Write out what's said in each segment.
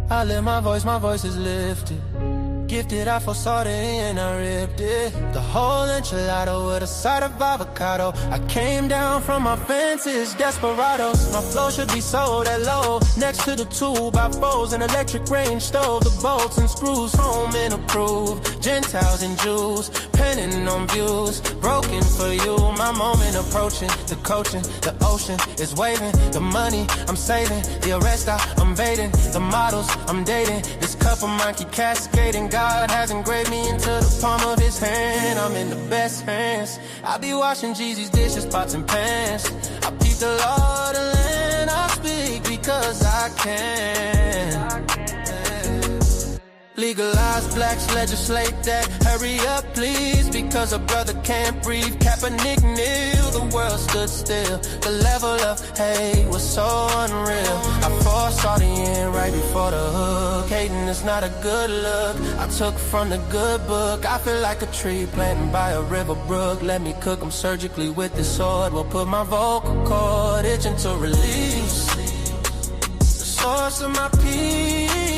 I lift my voice is lifted. Gifted, I foresaw the end, I ripped it. The whole enchilada with a side of avocado. I came down from my fences, desperados. My flow should be sold at low. Next to the tube, I froze an electric range stove. The bolts and screws, home and approved. Gentiles and Jews, penning on views. Broken for you, my moment approaching. The coaching, the ocean is waving. The money I'm saving, the arrest I'm evading. The models I'm dating, this cup of mine keep cascading. God has engraved me into the palm of his hand. I'm in the best hands. I be washing Jeezy's dishes, pots and pans. I peep the Lord and land. I speak because I can. Legalize blacks, legislate that. Hurry up, please, because a brother can't breathe. Kaepernick kneel, the world stood still. The level of hate was so unreal. I foresaw the end right before the hook. Hating is not a good look. I took from the good book. I feel like a tree planted by a river brook. Let me cook them surgically with this sword. Will put my vocal cord itching to release the source of my peace.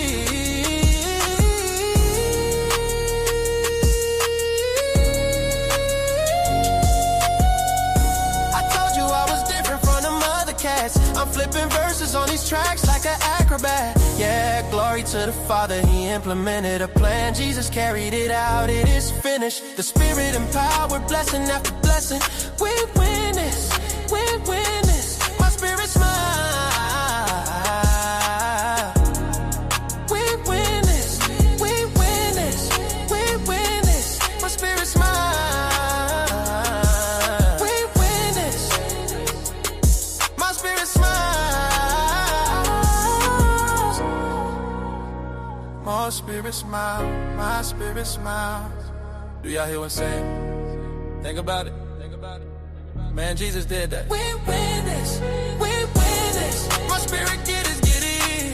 I'm flipping verses on these tracks like an acrobat. Yeah, glory to the Father, he implemented a plan. Jesus carried it out, it is finished. The Spirit empowered, blessing after blessing. We win this, we win this. My spirit's mine. We win this, we win this, we win this. My spirit's mine. My spirit smile, my spirit smiles. Do y'all hear what I'm saying? Think about it, think about it. Man, Jesus did that. We win this, we win this. My spirit get it.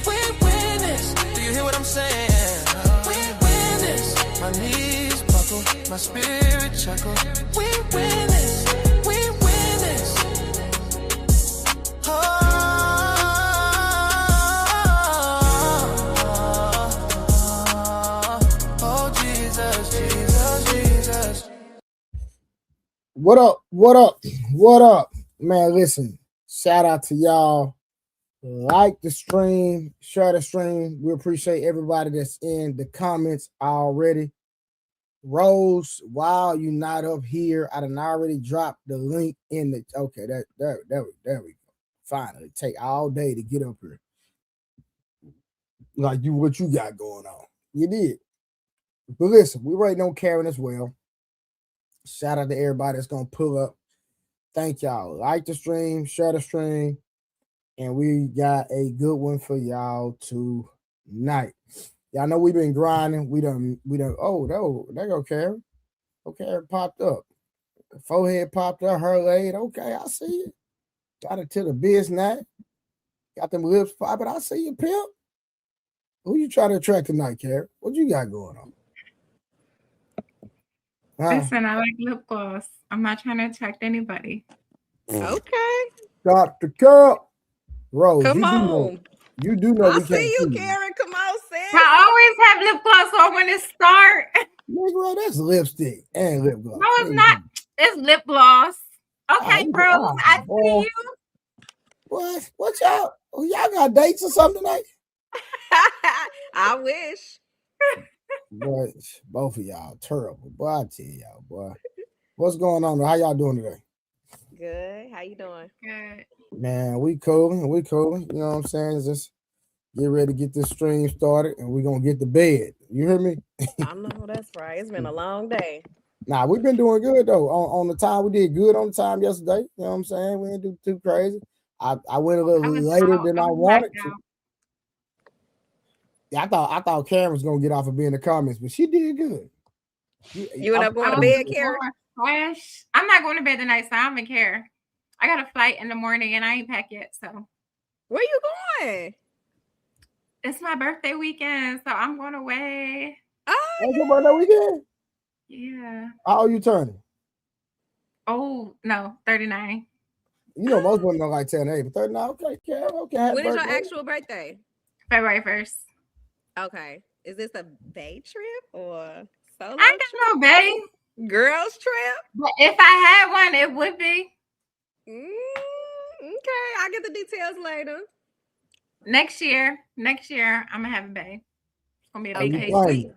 We win this. Do you hear what I'm saying? We win this. My knees buckle, my spirit chuckle. We win this, we win this. Oh. What up? What up? What up? Man, listen, shout out to y'all. Like the stream, share the stream. We appreciate everybody that's in the comments already. Rose, while you not up here, I done already dropped the link in the. Okay, there we go. Finally, take all day to get up here. Like what you got going on. You did. But listen, we waiting on Karen as well. Shout out to everybody that's gonna pull up. Thank y'all. Like the stream, share the stream, and we got a good one for y'all tonight. Y'all know we've been grinding. We done. Oh, there go Karen. Okay, it popped up. The forehead popped up. Her laid. Okay, I see it. Got it to the business. Got them lips popping. I see you, pimp. Who you trying to attract tonight, Karen? What you got going on? Listen, I like lip gloss. I'm not trying to attract anybody. Okay. Dr. Cup. Rose, come on. You do know I we can't see you, Karen. Come on, sis. I always have lip gloss on when it starts. Bro, that's lipstick and lip gloss. No, it's not. It's lip gloss. Okay, Rose, I see you. What y'all? Y'all got dates or something tonight? I wish. Boy, both of y'all terrible. Boy, I tell y'all, boy. What's going on? How y'all doing today? Good. How you doing? Good. Man, we cool. You know what I'm saying? Just get ready to get this stream started and we're gonna get to bed. You hear me? I know that's right. It's been a long day. Nah, we've been doing good though. On the time, we did good on the time yesterday. You know what I'm saying? We didn't do too crazy. I went a little later than I wanted to. Yeah, I thought Karen was gonna get off of being in the comments, but she did good. You end up going to bed, Karen? I'm not going to bed tonight, so I don't even care. I got a flight in the morning and I ain't packed yet. So where you going? It's my birthday weekend, so I'm going away. Oh, it's your birthday weekend? Yeah. How old you turning? Oh no, 39. You know, most women don't like 10 8, but 39. Okay, Karen. Okay. When is your actual birthday? February 1st. Okay. Is this a bay trip or solo I ain't trip? got no bae. Girls trip? But if I had one, it would be Okay, I'll get the details later. next year. Next year, I'm gonna have a bae. It's gonna be a Oh, you Okay, vacation. claim it.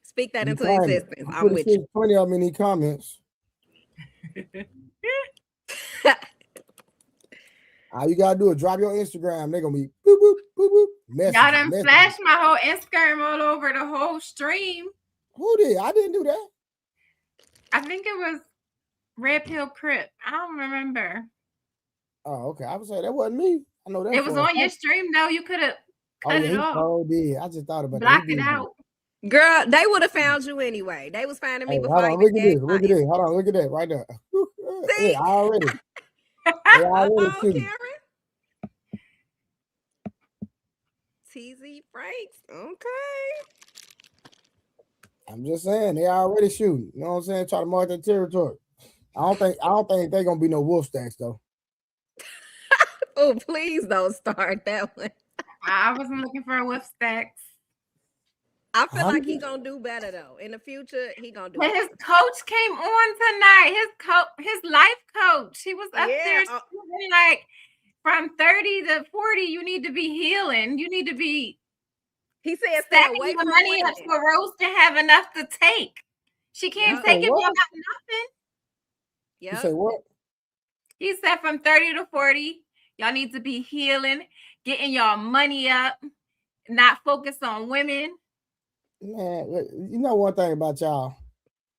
Speak that You into claim it. existence. You I'm put with you. 20 of them in the comments. All you gotta do is drop your Instagram. They're gonna be boop boop boop boop. Y'all done Messages. flashed my whole Instagram all over the whole stream. Who did? I didn't do that. I think it was Red Pill Crip. I don't remember. Oh, okay. I would say that wasn't me. I know that. It was on your stream though. You could have cut it off. Oh, did. I just thought about Blocked that. it out. Girl, they would have found you anyway. They was finding me Hey, before hold I on. even Look at gave this. my Look at this. Hold on. Look at that right there. See? Yeah, I already. They Come already on, shooting. Karen. TZ Franks. Okay. I'm just saying they already shooting. You know what I'm saying? Try to mark their territory. I don't think they're gonna be no wolf stacks though. Oh, please don't start that one. I wasn't looking for a whip stacks. I feel like he gonna do better though. In the future, he gonna do But better. his coach came on tonight. His life coach. He was up there like from 30 to 40, you need to be healing. You need to be He said stay stacking away your from money up women. for Rose to have enough to take. She can't take if you got nothing. You say what? He said from 30 to 40, y'all need to be healing, getting y'all money up, not focus on women. Man, you know one thing about y'all.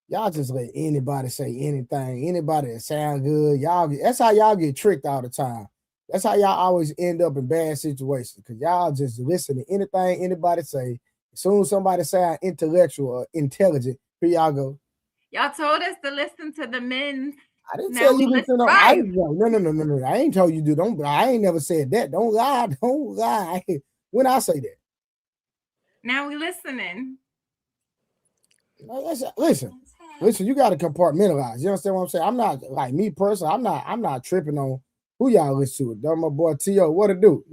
Y'all just let anybody say anything, anybody that sound good. That's how y'all get tricked all the time. That's how y'all always end up in bad situations because y'all just listen to anything anybody say. As soon as somebody sound intellectual or intelligent, here y'all go. Y'all told us to listen to the men. I didn't tell you listen. No. I ain't told you to. Don't. I ain't never said that. Don't lie. Don't lie. When I say that. Now we listening. Listen. You got to compartmentalize. You understand what I'm saying? I'm not like me personally. I'm not tripping on who y'all listen to. That's my boy T.O. What to do?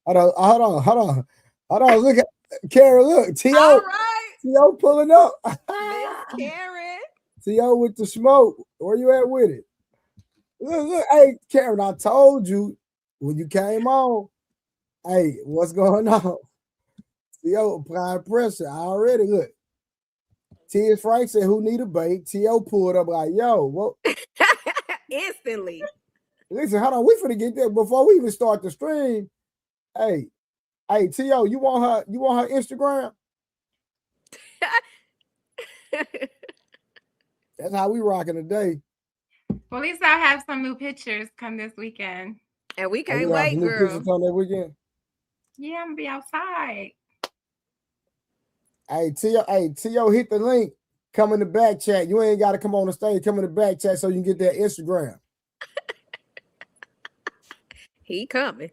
Hold on. Look at Karen. Look, T.O. All right. T.O. pulling up. Karen. T.O. with the smoke. Where you at with it? Look. Hey, Karen. I told you when you came on. Hey, what's going on? T.O. applying pressure. I already look. T.S. Frank said, who need a bait? T.O. pulled up like, yo, what? Instantly. Listen, hold on. We finna get there before we even start the stream. Hey, T.O., you want her Instagram? That's how we rocking today. Well, at least I'll have some new pictures come this weekend. And we can't wait, new girl. pictures on that weekend? Yeah, I'm gonna be outside. Hey, T.O., hit the link. Come in the back chat. You ain't got to come on the stage. Come in the back chat so you can get that Instagram. He coming.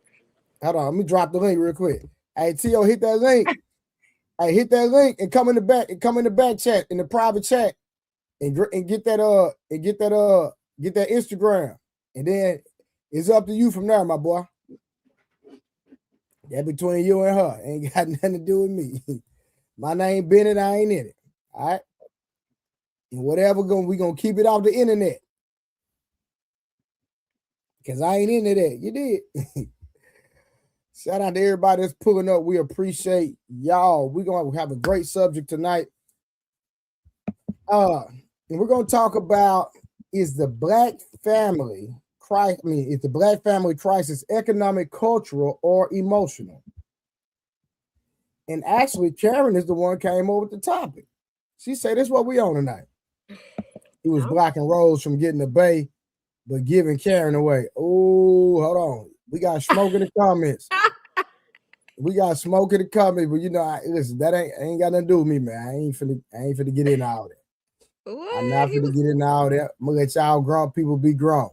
Hold on. Let me drop the link real quick. Hey, T.O., hit that link. Hey, hit that link and come in the back chat, in the private chat, and get that Instagram. And then it's up to you from there, my boy. That between you and her. Ain't got nothing to do with me. My name Bennett, I ain't in it. All right. And whatever we gonna keep it off the internet. Because I ain't into that. You did. Shout out to everybody that's pulling up. We appreciate y'all. We're gonna have a great subject tonight. And we're gonna talk about is the black family crisis economic, cultural, or emotional? And actually, Karen is the one who came over with the topic. She said, "This is what we on tonight." It was blocking Rose from getting the bay, but giving Karen away. Oh, hold on. We got smoke in the comments. But you know, listen, that ain't got nothing to do with me, man. I ain't finna get in all that. What? I'm not finna get in all that. I'm gonna let y'all grown people be grown.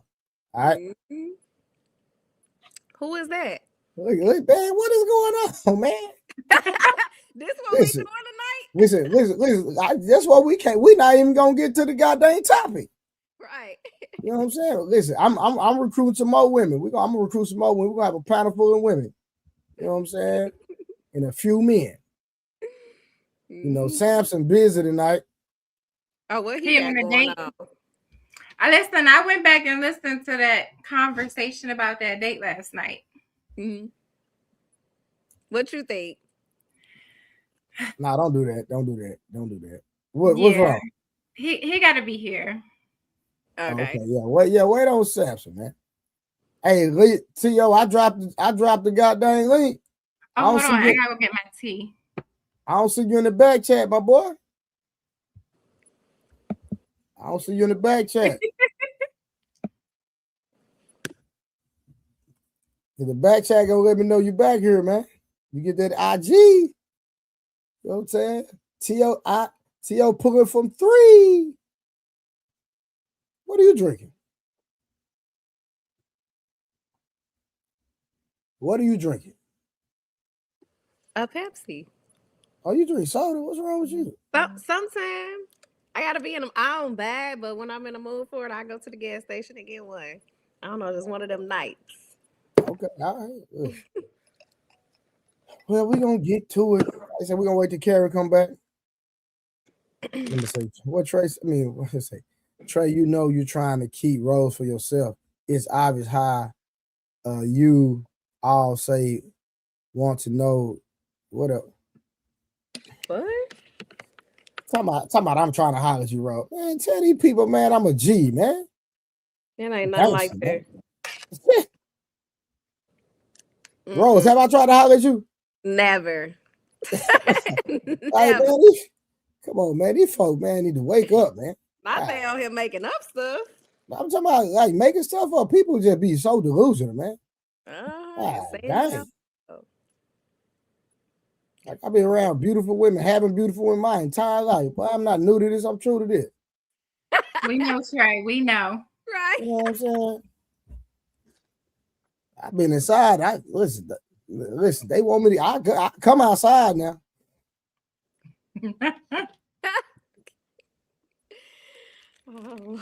All right. Mm-hmm. Who is that? Look, man, what is going on, man? This what we doing tonight? Listen. That's what we can't. We're not even gonna get to the goddamn topic. Right. You know what I'm saying? Listen, I'm recruiting some more women. I'm gonna recruit some more women. We're gonna have a panel full of women. You know what I'm saying? And a few men. You know, Samson busy tonight. Oh, what he got going on? I went back and listened to that conversation about that date last night. Mm-hmm. What you think? Nah, don't do that. Don't do that. Don't do that. What's wrong? He got to be here. Okay. Yeah. Wait on Samson, man. Hey, T.O., I dropped the goddamn link. Oh, hold on. I gotta go get my tea. I don't see you in the back chat, my boy. I don't see you in the back chat. The back chat gonna let me know you back here, man. You get that IG. You know what I'm saying? T.O. pulling from 3. What are you drinking? What are you drinking? A Pepsi. Oh, you drink soda? What's wrong with you? Sometimes I gotta be in them. I don't bad, but when I'm in the mood for it, I go to the gas station and get one. I don't know, just one of them nights. Okay, all right. Well, we're gonna get to it. I said we're gonna wait till Karen come back. Let me say what Trey. What I say? Trey, you know you're trying to keep roles for yourself. It's obvious how you all say want to know what up. What? Talking about I'm trying to holler at you, Rose. Man, tell these people, man, I'm a G, man. It ain't nothing like that. Rose, have I tried to holler at you? Never. Never. Man, come on, man. These folks, man, need to wake up, man. Not they out here making up stuff. I'm talking about like making stuff up. People just be so delusional, man. Dang. Like I've been around beautiful women, having beautiful women my entire life. But I'm not new to this. I'm true to this. We know, Trey. We know. Right. You know what I'm saying? I've been inside. Listen. They want me to. I come outside now. Oh.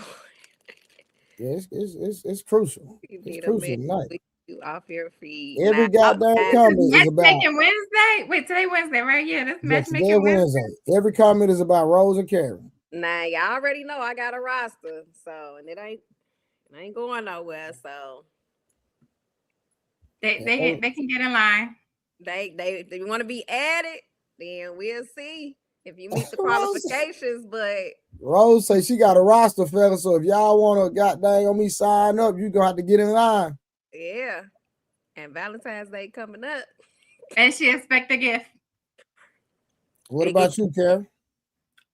Yeah, it's crucial. It's crucial tonight. You off your feet. Every goddamn comment is about Matchmaking Wednesday. Wait, today Wednesday, right? Yeah, that's Matchmaking Wednesday. Every comment is about Rose and Karen. Nah, y'all already know I got a roster, so and it ain't going nowhere. So they can get in line. They want to be added, then we'll see if you meet the qualifications. But Rose say she got a roster, fella. So if y'all want to goddamn on me sign up, you gonna have to get in line. Yeah, and Valentine's Day coming up, and she expect a gift. What about you, Karen?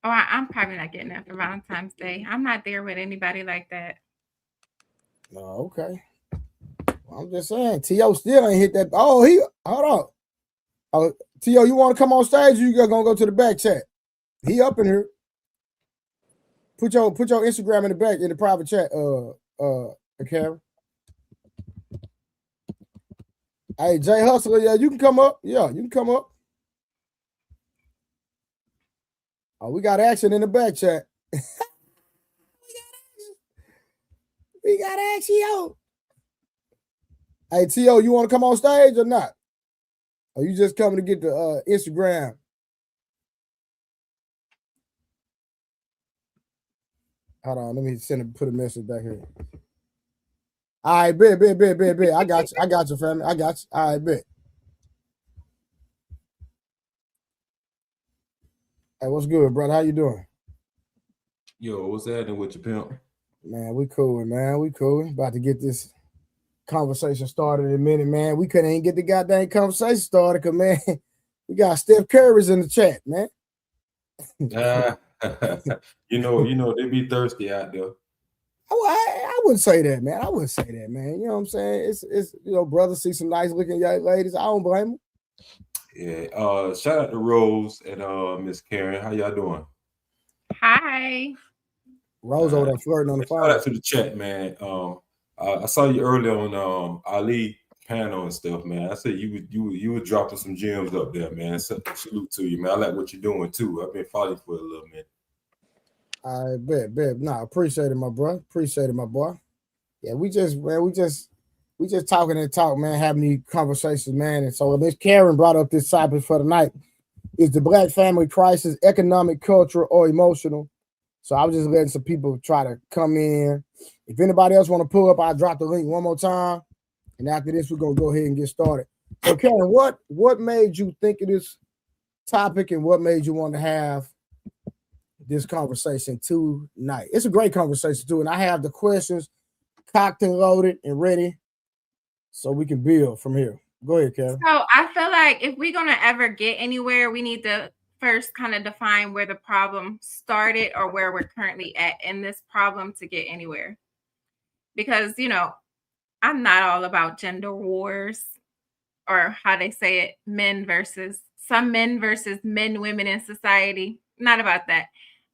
Oh, I'm probably not getting that for Valentine's Day. I'm not there with anybody like that. Oh, okay. Well, I'm just saying, T.O. still ain't hit that. Oh, hold on. Oh, T.O., you want to come on stage? Or you gonna go to the back chat? He up in here. Put your Instagram in the back in the private chat. Karen. Hey, Jay Hustler, yeah, you can come up. Yeah, you can come up. Oh, we got action in the back chat. We got action, yo. Hey, T.O., you want to come on stage or not? Or you just coming to get the Instagram? Hold on, let me put a message back here. All right, bet. I got you, family. I got you. All right, bet. Hey, what's good, brother? How you doing? Yo, what's happening with you, pimp? Man, we cool, man. We cool. About to get this conversation started in a minute, man. We couldn't even get the goddamn conversation started because, man, we got Steph Curry's in the chat, man. You know, they be thirsty out there. I wouldn't say that, man. You know what I'm saying? It's brothers see some nice looking young ladies. I don't blame them. Yeah. Shout out to Rose and Miss Karen. How y'all doing? Hi. Rose over there flirting on the phone. Shout out to the chat, man. I saw you earlier on Ali panel and stuff, man. I said you were dropping some gems up there, man. Salute to you, man. I like what you're doing too. I've been following for a little minute. I bet. Nah, appreciate it, my bro. Appreciate it, my boy. Yeah, we just talking and talk, man, having these conversations, man. And so Miss Karen brought up this topic for the night. Is the Black family crisis economic, cultural, or emotional? So I was just letting some people try to come in. If anybody else want to pull up, I'll drop the link one more time. And after this, we're going to go ahead and get started. So Karen, what made you think of this topic and what made you want to have this conversation tonight? It's a great conversation too. And I have the questions cocked and loaded and ready so we can build from here. Go ahead, Karen. So I feel like if we're going to ever get anywhere, we need to first kind of define where the problem started or where we're currently at in this problem to get anywhere. Because, you know, I'm not all about gender wars or how they say it, men versus men, women in society. Not about that.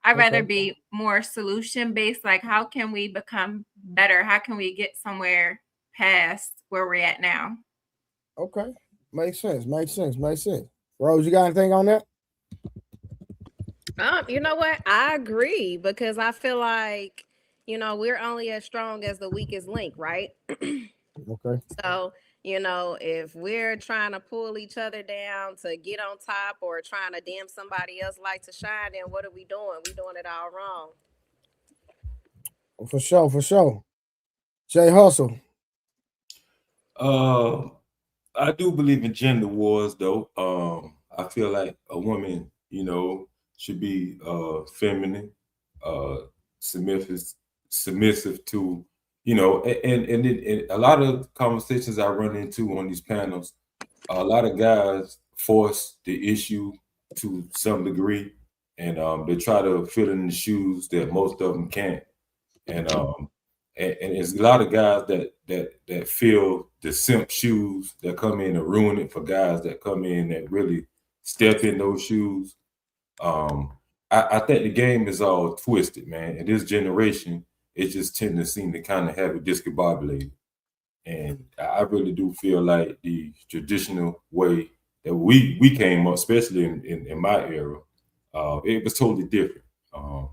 I'd rather be more solution based. Like, how can we become better? How can we get somewhere past where we're at now? Okay. Makes sense. Rose, you got anything on that? You know what? I agree because I feel like, you know, we're only as strong as the weakest link, right? Okay. So, you know, if we're trying to pull each other down to get on top or trying to dim somebody else's light to shine, then what are we doing? We're doing it all wrong. For sure. Jay Hustle. I do believe in gender wars, though. I feel like a woman, you know, should be feminine, submissive to, you know, and a lot of conversations I run into on these panels, a lot of guys force the issue to some degree, and they try to fill in the shoes that most of them can't, and there's a lot of guys that fill the simp shoes that come in and ruin it for guys that come in that really step in those shoes. I think the game is all twisted, man. And this generation, it just tend to seem to kind of have it discombobulated. And I really do feel like the traditional way that we came up, especially in my era, it was totally different.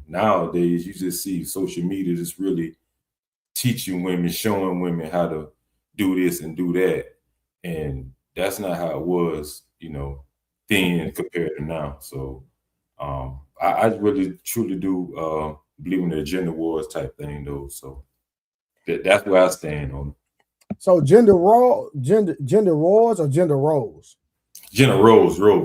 Nowadays, you just see social media just really teaching women, showing women how to do this and do that. And that's not how it was, you know, then compared to now. So I really truly do believe in the gender wars type thing, though. So that's where I stand on it. So gender wars or gender roles? Gender roles. Okay. I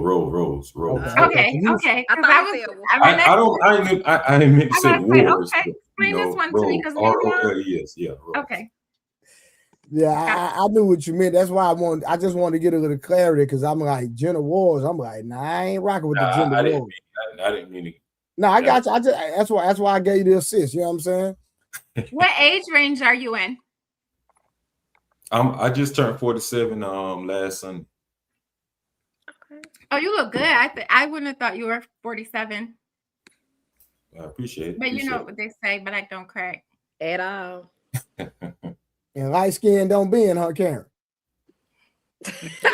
didn't mean to say wars. Okay, explain this one to me because okay. Yeah, I knew what you meant. That's why I just wanted to get a little clarity because I'm like gender wars. I'm like, nah, I ain't rocking with the gender wars. I didn't mean to. No, I got you. That's why I gave you the assist. You know what I'm saying? What age range are you in? I just turned 47 last Sunday. Okay. Oh, you look good. I wouldn't have thought you were 47. I appreciate it. But you know what they say, black don't crack. At all. And light skin don't bend, huh, Karen? All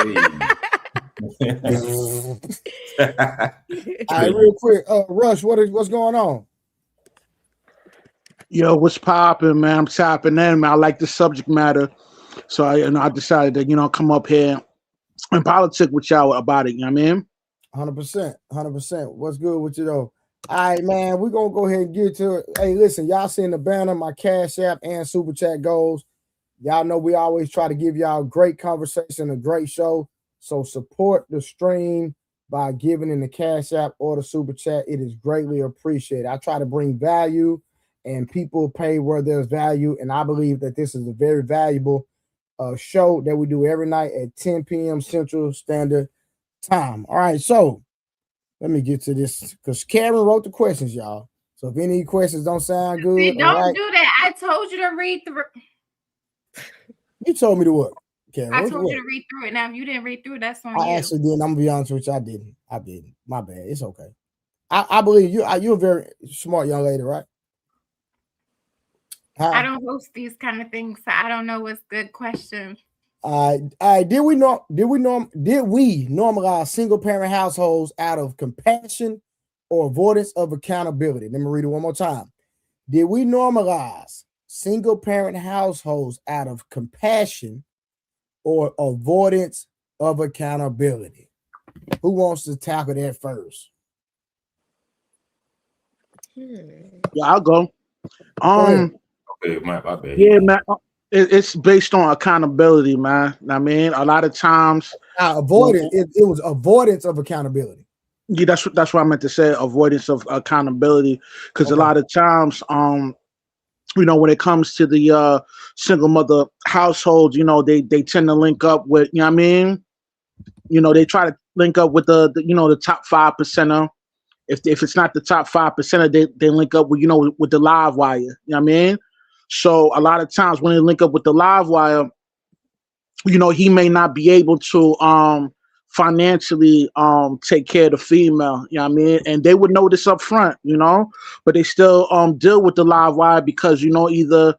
right, real quick. Rush, what's going on? Yo, what's popping, man? I'm tapping in, man. I like the subject matter. So I decided to, come up here and politic with y'all about it, you know what I mean? 100%. What's good with you, though? All right, man, we're going to go ahead and get to it. Hey, listen, y'all seen the banner, my Cash App and Super Chat goals. Y'all know we always try to give y'all great conversation, a great show. So support the stream by giving in the Cash App or the Super Chat. It is greatly appreciated. I try to bring value, and people pay where there's value, and I believe that this is a very valuable show that we do every night at 10 p.m. Central Standard Time. All right, so let me get to this because Karen wrote the questions, y'all. So if any questions don't sound good, don't do that. I told you to read through. You told me to what? Karen, I told you to read through it. Now, if you didn't read through it, that's on you. I actually didn't. I'm gonna be honest with you. I didn't. My bad. It's okay. I believe you. You're a very smart young lady, right? I don't host these kind of things, so I don't know what's good questions. Did we normalize single parent households out of compassion or avoidance of accountability? Let me read it one more time. Did we normalize single parent households out of compassion or avoidance of accountability? Who wants to tackle that first? Yeah, I'll go. ahead. Okay, my bad. Yeah, man. It's based on accountability, man. I mean, a lot of times, It was avoidance of accountability. yeah, that's what I meant to say. Avoidance of accountability, because a Okay. lot of times, when it comes to the single mother household, they tend to link up with, you know what I mean? They try to link up with the top 5%er. If it's not the top 5%er, they link up with, with the live wire. You know what I mean? So a lot of times when they link up with the live wire, he may not be able to financially take care of the female, you know what I mean? And they would know this up front, but they still deal with the live wire because either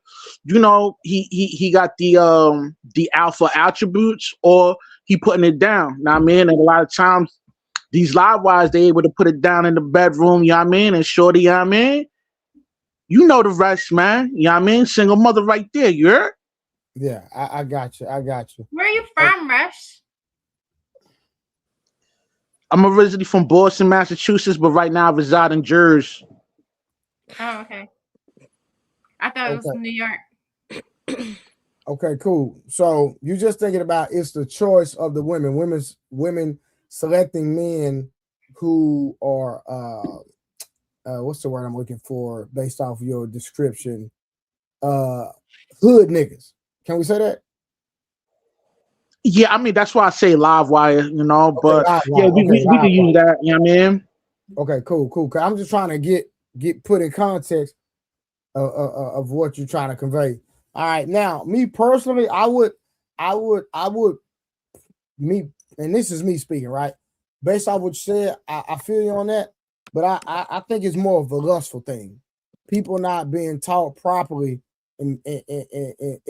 he got the alpha attributes or he putting it down, you know what I mean? And a lot of times these live wires, they able to put it down in the bedroom, you know what I mean? And shorty, you know what I mean? You know the rest, man. You know what I mean? Single mother right there, you heard? Yeah, I got you. I got you. Where are you from, Rush? I'm originally from Boston, Massachusetts, but right now I reside in Jersey. Oh, okay. I thought it was New York. Okay, cool. So you're just thinking about it's the choice of the women selecting men who are what's the word I'm looking for based off of your description? Hood niggas. Can we say that? Yeah, I mean that's why I say live wire, but live yeah, wire. we can use that, you know what I mean? Okay, cool. I'm just trying to get put in context of what you're trying to convey. All right, now me personally, I would me, and this is me speaking, right? Based on what you said, I feel you on that, but I think it's more of a lustful thing. People not being taught properly and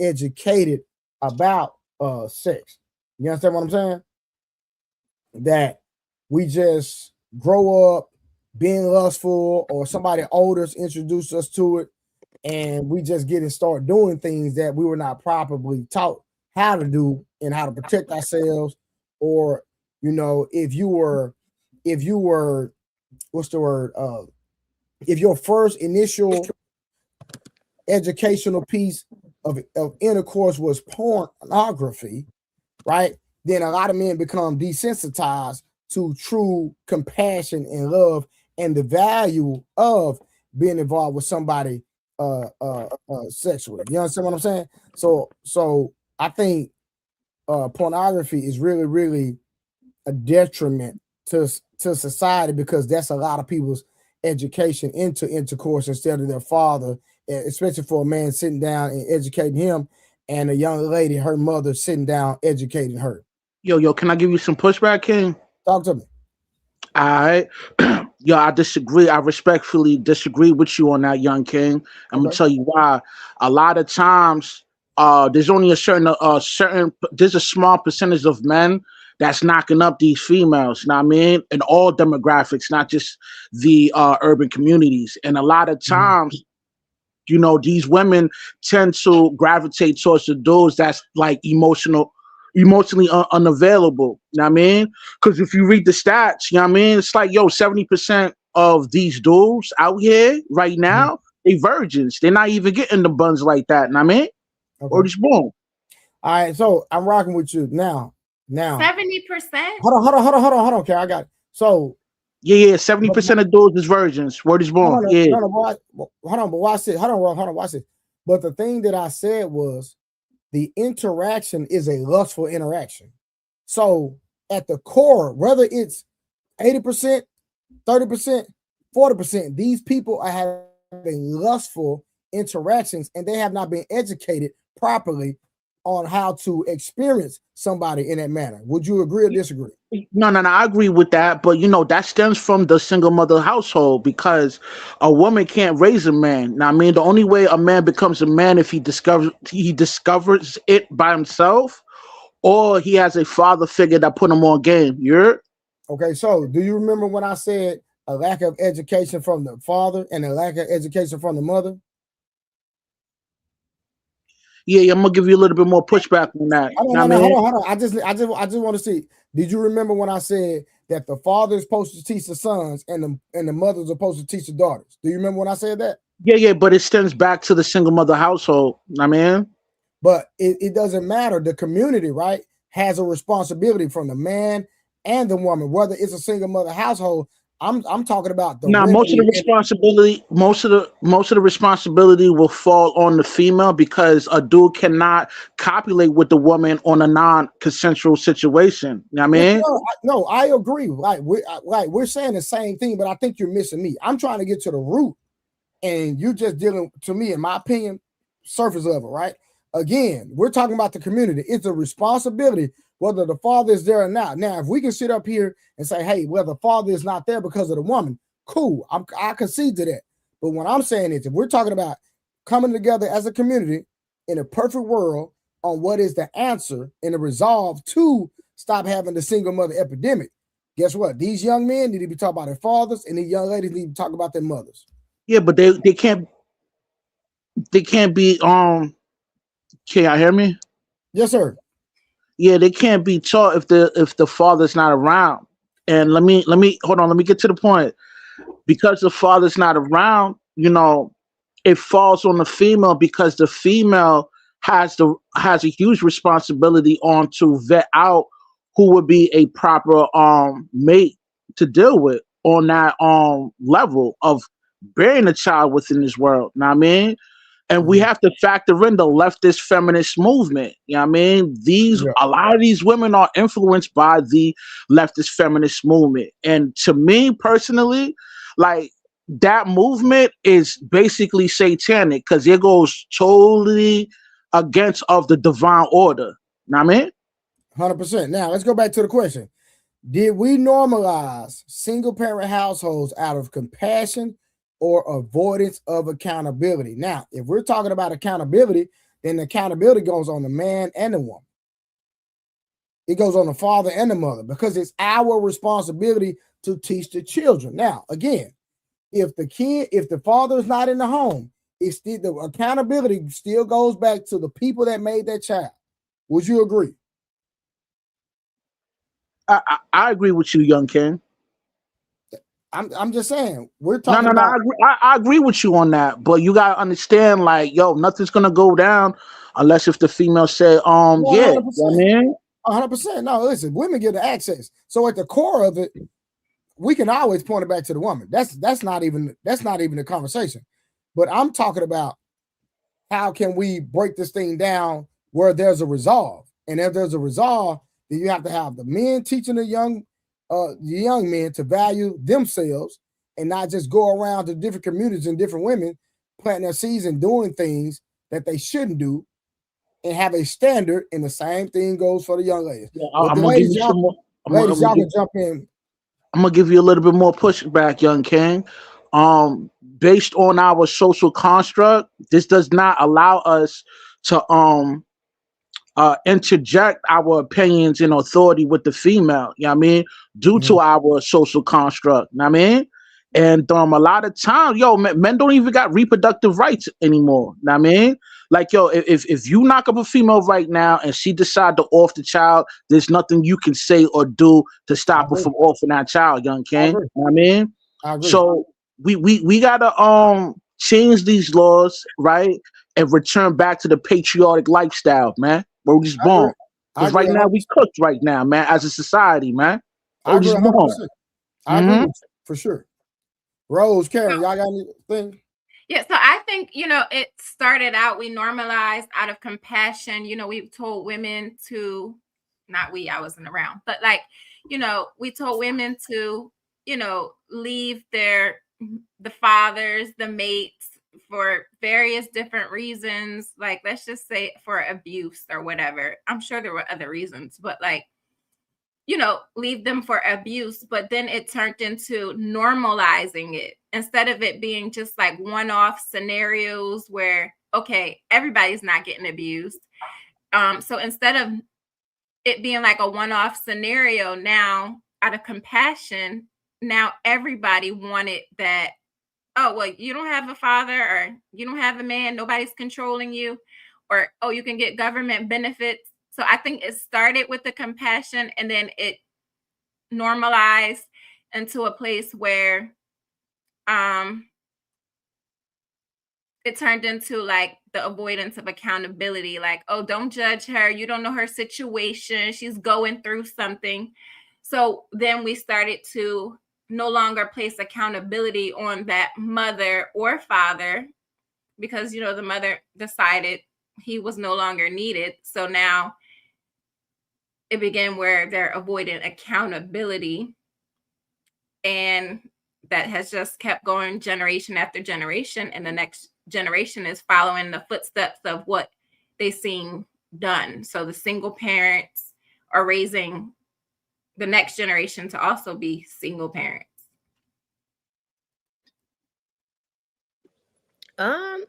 educated about sex. You understand what I'm saying? That we just grow up being lustful, or somebody older's introduced us to it, and we just get and start doing things that we were not properly taught how to do and how to protect ourselves. Or if you were what's the word, if your first initial educational piece of intercourse was pornography, right, then a lot of men become desensitized to true compassion and love and the value of being involved with somebody sexually. You understand what I'm saying? So I think pornography is really, really a detriment to society, because that's a lot of people's education into intercourse instead of their father, especially for a man sitting down and educating him, and a young lady, her mother, sitting down educating her. Yo, can I give you some pushback, King? Talk to me. All right. Yo, I disagree. I respectfully disagree with you on that, young King. I'm gonna tell you why. A lot of times, there's only a certain there's a small percentage of men that's knocking up these females. You know what I mean? In all demographics, not just the urban communities. And a lot of times, these women tend to gravitate towards the dudes that's like emotionally unavailable. You know what I mean? Because if you read the stats, you know what I mean? It's like, 70% of these dudes out here right now, they virgins. They're not even getting the buns like that. You know what I mean? Or just boom. All right, so I'm rocking with you now. 70%. Hold on. Okay, I got it. So yeah, 70% of dudes is virgins. Word is born. Hold on, but watch it. Hold on, watch it. But the thing that I said was the interaction is a lustful interaction. So at the core, whether it's 80%, 30%, 40%, these people are having lustful interactions, and they have not been educated properly on how to experience somebody in that manner. Would you agree or disagree? No, I agree with that, but that stems from the single mother household, because a woman can't raise a man. Now, I mean, the only way a man becomes a man if he discovers it by himself, or he has a father figure that put him on game. You're okay. So, do you remember when I said a lack of education from the father and a lack of education from the mother? Yeah, I'm gonna give you a little bit more pushback on that. Hold on. I just want to see. Did you remember when I said that the father is supposed to teach the sons and the mothers are supposed to teach the daughters? Do you remember when I said that? Yeah, but it stems back to the single mother household. But it doesn't matter. The community, right, has a responsibility from the man and the woman, whether it's a single mother household. I'm talking about the now most of the responsibility will fall on the female because a dude cannot copulate with the woman on a non-consensual situation. You know what I mean? No, I agree. We're saying the same thing, but I think you're missing me. I'm trying to get to the root, and you just dealing, to me, in my opinion, surface level, right? Again, we're talking about the community. It's a responsibility whether the father is there or not. Now, if we can sit up here and say, hey, well, the father is not there because of the woman, cool. I concede to that. But what I'm saying is, if we're talking about coming together as a community in a perfect world on what is the answer and the resolve to stop having the single mother epidemic, guess what? These young men need to be talking about their fathers, and these young ladies need to talk about their mothers. Yeah, but they can't be can y'all hear me? Yes, sir. Yeah, they can't be taught if the father's not around. And let me hold on, let me get to the point. Because the father's not around, it falls on the female because the female has a huge responsibility on to vet out who would be a proper mate to deal with on that level of bearing a child within this world. Know what I mean? And we have to factor in the leftist feminist movement. You know what I mean? A lot of these women are influenced by the leftist feminist movement. And to me personally, like, that movement is basically satanic because it goes totally against of the divine order. Know what I mean? 100%. Now, let's go back to the question. Did we normalize single parent households out of compassion or avoidance of accountability? Now, if we're talking about accountability, then the accountability goes on the man and the woman. It goes on the father and the mother because it's our responsibility to teach the children. Now, again, if the father is not in the home, it's still, the accountability still goes back to the people that made that child. Would you agree? I agree with you, young King. I'm just saying, we're talking No, I agree with you on that, but you gotta understand, like, yo, nothing's gonna go down unless if the female say, yeah, 100%. You know what I mean? 100%. No, listen, women get the access. So at the core of it, we can always point it back to the woman. That's not even the conversation. But I'm talking about how can we break this thing down where there's a resolve. And if there's a resolve, then you have to have the men teaching the young men to value themselves and not just go around to different communities and different women planting their seeds and doing things that they shouldn't do, and have a standard. And the same thing goes for the young ladies. Yeah, I'm gonna give you some more. Ladies, y'all can jump in. I'm gonna give you a little bit more pushback, young King. Based on our social construct, this does not allow us to interject our opinions and authority with the female, you know what I mean, due to our social construct, you know what I mean? And a lot of times, men don't even got reproductive rights anymore, you know what I mean? Like, if you knock up a female right now and she decide to off the child, there's nothing you can say or do to stop her from offing that child, young King. You know what I mean? I agree. So we gotta change these laws, right? And return back to the patriotic lifestyle, man. Where we just born. Because right now we cooked right now, man, as a society, man. I agree 100%. I agree with you, for sure. Rose, Karen, y'all got anything? Yeah, so I think, it started out, we normalized out of compassion. We told women to, not we, I wasn't around, but we told women to, leave the fathers, the mates, for various different reasons. Like, let's just say for abuse or whatever. I'm sure there were other reasons, but leave them for abuse. But then it turned into normalizing it instead of it being just like one-off scenarios where, okay, everybody's not getting abused. So instead of it being like a one-off scenario, now out of compassion, now everybody wanted that. Oh, well, you don't have a father or you don't have a man. Nobody's controlling you. or, oh, you can get government benefits. So I think it started with the compassion, and then it normalized into a place where it turned into like the avoidance of accountability. Like, oh, don't judge her. You don't know her situation. She's going through something. So then we started to no longer place accountability on that mother or father, because, you know, the mother decided he was no longer needed. So now it began where they're avoiding accountability. And that has just kept going generation after generation. And the next generation is following the footsteps of what they've seen done. So the single parents are raising the next generation to also be single parents.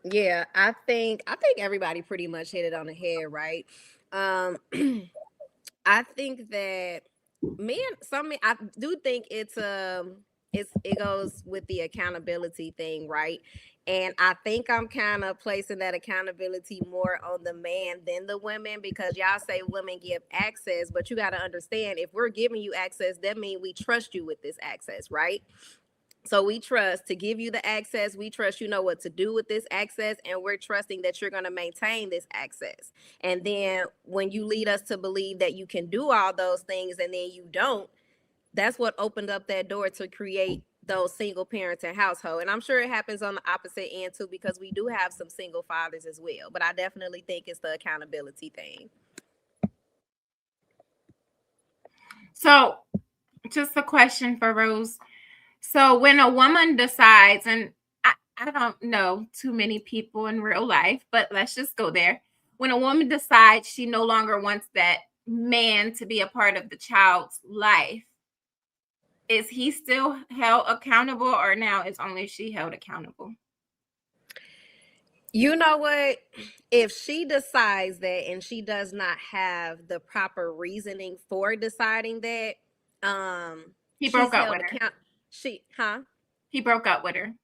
Yeah, I think everybody pretty much hit it on the head, right? I think that I do think it goes with the accountability thing, right? And I think I'm kind of placing that accountability more on the man than the women, because y'all say women give access, but you got to understand, if we're giving you access, that means we trust you with this access, right? So we trust to give you the access. We trust you know what to do with this access, and we're trusting that you're going to maintain this access. And then when you lead us to believe that you can do all those things and then you don't, that's what opened up that door to create those single parents and household. And I'm sure it happens on the opposite end too, because we do have some single fathers as well. But I definitely think it's the accountability thing. So just a question for Rose. So when a woman decides, and I don't know too many people in real life, but let's just go there. When a woman decides she no longer wants that man to be a part of the child's life, is he still held accountable, or now is only she held accountable? You know what? If she decides that and she does not have the proper reasoning for deciding that, He broke she's up held with her. He broke up with her.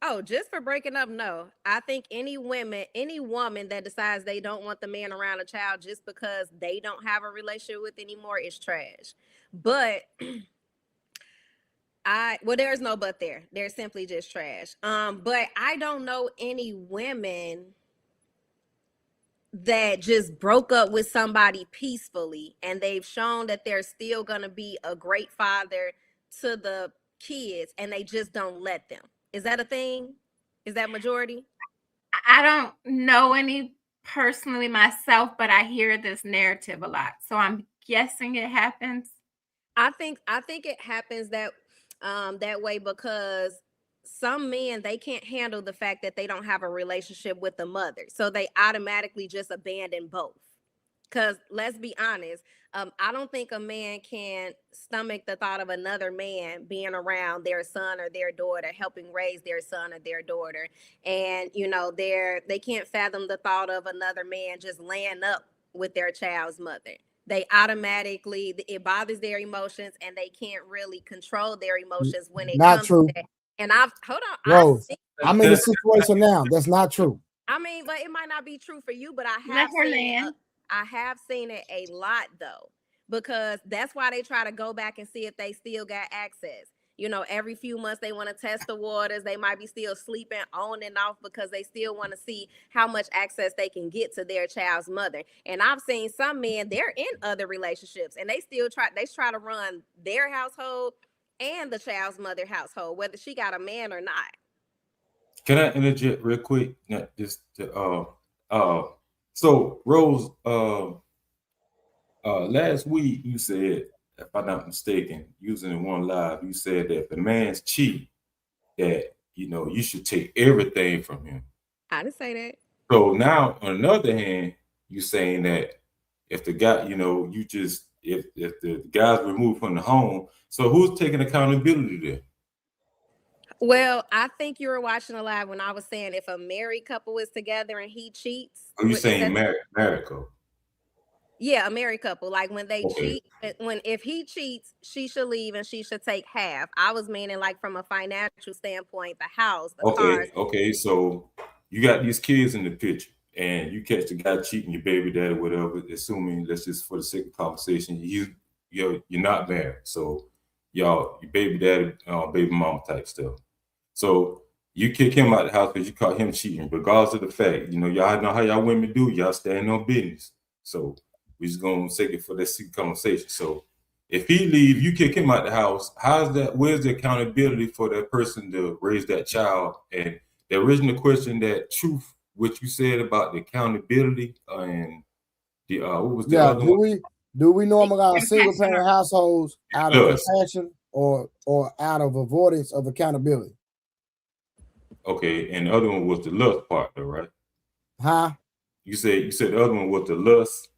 Oh, just for breaking up? No. I think any woman that decides they don't want the man around a child just because they don't have a relationship with anymore is trash. But there's no but there. They're simply just trash. But I don't know any women that just broke up with somebody peacefully and they've shown that they're still gonna be a great father to the kids and they just don't let them. Is that a thing? Is that majority? I don't know any personally myself, but I hear this narrative a lot. So I'm guessing it happens. I think it happens that way because some men, they can't handle the fact that they don't have a relationship with the mother. So they automatically just abandon both. Because let's be honest, I don't think a man can stomach the thought of another man being around their son or their daughter, helping raise their son or their daughter. And, you know, they can't fathom the thought of another man just laying up with their child's mother. They automatically, it bothers their emotions, and they can't really control their emotions when it Not comes true. to that. And I've, hold on. Rose, I'm in a situation now. That's not true. I mean, but it might not be true for you, but I have seen it a lot though, because that's why they try to go back and see if they still got access. You know, every few months they want to test the waters. They might be still sleeping on and off because they still want to see how much access they can get to their child's mother. And I've seen some men, they're in other relationships and they try to run their household and the child's mother household, whether she got a man or not. Can I interject real quick? So Rose, last week you said, if I'm not mistaken, using one live, you said that if the man's cheat, that you should take everything from him. I didn't say that. So now, on the other hand, you saying that if the guy, if the guy's removed from the home, so who's taking accountability there? Well, I think you were watching a live when I was saying if a married couple is together and he cheats. Are you saying married couple? Yeah, a married couple. Like when they Okay. cheat, if he cheats, she should leave and she should take half. I was meaning like from a financial standpoint, the house, the cars. Okay. So you got these kids in the picture, and you catch the guy cheating your baby daddy, whatever, assuming, let's just for the sake of conversation, you're not married, so y'all, your baby daddy, baby mama type stuff. So you kick him out of the house because you caught him cheating, regardless of the fact. You know, y'all know how y'all women do. Y'all stand on business. So we just gonna take it for this conversation. So if he leave, you kick him out the house. Where's the accountability for that person to raise that child? And the original question, that truth, what you said about the accountability and the what was the other one? Do we normalize single parent households out of compassion or out of avoidance of accountability? Okay, and the other one was the lust part, though, right? Huh? You said the other one was the lust.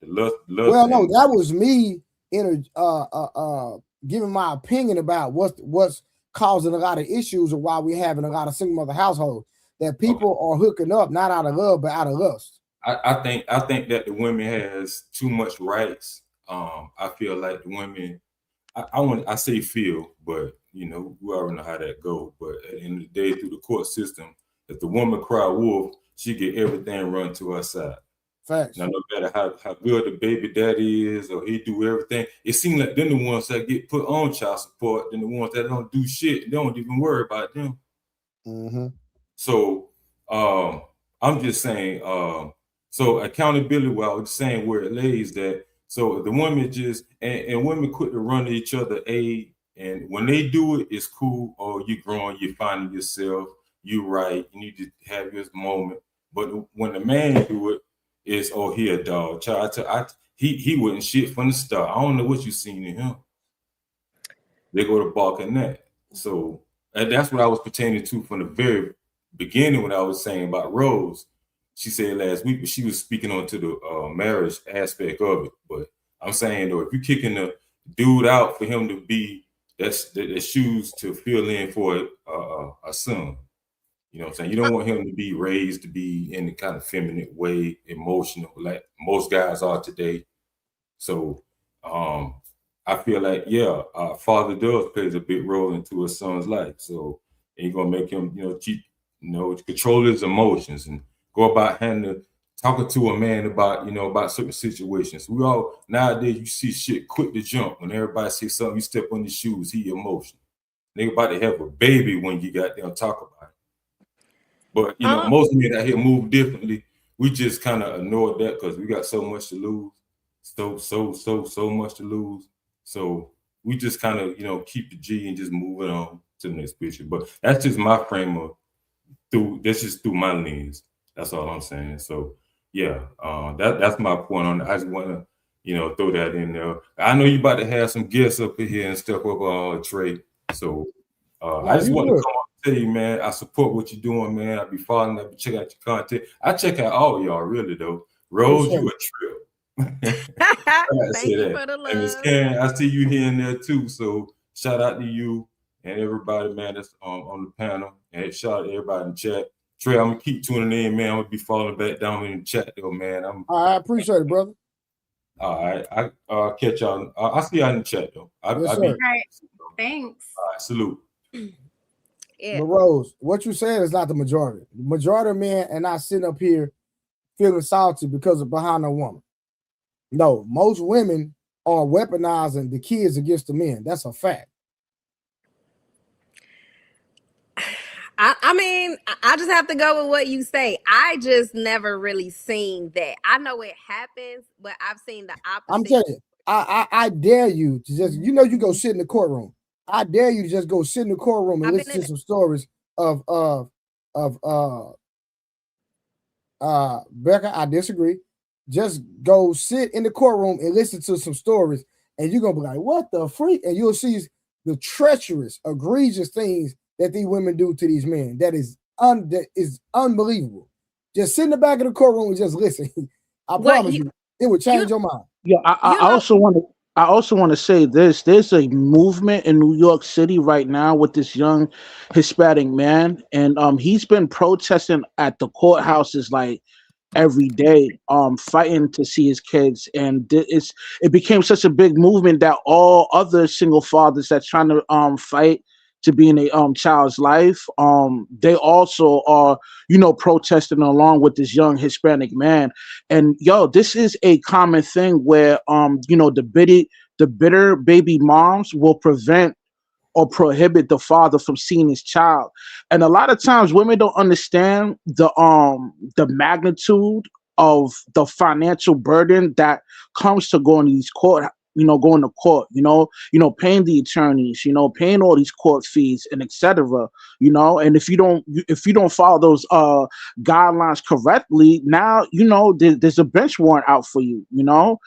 Well, no, that was me giving my opinion about what's causing a lot of issues and why we're having a lot of single mother households. That people are hooking up not out of love but out of lust. I think that the women has too much rights. I feel like the women. I say feel, but you know, we already know how that goes. But at the end of the day, through the court system, if the woman cry wolf, she get everything run to her side. Facts. Now, no matter how good the baby daddy is or he do everything, it seems like they're the ones that get put on child support, than the ones that don't do shit. They don't even worry about them. Mm-hmm. So I'm just saying, so accountability, well, I was saying where it lays that, so the women just, and women quit to run to each other, and when they do it, it's cool. Oh, you're growing, you're finding yourself, you right, you need to have this moment. But when the man do it, it's, oh, he a dog. Child, he wasn't shit from the start. I don't know what you seen in him. They go to barking that. So that's what I was pertaining to from the very beginning when I was saying about Rose. She said last week, but she was speaking on to the marriage aspect of it. But I'm saying, though, if you're kicking the dude out for him to be the shoes to fill in for a son, you know what I'm saying? You don't want him to be raised to be in the kind of feminine way, emotional, like most guys are today. So I feel like, father does plays a big role into a son's life. So you're gonna make him, control his emotions and go about talking to a man about, about certain situations. We all nowadays, you see shit quick to jump when everybody says something, you step on his shoes, he emotional. They about to have a baby when you got them talk about it. But most men out here move differently. We just kind of ignored that because we got so much to lose. So much to lose. So we just kind of, keep the G and just move it on to the next picture. But that's just my frame of that's just through my lens. That's all I'm saying. So yeah, that's my point on it. I just want to, throw that in there. I know you about to have some guests up in here and stuff up Trey. So I just want to come on and tell you, man, I support what you're doing, man. I be following up, check out your content. I check out all of y'all, really though. Rose, you a trip. Thank you for the love. And Ms. Karen, I see you here and there too. So shout out to you and everybody, man, that's on the panel. And shout out to everybody in the chat. Trey, I'm gonna keep tuning in, man. I'm gonna be following back down in the chat though, man. I appreciate it, brother. All right, I catch y'all. I see y'all in the chat though. Yes, all right, thanks. All right, salute. Yeah. But Rose, what you saying is not the majority. The majority of men are not sitting up here feeling salty because of behind a woman. No, most women are weaponizing the kids against the men. That's a fact. I mean, I just have to go with what you say. I just never really seen that. I know it happens, but I've seen the opposite. I'm telling you, I dare you to just, you go sit in the courtroom. I dare you to just go sit in the courtroom and listen to some stories of Becca. I disagree. Just go sit in the courtroom and listen to some stories, and you're gonna be like, "What the freak?" And you'll see the treacherous, egregious things that these women do to these men. That is unbelievable. Just sit in the back of the courtroom and just listen. I promise you, it would change your mind. Yeah, I also want to say this. There's a movement in New York City right now with this young Hispanic man, and he's been protesting at the courthouses like every day, fighting to see his kids, and it became such a big movement that all other single fathers that's trying to fight to be in a child's life. They also are, protesting along with this young Hispanic man. And yo, this is a common thing where the bitter baby moms will prevent or prohibit the father from seeing his child. And a lot of times women don't understand the magnitude of the financial burden that comes to going to these going to court, paying the attorneys, paying all these court fees and etc. And if you don't follow those guidelines correctly, now there's a bench warrant out for you. Now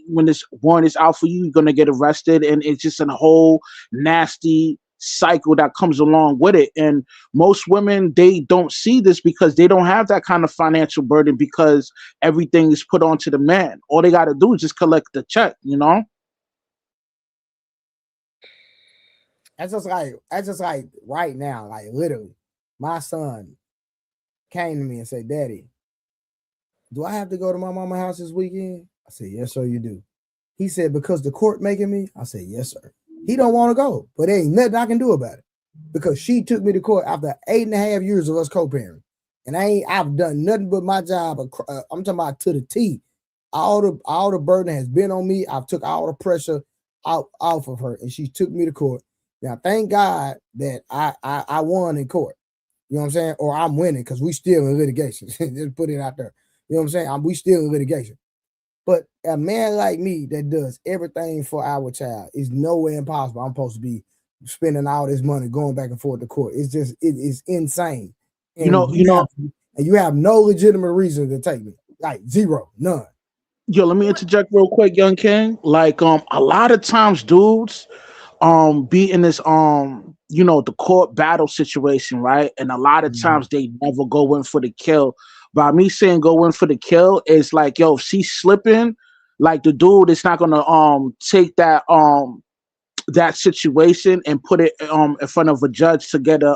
when this warrant is out for you, you're gonna get arrested, and it's just a whole nasty cycle that comes along with it. And most women, they don't see this because they don't have that kind of financial burden, because everything is put onto the man. All they got to do is just collect the check. That's just like right now, like literally, my son came to me and said, "Daddy, do I have to go to my mama's house this weekend?" I said, "Yes, sir, you do." He said, "Because the court making me?" I said, "Yes, sir." He don't want to go, but there ain't nothing I can do about it, because she took me to court after 8.5 years of us co-parenting, and I've done nothing but my job. I'm talking about to the T. All the burden has been on me. I've took all the pressure off of her, and she took me to court. Now, thank God that I won in court. You know what I'm saying? Or I'm winning, because we still in litigation. Just put it out there. You know what I'm saying? We still in litigation. But a man like me that does everything for our child is nowhere impossible. I'm supposed to be spending all this money going back and forth to court. It is insane. And you have no legitimate reason to take me. Like zero, none. Yo, let me interject real quick, Young King. Like a lot of times dudes be in this the court battle situation, right? And a lot of times they never go in for the kill. By me saying go in for the kill, is like, yo, if she's slipping, like the dude is not gonna take that that situation and put it in front of a judge to get a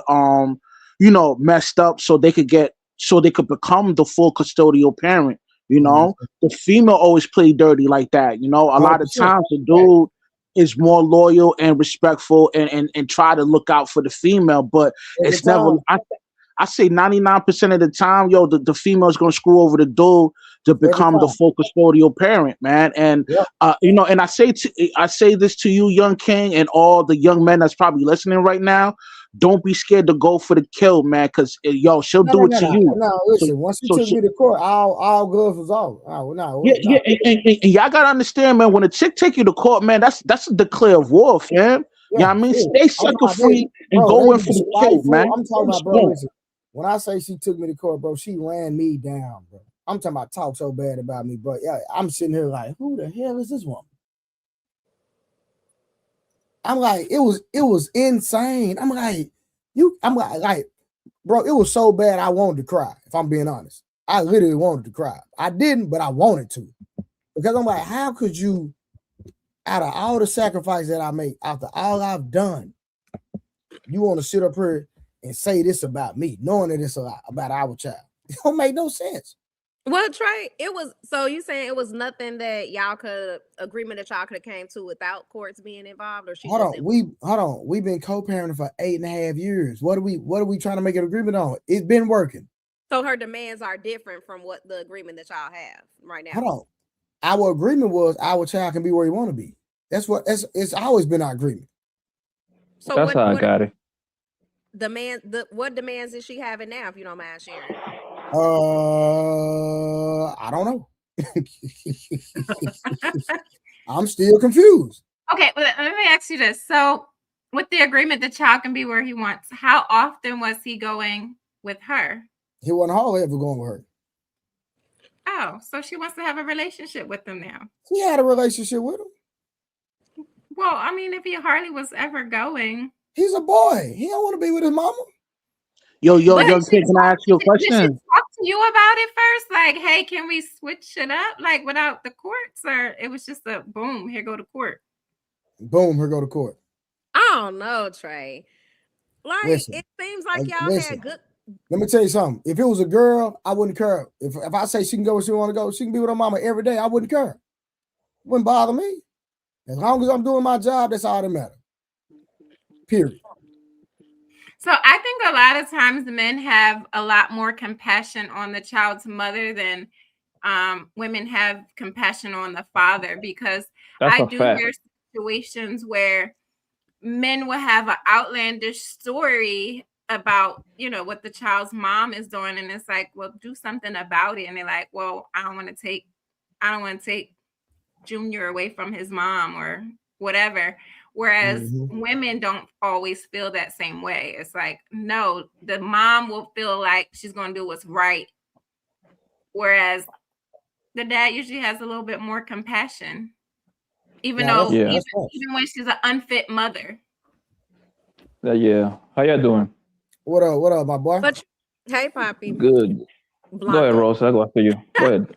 messed up, so they could become the full custodial parent. The female always play dirty like that. A lot of times the dude is more loyal and respectful and try to look out for the female, but it's never. I say 99% of the time, yo, the female is gonna screw over the dude to become the full custodial parent, man. And and I say this to you, Young King, and all the young men that's probably listening right now. Don't be scared to go for the kill, man, because she'll do it to you. No, listen. Once she took me to court, all gloves was off. Oh, no, and y'all gotta understand, man. When a chick take you to court, man, that's a declare of war, fam. You know what I mean? Stay sucker free and go in for the kill, man. I'm talking about, bro. Listen, when I say she took me to court, bro, she ran me down, bro. I'm talking about talk so bad about me, bro. Yeah, I'm sitting here like, who the hell is this woman? I'm like, it was insane. I'm like, bro, it was so bad I wanted to cry, if I'm being honest. I literally wanted to cry. I didn't, but I wanted to. Because I'm like, how could you, out of all the sacrifice that I make, after all I've done, you want to sit up here and say this about me, knowing that it's a lot about our child? It don't make no sense. Well, Trey, so you saying it was nothing that y'all agreement that y'all could have came to without courts being involved, or hold on, we've been co-parenting for 8.5 years. What are we trying to make an agreement on? It's been working. So her demands are different from what the agreement that y'all have right now. Hold on, our agreement was our child can be where he want to be. It's always been our agreement. So that's how I got it. What demands is she having now, if you don't mind sharing? I don't know. I'm still confused. Okay, well, let me ask you this. So, with the agreement, the child can be where he wants. How often was he going with her? He wasn't hardly ever going with her. Oh, so she wants to have a relationship with him now. She had a relationship with him. Well, I mean, if he hardly was ever going. He's a boy. He don't want to be with his mama. Young kid, can I ask you a question? Did she talk to you about it first? Like, hey, can we switch it up? Like, without the courts? Or it was just a boom, here go to court. Boom, here go to court. I don't know, Trey. Like, listen, it seems like y'all had good. Let me tell you something. If it was a girl, I wouldn't care. If I say she can go where she want to go, she can be with her mama every day, I wouldn't care. It wouldn't bother me. As long as I'm doing my job, that's all that matters. Period. So I think a lot of times men have a lot more compassion on the child's mother than women have compassion on the father, because That's I a do fact. hear situations where men will have an outlandish story about, what the child's mom is doing, and it's like, well, do something about it. And they're like, well, I don't want to take Junior away from his mom or whatever. Whereas women don't always feel that same way. It's like, no, the mom will feel like she's going to do what's right. Whereas the dad usually has a little bit more compassion, even though even when she's an unfit mother. Yeah. How y'all doing? What up, my boy? Hey, Poppy. Good. Blanco. Go ahead, Rose. I'll go after you. Go ahead.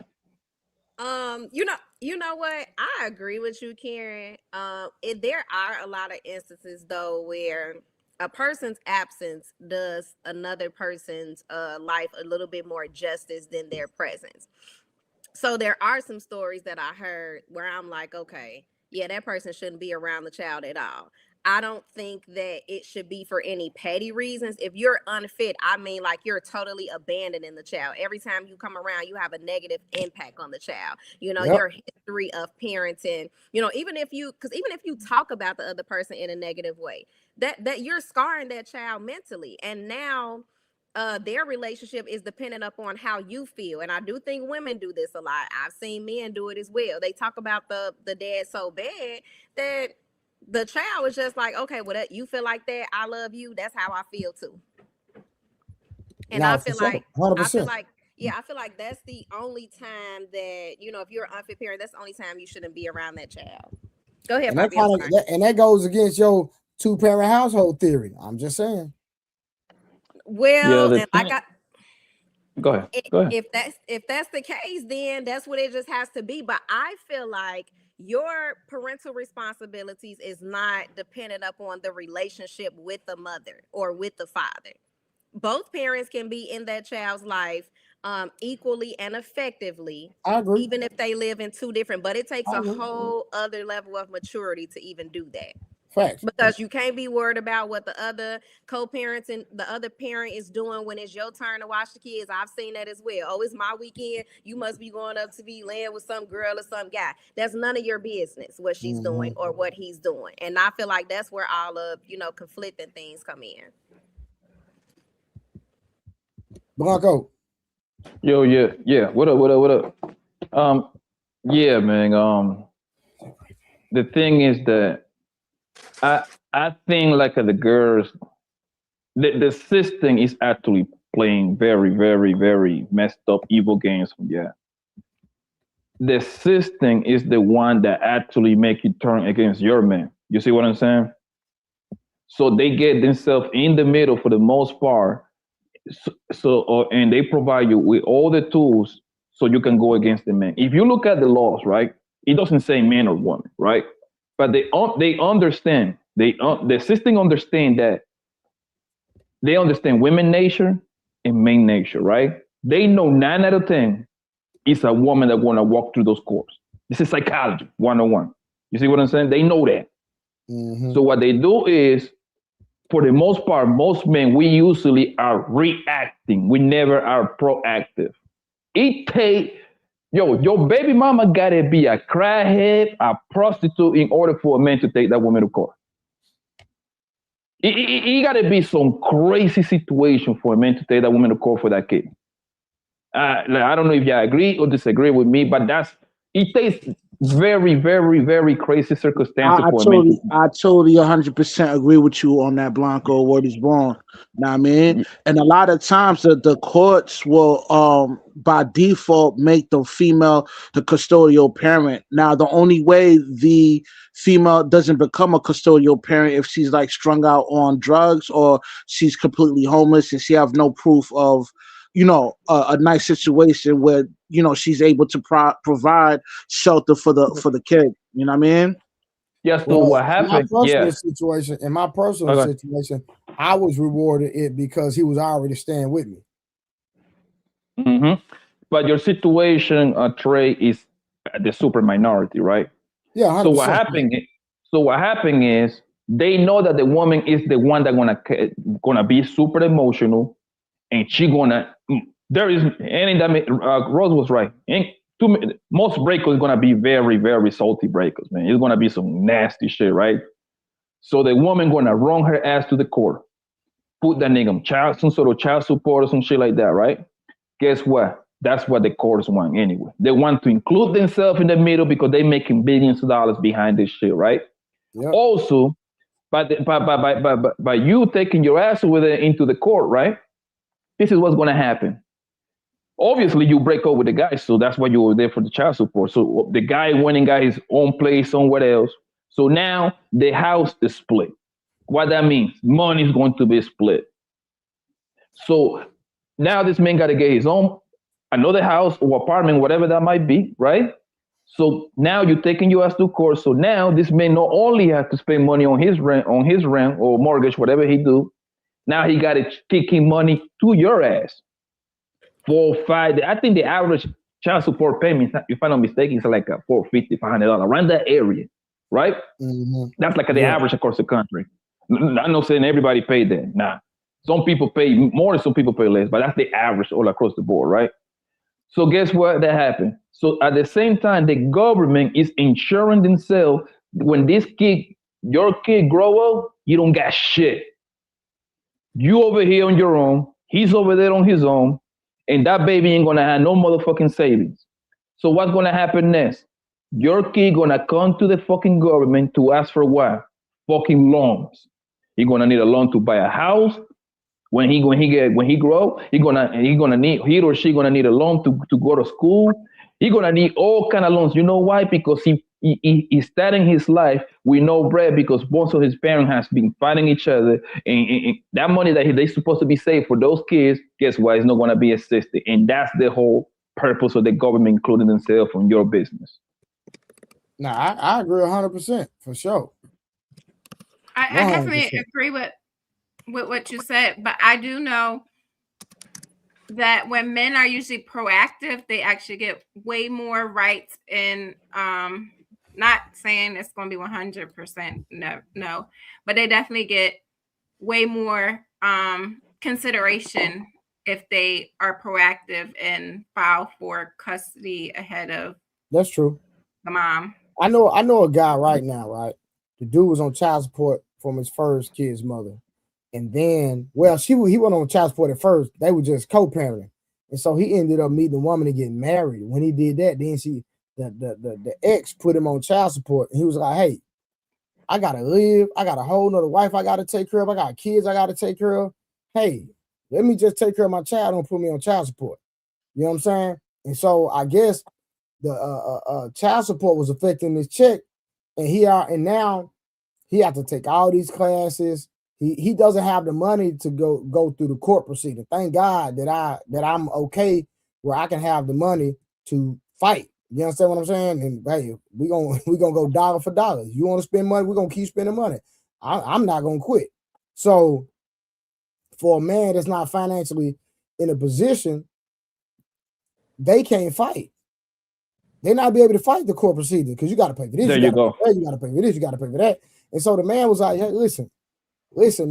You know what? I agree with you, Karen. There are a lot of instances though where a person's absence does another person's life a little bit more justice than their presence. So there are some stories that I heard where I'm like, okay, yeah, that person shouldn't be around the child at all. I don't think that it should be for any petty reasons. If you're unfit, I mean, like, you're totally abandoning the child. Every time you come around, you have a negative impact on the child. Your history of parenting, even if you talk about the other person in a negative way, that you're scarring that child mentally. And now their relationship is dependent upon how you feel. And I do think women do this a lot. I've seen men do it as well. They talk about the dad so bad that the child is just like, okay, well, you feel like that, I love you, that's how I feel too. And I feel like 100%. I feel like that's the only time that, if you're an unfit parent, that's the only time you shouldn't be around that child. Go ahead, Bobby. And that goes against your 2-parent household theory. I'm just saying. Well, and go ahead. If that's the case, then that's what it just has to be. But I feel like your parental responsibilities is not dependent upon the relationship with the mother or with the father. Both parents can be in that child's life equally and effectively. I agree. Even if they live in two different, but it takes a whole other level of maturity to even do that. Facts. Because you can't be worried about what the other co-parents and the other parent is doing when it's your turn to watch the kids. I've seen that as well. Oh, it's my weekend. You must be going up to be laying with some girl or some guy. That's none of your business what she's doing or what he's doing. And I feel like that's where all of, conflicting things come in. Blanco. Yo, yeah. What up? Yeah, man. The thing is that I think like the girls, the system is actually playing very, very, very messed up evil games. Yeah. The system is the one that actually make you turn against your man. You see what I'm saying? So they get themselves in the middle for the most part. And they provide you with all the tools so you can go against the man. If you look at the laws, right, it doesn't say man or woman, right? But they understand. The system understand that. They understand women nature and men nature, right? They know 9 out of 10 is a woman that want to walk through those courts. This is psychology 101. You see what I'm saying? They know that. So what they do is, for the most part, most men, we usually are reacting. We never are proactive. Your baby mama gotta be a crackhead, a prostitute in order for a man to take that woman to court. It gotta be some crazy situation for a man to take that woman to court for that kid. I don't know if you agree or disagree with me, but it takes very, very, very crazy circumstances for a man. I totally 100% agree with you on that, Blanco. What is wrong? Know what I mean? And a lot of times the courts will by default make the female the custodial parent. Now the only way the female doesn't become a custodial parent if she's like strung out on drugs or she's completely homeless and she have no proof of a nice situation where she's able to provide shelter for the kid. You know what I mean? Yes. So what happened? In my personal situation, I was rewarded it because he was already staying with me. But your situation, Trey, is the super minority, right? Yeah. 100%. So what happened is they know that the woman is the one that gonna be super emotional, and she gonna. There is any that Rose was right. Most breakers gonna be very very salty breakers, man. It's gonna be some nasty shit, right? So the woman gonna run her ass to the court, put that nigga on some sort of child support or some shit like that, right? Guess what? That's what the courts want anyway. They want to include themselves in the middle because they're making billions of dollars behind this shit, right? Yep. Also, by you taking your ass over there into the court, right? This is what's going to happen. Obviously, you break up with the guy, so that's why you were there for the child support. So the guy went and got his own place somewhere else. So now the house is split. What that means? Money is going to be split. So now this man got to get his own another house or apartment, whatever that might be, right? So now you're taking your ass to court. So now this man not only has to spend money on his rent or mortgage, whatever he do. Now he got to kick in money to your ass. 4 or 5. I think the average child support payment, if I'm not mistaken, is like $450, $500 around that area, right? Mm-hmm. That's like the average across the country. I'm not saying everybody paid that. Nah, some people pay more, some people pay less, but that's the average all across the board, right? So guess what that happened? So at the same time, the government is insuring themselves. When your kid grow up, you don't got shit. You over here on your own, he's over there on his own, and that baby ain't gonna have no motherfucking savings. So what's gonna happen next? Your kid gonna come to the fucking government to ask for what? Fucking loans. He gonna need a loan to buy a house. When he grow, he or she gonna need a loan to go to school. He gonna need all kind of loans. You know why? Because he's starting his life with no bread because both of his parents has been fighting each other, and that money that they supposed to be saved for those kids, guess what? It's not gonna be assisted, and that's the whole purpose of the government including themselves on your business. Nah, I agree 100% for sure. I definitely agree with what you said, but I do know that when men are usually proactive, they actually get way more rights in not saying it's going to be 100% no, but they definitely get way more consideration if they are proactive and file for custody ahead of That's true. the mom. I know a guy right now, right? The dude was on child support from his first kid's mother. And then, well, he went on child support at first. They were just co-parenting. And so he ended up meeting a woman and getting married. When he did that, then the ex put him on child support. And he was like, hey, I gotta live. I got a whole nother wife I gotta take care of. I got kids I gotta take care of. Hey, let me just take care of my child. Don't put me on child support. You know what I'm saying? And so I guess the child support was affecting his check, and now he had to take all these classes. He doesn't have the money to go through the court proceeding. Thank God that I'm okay where I can have the money to fight. You understand what I'm saying? And hey, we gonna go dollar for dollar. You want to spend money, we're gonna keep spending money. I'm not gonna quit. So for a man that's not financially in a position, they can't fight. They not be able to fight the court proceeding because you got to pay for this. There you go. You got to pay for this. You got to pay for that. And so the man was like, hey, listen,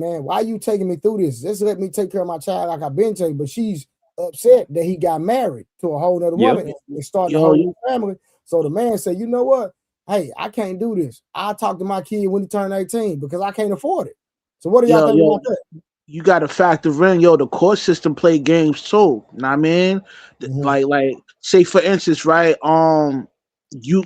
man, why are you taking me through this? Just let me take care of my child like I've been taking. But she's upset that he got married to a whole other woman and started a whole new family. So the man said, you know what? Hey, I can't do this. I'll talk to my kid when he turn 18 because I can't afford it. So what do y'all think about that? You got to factor in, the court system play games too. You know what I mean? Mm-hmm. Like, say for instance, right? You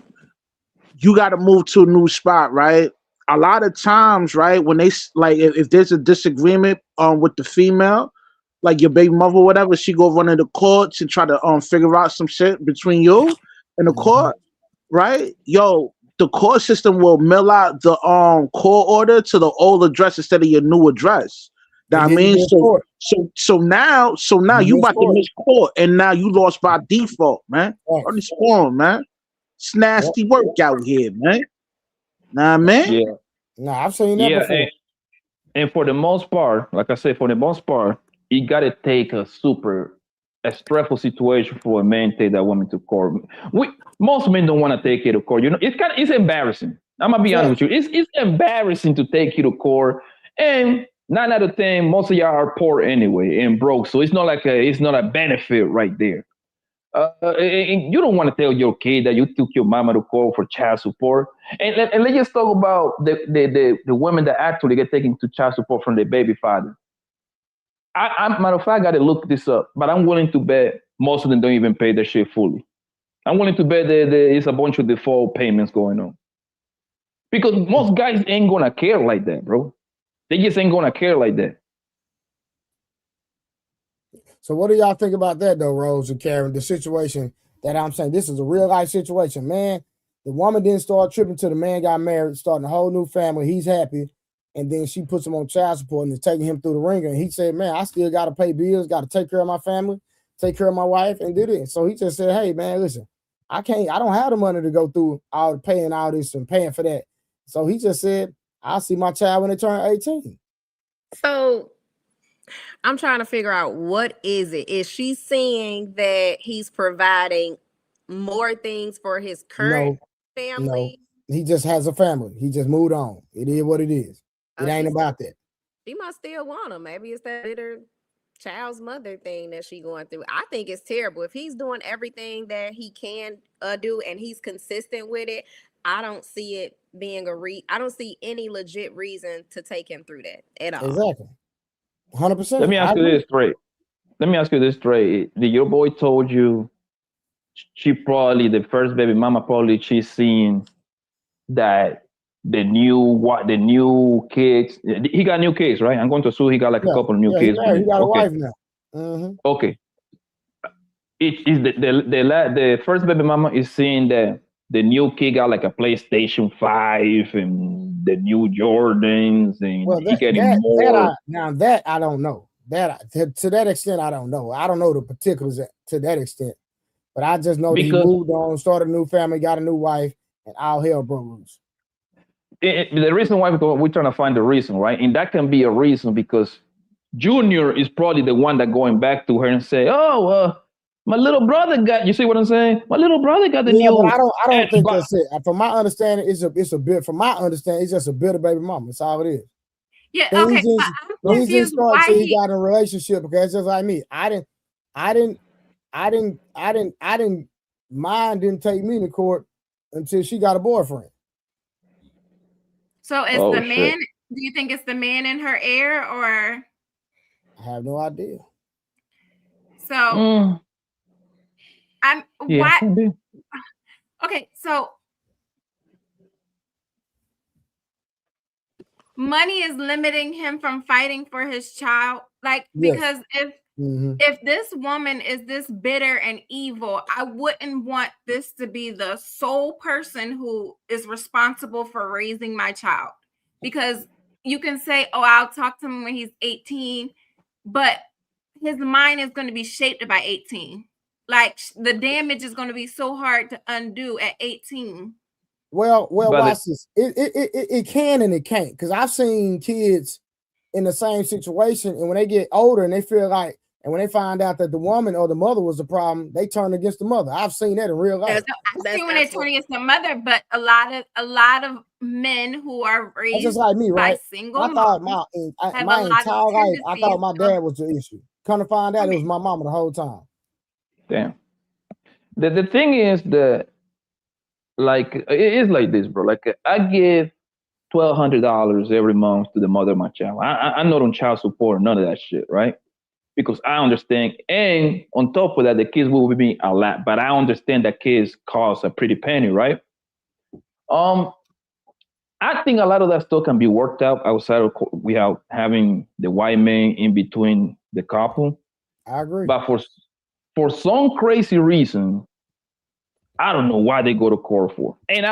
got to move to a new spot, right? A lot of times, right, when they if there's a disagreement with the female, like your baby mother or whatever, she go run into the courts and try to figure out some shit between you and the court, right? The court system will mail out the court order to the old address instead of your new address. That I mean, so now you about to miss court, and now you lost by default, man. Already spawned, man. It's nasty work out here, man. Nah, man. Yeah. Nah, I've seen that before. And for the most part, like I said, you gotta take a stressful situation for a man to take that woman to court. Most men don't want to take it to court. It's embarrassing. I'm gonna be honest with you. It's embarrassing to take you to court, and 9 out of 10, most of y'all are poor anyway and broke. So it's not like it's not a benefit right there. And you don't want to tell your kid that you took your mama to court for child support. And let's just talk about the women that actually get taken to child support from their baby father. Matter of fact, I got to look this up, but I'm willing to bet most of them don't even pay their shit fully. I'm willing to bet there is a bunch of default payments going on. Because most guys ain't gonna care like that, bro. They just ain't gonna care like that. So what do y'all think about that though, Rose and Karen? The situation that I'm saying, this is a real life situation, man. The woman didn't start tripping till the man got married, starting a whole new family. He's happy, and then she puts him on child support and is taking him through the ringer. And he said, "Man, I still got to pay bills, got to take care of my family, take care of my wife, and did it." So he just said, "Hey, man, listen, I don't have the money to go through all paying all this and paying for that." So he just said, "I'll see my child when they turn 18." So I'm trying to figure out, what is it? Is she saying that he's providing more things for his current family? No, he just has a family. He just moved on. It is what it is. It ain't about that. She must still want him. Maybe it's that bitter child's mother thing that she going through. I think it's terrible. If he's doing everything that he can do and he's consistent with it, I don't see it being I don't see any legit reason to take him through that at all. Exactly. 100%. Let me ask you this straight. Your boy told you she probably, the first baby mama, probably she's seeing that the new kids, he got new kids, right? I'm going to assume he got like a couple of new kids. He got a wife now. Mm-hmm. Okay. It is the first baby mama is seeing that the new kid got like a PlayStation 5 and the new Jordans, and he getting more. That I don't know. That to that extent, I don't know. I don't know the particulars to that extent, but I just know that he moved on, started a new family, got a new wife, and all hell broke loose. The reason why we're trying to find the reason, right? And that can be a reason because Junior is probably the one that going back to her and say, "Oh, my little brother got." You see what I'm saying? My little brother got the new. But I don't think that's it. From my understanding, it's a bit. From my understanding, it's just a bit of baby mama. That's all it is. Yeah. Okay. Things didn't start until he got in a relationship. Okay, it's just like me. Mine didn't take me to court until she got a boyfriend. So is the man? Do you think it's the man in her ear, or? I have no idea. So why? Okay, so money is limiting him from fighting for his child, because if this woman is this bitter and evil, I wouldn't want this to be the sole person who is responsible for raising my child, because you can say, "Oh, I'll talk to him when he's 18," but his mind is going to be shaped by 18. Like, the damage is going to be so hard to undo at 18. Well, watch this. It can and it can't, because I've seen kids in the same situation, and when they get older and they feel like, and when they find out that the woman or the mother was the problem, they turn against the mother. I've seen that in real life. I've seen when they turn against the mother, but a lot of men who are raised just like me, right? by single I thought moms my entire life, I thought my dad was the issue. Come to find out, it was my mama the whole time. Damn. The thing is that, like, it is like this, bro. Like, I give $1,200 every month to the mother of my child. I'm not on child support, none of that shit, right? Because I understand, and on top of that, the kids will be a lot, but I understand that kids cost a pretty penny, right? I think a lot of that stuff can be worked out outside of without having the white man in between the couple. I agree. But for some crazy reason, I don't know why they go to court for. And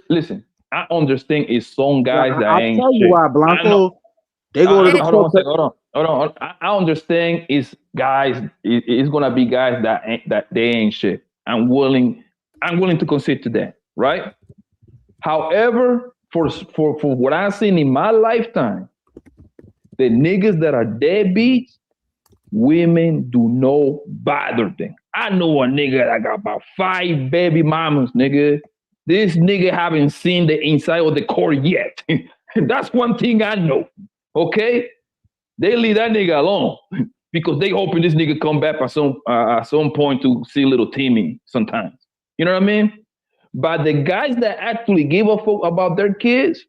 listen, I understand it's some guys that ain't. I'll tell you why, Blanco. They go to the court. Hold on. I understand it's guys. It's gonna be guys that they ain't shit. I'm willing to concede to that, right? However, for what I've seen in my lifetime, the niggas that are deadbeats, women do no bother them. I know a nigga that got about 5 baby mamas, nigga. This nigga haven't seen the inside of the court yet. That's one thing I know. Okay, they leave that nigga alone because they hoping this nigga come back at some point to see little Timmy sometimes. You know what I mean? But the guys that actually give a fuck about their kids,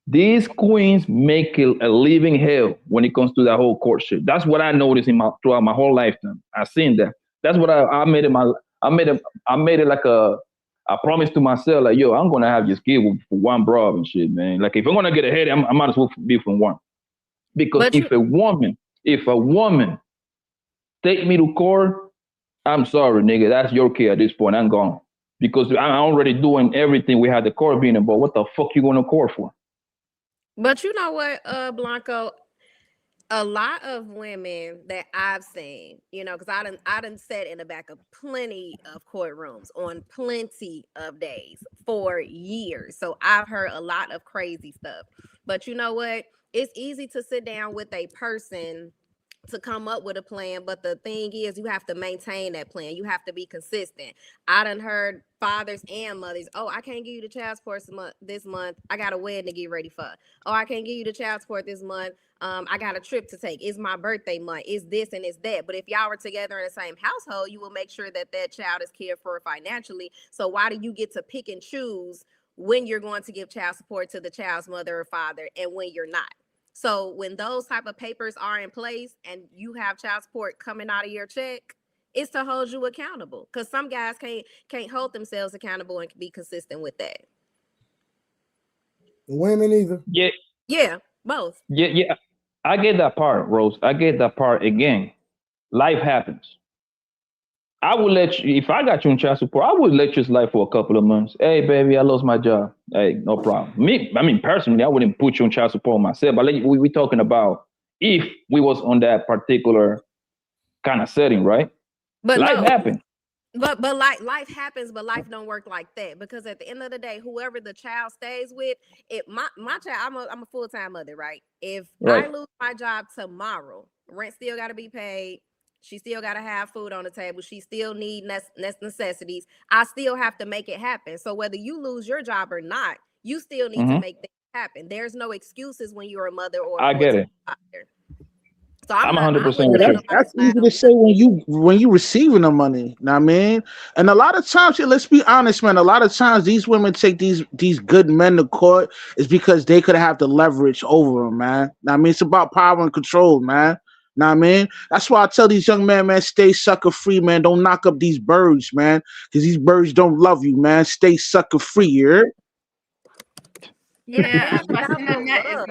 these queens make a living hell when it comes to that whole court shit. That's what I noticed throughout my whole lifetime. I seen that. That's what I made it I made it like a promise to myself, like, yo, I'm gonna have this kid for one broad and shit, man. Like if I'm gonna get ahead, I might as well be from one. Because if a woman take me to court, I'm sorry, nigga, that's your kid at this point. I'm gone. Because I'm already doing everything we had the court being about. What the fuck you going to court for? But you know what, Blanco, a lot of women that I've seen, you know, because I done sat in the back of plenty of courtrooms on plenty of days for years. So I've heard a lot of crazy stuff. But you know what? It's easy to sit down with a person to come up with a plan, but the thing is you have to maintain that plan. You have to be consistent. I done heard fathers and mothers, oh, I can't give you the child support this month. I got a wedding to get ready for. Oh, I can't give you the child support this month. I got a trip to take. It's my birthday month. It's this and it's that. But if y'all were together in the same household, you will make sure that that child is cared for financially. So why do you get to pick and choose when you're going to give child support to the child's mother or father and when you're not? So when those type of papers are in place and you have child support coming out of your check, it's to hold you accountable. Because some guys can't hold themselves accountable and be consistent with that. Women either. Yeah, both. Yeah. I get that part, Rose. I get that part. Again, life happens. I would let you, if I got you in child support, I would let you slide for a couple of months. Hey, baby, I lost my job. Hey, no problem. Personally, I wouldn't put you in child support myself. But we talking about if we was on that particular kind of setting, right? But life happens. But life happens, but life don't work like that, because at the end of the day, whoever the child stays with, my child, I'm a full-time mother, right? If I lose my job tomorrow, rent still got to be paid. She still got to have food on the table. She still need necessities. I still have to make it happen. So whether you lose your job or not, you still need to make things happen. There's no excuses when you're a mother or a I get it. father. So I'm 100%. That's easy to say when you receiving the money. Know what I mean? And a lot of times, let's be honest, man. A lot of times, these women take these good men to court is because they could have the leverage over them, man. Know what I mean? It's about power and control, man. Know what I mean? That's why I tell these young men, man, stay sucker free, man. Don't knock up these birds, man, because these birds don't love you, man. Stay sucker free, you heard? Yeah, busting a nut is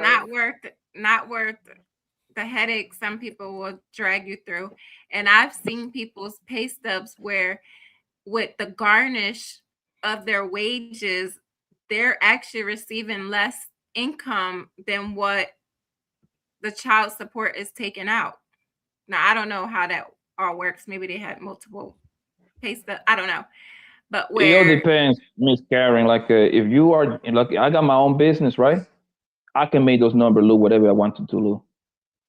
not worth the headache some people will drag you through. And I've seen people's pay stubs where with the garnish of their wages, they're actually receiving less income than what the child support is taken out. Now, I don't know how that all works. Maybe they had multiple pay stubs. I don't know. But where it all depends, Miss Karen. Like if you are like, I got my own business, right? I can make those numbers look whatever I want to look.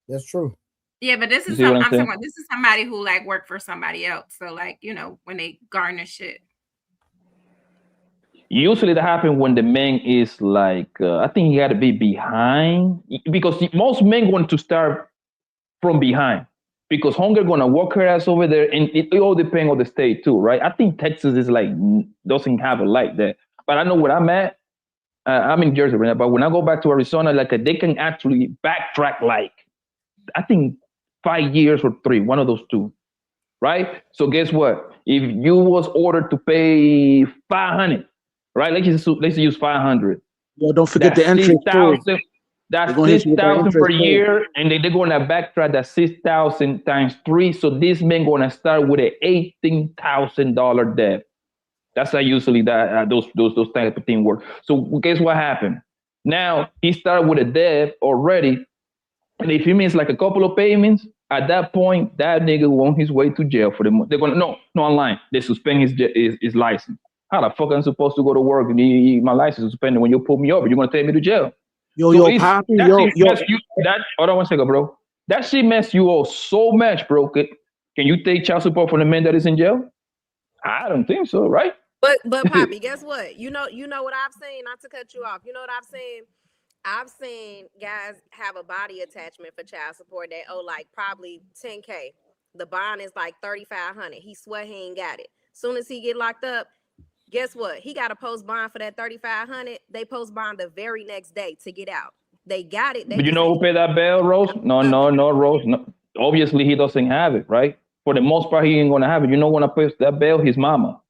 That's true. Yeah, but this is this is somebody who like worked for somebody else. So like, you know, when they garnish it. Usually that happens when the man is like, I think he got to be behind, because most men want to start from behind, because hunger gonna walk her ass over there, and it all depends on the state too, right? I think Texas is like doesn't have it like that, but I know where I'm at. I'm in Jersey right now, but when I go back to Arizona, like they can actually backtrack, like I think 5 years or 3, one of those two, right? So guess what? If you was ordered to pay 500, right? Let's use 500. Yo, don't forget the entry. That's 6,000 per year, and they're gonna backtrack that 6,000 times 3. So this man gonna start with an $18,000 debt. That's how usually those type of things work. So guess what happened? Now he started with a debt already, and if he missed like a couple of payments, at that point that nigga on his way to jail for the month. They're gonna no online. They suspend his license. How the fuck am I supposed to go to work and my license is suspended when you pull me over? You're gonna take me to jail. Poppy, hold on one second, bro. That shit mess you all so much, bro. Can you take child support from the man that is in jail? I don't think so, right? But Poppy, guess what? You know what I've seen. Not to cut you off. You know what I've seen. I've seen guys have a body attachment for child support that owe like probably $10K. The bond is like $3,500. He swear he ain't got it. Soon as he get locked up, guess what? He got to post bond for that $3,500. They post bond the very next day to get out. They got it. They But you just know who paid that bill, Rose? No, Rose. No. Obviously, he doesn't have it, right? For the most part, he ain't gonna have it. You know when I pay that bill? His mama,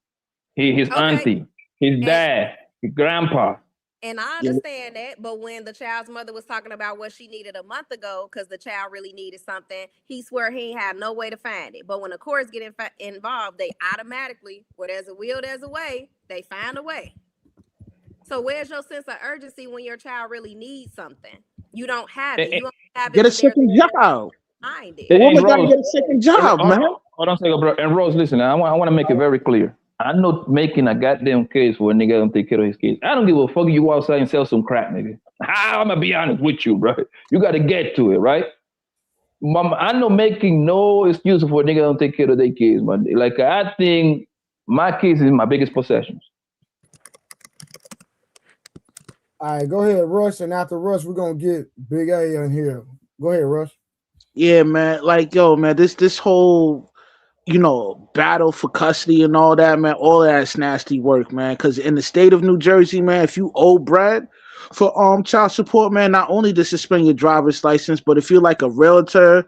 his auntie, his dad, his grandpa. And I understand that, but when the child's mother was talking about what she needed a month ago, because the child really needed something, he swear he ain't had no way to find it. But when the courts get involved, they automatically, where there's a will, there's a way. They find a way. So where's your sense of urgency when your child really needs something? You don't have it. You don't have it. Get a second job. The woman got to get a second job, man. Hold on a second, bro. And Rose, listen, I want to make it very clear. I'm not making a goddamn case for a nigga don't take care of his kids. I don't give a fuck if you outside and sell some crack, nigga. I'm gonna be honest with you, bro. You got to get to it, right? I'm not making no excuse for a nigga don't take care of their kids, man. Like, I think my kids is my biggest possessions. All right, go ahead, Rush. And after Rush, we're gonna get Big A in here. Go ahead, Rush. Yeah, man. Like, yo, man, this whole, battle for custody and all that, man, all that's nasty work, man. Because in the state of New Jersey, man, if you owe bread for child support, man, not only to suspend your driver's license, but if you're like a realtor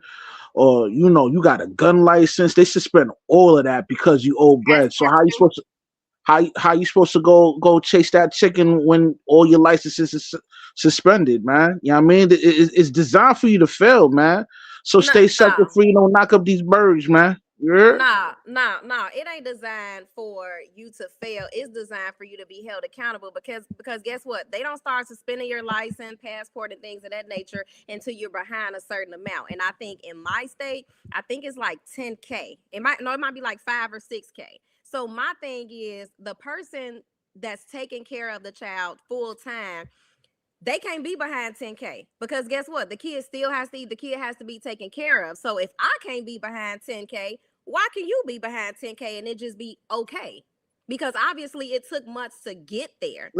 or you got a gun license, they suspend all of that because you owe bread. So how you supposed to go chase that chicken when all your licenses is suspended, man? You know what I mean? It's designed for you to fail, man. So stay sucker free, don't knock up these birds, man. Yeah. No. It ain't designed for you to fail. It's designed for you to be held accountable because guess what? They don't start suspending your license, passport, and things of that nature until you're behind a certain amount. And I think in my state, I think it's like 10K. It might be like 5 or 6K. So my thing is the person that's taking care of the child full time, they can't be behind 10K because guess what? The kid has to be taken care of. So if I can't be behind 10K, why can you be behind 10K and it just be okay? Because obviously it took months to get there.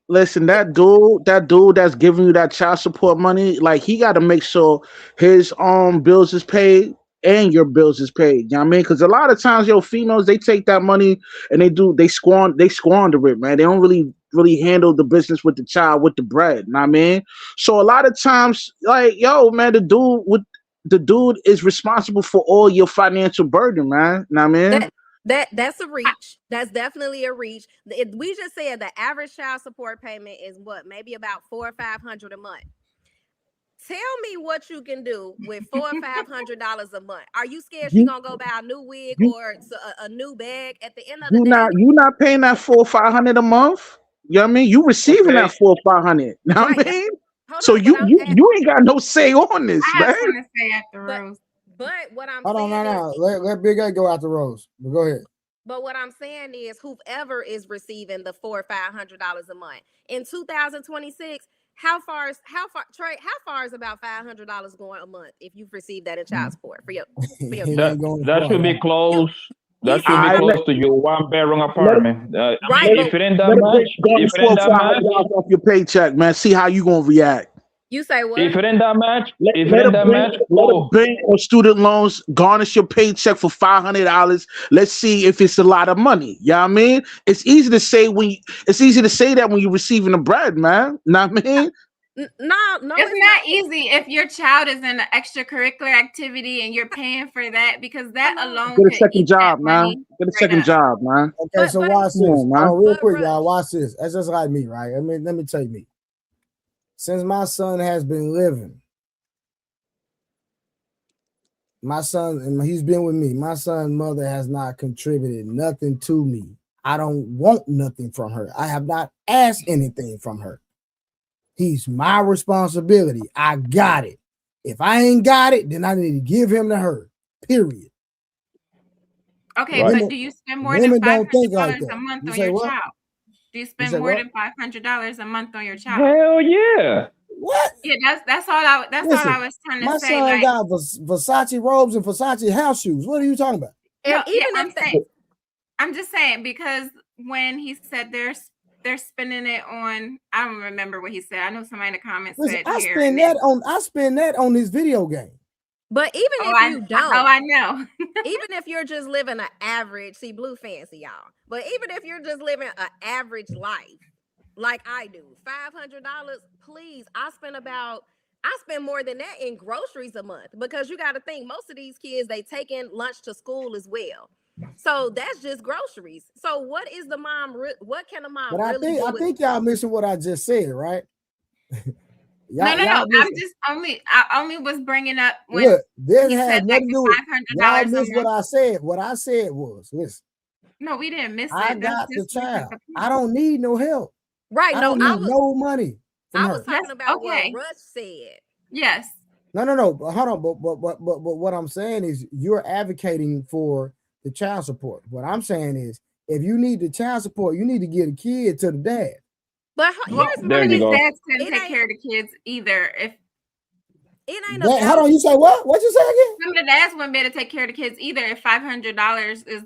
Listen, that dude that's giving you that child support money, like he got to make sure his bills is paid and your bills is paid. You know what I mean? Because a lot of times, females, they take that money and they squander it, man. They don't really handle the business with the child with the bread. You know what I mean? So a lot of times, like, man, the dude is responsible for all your financial burden, man. You know what I mean? That's a reach. That's definitely a reach. We just said the average child support payment is what, maybe about $400 or $500 a month. Tell me what you can do with $400 or $500 a month. Are you scared she's gonna go buy a new wig or a new bag at the end of the day? You not paying that $400 or $500 a month. You know what I mean? You receiving that $400 or $500. You know what I mean? So you ain't got no say on this, man. I have something to say after Rose. But what I'm saying is, let Big A go after Rose. But go ahead. But what I'm saying is, whoever is receiving the $400 or $500 a month in 2026. How far is about $500 going a month if you've received that in child support for your that should be close. That should be close to your one bedroom apartment. Right. If it ain't that much, off your paycheck, man. See how you gonna react. You say what? If it ain't that much, let a bank or student loans garnish your paycheck for $500. Let's see if it's a lot of money. You know what I mean? It's easy to say that when you're receiving the bread, man. You know what I mean? No, it's not easy if your child is in an extracurricular activity and you're paying for that because that alone. Get a second job, man. Get a second job, man. Okay, so watch this. Real quick, y'all. Watch this. That's just like me, right? I mean, let me tell you me. Since my son has been living, and he's been with me, my son's mother has not contributed nothing to me. I don't want nothing from her. I have not asked anything from her. He's my responsibility. I got it. If I ain't got it, then I need to give him to her. Period. Okay, right. But do you spend more than $500 a month on your child? Do you spend more than $500 a month on your child? Hell yeah. What? Yeah, that's all I was trying to say. My son got Versace robes and Versace house shoes. What are you talking about? No, I'm just saying because when he said they're spending it on, I don't remember what he said. I know somebody in the comments Listen, said I hair. spend that on this video game. But even if you don't, I know. even if you're just living an average, see, Blue fancy, y'all. But even if you're just living an average life, like I do, $500, please. I spend more than that in groceries a month, because you got to think most of these kids, they take in lunch to school as well. So that's just groceries. So what is the mom? What can a mom But really do? I think y'all missing what I just said, right? No. I only was bringing up when look, this he has said nothing to do with y'all. $500. Missed what I said. What I said was, listen. No, we didn't miss it. I got the child. I don't need no help. Right? I don't need no money. I was talking about what Rush said. Yes. No. But hold on. But what I'm saying is, you're advocating for the child support. What I'm saying is, if you need the child support, you need to get a kid to the dad. But here's there you go. Dads couldn't take care of the kids either. If it ain't about, hold on, you say what? What you say again? Some of the dads wouldn't be able to take care of the kids either. If $500 is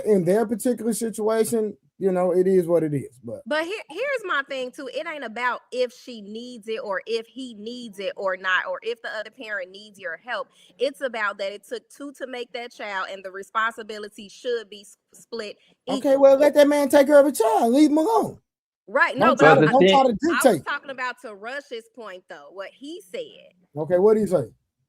in their particular situation, you know, it is what it is. But here's my thing too. It ain't about if she needs it or if he needs it or not, or if the other parent needs your help. It's about that it took two to make that child, and the responsibility should be split equally. Okay, well, let that man take care of a child. Leave him alone. Right. No, don't try to dictate. I was talking about, to Rush's point though, what he said. Okay, what did he say?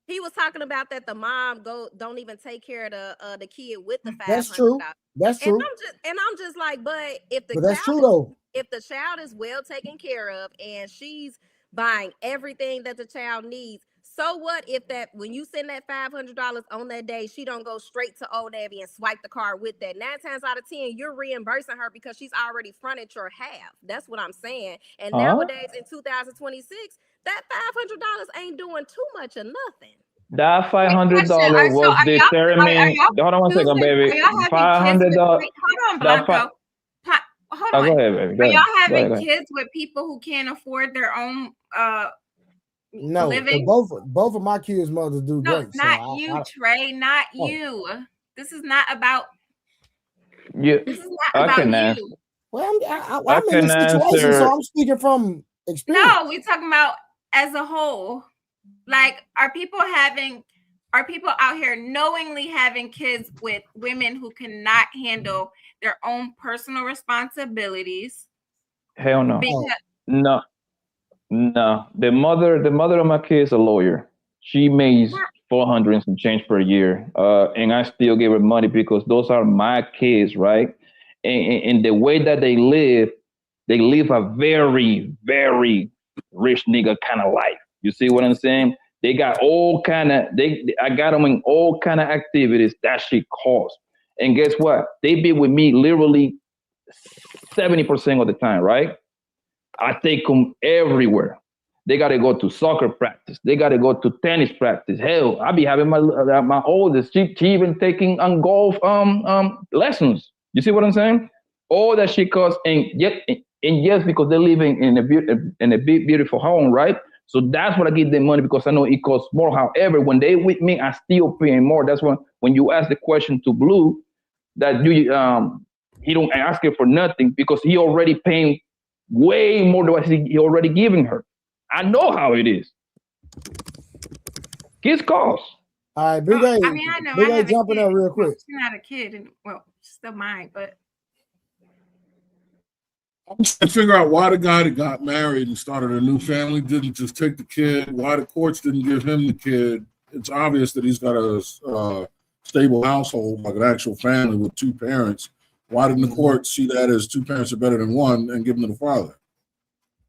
He was talking about that the mom don't even take care of the kid with the $500. That's true. That's true. And I'm just like, but that's true though. If the child is well taken care of and she's buying everything that the child needs, so what if that when you send that $500 on that day, she don't go straight to Old Navy and swipe the card with that? 9 times out of 10, you're reimbursing her because she's already fronted your half. That's what I'm saying. And nowadays in 2026, that $500 ain't doing too much of nothing. That $500 was determined. Hold on one second, baby. $500. Hold on, Blanco. Hold on. Go ahead, baby. Are y'all having kids with people who can't afford their own no, living? Both of my kids' mothers do great. Not you, Trey. Not you. This is not about. Yeah, this is not about you. Well, I'm in this situation, so I'm speaking from experience. No, we're talking about as a whole. Like, are people out here knowingly having kids with women who cannot handle their own personal responsibilities? Hell no. No. The mother of my kid is a lawyer. She makes $400 and some change per year. And I still give her money because those are my kids, right? And the way that they live a very, very rich nigga kind of life. You see what I'm saying? They got all kind of, I got them in all kind of activities that shit costs. And guess what? They be with me literally 70% of the time, right? I take them everywhere. They got to go to soccer practice. They got to go to tennis practice. Hell, I be having my oldest, she even taking on golf lessons. You see what I'm saying? All that shit costs, and yes, because they're living in a big, beautiful home, right? So that's what I give them money, because I know it costs more. However, when they with me, I still paying more. That's when you ask the question to Blue, that he don't ask her for nothing because he already paying way more than what he already giving her. I know how it is. Kids cost. All right, Big A. I mean, I know. Big A jumping up real quick. She's not a kid, and well, still mine, but. I'm trying to figure out why the guy that got married and started a new family didn't just take the kid, why the courts didn't give him the kid. It's obvious that he's got a stable household, like an actual family with 2 parents. Why didn't the court see that as 2 parents are better than one and give him to the father?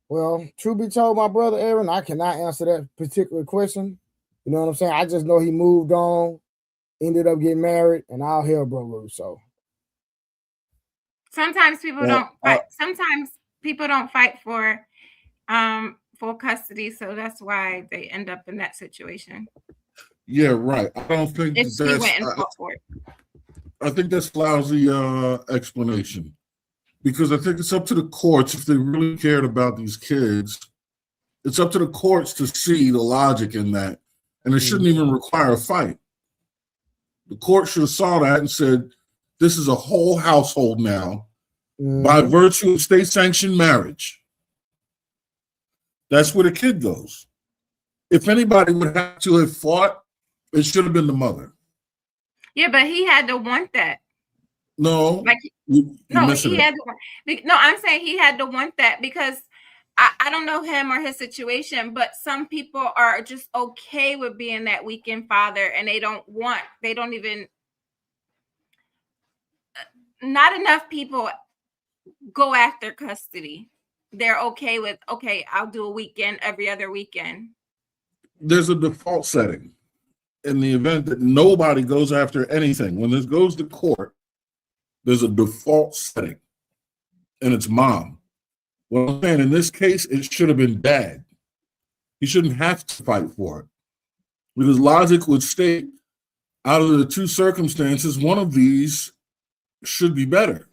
Well, truth be told, my brother Aaron, I cannot answer that particular question. You know what I'm saying? I just know he moved on, ended up getting married, and all hell broke loose. So sometimes people don't fight. Sometimes people don't fight for full custody, so that's why they end up in that situation. Yeah, right. I don't think that's. I think that's lousy explanation, because I think it's up to the courts, if they really cared about these kids. It's up to the courts to see the logic in that, and it shouldn't even require a fight. The court should have saw that and said, This is a whole household now by Mhm. virtue of state-sanctioned marriage. That's where the kid goes. If anybody would have to have fought, it should have been the mother. Yeah, but he had to want that. No, Like, you no, missing he it. had to want. No, I'm saying he had to want that because I don't know him or his situation, but some people are just okay with being that weekend father, and they don't even. Not enough people go after custody. They're okay with, okay, I'll do a weekend every other weekend. There's a default setting in the event that nobody goes after anything. When this goes to court, there's a default setting, and it's mom. Well, I'm saying in this case, it should have been dad. He shouldn't have to fight for it. Because logic would state, out of the two circumstances, one of these should be better.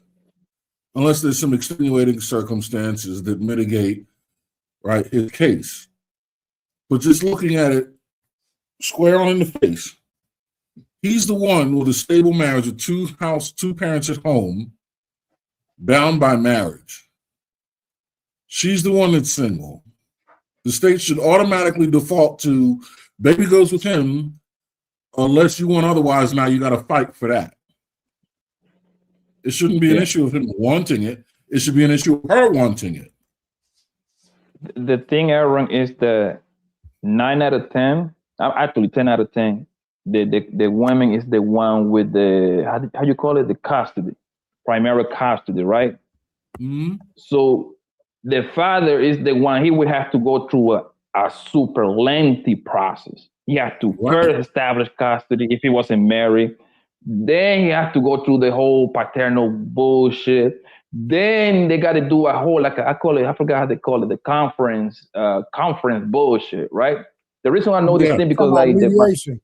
Unless there's some extenuating circumstances that mitigate, right, his case. But just looking at it square on in the face, he's the one with a stable marriage with two parents at home, bound by marriage. She's the one that's single. The state should automatically default to baby goes with him, unless you want otherwise. Now you got to fight for that. It shouldn't be an issue of him wanting it. It should be an issue of her wanting it. The thing, Aaron, is that 9 out of 10, actually 10 out of 10, the woman is the one with the, how you call it, the custody, primary custody, right? Mm-hmm. So the father is the one, he would have to go through a super lengthy process. He has to first establish custody if he wasn't married. Then he has to go through the whole paternal bullshit. Then they got to do a whole, like I call it, I forgot how they call it, the conference bullshit, right? The reason I know this thing because like mediation.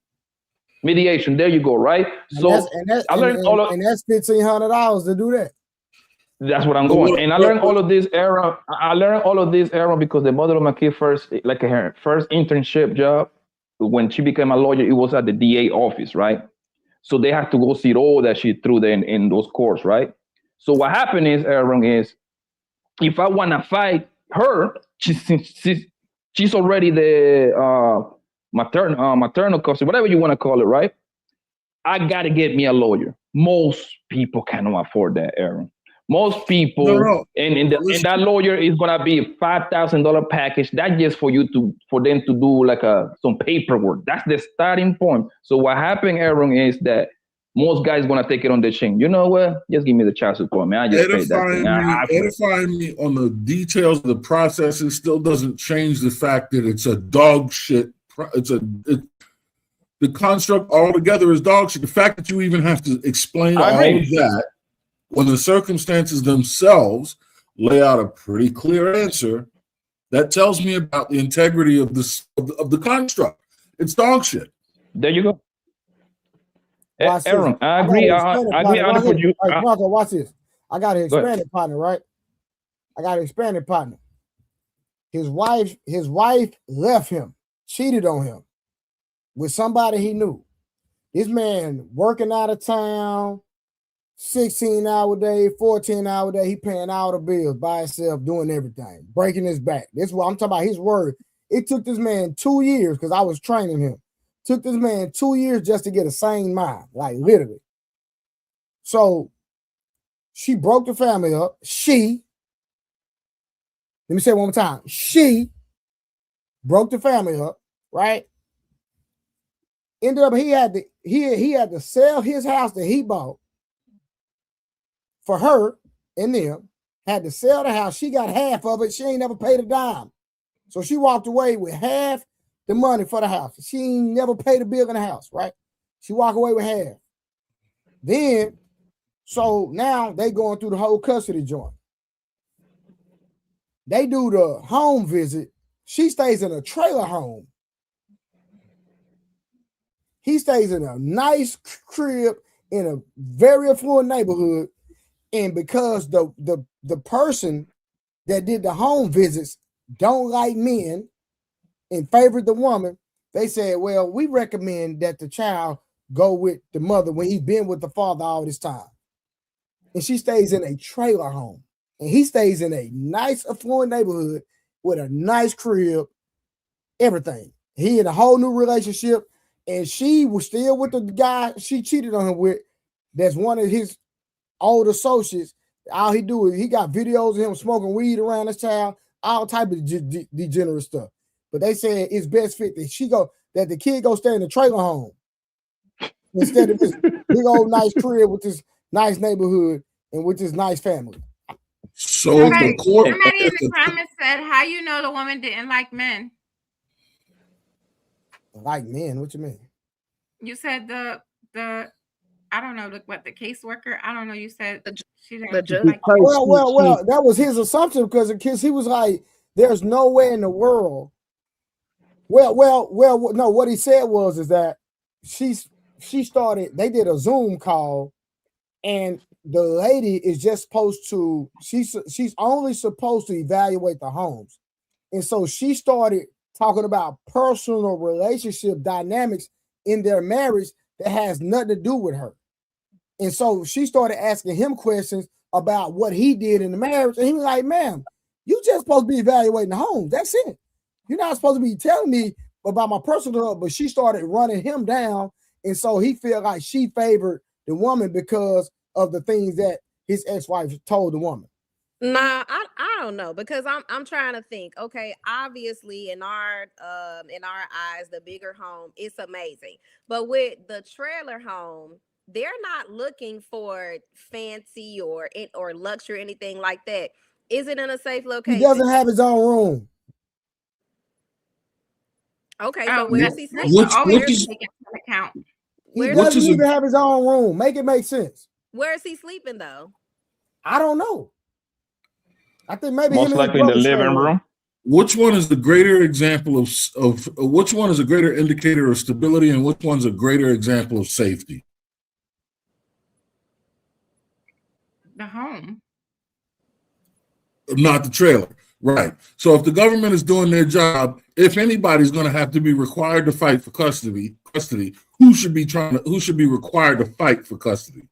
Mediation, there you go, right? And I learned that's $1,500 to do that. That's what I'm going. And I learned all of this, Aaron. I learned all of this, Aaron, because the mother of my kid her first internship job, when she became a lawyer, it was at the DA office, right? So they had to go see all that shit through in those courts, right? So what happened is, Aaron, is if I want to fight her, she's already the maternal custody, whatever you want to call it, right? I got to get me a lawyer. Most people cannot afford that, Aaron. Most people, and that lawyer is gonna be a $5,000 package. That's just for them to do like some paperwork. That's the starting point. So what happened, Aaron, is that most guys gonna take it on their chin. You know what? Just give me the child support, man. I just paid that thing. Edifying me on the details of the process, it still doesn't change the fact that it's a dog shit. The construct altogether is dog shit. The fact that you even have to explain all of that when the circumstances themselves lay out a pretty clear answer, that tells me about the integrity of the construct. It's dog shit. There you go. Aaron, I agree. I agree with you. Marco, watch this. I got an expanded partner, right? I got an expanded partner. His wife left him, cheated on him with somebody he knew. This man working out of town, 16-hour day, 14-hour day. He paying all the bills by himself, doing everything, breaking his back. This is what I'm talking about. His word. It took this man 2 years because I was training him. Took this man 2 years just to get a sane mind, like literally. So she broke the family up. Let me say it one more time. She broke the family up, right? Ended up he had to sell his house that he bought for her and them, had to sell the house. She got half of it. She ain't never paid a dime. So she walked away with half the money for the house. She ain't never paid a bill in the house, right? She walked away with half. Then, so now they going through the whole custody joint. They do the home visit. She stays in a trailer home. He stays in a nice crib in a very affluent neighborhood. And because the person that did the home visits don't like men and favored the woman, they said, well, we recommend that the child go with the mother when he's been with the father all this time. and she stays in a trailer home, and he stays in a nice affluent neighborhood with a nice crib, everything. He in a whole new relationship, and she was still with the guy she cheated on him with. That's one of his old associates. All he do is he got videos of him smoking weed around his town, all type of degenerate stuff. But they said it's best fit that the kid go stay in the trailer home instead of this big old nice crib with this nice neighborhood and with this nice family. So the court, somebody in the comments said, "How you know the woman didn't like men?" Like men? What you mean? You said the I don't know what the caseworker. I don't know. You said she didn't The judge. like. Well. That was his assumption because he was like, "There's no way in the world." Well. No, what he said is that she started. They did a Zoom call, and the lady is just supposed to. She's only supposed to evaluate the homes, and so she started talking about personal relationship dynamics in their marriage that has nothing to do with her. And so she started asking him questions about what he did in the marriage. And he was like, "Ma'am, you just supposed to be evaluating the homes. That's it. You're not supposed to be telling me about my personal life." But she started running him down. And so he felt like she favored the woman because of the things that his ex-wife told the woman. Nah, I don't know, because I'm trying to think. Okay, obviously in our eyes, the bigger home is amazing, but with the trailer home, they're not looking for fancy or luxury or anything like that. Is it in a safe location? He doesn't have his own room. Okay, so where's he sleeping? He doesn't even have his own room. Make it make sense. Where is he sleeping though? I don't know. I think maybe most likely in the living room. Which one is the greater example of which one is a greater indicator of stability, and which one's a greater example of safety? The home. Not the trailer. Right. So if the government is doing their job, if anybody's going to have to be required to fight for custody, who should be required to fight for custody,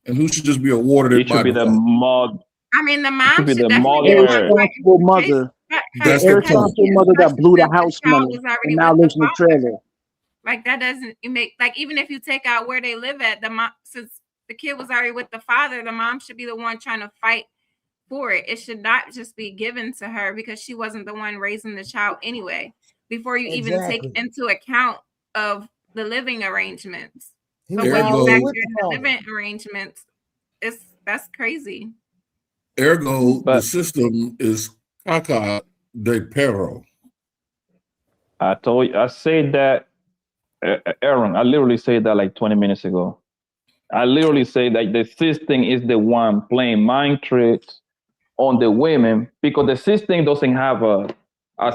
and who should just be awarded it? It should be the mother. I mean, the mom should be the definitely irresponsible mother. That's the irresponsible mother that blew the house money and now lives in the trailer. Like that doesn't make, like, even if you take out where they live at, the mom, since the kid was already with the father, the mom should be the one trying to fight for it. It should not just be given to her because she wasn't the one raising the child anyway. Before you even take into account of the living arrangements, but when you factor in the living arrangements, that's crazy. Ergo, the system is caca de perro. I said that, Aaron, I literally said that like 20 minutes ago. I literally say that the system is the one playing mind tricks on the women, because the system doesn't have a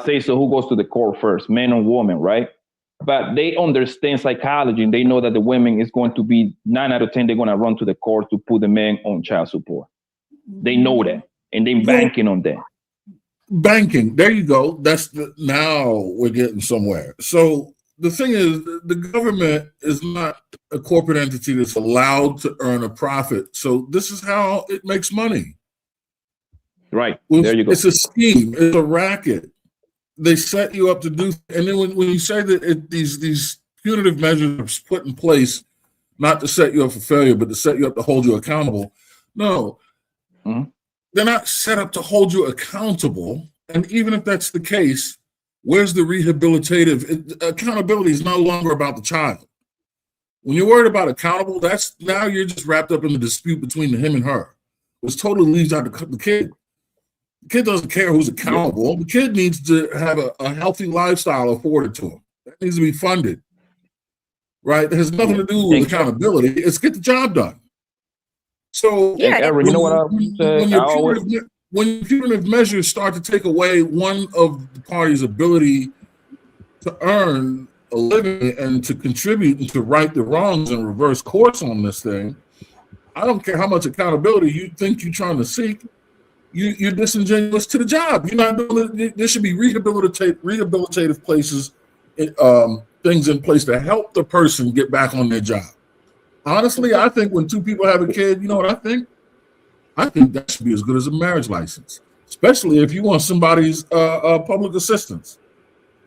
say so who goes to the court first, men or women, right? But they understand psychology, and they know that the women is going to be 9 out of 10, they're going to run to the court to put the men on child support. They know that, and they're banking on that. Banking, there you go. Now we're getting somewhere. So the thing is, the government is not a corporate entity that's allowed to earn a profit. So this is how it makes money. Right. There you go. It's a scheme. It's a racket. They set you up to do, and then when you say that these punitive measures are put in place not to set you up for failure, but to set you up to hold you accountable. No, they're not set up to hold you accountable. And even if that's the case, where's the rehabilitative? Accountability is no longer about the child. When you're worried about accountable, now you're just wrapped up in the dispute between him and her, which totally leaves out the kid. The kid doesn't care who's accountable. The kid needs to have a healthy lifestyle afforded to him. That needs to be funded, right? It has nothing to do with accountability. It's get the job done. So, Aaron, you know what when punitive measures start to take away one of the party's ability to earn a living and to contribute and to right the wrongs and reverse course on this thing, I don't care how much accountability you think you're trying to seek. You're disingenuous to the job. You're not doing it. There should be rehabilitative places, things in place to help the person get back on their job. Honestly, I think when two people have a kid, you know what I think? I think that should be as good as a marriage license, especially if you want somebody's public assistance.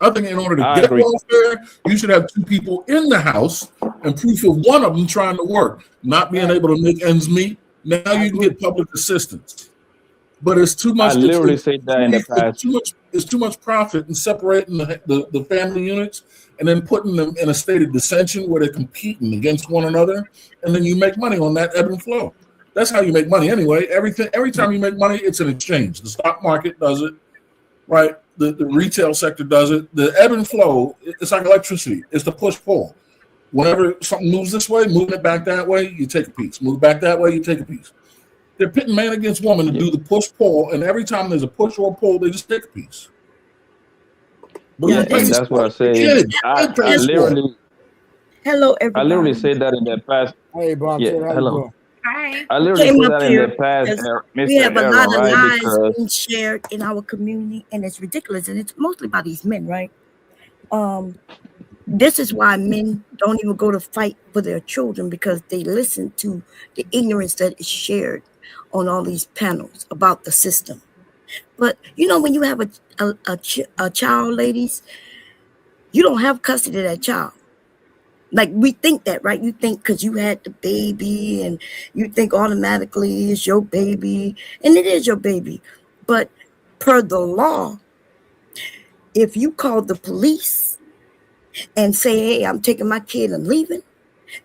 I think in order to I get agree. welfare, you should have two people in the house and proof of one of them trying to work, not being able to make ends meet. Now you can get public assistance, but it's too I much. literally said that in the past. It's too much profit in separating the family units and then putting them in a state of dissension where they're competing against one another, and then you make money on that ebb and flow. That's how you make money anyway. Every time you make money, it's an exchange. The stock market does it, right? The retail sector does it. The ebb and flow, it's like electricity. It's the push-pull. Whenever something moves this way, moving it back that way, you take a piece. Move it back that way, you take a piece. They're pitting man against woman to do the push-pull, and every time there's a push or a pull, they just take a piece. Yeah, and that's what I say. I literally, hello, everybody. I literally said that in the past. Hey, Bob. Yeah, How you hello. doing? Hi. I literally Came said up that in here the past, because Mr. we have a lot Aaron, of right? lies Because being shared in our community, and it's ridiculous, and it's mostly by these men, right? This is why men don't even go to fight for their children, because they listen to the ignorance that is shared on all these panels about the system. But you know, when you have a child, ladies, you don't have custody of that child. Like, we think that, right? You think because you had the baby, and you think automatically it's your baby, and it is your baby. But per the law, if you call the police and say, hey, I'm taking my kid and leaving,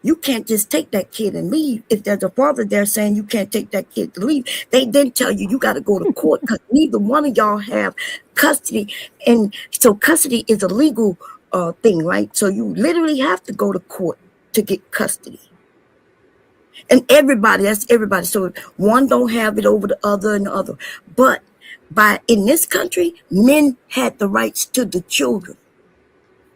you can't just take that kid and leave. If there's a father there saying you can't take that kid to leave, they then tell you got to go to court, because neither one of y'all have custody. And so custody is a legal thing, right? So you literally have to go to court to get custody. And that's everybody. So one don't have it over the other and the other. But in this country, men had the rights to the children.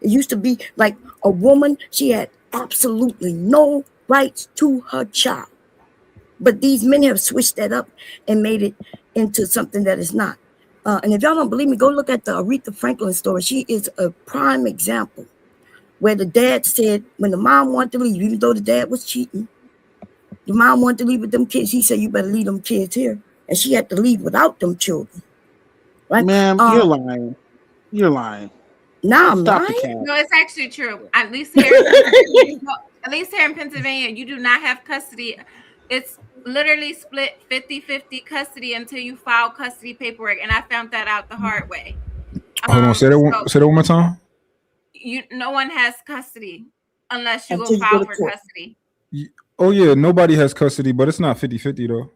It used to be like a woman, she had absolutely no rights to her child. But these men have switched that up and made it into something that is not. And if y'all don't believe me, go look at the Aretha Franklin story. She is a prime example where the dad said, when the mom wanted to leave, even though the dad was cheating, the mom wanted to leave with them kids. He said, you better leave them kids here. And she had to leave without them children. Right? Ma'am, you're lying. You're lying. No, I'm Stop lying. No, it's actually true. At least here in Pennsylvania, you do not have custody. It's literally split 50-50 custody until you file custody paperwork, and I found that out the hard way. Hold on, say that one more time. No one has custody unless you Until go you file go to for court. custody. Oh yeah, nobody has custody, but it's not 50-50 though.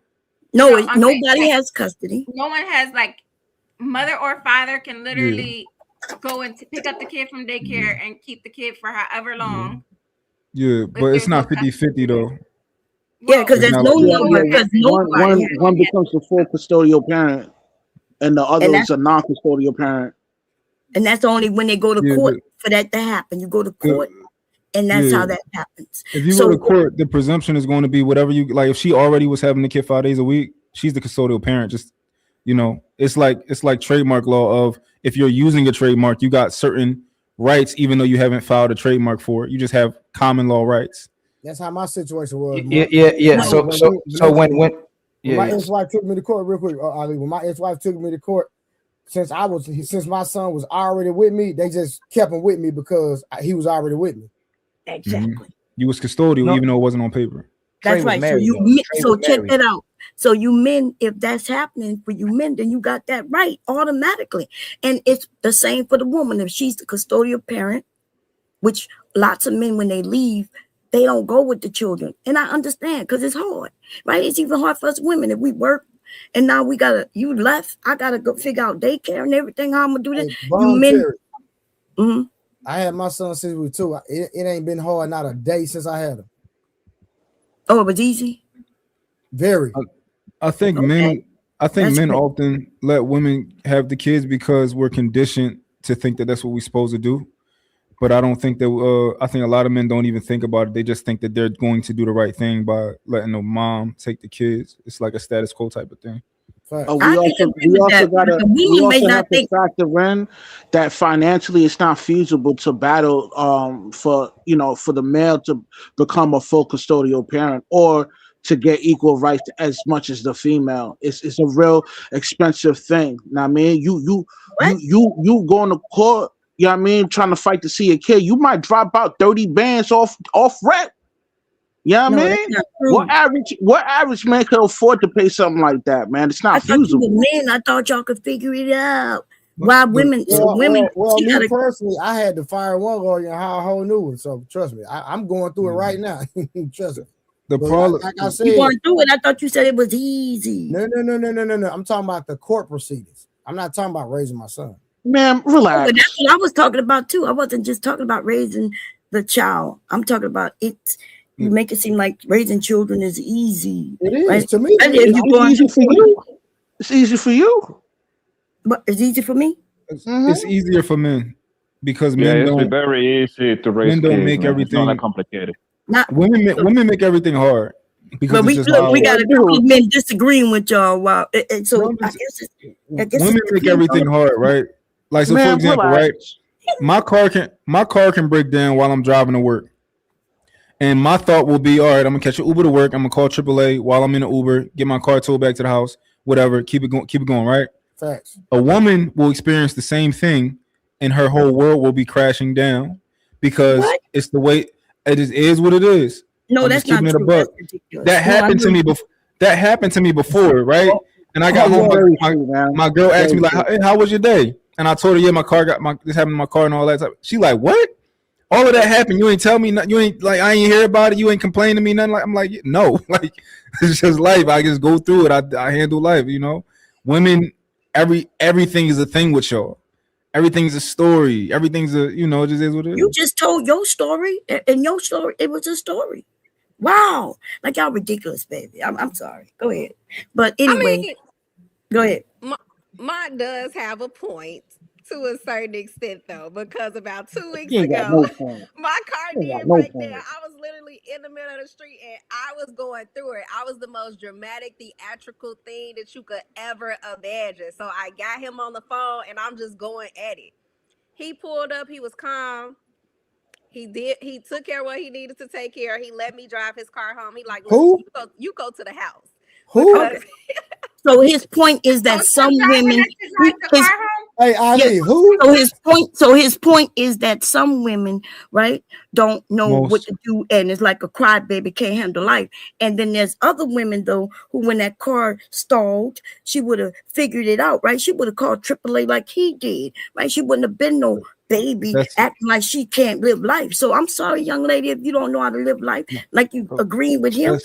No, I'm nobody saying, has custody. No one has, like, mother or father can literally go and pick up the kid from daycare and keep the kid for however long. Yeah, but it's not 50-50 though. Yeah, because there's no number. Because one becomes the full custodial parent, and the other is a non-custodial parent. And that's only when they go to court for that to happen. You go to court, and that's how that happens. If you go to court, the presumption is going to be whatever you like. If she already was having the kid 5 days a week, she's the custodial parent. Just, it's like trademark law of, if you're using a trademark, you got certain rights, even though you haven't filed a trademark for it. You just have common law rights. That's how my situation was. Yeah. So when my ex-wife took me to court, real quick, Ali, when my ex-wife took me to court, since my son was already with me, they just kept him with me because he was already with me. Exactly. Mm-hmm. You was custodial, even though it wasn't on paper. That's right. So check that out. So you men, if that's happening for you men, then you got that right automatically. And it's the same for the woman. If she's the custodial parent, which lots of men, when they leave, they don't go with the children. And I understand, because it's hard, right? It's even hard for us women. If we work and now you left, I got to go figure out daycare and everything, how I'm going to do this. You men. I had my son since we were 2. It ain't been hard, not a day since I had him. Oh, it was easy? Very. I think men often let women have the kids because we're conditioned to think that that's what we're supposed to do. But I don't think that. I think a lot of men don't even think about it. They just think that they're going to do the right thing by letting the mom take the kids. It's like a status quo type of thing. We also have to factor in that financially it's not feasible to battle for the male to become a full custodial parent, or to get equal rights as much as the female. It's a real expensive thing. Now, I mean, you going to court. You know what I mean? Trying to fight to see a kid, you might drop out 30 bands off rep. You know what I mean? What average man could afford to pay something like that, man? It's not feasible. Men, I thought y'all could figure it out. Why women? Well, me personally, I had to fire one lawyer and hire a whole new one. So trust me, I'm going through it right now. Trust me. The problem, like I said, you going through it. I thought you said it was easy. No. I'm talking about the court proceedings. I'm not talking about raising my son. Man, relax. That's what I was talking about too. I wasn't just talking about raising the child. I'm talking about it. You make it seem like raising children is easy. It is right? to me. It's easy for you. It's easy for you. But it's easy for me. It's easier for men because men it's don't. Very easy to raise. Men don't kids, make man. everything It's not that complicated. Women make everything hard because we got a couple of men disagreeing with y'all. Wow, and so I guess women make everything hard, right? Like so, for example, right? My car can break down while I'm driving to work, and my thought will be, all right, I'm gonna catch an Uber to work. I'm gonna call AAA while I'm in the Uber, get my car towed back to the house, whatever. Keep it going, right? Facts. A woman will experience the same thing, and her whole world will be crashing down because it's the way it is what it is. No, that's not true. That's ridiculous. That happened to me before. That happened to me before, right? And I got home. My girl asked me like, hey, "How was your day?" And I told her, "Yeah, this happened in my car and all that." She like, "What? All of that happened? You ain't tell me nothing. You ain't like I ain't hear about it. You ain't complain to me nothing." Like I'm like, no, like it's just life. I just go through it. I handle life. You know, women. Everything is a thing with y'all. Everything's a story. Everything's a it just is what it is. You just told your story, and your story it was a story. Wow, like y'all ridiculous, baby. I'm sorry. Go ahead. But anyway, go ahead. Mine does have a point to a certain extent, though, because about 2 weeks ago, my car did break down. I was literally in the middle of the street and I was going through it. I was the most dramatic, theatrical thing that you could ever imagine. So I got him on the phone and I'm just going at it. He pulled up. He was calm. He took care of what he needed to take care of. He let me drive his car home. He like, who? You go to the house. Who? So his point is that some women. Hey, Ali, who? So his point is that some women, right, don't know what to do, and it's like a crybaby, can't handle life. And then there's other women though who, when that car stalled, she would have figured it out, right? She would have called AAA like he did, right? She wouldn't have been no baby acting like she can't live life. So I'm sorry, young lady, if you don't know how to live life, like you agree with him,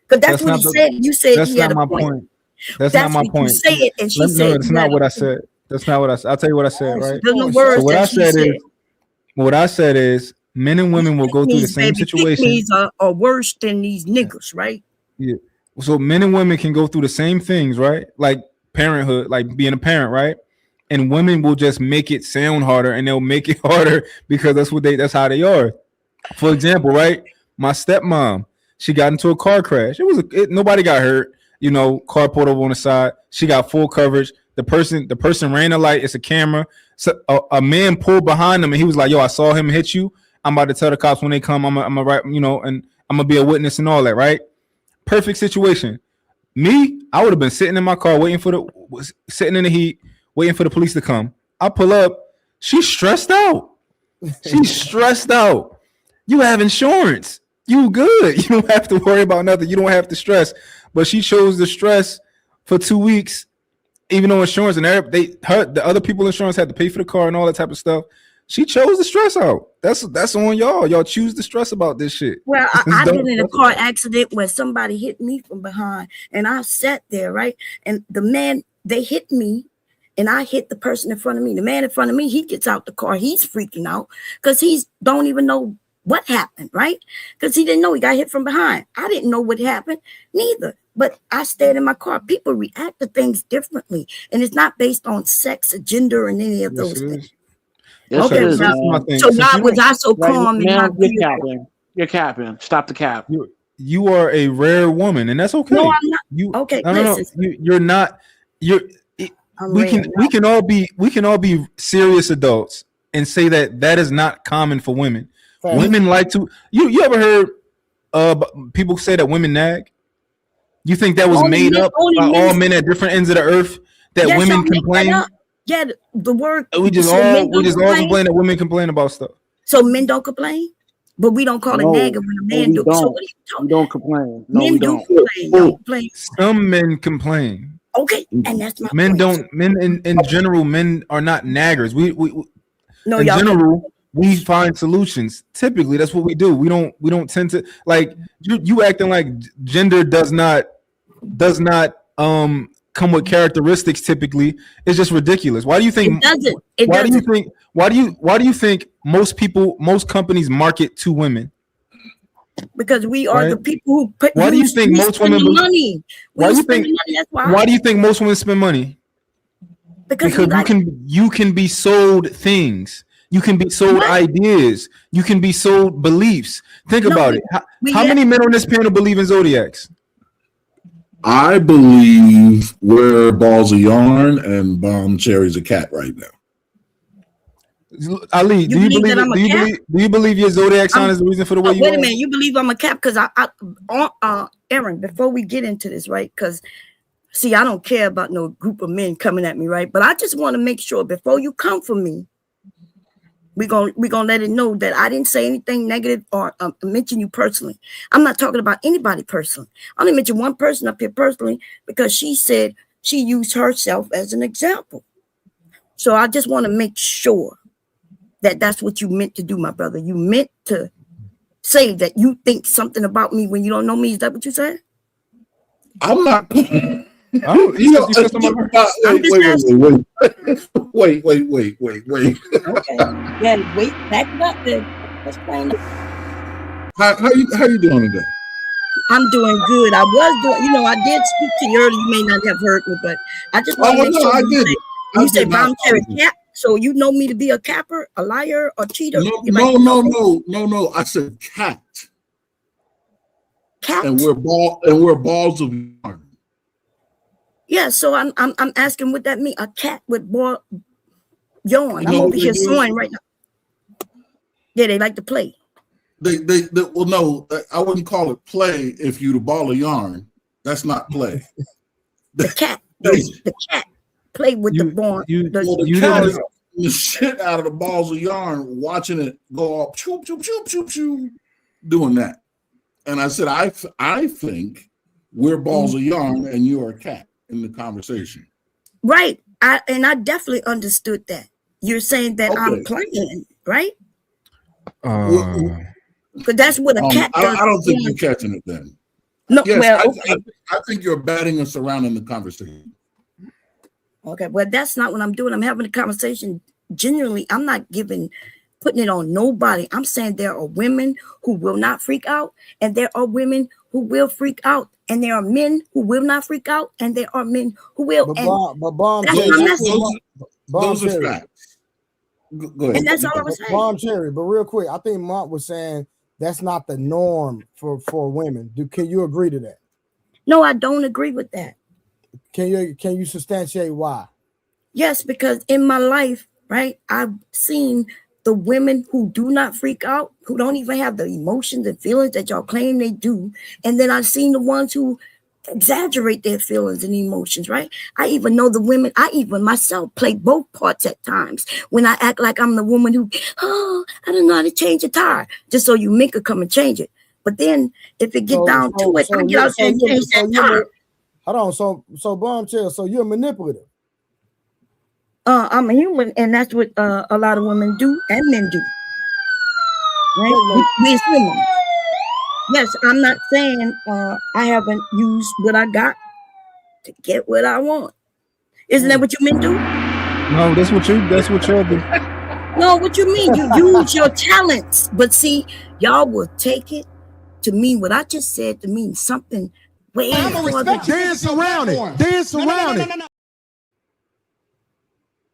because that's what he said. You said he had a point. That's not my point. You say it, and she said, "No, it's not what I said. That's not what I said. I'll tell you what I said, right? So what I said is, men and women will go through the same situation. These are worse than these niggas, right? Yeah. So men and women can go through the same things, right? Like parenthood, like being a parent, right? And women will just make it sound harder, and they'll make it harder because that's how they are. For example, right? My stepmom, she got into a car crash. Nobody got hurt. Car pulled over on the side. She got full coverage. The person ran the light. It's a camera. So a man pulled behind them, and he was like, "Yo, I saw him hit you. I'm about to tell the cops when they come. I'm a right, and I'm gonna be a witness and all that, right?" Perfect situation. Me, I would have been sitting in my car sitting in the heat, waiting for the police to come. I pull up. She's stressed out. She's stressed out. You have insurance. You good. You don't have to worry about nothing. You don't have to stress. But she chose the stress for 2 weeks, even though insurance and the other people insurance had to pay for the car and all that type of stuff. She chose the stress out. That's on y'all. Y'all choose to stress about this shit. Well, I've been in a car accident where somebody hit me from behind, and I sat there, right? And they hit me, and I hit the person in front of me. The man in front of me, he gets out the car. He's freaking out because he don't even know what happened, right? Because he didn't know he got hit from behind. I didn't know what happened neither. But I stayed in my car. People react to things differently, and it's not based on sex or gender and any of those things. Yes, okay, so why was I so calm? You're capping. Stop the cap. You are a rare woman, and that's okay. No, I'm not. Okay, no. You're not. We can all be serious adults and say that is not common for women. Women like to. You ever heard people say that women nag? You think that was Only made men- up only by men- all men at different ends of the earth that Yes, women y'all make that complain? up. Yeah, the word. We just so all men don't complain that women complain about stuff. So men don't complain, but we don't call it No, nagger when a no, man we do. don't. So what are you talking? We don't complain. No, Men we do don't. complain. Y'all complain. Some men complain. Okay, and that's my Men point. don't. Men in general, men are not naggers. We No, in y'all general, we find solutions. Typically, that's what we do. We don't tend to like you acting like gender does not come with characteristics. Typically, it's just ridiculous. Why do you think It doesn't. It why doesn't. do you think most companies market to women? Because we are the Right? people who put. Why do you think most spend women the money? Why We do you spend think the money. That's why. Why do you think most women spend money? Because you can be sold things. You can be sold What? ideas. You can be sold beliefs. Think No, about we- it. we How get- many men on this panel believe in zodiacs? I believe where balls of yarn and bomb cherry's a cat right now. Ali, do you believe believe that I'm a cat? do you believe your zodiac sign is the reason for the way you wait are? a minute. You believe I'm a cap? Because Aaron, before we get into this, right? Because see, I don't care about no group of men coming at me, right? But I just want to make sure before you come for me, we're gonna let it know that I didn't say anything negative or mention you personally. I'm not talking about anybody personally. I only mentioned one person up here personally because she said she used herself as an example. So I just want to make sure that that's what you meant to do, my brother. You meant to say that you think something about me when you don't know me. Is that what you said? I'm not. Oh, You know, you said something about her. wait. Okay. Yeah, wait, back it up then. Let's find out. How you doing today? I'm doing good. I was doing, I did speak to you earlier. You may not have heard me, but I just want to make sure. I did. You say voluntary cap, so you know me to be a capper, a liar, a cheater. No. I said cat. Cat. And we're balls of yarn. Yeah, so I'm asking what that mean. A cat with ball yarn. I'm over here sewing right now. Yeah, they like to play. They well, no, I wouldn't call it play if you the ball of yarn. That's not play. The cat, the cat play with the ball. The cat is the shit out of the balls of yarn, watching it go up, choop, choop, choop, choop, choop, doing that. And I said, I think we're balls of yarn and you're a cat in the conversation. Right. I definitely understood that. You're saying that I'm playing, right? Because that's what a cat does. I don't think you're catching it then. No, yes, well, okay. I think you're batting us around in the conversation. Okay, well, that's not what I'm doing. I'm having a conversation. Genuinely, I'm not putting it on nobody. I'm saying there are women who will not freak out, and there are women who will freak out, and there are men who will not freak out, and there are men who will. Those are facts. Go ahead. And that's all I was saying. Bomb Cherry, but real quick, I think Mont was saying that's not the norm for women. Can you agree to that? No, I don't agree with that. Can you substantiate why? Yes, because in my life, right, I've seen the women who do not freak out, who don't even have the emotions and feelings that y'all claim they do. And then I've seen the ones who exaggerate their feelings and emotions, right? I even know the women, I even myself play both parts at times when I act like I'm the woman who, I don't know how to change a tire, just so you make her come and change it. But then if it get down to it, I get out there and change that tire. Hold on, so Bomb Cherry, so you're manipulative. I'm a human, and that's what a lot of women do and men do. Right? We women. Yes, I'm not saying I haven't used what I got to get what I want. Isn't that what you men do? No, that's what y'all do. No, what you mean? You use your talents, but see, y'all will take it to mean what I just said to mean something way more. Dance around it. Dance around it.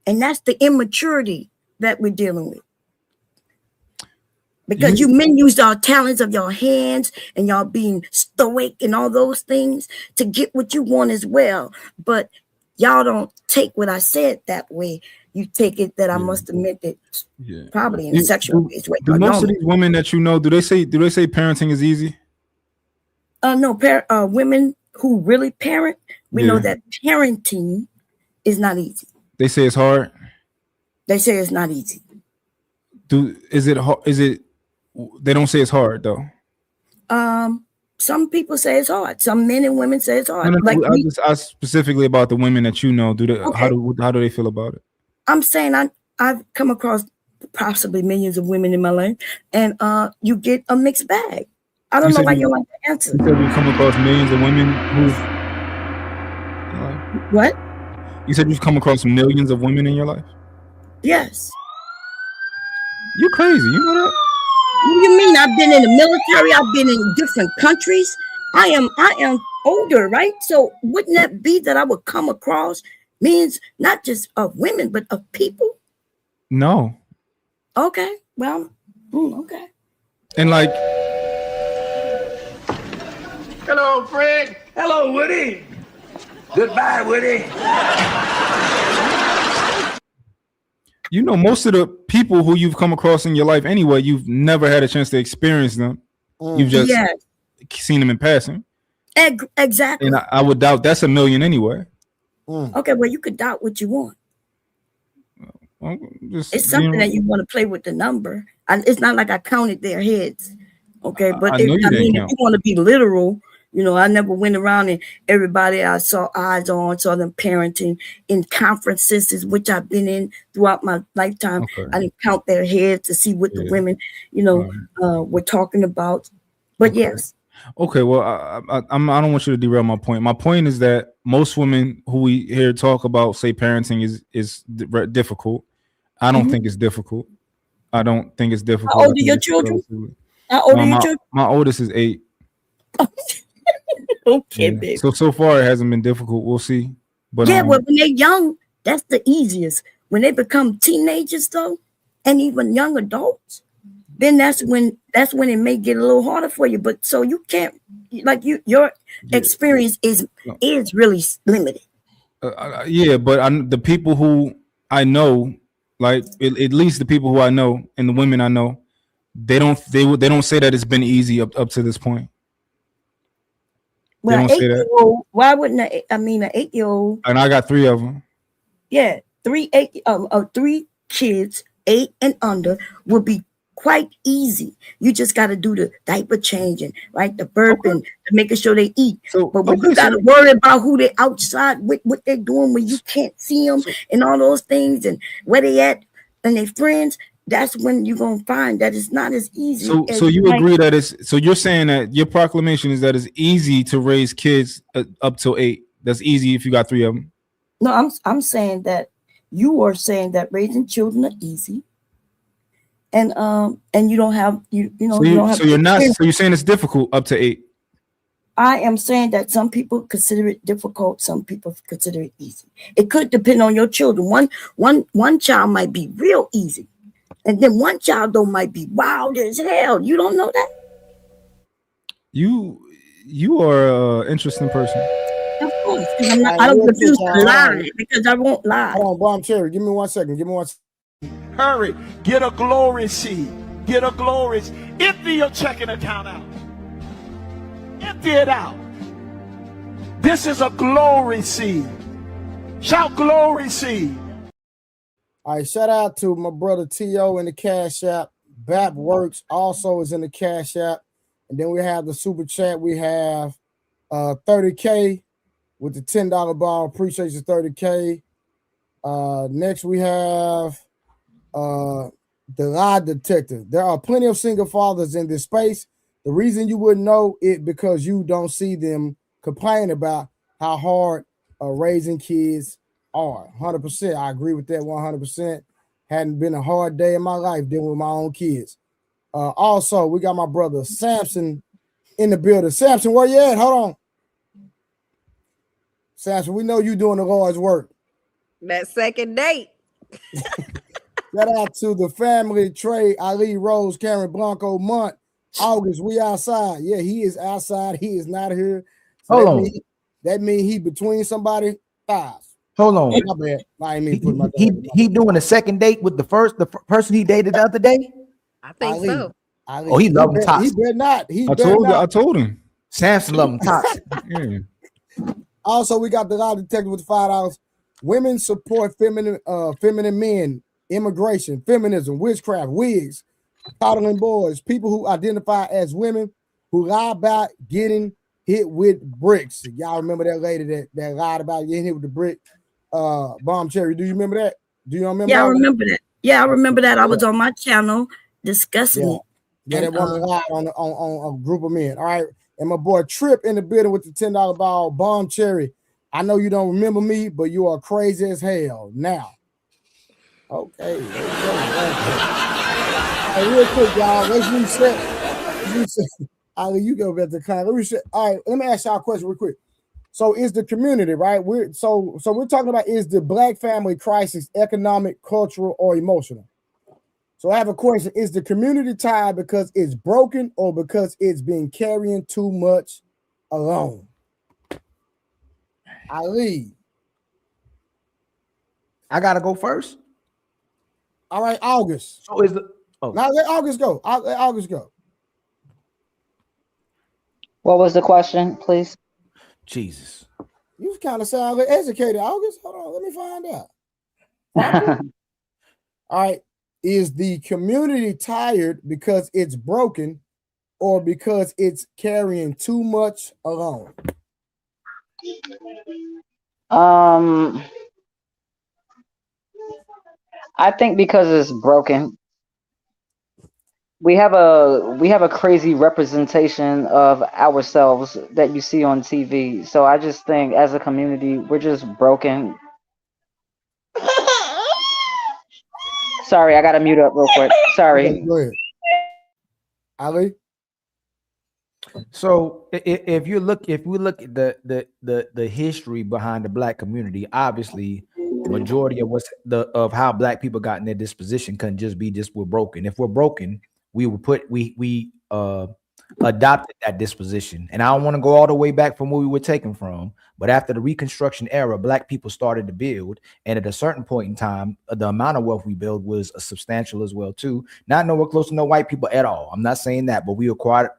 And that's the immaturity that we're dealing with. Because you men use our talents of your hands and y'all being stoic and all those things to get what you want as well. But y'all don't take what I said that way. You take it that I must admit it probably in a sexual way. Do most of these women that you know, do they say parenting is easy? No, women who really parent, we know that parenting is not easy. They say it's hard. They say it's not easy. Is it? They don't say it's hard though. Some people say it's hard. Some men and women say it's hard. No, like I just asked specifically about the women that you know. Okay. How do they feel about it? I'm saying I've come across possibly millions of women in my life, and you get a mixed bag. I don't know why you like the answer. You said you come across millions of women who've what? You said you've come across millions of women in your life? Yes. You're crazy. You know that? What do you mean? I've been in the military. I've been in different countries. I am older, right? So wouldn't that be that I would come across means not just of women, but of people? No. Okay. Well, okay. And like, hello, Fred. Hello, Woody. Goodbye, Woody. You know, most of the people who you've come across in your life anyway, you've never had a chance to experience them. You've just seen them in passing. Exactly. And I would doubt that's a million anyway. Okay, well, you could doubt what you want. Well, it's something that you want to play with the number. It's not like I counted their heads. Okay, but if you want to be literal, you know, I never went around and everybody I saw eyes on, saw them parenting in conferences, which I've been in throughout my lifetime. Okay. I didn't count their heads to see what the women, you know, were talking about. But yes. Okay, well, I don't want you to derail my point. My point is that most women who we hear talk about say parenting is difficult. I don't think it's difficult. I don't think it's difficult. How old are your children? How old are your children? My oldest is 8. Okay, baby. So far it hasn't been difficult. We'll see. But well, when they're young, that's the easiest. When they become teenagers, though, and even young adults, then that's when it may get a little harder for you. But so you can't, like, your experience is really limited. But the people who I know, like at least the people who I know and the women I know, they don't say that it's been easy up to this point. Well, 8-year-old, why wouldn't an 8-year-old? And I got 3 of them. Yeah, 3 kids, 8 and under, will be quite easy. You just got to do the diaper changing, right? The burping, making sure they eat. But when you got to worry about who they outside with, what they're doing when you can't see them and all those things and where they at and their friends, that's when you're going to find that it's not as easy. So you agree that so you're saying that your proclamation is that it's easy to raise kids up to 8. That's easy if you got 3 of them. No, I'm saying that you are saying that raising children are easy. And you don't have you don't have. So you're not. So you're saying it's difficult up to 8. I am saying that some people consider it difficult. Some people consider it easy. It could depend on your children. One child might be real easy, and then one child though might be wild as hell. You don't know that. You are an interesting person. Of course, I don't refuse to lie because I won't lie. Hold on, Bomb Cherry. Give me 1 second. Hurry, get a glory seed. Get a glory. Empty your checking account out. Empty it out. This is a glory seed. Shout glory seed. All right, shout out to my brother T.O. in the Cash App. BAP Works also is in the Cash App. And then we have the Super Chat. We have 30K with the $10 bar. Appreciate you, 30K. Next we have the lie detector. There are plenty of single fathers in this space. The reason you wouldn't know it because you don't see them complain about how hard raising kids are. 100%. I agree with that 100%. Hadn't been a hard day in my life dealing with my own kids. Also, we got my brother Samson in the building. Samson, where you at? Hold on. Samson, we know you doing the Lord's work. That second date. Shout out to the family, Trey, Ali, Rose, Karen, Blanco, Mont, August. We outside. Yeah, he is outside. He is not here. So Hold on. That means he between somebody thighs. Hold on. My bad. I mean, he doing a second date with the person he dated the other day. I think so. Oh, he love him toxic. He better not. I told him. Samson love him toxic. Yeah. Also, we got the lie detector with $5. Women support feminine men, immigration, feminism, witchcraft, wigs, coddling boys, people who identify as women who lie about getting hit with bricks. Y'all remember that lady that lied about getting hit with the brick? Bomb Cherry. Do you remember that? Do you remember? Yeah, I that? remember that. Yeah, I remember that. I was on my channel discussing it. Yeah, that woman lied on a group of men. All right. And my boy Trip in the building with the $10 ball, Bomb Cherry. I know you don't remember me, but you are crazy as hell now. Okay. Hey, real quick, y'all. Let's reset. Ali, you go back to kind. Let me reset. All right, let me ask y'all a question real quick. So is the community, right? We're talking about, is the black family crisis economic, cultural, or emotional? So I have a question. Is the community tied because it's broken or because it's been carrying too much alone? Ali. I gotta go first. All right, August. So is the now let August go. Let August go. What was the question, please? Jesus. You kind of sound like educated, August. Hold on, let me find out. All right. Is the community tired because it's broken or because it's carrying too much alone? I think because it's broken. We have a crazy representation of ourselves that you see on TV. So I just think as a community, we're just broken. Sorry, I gotta mute up real quick. Sorry. Okay, go ahead. Ali? So if we look at the history behind the black community, obviously majority of how black people got in their disposition couldn't just be we're broken. If we're broken, we adopted that disposition. And I don't want to go all the way back from where we were taken from, but after the Reconstruction era, black people started to build, and at a certain point in time, the amount of wealth we built was substantial as well too. Not nowhere close to no white people at all. I'm not saying that, but we acquired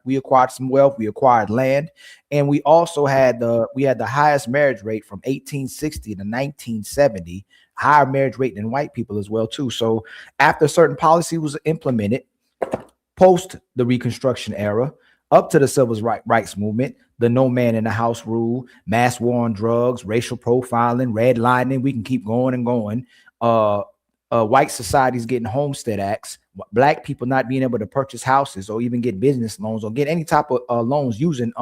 some wealth, we acquired land, and we also had the highest marriage rate from 1860 to 1970, higher marriage rate than white people as well too. So after certain policy was implemented, post the Reconstruction era, up to the civil rights movement, the no man in the house rule, mass war on drugs, racial profiling, redlining, we can keep going and going. White societies getting homestead acts, black people not being able to purchase houses or even get business loans or get any type of loans using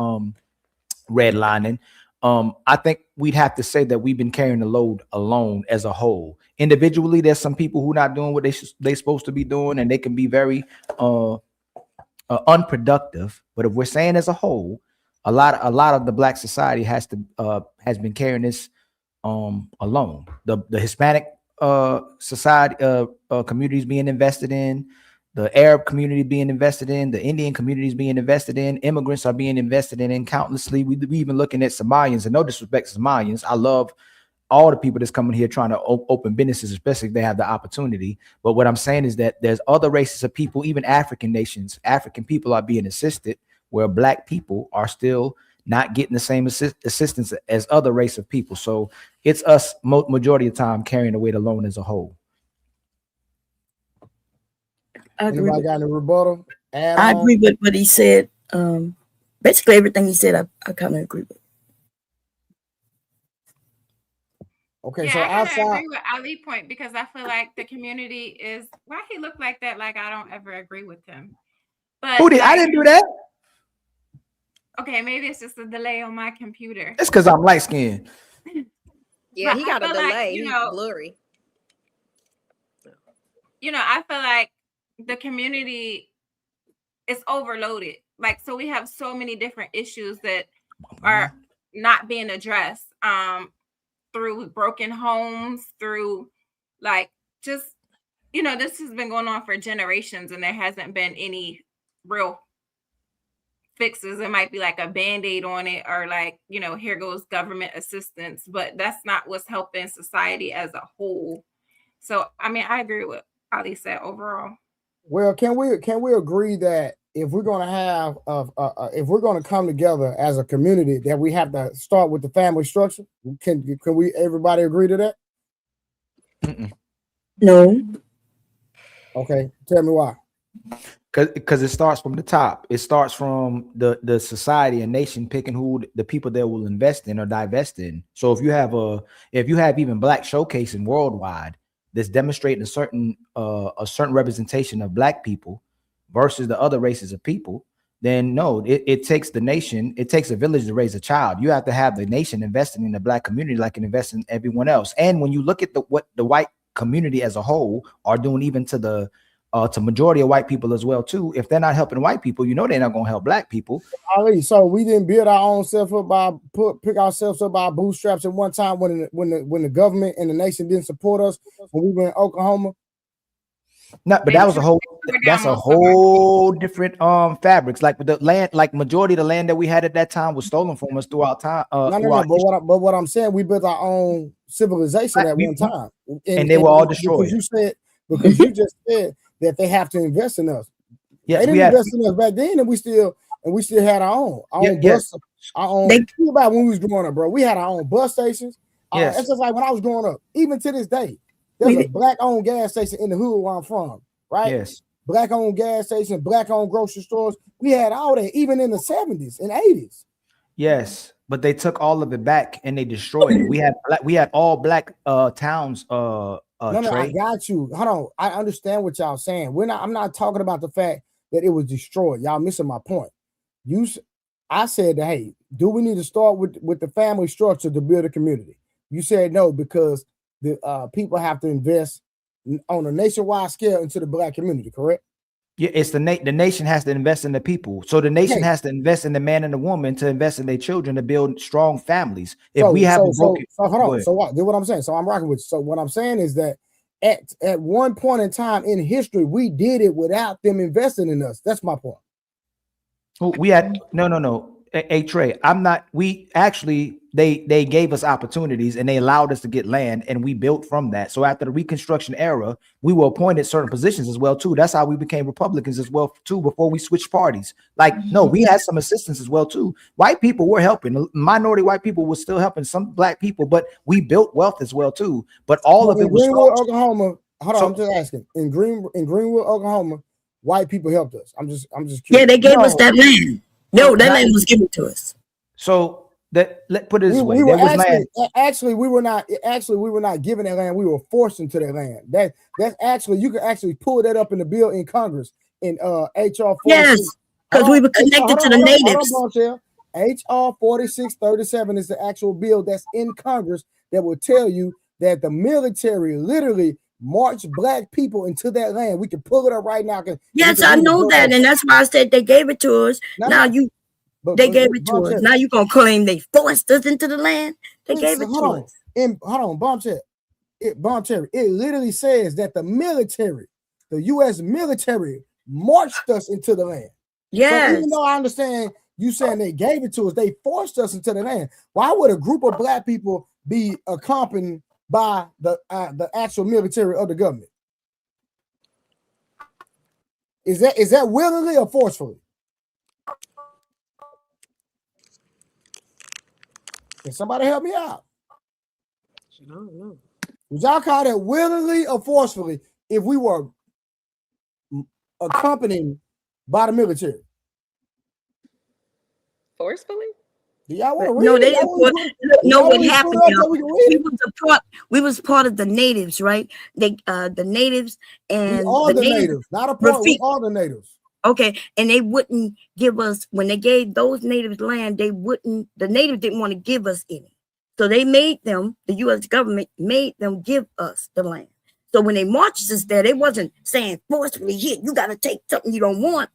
redlining. I think we'd have to say that we've been carrying the load alone as a whole. Individually, there's some people who are not doing what they're supposed to be doing, and they can be very unproductive. But if we're saying as a whole, a lot of the black society has been carrying this alone. The Hispanic society communities being invested in, the Arab community being invested in, the Indian communities being invested in, immigrants are being invested in countlessly. We even looking at Somalians, and no disrespect to Somalians. I love all the people that's coming here trying to open businesses, especially if they have the opportunity. But what I'm saying is that there's other races of people, even African nations, African people are being assisted, where black people are still not getting the same assistance as other race of people. So it's us majority of the time carrying the weight alone as a whole. Anybody got any rebuttal? I agree with what he said. Basically everything he said, I kind of agree with. Okay, yeah, so I outside, agree with Ali's point, because I feel like the community is why he looked like that. Like I don't ever agree with him. But Who did? I didn't do that. Okay, maybe it's just a delay on my computer. It's because I'm light skinned. Yeah, he got a delay. Like, He's blurry. I feel like the community is overloaded. Like, so we have so many different issues that are not being addressed through broken homes, through like just, this has been going on for generations and there hasn't been any real fixes. It might be like a band-aid on it, or like, here goes government assistance, but that's not what's helping society as a whole. So, I mean, I agree with Ali said overall. Well, can we agree that if we're going to have, if we're going to come together as a community, that we have to start with the family structure. Can we everybody agree to that? No. Okay, tell me why. Because it starts from the top. It starts from the society and nation picking who the people that will invest in or divest in. So if you have even black showcasing worldwide that's demonstrating a certain representation of black people versus the other races of people, then no, it takes the nation, it takes a village to raise a child. You have to have the nation investing in the black community like it invests in everyone else. And when you look at what the white community as a whole are doing, even to majority of white people as well too, if they're not helping white people, you know they're not going to help black people. So we didn't build our own self up by pick ourselves up by our bootstraps at one time when the government and the nation didn't support us when we were in Oklahoma. No, but that's a whole different fabrics. Like the land, like majority of the land that we had at that time was stolen from us throughout time. But what I'm saying, we built our own civilization at one time, and they were all destroyed. Because you just said that they have to invest in us. Yeah, they didn't invest in us back then, and we still had our own bus. Our own. Think about when we was growing up, bro. We had our own bus stations. Yes. It's just like when I was growing up. Even to this day, there's a black-owned gas station in the hood where I'm from, right? Yes. Black-owned gas station, black-owned grocery stores. We had all that, even in the 70s and 80s. Yes, but they took all of it back and they destroyed it. We had all black towns. No, I got you. Hold on. I understand what y'all saying. I'm not talking about the fact that it was destroyed. Y'all missing my point. I said that, hey, do we need to start with the family structure to build a community? You said no, because the people have to invest on a nationwide scale into the black community, correct? Yeah, it's the nation has to invest in the people. So the nation has to invest in the man and the woman to invest in their children to build strong families. Hold on. So what? Do what I'm saying. So I'm rocking with you. So what I'm saying is that at one point in time in history, we did it without them investing in us. That's my point. We had no. Hey Trey, they gave us opportunities and they allowed us to get land and we built from that. So after the Reconstruction era, we were appointed certain positions as well too. That's how we became Republicans as well too before we switched parties. Like, no, we had some assistance as well too. White people were helping. Minority white people were still helping some black people, but we built wealth as well too. But all of it was Greenwood, Oklahoma. Hold on, I'm just asking. In Greenwood, Oklahoma, white people helped us. I'm just curious. Yeah, they gave us that land. No, that land was given to us. So let's put it this way. We were we were not given that land. We were forced into that land. That's actually, you can actually pull that up in the bill in Congress in HR 46. Yes, because we were connected to the natives. HR 4637 is the actual bill that's in Congress that will tell you that the military literally marched black people into that land. We can pull it up right now. Yes, I know that, and that's why I said they gave it to us. They gave it to us. Now you gonna claim they forced us into the land? They gave it to us. Hold on, Bombshell. It literally says that the U.S. military marched us into the land. Yes. So even though I understand you saying they gave it to us, they forced us into the land. Why would a group of black people be accompanied by the actual military of the government? Is that willingly or forcefully? Can somebody help me out? I don't know. Would y'all call that willingly or forcefully if we were accompanied by the military? Forcefully? Do y'all want to read? No, they didn't. No, what happened? We was part of the natives, right? The natives and all the natives, not a part. We all the natives. Okay, and they wouldn't give us, when they gave those natives land, the natives didn't want to give us any. So they made them, the U.S. government made them give us the land. So when they marched us there, they wasn't saying forcefully, here, you got to take something you don't want.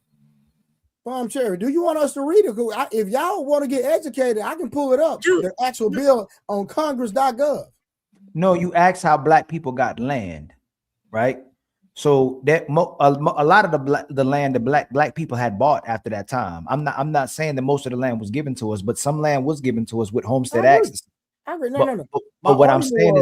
Palm Cherry, do you want us to read it? If y'all want to get educated, I can pull it up. The actual bill on congress.gov. No, you asked how black people got land, right? So that a lot of the land that black people had bought after that time. I'm not saying that most of the land was given to us, but some land was given to us with homestead access. I agree. No. But what I'm saying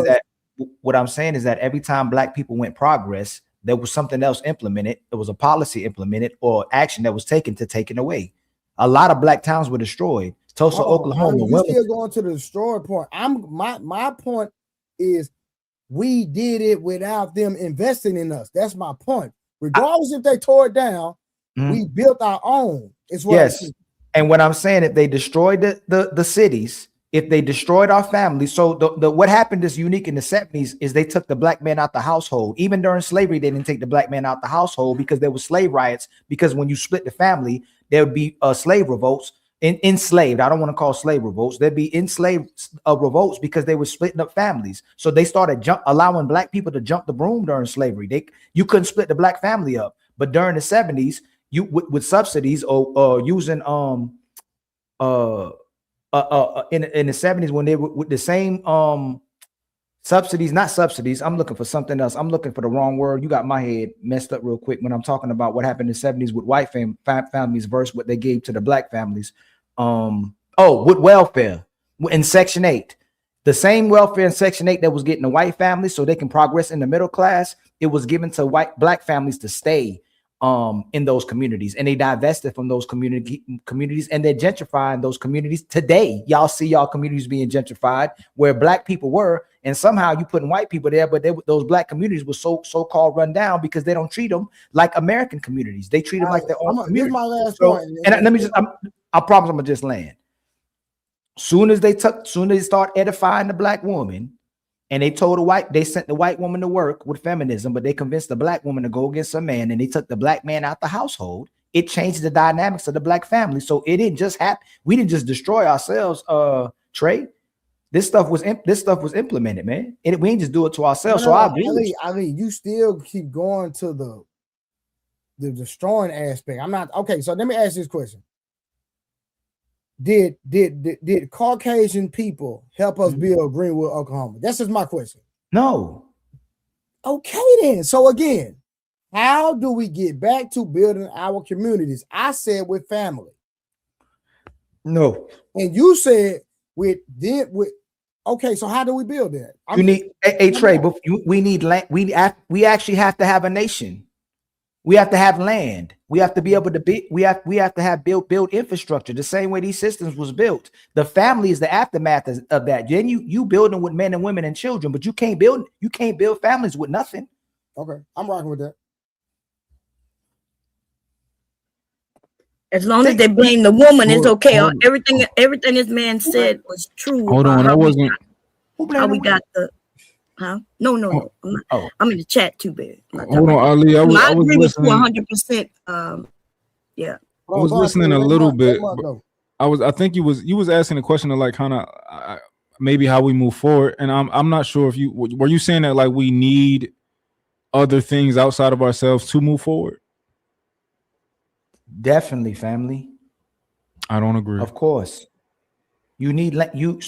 is that every time black people went progress, there was something else implemented. It was a policy implemented or action that was taken to take it away. A lot of black towns were destroyed. Tulsa, Oklahoma. You still going to the destroy point. My point is we did it without them investing in us. That's my point. Regardless if they tore it down, we built our own. It's what yes. And what I'm saying, if they destroyed the cities, if they destroyed our families, so the what happened is unique in the 70s is they took the black man out the household. Even during slavery, they didn't take the black man out the household because there were slave riots. Because when you split the family, there would be slave revolts. Enslaved. I don't want to call slave revolts. There'd be enslaved revolts because they were splitting up families. So they started allowing black people to jump the broom during slavery. You couldn't split the black family up. But during the 70s, you with subsidies or using in the 70s when they were with the same subsidies, not subsidies. I'm looking for something else. I'm looking for the wrong word. You got my head messed up real quick when I'm talking about what happened in the 70s with white families versus what they gave to the black families. With welfare in Section 8. The same welfare in Section 8 that was getting the white families so they can progress in the middle class, it was given to black families to stay in those communities, and they divested from those communities, and they're gentrifying those communities today. Y'all see y'all communities being gentrified where black people were, and somehow you putting white people there, but those black communities were so-called run down because they don't treat them like American communities. They treat them like their own community. Here's my last point. And let me just, I promise I'm gonna just land. Soon as they start edifying the black woman, and they sent the white woman to work with feminism, but they convinced the black woman to go against a man, and they took the black man out the household. It changed the dynamics of the black family. So it didn't just happen. We didn't just destroy ourselves, Trey. This stuff was implemented, man. And we didn't just do it to ourselves. So I agree. Ali, you still keep going to the destroying aspect. I'm not okay. So let me ask this question. Did Caucasian people help us build Greenwood, Oklahoma? That's just my question. No. Okay, then. So again, how do we get back to building our communities? I said with family. No. And you said with. Okay, so how do we build that? You need Trey, but we need land. We actually have to have a nation. We have to have land. We have to be able to be. We have to have build infrastructure the same way these systems was built. The family is the aftermath of that. Then you building with men and women and children, but you can't build families with nothing. Okay, I'm rocking with that. As long as they blame the woman, it's okay. Everything this man said was true. Hold on, I wasn't. How we got the. Huh? No. I'm in the chat too, baby. Hold on, Ali. I was agree with you listening. 100%. Yeah. I was listening a little bit. I think you was asking a question of like kind of maybe how we move forward, and I'm not sure if you were you saying that like we need other things outside of ourselves to move forward. Definitely, family. I don't agree. Of course. You need you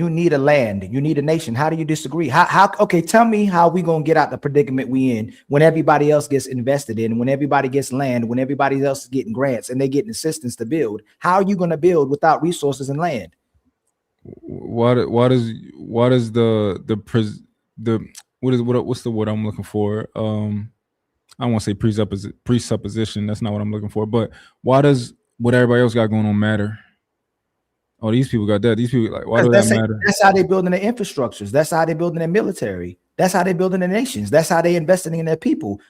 need a land, you need a nation. How do you disagree? How okay, tell me how we gonna get out the predicament we in when everybody else gets invested in, when everybody gets land, when everybody else is getting grants and they getting assistance to build. How are you gonna build without resources and land? What is what's the word I'm looking for? I don't want to say presupposition. That's not what I'm looking for. But why does what everybody else got going on matter? Oh, these people got that. These people like, why does that matter? That's how they building their infrastructures. That's how they building their military. That's how they building their nations. That's how they investing in their people.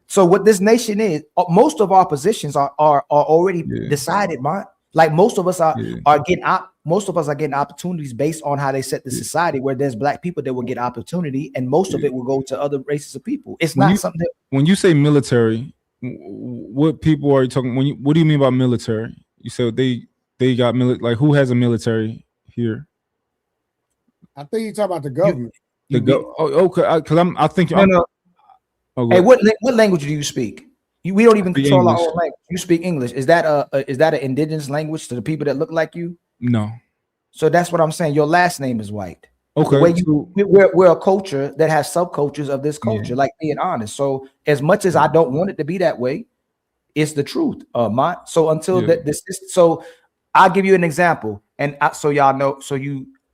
So what this nation is, most of our positions are already decided, man. Like most of us are getting opportunities based on how they set the society where there's black people that will get opportunity, and most of it will go to other races of people. It's not something that, when you say military, what people are you talking? What do you mean by military? You said they got like who has a military here? I think you talk about the government. Okay, because I think hey, what language do you speak? We don't even control our own language. You speak English. Is that an indigenous language to the people that look like you? No. So that's what I'm saying. Your last name is white. Okay. We're a culture that has subcultures of this culture, like being honest. So as much as I don't want it to be that way, it's the truth. So until so I'll give you an example, and so y'all know, so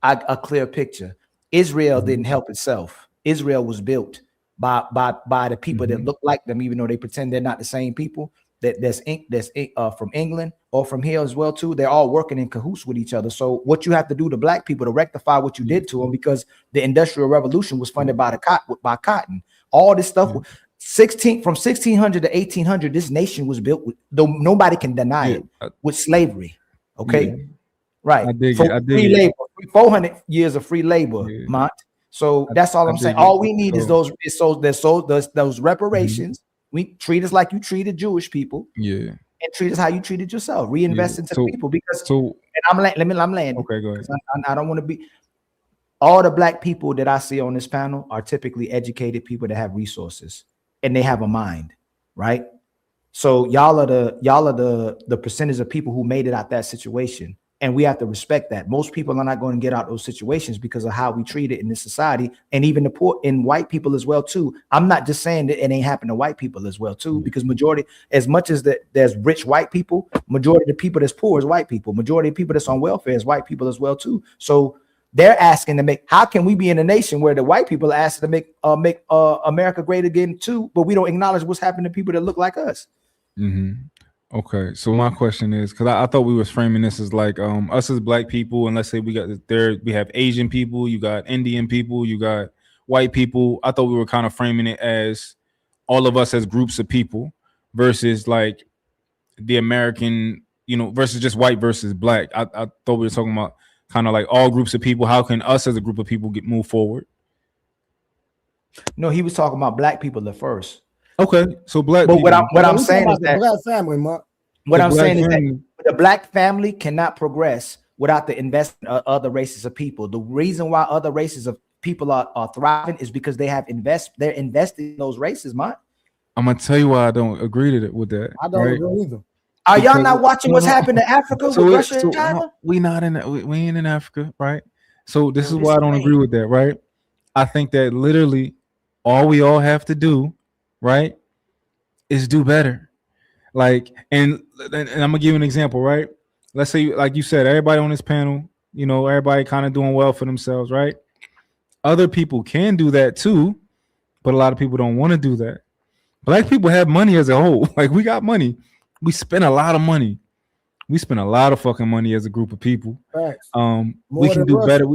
a clear picture. Israel didn't help itself. Israel was built. by the people that look like them, even though they pretend they're not the same people. That's from England or from here as well too. They're all working in cahoots with each other. So what you have to do to black people to rectify what you did to them, because the Industrial Revolution was funded by cotton. All this stuff, from 1600 to 1800, this nation was built with, though nobody can deny it, with slavery. Okay, right? I dig it. Free labor, 400 years of free labor, Mont. So that's all I'm saying. All we need is those reparations. We treat us like you treated Jewish people, and treat us how you treated yourself. Reinvest into people, because and I'm landing. Okay, go ahead. I don't want to be. All the black people that I see on this panel are typically educated people that have resources and they have a mind, right? So y'all are the percentage of people who made it out that situation. And we have to respect that. Most people are not going to get out those situations because of how we treat it in this society, and even the poor and white people as well too. I'm not just saying that it ain't happened to white people as well too, because majority, as much as that there's rich white people, majority of the people that's poor is white people. Majority of people that's on welfare is white people as well too. So they're asking to how can we be in a nation where the white people are asked to make America great again too, but we don't acknowledge what's happening to people that look like us. Okay, so my question is, because I thought we was framing this as like us as black people, and let's say we have Asian people, you got Indian people, you got white people. I thought we were kind of framing it as all of us as groups of people versus like the American, versus just white versus black. I thought we were talking about kind of like all groups of people. How can us as a group of people move forward? No, he was talking about black people at first. Okay, so black. But what I'm saying is that black family, Mark. What I'm saying is that the black family cannot progress without the investment of other races of people. The reason why other races of people are thriving is because they're investing in those races, man. I'm gonna tell you why I don't agree with that. I don't agree either. Are y'all not watching what's happening in Africa with Russia and China? We ain't in Africa, right? So this is why I don't agree with that, right? I think that literally all we all have to do, right, is do better. Like, and I'm gonna give you an example, right? Let's say, like you said, everybody on this panel, everybody kind of doing well for themselves, right? Other people can do that too, but a lot of people don't want to do that. Black people have money as a whole. Like, we got money. We spend a lot of money. We spend a lot of fucking money as a group of people. Facts. We can do better.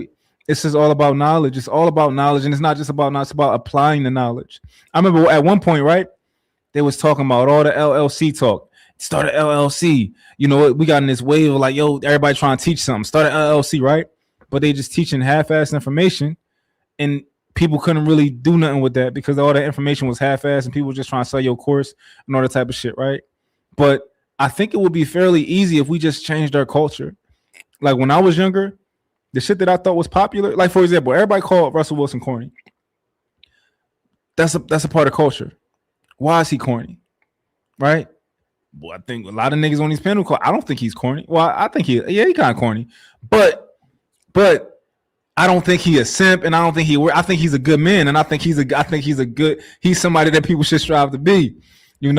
It's just all about knowledge. It's all about knowledge, and it's not just about it's about applying the knowledge. I remember at one point, right? They was talking about all the LLC talk. Start an LLC. We got in this wave of like, yo, everybody trying to teach something. Start an LLC, right? But they just teaching half-assed information, and people couldn't really do nothing with that because all that information was half-assed, and people were just trying to sell your course and all that type of shit, right? But I think it would be fairly easy if we just changed our culture. Like when I was younger, the shit that I thought was popular, like for example, everybody called Russell Wilson corny. That's a part of culture. Why is he corny? Right? Well, I think a lot of niggas on these panel call. I don't think he's corny. Well, I think he kind of corny, but I don't think he a simp, and I don't think I think he's a good man, and I think he's somebody that people should strive to be. You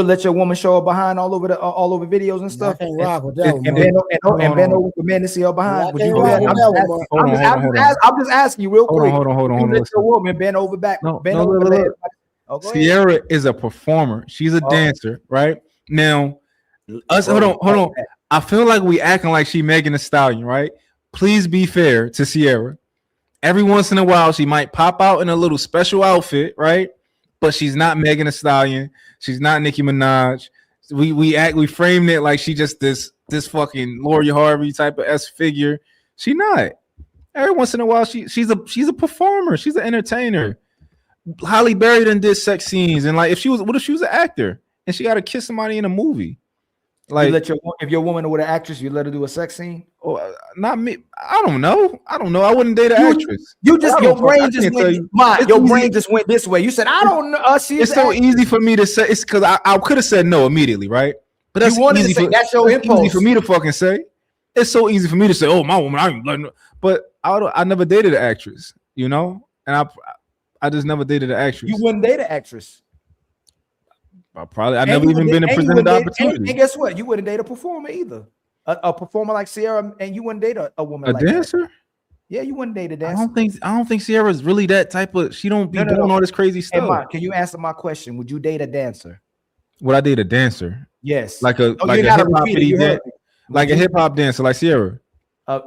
let your woman show her behind all over videos and stuff. I can't rock with that and bend over for men to see her behind. Would you do that? I'm just asking you real quick. Hold on. You let your woman bend over back. Sierra is a performer. She's a dancer, right? Now, hold on. I feel like we acting like she Megan Thee Stallion, right? Please be fair to Sierra. Every once in a while, she might pop out in a little special outfit, right? But she's not Megan Thee Stallion. She's not Nicki Minaj. We framed it like she just this fucking Lori Harvey type of S figure. She not. Every once in a while, she's a performer. She's an entertainer. Halle Berry done did sex scenes, and like what if she was an actor and she got to kiss somebody in a movie? Like, if your woman with an actress, you let her do a sex scene? Oh, not me. I don't know. I wouldn't date an actress. Your brain just went this way. You said, I don't know. It's so easy for me to say. It's because I could have said no immediately, right? But that's that's your impulse. Easy for me to fucking say. It's so easy for me to say, oh, my woman. But I never dated an actress, and I just never dated an actress. You wouldn't date an actress. I never even been presented the opportunity. And guess what? You wouldn't date a performer either. A performer like Sierra, and you wouldn't date a woman a like dancer? Yeah, you wouldn't date a I dancer. don't think Sierra's really that type of. She don't be doing all this crazy Hey, stuff. Mark, can you answer my question? Would you date a dancer? Would I date a dancer? Yes. Like a you hip gotta hop repeat it. You heard me. like a hip hop dancer, like Sierra.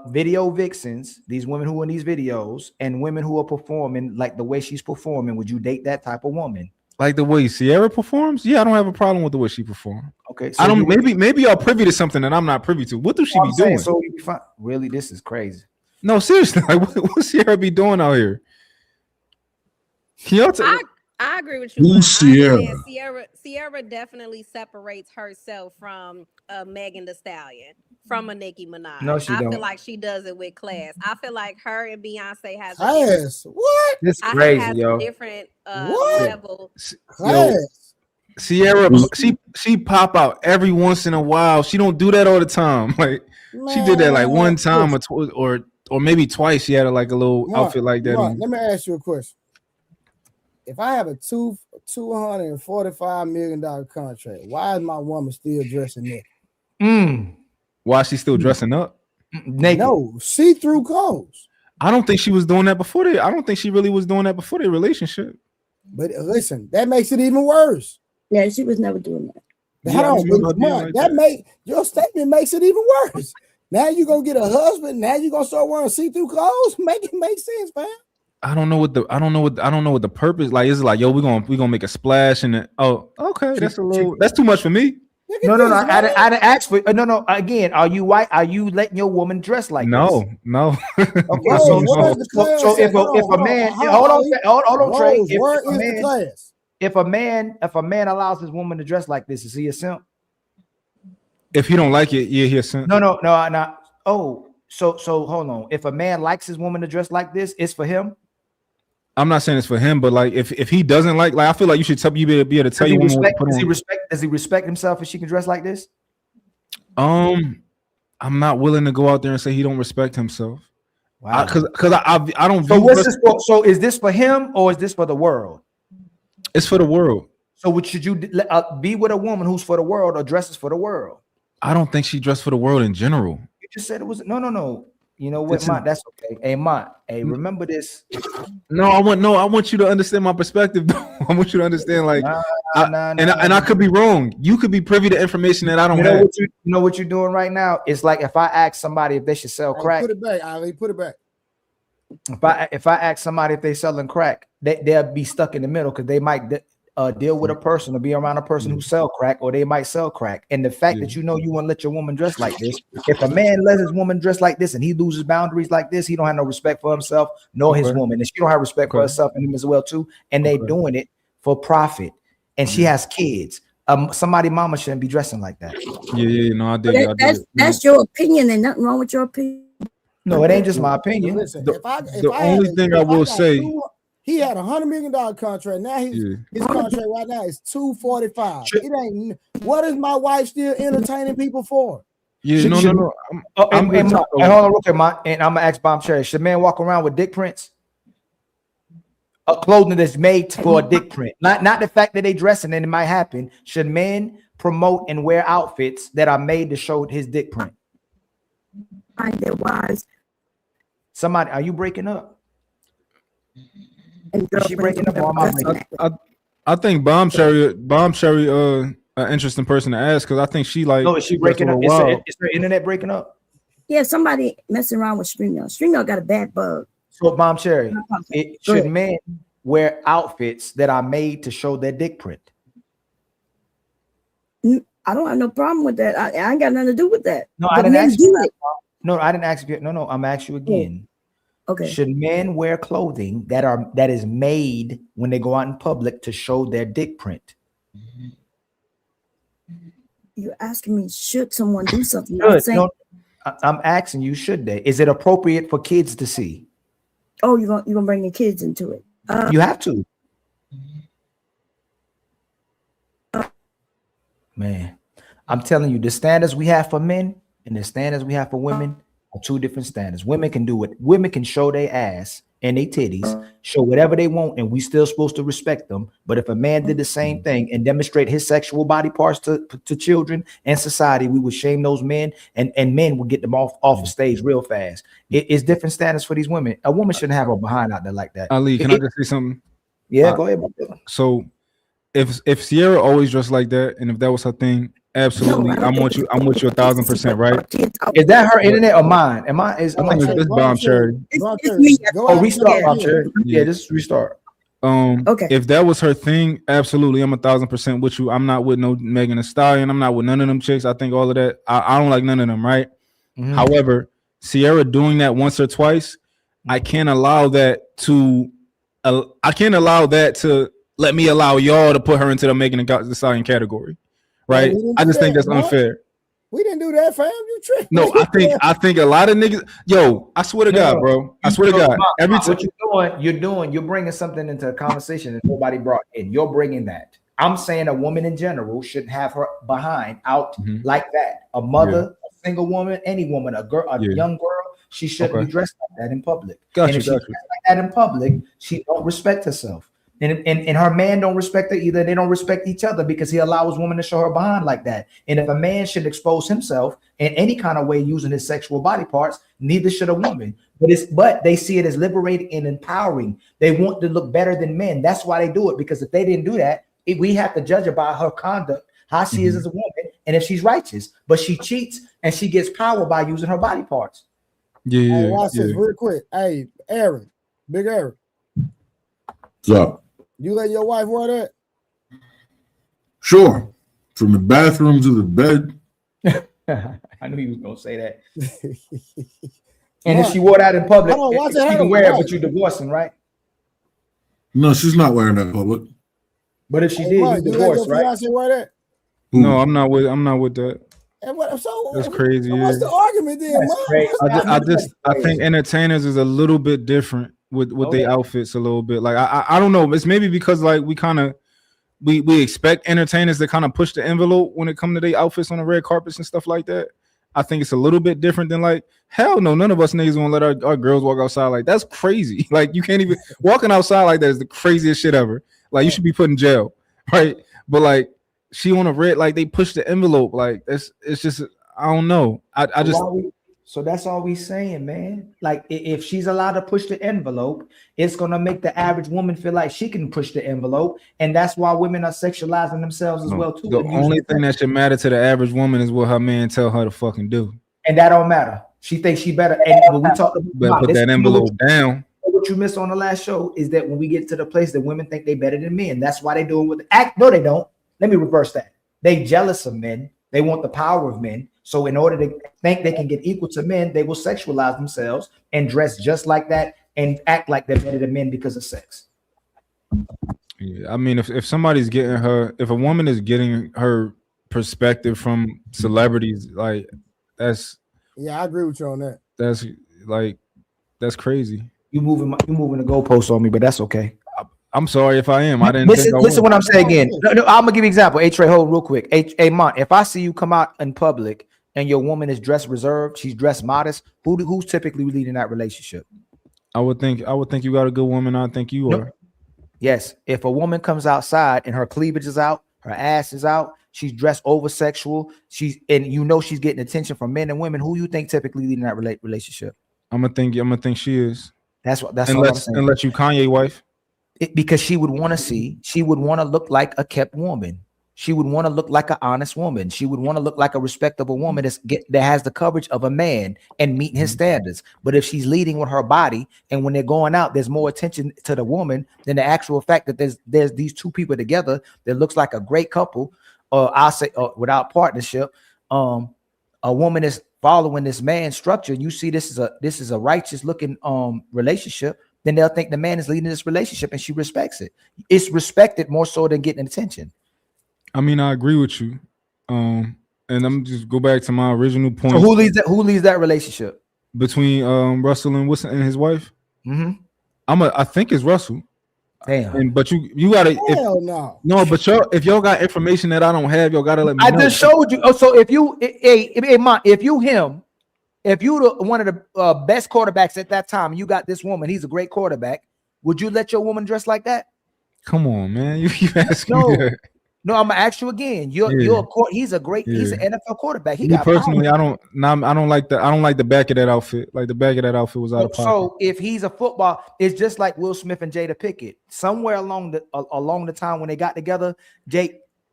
Video vixens, these women who are in these videos, and women who are performing like the way she's performing. Would you date that type of woman? Like the way Sierra performs? Yeah, I don't have a problem with the way she performs. Okay, so I don't. Maybe y'all privy to something that I'm not privy to. What do she be doing? So you be fine. Really, this is crazy. No, seriously, like what Sierra be doing out here? Can y'all tell? I agree with you. Who's Sierra? Sierra definitely separates herself from Megan Thee Stallion, from a Nicki Minaj. No, she don't. feel like she does it with class. I feel like her and Beyonce has class. What? This crazy, yo. a different level. Class. Sierra, she pop out every once in a while. She don't do that all the time. Like she did that like one time or maybe twice. She had a little outfit like that. Let me ask you a question. If I have a $245 million contract, why is my woman still dressing naked? Why is she still dressing up? Naked. No, see-through clothes. I don't think she was doing that before I don't think she really was doing that before their relationship. But listen, that makes it even worse. Yeah, she was never doing that. Your statement makes it even worse. Now you're gonna get a husband. Now you're gonna start wearing see-through clothes. Make it make sense, man. I don't know what the purpose. Like, is it like, yo, we're gonna make a splash and then, oh, okay, that's too much for me. No, I didn't ask for. No. Again, are you white? Are you letting your woman dress like this? No. Okay, so if a man, hold on, Trey. If a man allows his woman to dress like this, is he a simp? If he don't like it, yeah, he a simp. No. Oh, so hold on. If a man likes his woman to dress like this, it's for him. I'm not saying it's for him, but like if he doesn't like I feel like you should be able to tell you woman what to put on. Does he respect himself if she can dress like this? I'm not willing to go out there and say he don't respect himself. Wow. Because I don't. So what's this for? So is this for him or is this for the world? It's for the world. So should you be with a woman who's for the world or dresses for the world? I don't think she dressed for the world in general. You just said it was no. You know what, Mont? That's okay. Hey, Mont. Hey, remember this? I want you to understand my perspective. I want you to understand, like, I could be wrong. You could be privy to information that I don't have. You know what you're doing right now? It's like if I ask somebody if they should sell crack. Put it back, Ali. Put it back. If I ask somebody if they selling crack, they'll be stuck in the middle because they might deal with a person or be around a person who sell crack, or they might sell crack. And the fact that you won't let your woman dress like this, if a man lets his woman dress like this and he loses boundaries like this, he don't have no respect for himself nor his woman, and she don't have respect for herself and him as well too. And they doing it for profit, and she has kids. Somebody mama shouldn't be dressing like that. Yeah, no, I did. That's your opinion, and nothing wrong with your opinion. No, it ain't just my opinion. Listen, the only thing I will say. He had $100 million contract. Now his contract right now is $245. It ain't. What is my wife still entertaining people for? Yeah, no. Hold on, real quick, and I'm gonna ask Bomb Cherry. Should men walk around with dick prints? Clothing that's made for a dick print, not the fact that they dressing and it might happen. Should men promote and wear outfits that are made to show his dick print? Find their wives. Somebody, are you breaking up? Is she breaking up? I think Bomb Cherry, an interesting person to ask because I think she like. No, is she breaking up? Is her internet breaking up? Yeah, somebody messing around with StreamYard. StreamYard got a bad bug. So Bomb Cherry, should men wear outfits that are made to show their dick print? I don't have no problem with that. I ain't got nothing to do with that. No, I didn't ask you. No, I didn't ask you. No, I'm asking you again. Okay. Should men wear clothing that is made when they go out in public to show their dick print? You're asking me, should someone do something? I'm asking you, should they? Is it appropriate for kids to see? Oh, you're gonna bring your kids into it. You have to. Man, I'm telling you, the standards we have for men and the standards we have for women are two different standards. Women can do it. Women can show their ass and their titties, show whatever they want, and we still supposed to respect them. But if a man did the same thing and demonstrate his sexual body parts to children and society, we would shame those men, and men would get them off the stage real fast. It's different status for these women. A woman shouldn't have her behind out there like that. Ali, can I just say something? Yeah, go ahead. So if Sierra always dressed like that, and if that was her thing, absolutely, I'm with you 1,000%, right? Is that her internet or mine? Am I this bomb charity? It's me. Oh, restart, bomb charity. Yeah, just restart. Okay. If that was her thing, absolutely, I'm 1,000% with you. I'm not with no Megan Thee Stallion. I'm not with none of them chicks. I think all of that. I don't like none of them, right? Mm-hmm. However, Sierra doing that once or twice, I can't allow that to. I can't allow that to let me allow y'all to put her into the Megan Thee Stallion category, right? I just think that's unfair. We didn't do that, fam. You tricked. No, I think a lot of niggas. Yo, I swear to God, bro. I swear to God. Every time you're bringing something into a conversation that nobody brought in. You're bringing that. I'm saying a woman in general shouldn't have her behind out like that. A mother, a single woman, any woman, a girl, a young girl, she shouldn't be dressed like that in public. And if she's dressed like that in public, she don't respect herself. And her man don't respect her either. They don't respect each other because he allows women to show her behind like that. And if a man should expose himself in any kind of way using his sexual body parts, neither should a woman. But they see it as liberating and empowering. They want to look better than men. That's why they do it, because if they didn't do that, we have to judge her by her conduct, how she is as a woman, and if she's righteous. But she cheats and she gets power by using her body parts. Hey, watch this real quick. Hey, Aaron, Big Aaron. What's up? You let your wife wear that? Sure. From the bathroom to the bed. I knew he was gonna say that. And if she wore that in public, she can wear it, but you're divorcing, right? No, she's not wearing that in public. But if she did, you divorced, right? Wear that? No, I'm not with that. And That's crazy. What's the argument then? I think entertainers is a little bit different with their outfits a little bit. Like I don't know. It's maybe because like we expect entertainers to kind of push the envelope when it comes to their outfits on the red carpets and stuff like that. I think it's a little bit different than like, hell no, none of us niggas gonna let our girls walk outside. Like that's crazy. Like you can't even walking outside like that is the craziest shit ever. Like you should be put in jail, right? But like she on a red, like they push the envelope. Like it's just I don't know. So that's all we saying, man. Like if she's allowed to push the envelope, it's gonna make the average woman feel like she can push the envelope, and that's why women are sexualizing themselves as well too. The only thing that should matter to the average woman is what her man tell her to fucking do, and that don't matter. She thinks she better. And when we talk about put that envelope down. What you missed on the last show is that when we get to the place that women think they better than men, that's why they doing with the act. No, they don't. Let me reverse that. They jealous of men. They want the power of men. So in order to think they can get equal to men, they will sexualize themselves and dress just like that and act like they're better than men because of sex. Yeah, I mean, if somebody's getting her, if a woman is getting her perspective from celebrities, like that's I agree with you on that. That's crazy. You moving the goalposts on me, but that's okay. I'm sorry if I am. I didn't listen what I'm saying again. No, I'm gonna give you an example. Trey, hold real quick. Mont, if I see you come out in public and your woman is dressed reserved, she's dressed modest, who's typically leading that relationship? I would think you got a good woman. I think you are. Yes. If a woman comes outside and her cleavage is out, her ass is out, she's dressed over sexual, she's getting attention from men and women, who you think typically leading that relationship? I'm gonna think she is. That's all I'm saying. Unless you Kanye wife. Because she would want to look like a kept woman. She would want to look like an honest woman. She would want to look like a respectable woman that has the coverage of a man and meeting his standards. But if she's leading with her body, and when they're going out, there's more attention to the woman than the actual fact that there's these two people together that looks like a great couple, or I'll say without partnership, a woman is following this man's structure. You see, this is a righteous looking relationship. Then they'll think the man is leading this relationship and she respects it. It's respected more so than getting attention. I mean, I agree with you. And I'm just go back to my original point. So who leads that relationship? Between Russell and Wilson and his wife? Mm-hmm. I think it's Russell. Damn. But you gotta but if y'all got information that I don't have, y'all gotta let me know. I just showed you. Oh, so if you him, If you were one of the best quarterbacks at that time, and you got this woman, he's a great quarterback. Would you let your woman dress like that? Come on, man. You asking me that. No, I'm gonna ask you again. He's an NFL quarterback. He me got personally, power. I don't like the back of that outfit. Like the back of that outfit was out of pocket. So if he's a football, it's just like Will Smith and Jada Pinkett. Somewhere along the time when they got together,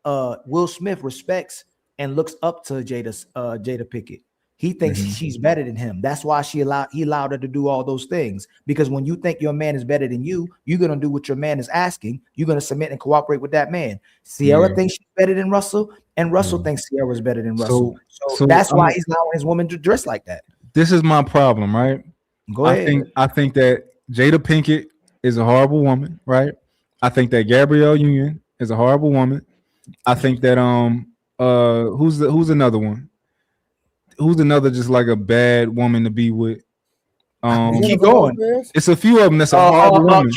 Will Smith respects and looks up to Jada Pinkett. He thinks she's better than him. That's why he allowed her to do all those things. Because when you think your man is better than you, you're gonna do what your man is asking. You're gonna submit and cooperate with that man. Sierra thinks she's better than Russell, and Russell thinks Sierra is better than Russell. So that's why he's allowing his woman to dress like that. This is my problem, right? Go ahead. I think that Jada Pinkett is a horrible woman, right? I think that Gabrielle Union is a horrible woman. I think that who's another one? Who's another just like a bad woman to be with? Keep going. It's a few of them that's a horrible woman.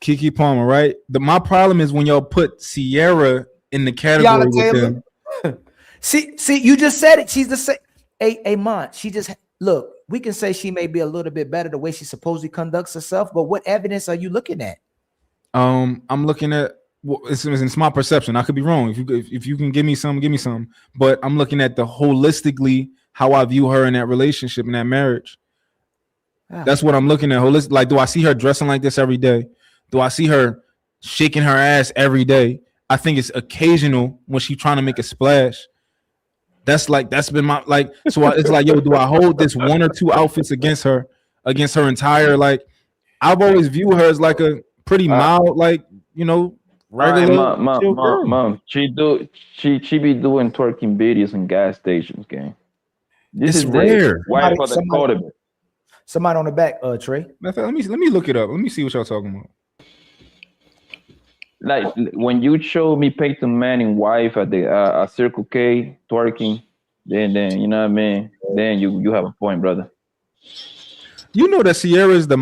Keke Palmer, right? My problem is when y'all put Sierra in the category with them. See, you just said it. She's the same. She just look. We can say she may be a little bit better the way she supposedly conducts herself, but what evidence are you looking at? I'm looking at. Well, it's my perception. I could be wrong. If you can give me some. But I'm looking at the holistically how I view her in that relationship, in that marriage. That's what I'm looking at. Holistic. Like, do I see her dressing like this every day? Do I see her shaking her ass every day? I think it's occasional when she's trying to make a splash. That's been my like. So it's like, yo, do I hold this one or two outfits against her entire like? I've always viewed her as like a pretty mild, like regular. Mom, she be doing twerking videos in gas stations, gang. This is rare. Why for the quarterback? Somebody on the back, Trey. Let me look it up. Let me see what y'all talking about. Like when you show me Peyton Manning wife at the Circle K twerking, then you know what I mean. Then you have a point, brother. You know that Sierra is the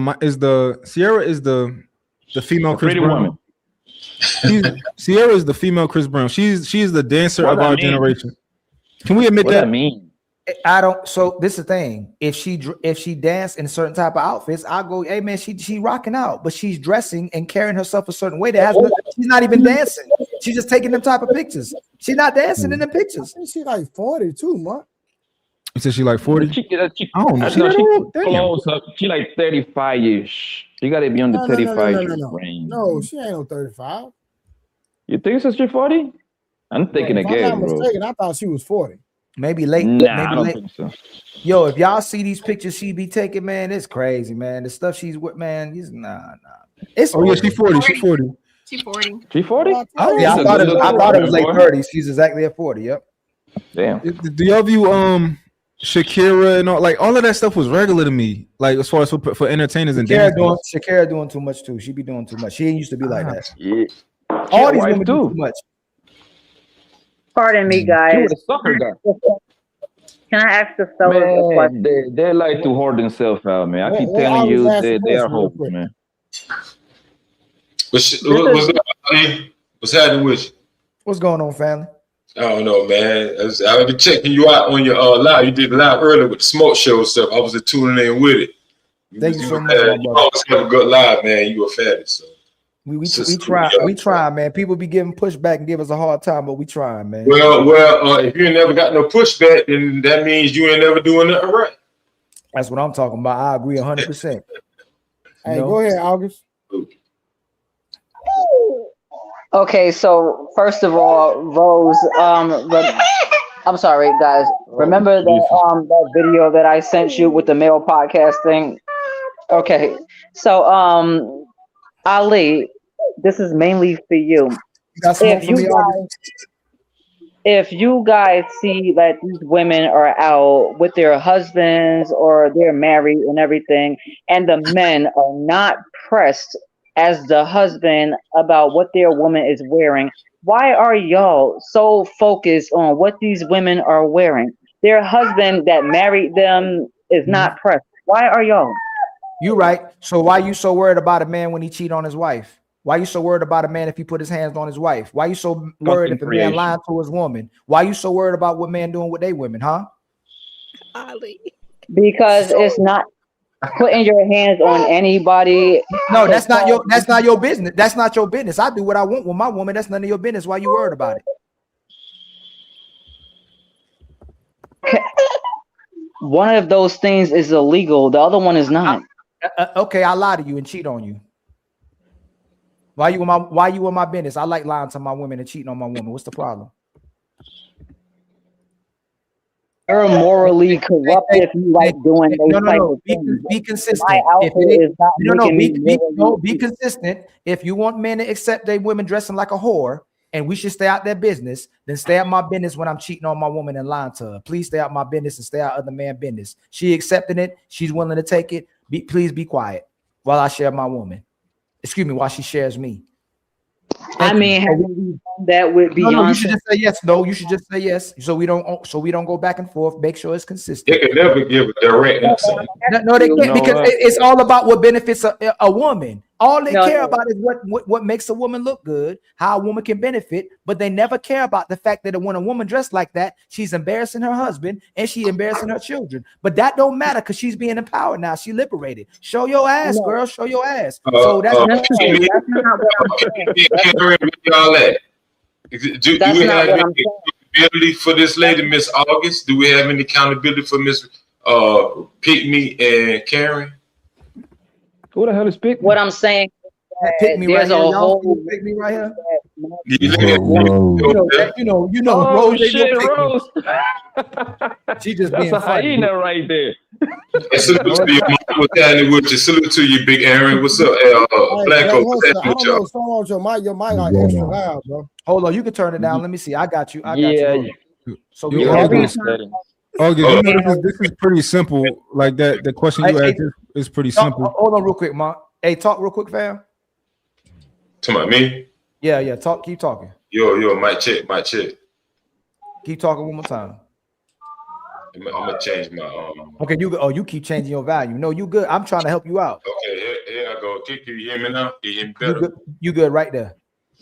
female Chris Brown. Woman. Sierra is the female Chris Brown. She's the dancer of our generation. Can we admit that? I mean, I don't. So this is the thing. If she danced in certain type of outfits, I'll go, hey man, she rocking out, but she's dressing and carrying herself a certain way that she's not even dancing. She's just taking them type of pictures. She's not dancing in the pictures. She's like 42, man. You said she like 40? She close up. She like 35-ish. She got to be on the 35 range. No, she ain't no 35. You think so? She's 40? I'm thinking again, I'm not mistaken, I thought she was 40. Maybe late. Nah, I don't think so. Yo, if y'all see these pictures she be taking, man, it's crazy, man. The stuff she's with, man, nah. It's she's 40. She's 40. She's 40. She's 40? Yeah, I thought it was late 30s. She's exactly at 40. Yep. Damn. Do y'all view Shakira and all of that stuff was regular to me, like as far as for entertainers and Shakira doing too much too. She be doing too much. She ain't used to be like that. Yeah. All these women do too much. Pardon me, guys. Can I ask the fellas a question? They like to hoard themselves out, man. I keep telling you, they are hoes, man. What's happening with you? What's going on, family? I don't know, man. I've been checking you out on your live. You did live earlier with the smoke show stuff. I was tuning in with it. Thank you so much. You always have a good live, man. You a fatty, so. We try, man. People be giving pushback and give us a hard time, but we try, man. Well, if you ain't never got no pushback, then that means you ain't never doing nothing right. That's what I'm talking about. I agree 100%. Hey, go ahead, August. Okay, so first of all, Rose, I'm sorry, guys. Remember that video that I sent you with the male podcast thing? Okay, so Ali, this is mainly for you. If you guys see that these women are out with their husbands or they're married and everything, and the men are not pressed as the husband about what their woman is wearing, why are y'all so focused on what these women are wearing? Their husband that married them is not pressed. Why are y'all? You right. So why you so worried about a man when he cheat on his wife? Why you so worried about a man if he put his hands on his wife? Why you so worried if a man lied to his woman? Why you so worried about what man doing with their women, huh? Ali. Because it's not putting your hands on anybody. No, that's not your business. That's not your business. I do what I want with my woman. That's none of your business. Why you worried about it? One of those things is illegal. The other one is not. Okay, I lie to you and cheat on you. Why you in my business? I like lying to my women and cheating on my woman. What's the problem? You're morally corrupt if you like doing those type of things. Be consistent. My outfit is not be consistent. If you want men to accept they women dressing like a whore and we should stay out their business, then stay out my business when I'm cheating on my woman and lying to her. Please stay out my business and stay out other man's business. She accepting it. She's willing to take it. Please be quiet while I share my woman. Excuse me, while she shares me. I mean, have you done that with Beyonce? No, you should just say yes. No, you should just say yes. So we don't go back and forth. Make sure it's consistent. They can never give a direct answer. No, they can't, because it's all about what benefits a woman. All they care about is what makes a woman look good, how a woman can benefit, but they never care about the fact that when a woman dressed like that, she's embarrassing her husband and she embarrassing her children. But that don't matter because she's being empowered now. She liberated. Show your ass, girl. Show your ass. So that's not what I'm saying. Do we have any accountability for this lady, Miss August? Do we have any accountability for Miss Pick Me and Karen? Who the hell is Pick Me? What I'm saying, Pick Me there's right a here. whole Pick Me right here. You know, Oh Rose. shit, Rose. She just That's being a funny. hyena right there. Salute to you, Mike. What's happening with you? Salute to you, Big Aaron. What's up, Black Coat? What's happening with y'all? What's going on with your mic? Your mic like extra loud, bro. Hold on, you can turn it down. Let me see. I got you. I got you. So we August, this is pretty simple. Like that, the question you asked is pretty simple. Hold on, real quick, Mark. Hey, talk real quick, fam. Talking about me? Yeah. Keep talking. Yo, mic check. Keep talking one more time. I'm gonna change my Okay, you keep changing your volume. No, you good. I'm trying to help you out. Okay, here I go. Can you hear me now? Can you hear me better? You good right there.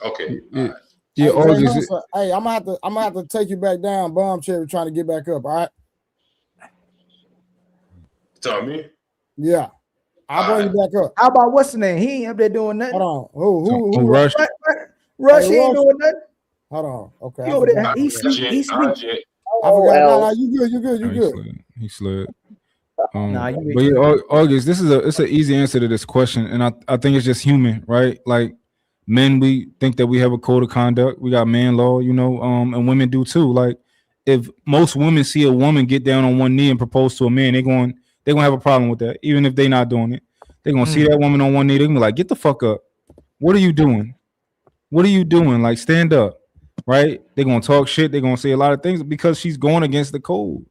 Okay. Yeah, Hey, August. hey, I'm gonna have to take you back down, Bomb Cherry, trying to get back up. All right. Tell me. Yeah. I'll bring you back up. How about what's the name? He ain't up there doing nothing. Hold on. Who Rush? Rush, he ain't doing nothing. Hold on. Okay. He over there. He's sleep. I forgot. No, you good. He slid. But August, it's an easy answer to this question, and I think it's just human, right? Like men, we think that we have a code of conduct. We got man law, and women do too. Like if most women see a woman get down on one knee and propose to a man, they're gonna have a problem with that, even if they're not doing it. They're gonna see that woman on one knee. They're gonna be like, "Get the fuck up! What are you doing? What are you doing? Like, stand up!" Right? They're gonna talk shit. They're gonna say a lot of things because she's going against the code.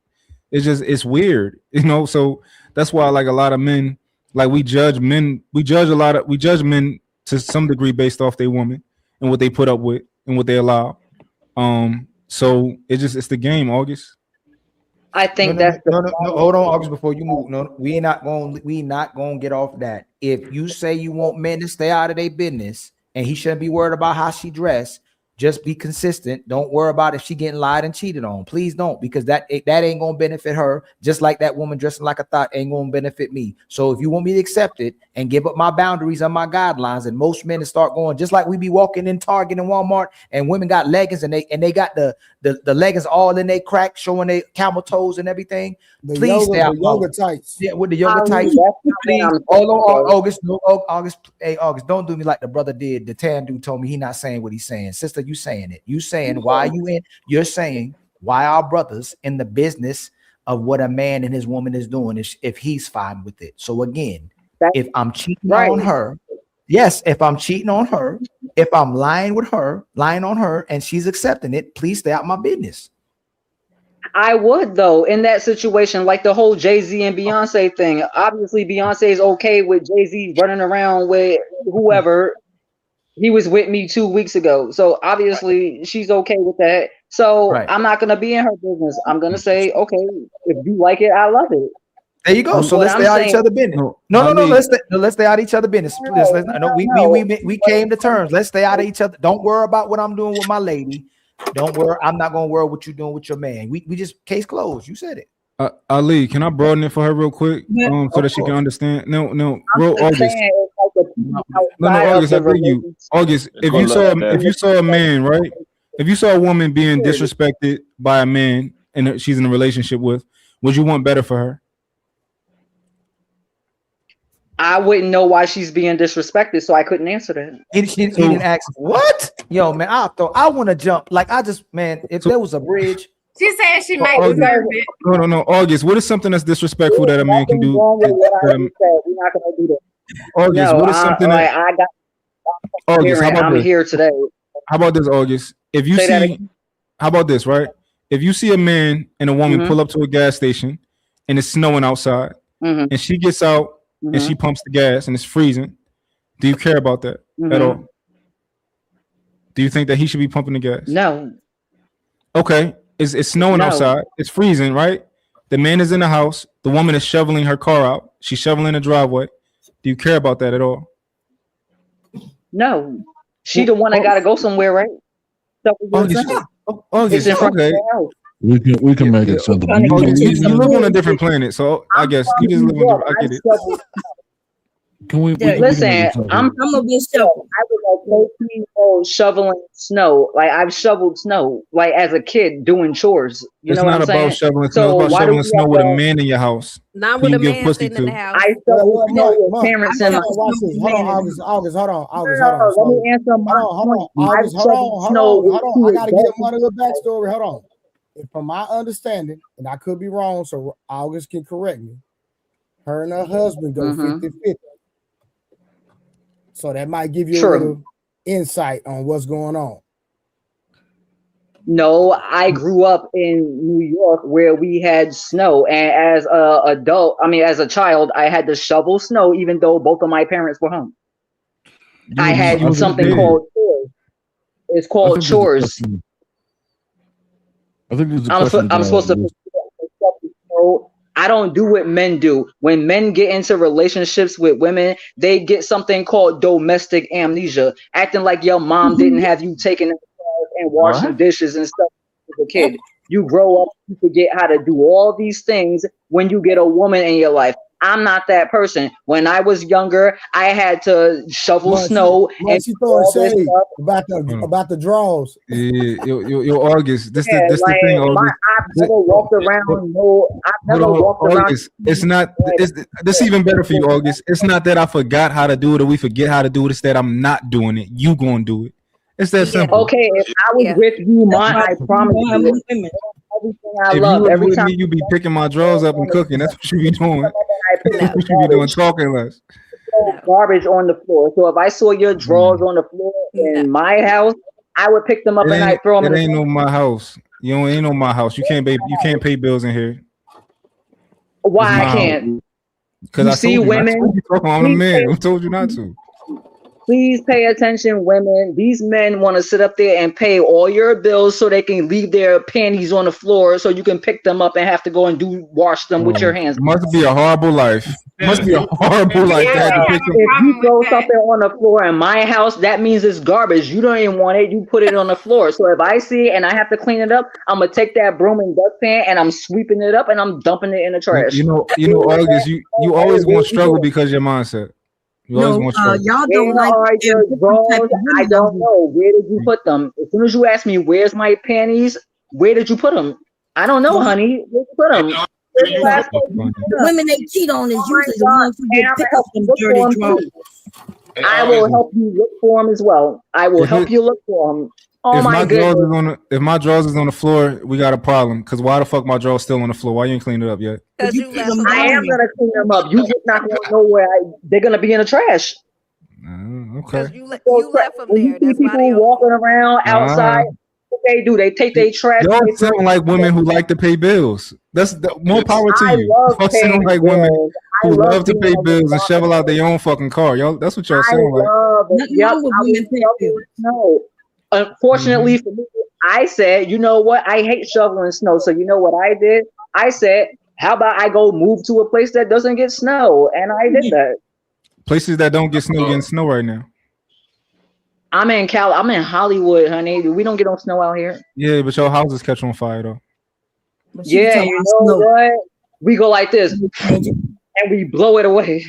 It's weird, So that's why, like, a lot of men, like, we judge men. We judge men to some degree based off their woman and what they put up with and what they allow. So it's the game, August. I think no, hold on, August, before you move. No, we not gonna get off that. If you say you want men to stay out of their business and he shouldn't be worried about how she dressed, just be consistent. Don't worry about if she getting lied and cheated on. Please don't, because that ain't gonna benefit her. Just like that woman dressing like a thought ain't gonna benefit me. So if you want me to accept it and give up my boundaries and my guidelines, and most men start going just like we be walking in Target and Walmart, and women got leggings and they got the leggings all in they crack, showing their camel toes and everything. Please stay out. Yoga tights. Yeah, with the yoga tights. Please, hold on, August. No, August. Hey, August, don't do me like the brother did. The tan dude told me he not saying what he's saying. Sister, you saying it. You saying why you in? You're saying why our brothers in the business of what a man and his woman is doing if he's fine with it. So again, if I'm cheating on her, yes, if I'm cheating on her, if I'm lying on her, and she's accepting it, please stay out my business. I would, though, in that situation, like the whole Jay-Z and Beyonce thing. Obviously, Beyonce is okay with Jay-Z running around with whoever. He was with me 2 weeks ago. So obviously she's okay with that. So I'm not going to be in her business. I'm going to say, okay, if you like it, I love it. There you go. So let's stay out each other business. No. Let's stay out each other business. We came to terms. Let's stay out of each other. Don't worry about what I'm doing with my lady. Don't worry. I'm not going to worry what you're doing with your man. We just case closed. You said it. Ali, can I broaden it for her real quick, Yeah, so of that she can course. understand? No, I'm bro, just August. saying it's like the people No, outside of August, I the beg you. relationship. August, It's called love, man. if you saw a man, right? If you saw a woman being disrespected by a man and she's in a relationship with, would you want better for her? I wouldn't know why she's being disrespected, so I couldn't answer that. He didn't ask what? Yo, man, I want to jump. Like I just, man, if there was a bridge. She said she might August, deserve it. no, August. What is something that's disrespectful that a man can do? Wrong with what I that already said. We're not gonna do that. August, No, what is something that I got. August? How about I'm this? here today. How about this, August? If you Say that see, again. how about this, right? If you see a man and a woman pull up to a gas station and it's snowing outside, and she gets out and she pumps the gas and it's freezing, do you care about that at all? Do you think that he should be pumping the gas? No. Okay, it's snowing No. outside. It's freezing, right? The man is in the house. The woman is shoveling her car out. She's shoveling the driveway. Do you care about that at all? No. She the one that gotta go somewhere, right? It's in front of the house. We can make it simple. You live on a different planet, so I guess you just live on. I get it. Can we listen? I'm gonna be shoveling. I was like 13 years old shoveling snow. Like I've shoveled snow, like as a kid doing chores. You know what I'm saying? It's not about shoveling So snow. It's about why do shoveling we snow have with a to- man in your house. Not who with you a give man pussy sitting in the to. house. I shoveled snow with parents in my house. Watch this. Hold on, August. August, hold on. August, No, hold on. let me answer my Hold on. August, hold on. I gotta give him a little backstory. Hold on. If from my understanding, and I could be wrong, so August can correct me. Her and her husband go 50-50. So that might give you a little insight on what's going on. No, I grew up in New York where we had snow, and as as a child, I had to shovel snow even though both of my parents were home. I had something called chores. It's called chores. I think there's a I'm question. supposed to. I don't do what men do. When men get into relationships with women, they get something called domestic amnesia, acting like your mom didn't have you taking in the car and washing dishes and stuff as a kid. You grow up, you forget how to do all these things when you get a woman in your life. I'm not that person. When I was younger, I had to shovel snow and she throwing shade about the draws. Yeah, yo, August. This Yeah, the thing, August. I've never walked around. I've never walked August. around. It's not. This even better for you, August. It's not that I forgot how to do it or we forget how to do it. It's that I'm not doing it. You gonna do it. It's that simple. Okay, if I was with you, I promise you. Everything I If love, you were every with time me, you be picking my drawers up and cooking. That's what you be doing. That's what you be doing, talking less. Garbage on the floor. So if I saw your drawers on the floor in my house, I would pick them up and I throw them. It ain't no my house. You know, ain't no my house. You can't pay bills in here. Why I can't? Because I see women. I'm a man. I told you not to. Please pay attention, women. These men want to sit up there and pay all your bills so they can leave their panties on the floor so you can pick them up and have to go and wash them with your hands. It must be a horrible life. It must be a horrible life. If you throw something on the floor in my house, that means it's garbage. You don't even want it. You put it on the floor. So if I see it and I have to clean it up, I'm gonna take that broom and dustpan and I'm sweeping it up and I'm dumping it in the trash. You know, August. You always gonna struggle because of your mindset. Y'all don't like your drawers. I don't know. Where did you put them? As soon as you ask me, where's my panties? Where did you put them? I don't know, honey. Where did you put them? The women they cheat on is usually the ones who get pick up them dirty drawers. I will help you look for them as well. I will help you look for them. Oh my goodness. If my drawers is on the floor, we got a problem. Because why the fuck my drawers still on the floor? Why you ain't cleaned it up yet? I am gonna clean them up. You just not gonna know where they're gonna be in the trash. Okay. You left them there. That's why they walking around outside. What they do? They take their trash. Y'all sound like women who like to pay bills. That's more power to you. Y'all sound like women who love to pay bills and shovel out their own fucking car. Y'all, that's what y'all sound like. No. Unfortunately for me, I said, you know what? I hate shoveling snow. So you know what I did? I said, how about I go move to a place that doesn't get snow? And I did that. Places that don't get snow getting snow right now. I'm in I'm in Hollywood, honey. We don't get on snow out here. Yeah, but your houses catch on fire though. But she was Yeah, talking you about know snow. what? We go like this, Change it. and we blow it away.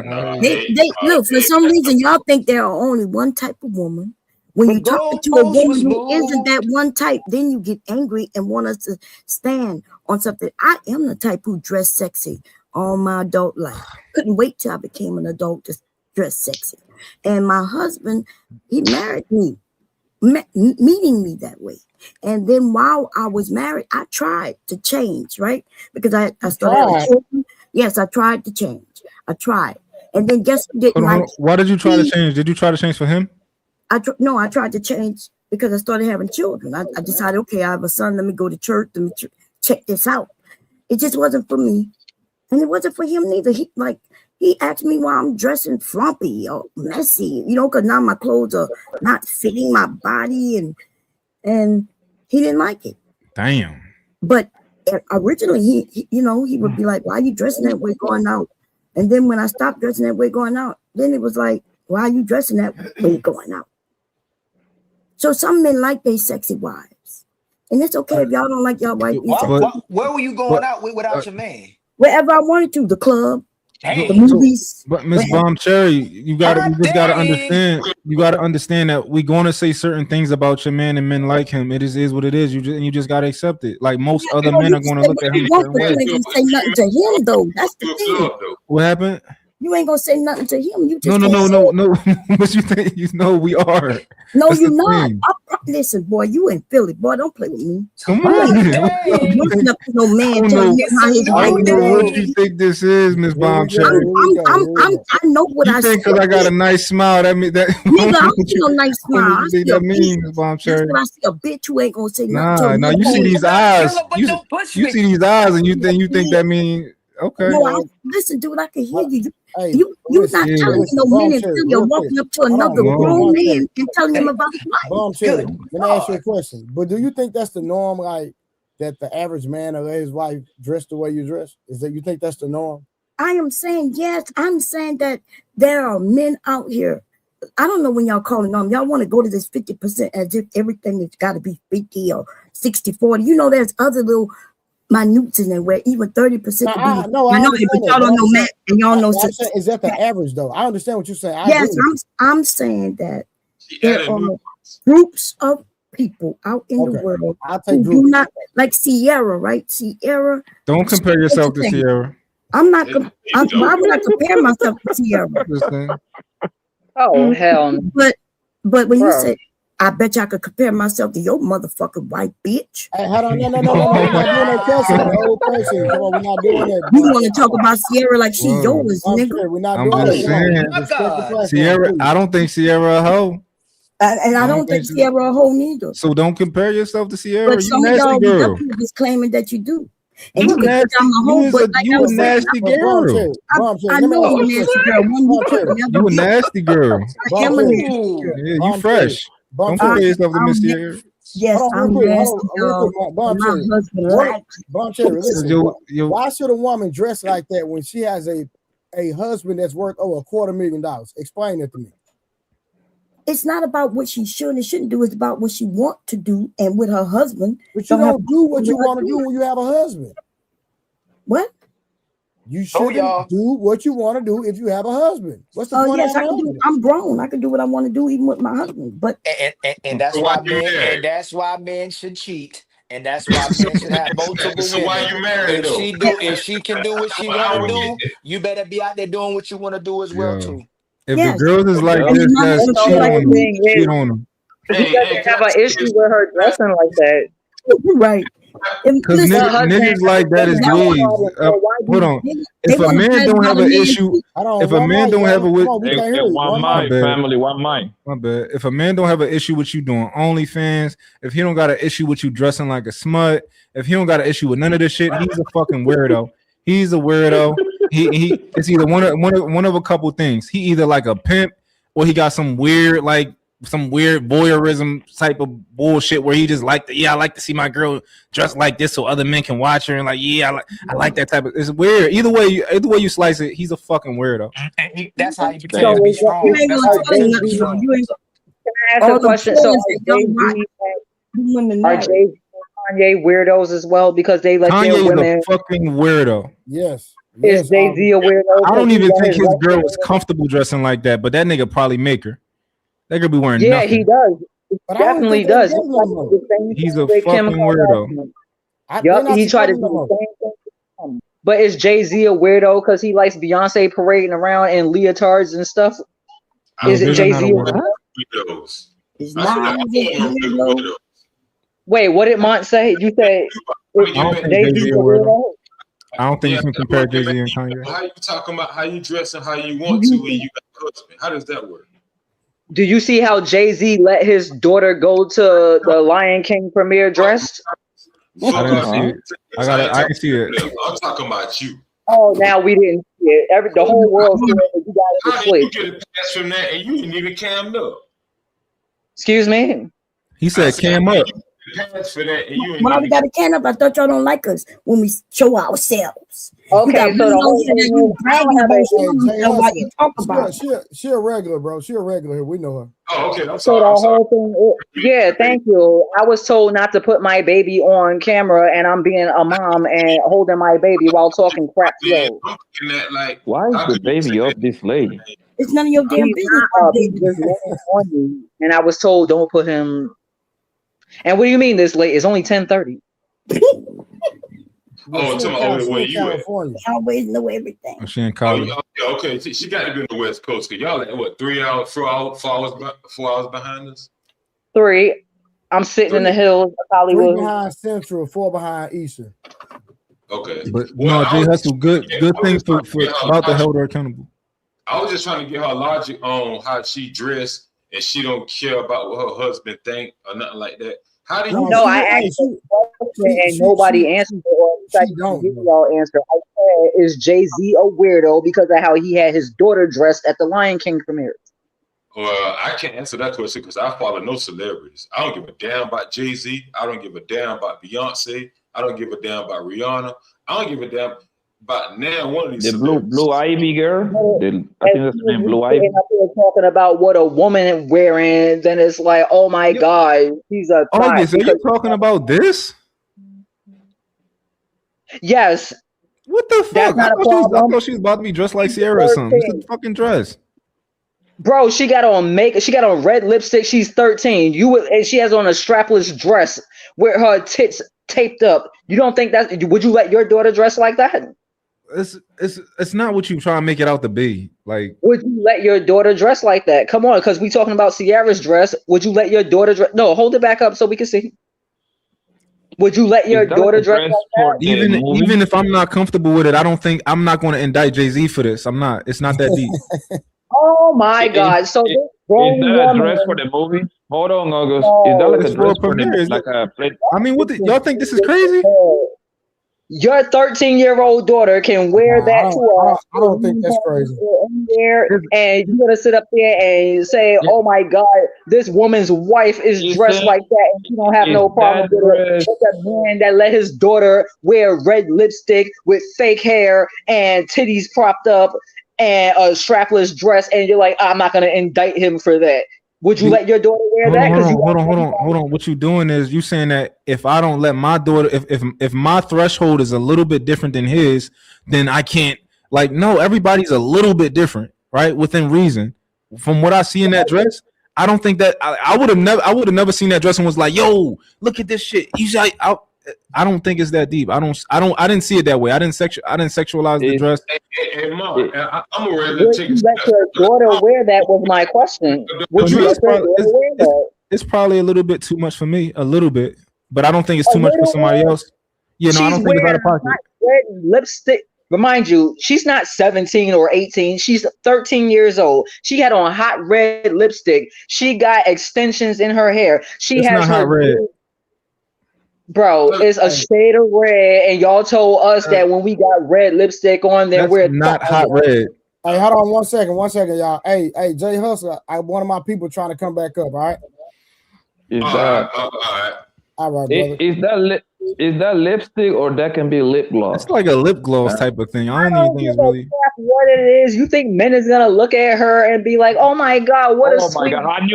They look, for some reason y'all think there are only one type of woman. When The you talk to a goalpost was woman who isn't moved. that one type, then you get angry and want us to stand on something. I am the type who dress sexy all my adult life. Couldn't wait till I became an adult to dress sexy. And my husband, he married me, meeting me that way. And then while I was married, I tried to change, right? Because I started having children. Yes, I tried to change. I tried. And then guess who didn't like it? Why did you try to change? Did you try to change for him? No, I tried to change because I started having children. I decided, okay, I have a son. Let me go to church. Let me check this out. It just wasn't for me. And it wasn't for him neither. He asked me why I'm dressing frumpy or messy, because now my clothes are not fitting my body, and he didn't like it. Damn. But originally, he would be like, "Why are you dressing that way going out?" And then when I stopped dressing that way going out, then it was like, "Why are you dressing that way going out?" So some men like their sexy wives, and it's okay if y'all don't like y'all wife. Where were you going out without your man? Wherever I wanted to, the club, the So, movies. but Miss Bomb Cherry, you just gotta understand. You gotta understand that we're gonna say certain things about your man, and men like him. It is what it is. You just gotta accept it. Like most other men are gonna look at him. You ain't gonna say nothing to him though. That's the thing. What happened? You ain't gonna say nothing to him. You just No. But you think we are? No, That's you're the not. thing. Listen, boy, you in Philly, boy. Don't play with me. Come on. Listen up to no man telling him how his I wife don't know doing. what you think this is, Miss Bomb Cherry. I know what You I think because I got a nice smile, that mean that? Nigga, I don't see no nice smile. I What see you a think that means, Miss Bomb That's Cherry? what I see, a bitch who ain't gonna say nothing. Nah. You see these eyes. You see these eyes, and you think that mean okay? No, listen, dude, I can hear you. You're not telling me no men in Philly are walking up to another grown man and telling him about his life. Bomb Cherry, let me ask you a question. But do you think that's the norm, like that the average man or his wife dress the way you dress? Is that you think that's the norm? I am saying yes. I'm saying that there are men out here. I don't know when y'all calling on. Y'all want to go to this 50% as if everything has got to be 50 or 60-40. There's other little minutes in there where even 30% could be. I but y'all don't know math, and y'all know. I'm saying, is that the average though? I understand what you're saying. Yes, I'm saying that there are groups of people out in the world who do not like Sierra, right? Sierra. Don't compare yourself to Sierra. I'm not. Why would I compare myself to Sierra? Oh hell! But when you say, I bet you I could compare myself to your motherfucking white bitch. Hey, hold on, no, we're not doing that cussing. The whole person. Come on, we're not doing that. You want to talk about Sierra like she yours, nigga? We're not I'm doing just saying, Sierra. I don't think Sierra a hoe. And I don't think Sierra a hoe neither. So don't compare yourself to Sierra. But some of y'all is claiming that you do. And you can think I'm a hoe, but like you a nasty girl. I know I'm a nasty girl. You a nasty girl. I am a nasty girl. Yeah, you fresh. Don't compare yourself to Miss Sierra. Yes, I'm nasty, y'all. My husband likes. Bomb Cherry, listen. Why should a woman dress like that when she has a husband that's worth over $250,000? Explain it to me. It's not about what she should and shouldn't do. It's about what she want to do and with her husband. But you don't do what you want to do when you have a husband. What? You shouldn't do what you want to do if you have a husband. What's the point? Yes, I can do. I'm grown. I can do what I want to do even with my husband. But and that's why men. And that's why men should cheat. And that's why men should have multiple women. Why you married if she can do what she want to do, you better be out there doing what you want to do as well too. If the girls is like this, that's cheat on them. He doesn't have an issue with her dressing like that. Right. Because niggas like that is weird. Hold on. If a man don't have an issue, if a man don't have a one mic, family, one mic. My bad. If a man don't have an issue with you doing OnlyFans, if he don't got an issue with you dressing like a smut, if he don't got an issue with none of this shit, he's a fucking weirdo. He's a weirdo. He it's either one of a couple things. He either like a pimp or he got some weird voyeurism type of bullshit where he just I like to see my girl dressed like this so other men can watch her and I like that type of. It's weird. Either way you slice it, he's a fucking weirdo. That's how you pretend to be strong. You ain't gonna tell me nothing. Can I ask a question? So are Jay-Z Kanye weirdos as well because they let their Kanye women? is a fucking weirdo. Yes. Is Jay-Z a weirdo? I don't 'cause he even let think his girl wife- was comfortable dressing like that, but that nigga probably make her. That girl be wearing Yeah, nothing. he does. But I don't Definitely think they does. He together tried no to more. do the same He's thing a with Kim fucking weirdo. Kardashian. They're Yup, not he tried to together do no the more. same thing with Kim. But is Jay-Z a weirdo because he likes Beyonce parading around in leotards and stuff? No, Is it Jay-Z not a Jay-Z a weirdo. weirdo? Widows. His I said, lies is weirdo. Wait, what did Mont say? You said I don't think Jay-Z Jay-Z a a weirdo. weirdo? I don't think you can compare Jay-Z and Kanye. How you talking about how you dress and how you want to when you got a husband? How does that work? Do you see how Jay-Z let his daughter go to the Lion King premiere dressed? I didn't see it. I didn't see it. I'm talking about you. Oh, now we didn't see it. The whole world said that you got How it did you switched. get a pass from that and you didn't even cammed up? Excuse me? He said cam up. Pass for that and you ain't Why even we got to can up? I thought y'all don't like us when we show ourselves. Okay, you got so the women whole out here that thing you is, bragging I don't have about a- showing Hey, Jay yourself while Hustler. you talk about it. She a regular, bro. She a regular here. We know her. Oh, okay. I'm So sorry. the I'm sorry. whole thing, yeah, thank you. I was told not to put my baby on camera, and I'm being a mom and holding my baby while talking crap slow. I'm looking at like, Why is how the could you say baby up this late? It's none of your damn He's business. not my up. He's baby. just laying on me, and I was told don't put him. And what do you mean this late? It's only 10:30. Oh, She tell in me, Cal- oh, she where in you at? California. I always know everything. Oh, she in Oh, college. okay. She got to be on the West Coast because y'all like what 3 hours, 4 hours behind us. 3. I'm sitting in the hills of 3 Hollywood. behind Central, 4 behind Eastern. Okay. But Well, no, Jay Hustle, good thing for about to her hold her accountable. I was just trying to get her logic on how she dressed and she don't care about what her husband think or nothing like that. How do you? No, I asked a question and nobody answered it, or at least I didn't give y'all answer. I said, is Jay-Z a weirdo because of how he had his daughter dressed at the Lion King premiere? Well, I can't answer that question because I follow no celebrities. I don't give a damn about Jay-Z. I don't give a damn about Beyonce. I don't give a damn about Rihanna. I don't give a damn about now one of these The celebrities. Blue Ivy girl. I think that's the name, Blue Sitting Ivy. up here talking about what a woman wearing, then it's like, oh my God, she's a thought. August, are you talking about this? Yes. What the fuck? That's not I a thought problem. she was about to be dressed like Sierra or something. It's a fucking dress. Bro, she got on makeup. She got on red lipstick. She's 13. And she has on a strapless dress with her tits taped up. You don't think that? Would you let your daughter dress like that? It's not what you try to make it out to be. Like, would you let your daughter dress like that? Come on, because we talking about Sierra's dress. Would you let your daughter dress? No, hold it back up so we can see. Would you let your daughter dress like that? Even if I'm not comfortable with it, I'm not going to indict Jay-Z for this. I'm not. It's not that deep. Oh my God! So this grown Is that a woman, dress for the movie? Hold on, August. Is that like It's a for a dress for premiere, the, like a play? I mean, y'all think this is crazy? Your 13-year-old daughter can wear that to I don't think that's crazy. And you're gonna sit up there and say, "Oh my God, this woman's wife is dressed like that, and she don't have no problem with it." It's a man that let his daughter wear red lipstick with fake hair and titties propped up and a strapless dress, and you're like, "I'm not gonna indict him for that." Would you let your daughter wear that? Hold on. What you doing is you saying that if I don't let my daughter, if my threshold is a little bit different than his, then I can't. Like, no, everybody's a little bit different, right? Within reason. From what I see in that dress, I don't think that I would have never seen that dress and was like, "Yo, look at this shit." I don't think it's that deep. I didn't see it that way. I didn't sexualize the dress. Hey, Mom, I'm a regular Would you let your daughter wear that? Was my question. Would you let your daughter wear that? It's probably a little bit too much for me, a little bit, but I don't think it's too much for somebody else. You know, I don't think it's out of pocket. Red lipstick. Remind you, she's not 17 or 18. She's 13 years old. She had on hot red lipstick. She got extensions in her hair. She It's has not her hot red. Bro, it's a shade of red, and y'all told us that when we got red lipstick on, then That's we're not hot red. Hey, hold on 1 second, y'all. Hey, Jay Hustler, one of my people trying to come back up. All right. Is all right, brother. Is that lipstick or that can be lip gloss? It's like a lip gloss type of thing. I don't even think give it's a really. crap what it is. You think men is gonna look at her and be like, "Oh my God, what a Oh my sweet." God! I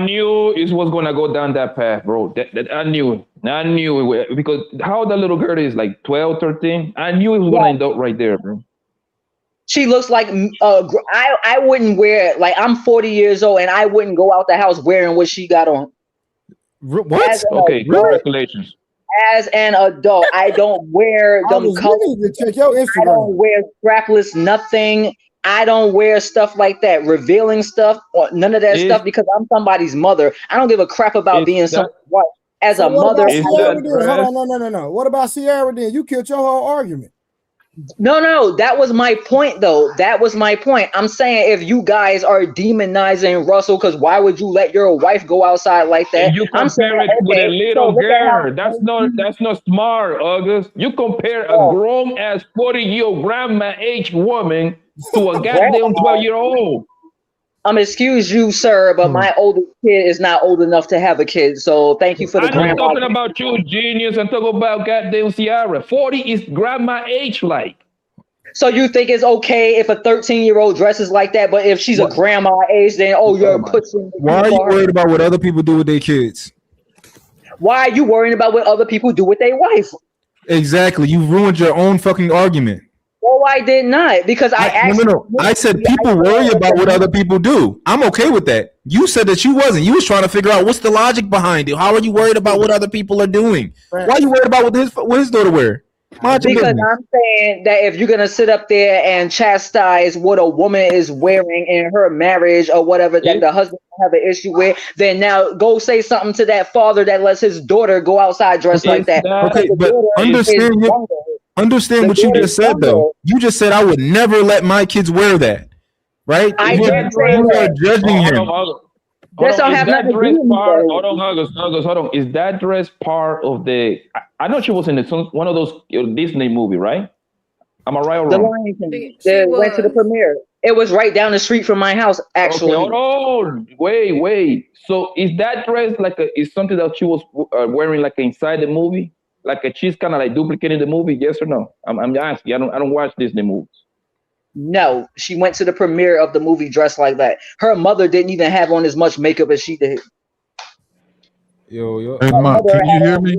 knew it was gonna go down that path, bro. I knew it. I knew it because how the little girl is like 12, 13. I knew it was gonna end up right there, bro. She looks like I wouldn't wear it. Like I'm 40 years old and I wouldn't go out the house wearing what she got on. What? Okay, congratulations. As an adult, I don't wear them August, colors. you need to check your I Instagram. don't wear strapless nothing. I don't wear stuff like that, revealing stuff or none of that stuff because I'm somebody's mother. I don't give a crap about being someone's wife. As So a what mother, about Sierra then? Hold on, no. What about Sierra then? You killed your whole argument. No, that was my point though. That was my point. I'm saying if you guys are demonizing Russell, because why would you let your wife go outside like that? You I'm saying, compare it with a okay, so little look at how girl. That's not smart, August. You compare a grown ass 40-year-old grandma age woman to a goddamn 12-year-old. Excuse you, sir, but my oldest kid is not old enough to have a kid. So thank you for the I'm not grandma. talking about you, genius. I'm talking about goddamn Ciara. 40 is grandma age like. So you think it's okay if a 13-year-old dresses like that, but if she's a grandma age, then you're pushing. Why are you worried about what other people do with their kids? Why are you worrying about what other people do with their wife? Exactly. You ruined your own fucking argument. Well, I did not because I asked. No. I said people worry about what other people do. I'm okay with that. You said that you wasn't. You was trying to figure out what's the logic behind it. How are you worried about what other people are doing? Why are you worried about what his daughter wear? Because I'm saying that if you're gonna sit up there and chastise what a woman is wearing in her marriage or whatever that the husband have an issue with, then now go say something to that father that lets his daughter go outside dressed like that. Okay, but understand what you just said though. You just said I would never let my kids wear that, right? I you didn't say are that. judging him. This don't have nothing to do with that. Hold on, August. Hold on. Is that dress part of the? I know she was in one of those Disney movie, right? Am I right or The wrong? Lion King. They went to the premiere. It was right down the street from my house, actually. Okay, hold on. Wait. So is that dress is something that she was wearing like inside the movie? Like she's kind of like duplicating the movie? Yes or no? I'm asking. I don't watch Disney movies. No, she went to the premiere of the movie dressed like that. Her mother didn't even have on as much makeup as she did. Yo. Hey, Mark, can you hear me?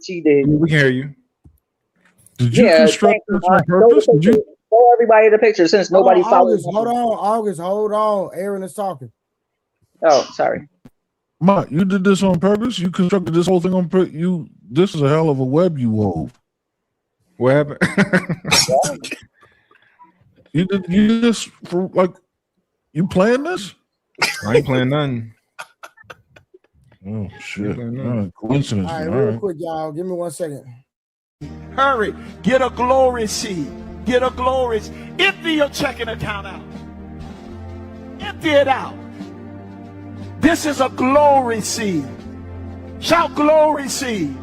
She did. We can hear you. Did you construct this on purpose? Did you? Show everybody the picture since nobody follows. Hold on. Aaron is talking. Oh, sorry. Mark, you did this on purpose? You constructed this whole thing on purpose? This is a hell of a web you wove. What happened? You just for like you playing this? I ain't playing nothing. Oh shit! Coincidence. All right, real quick, y'all. Give me 1 second. Hurry, get a glory seed. Get a glory. Empty your checking account out. Empty it out. This is a glory seed. Shout glory seed.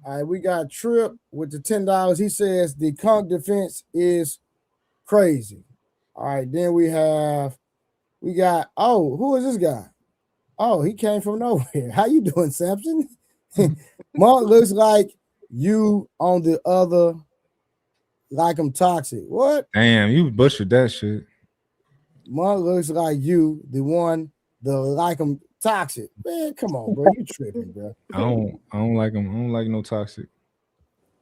All right, we got Trip with the $10. He says the conch defense is crazy. All right, then we got who is this guy? Oh, he came from nowhere. How you doing, Samson? Mark looks like you on the other, like I'm toxic. What? Damn, you butchered that shit. Mark looks like you, the one, the like I'm toxic. Man, come on, bro. You tripping, bro. I don't like him. I don't like no toxic.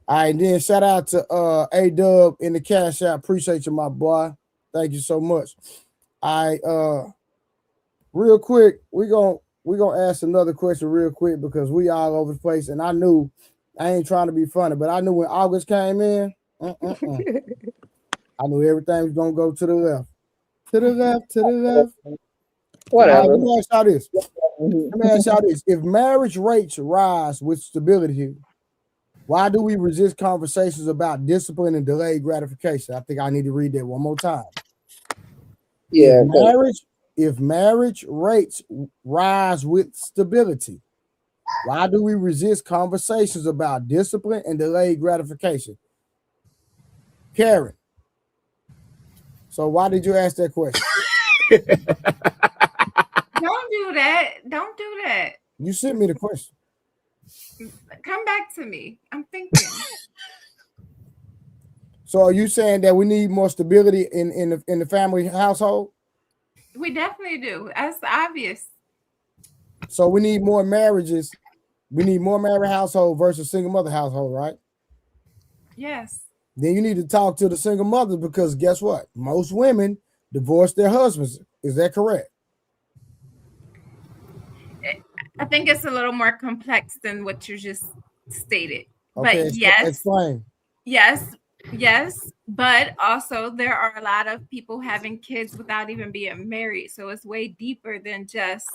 All right, then shout out to A-Dub in the Cash App. Appreciate you, my boy. Thank you so much. All right, real quick, we gonna ask another question real quick because we all over the place, and I knew I ain't trying to be funny, but I knew when August came in, I knew everything was gonna go to the left. To the left. Whatever. Let me ask y'all this. If marriage rates rise with stability, why do we resist conversations about discipline and delayed gratification? I think I need to read that one more time. Yeah. If marriage rates rise with stability, why do we resist conversations about discipline and delayed gratification? Karen. So why did you ask that question? Don't do that. Don't do that. You sent me the question. Come back to me. I'm thinking. So are you saying that we need more stability in the family household? We definitely do. That's obvious. So we need more marriages. We need more married household versus single mother household, right? Yes. Then you need to talk to the single mothers because guess what? Most women divorce their husbands. Is that correct? I think it's a little more complex than what you just stated. Okay, But yes, explain. yes. But also, there are a lot of people having kids without even being married. So it's way deeper than just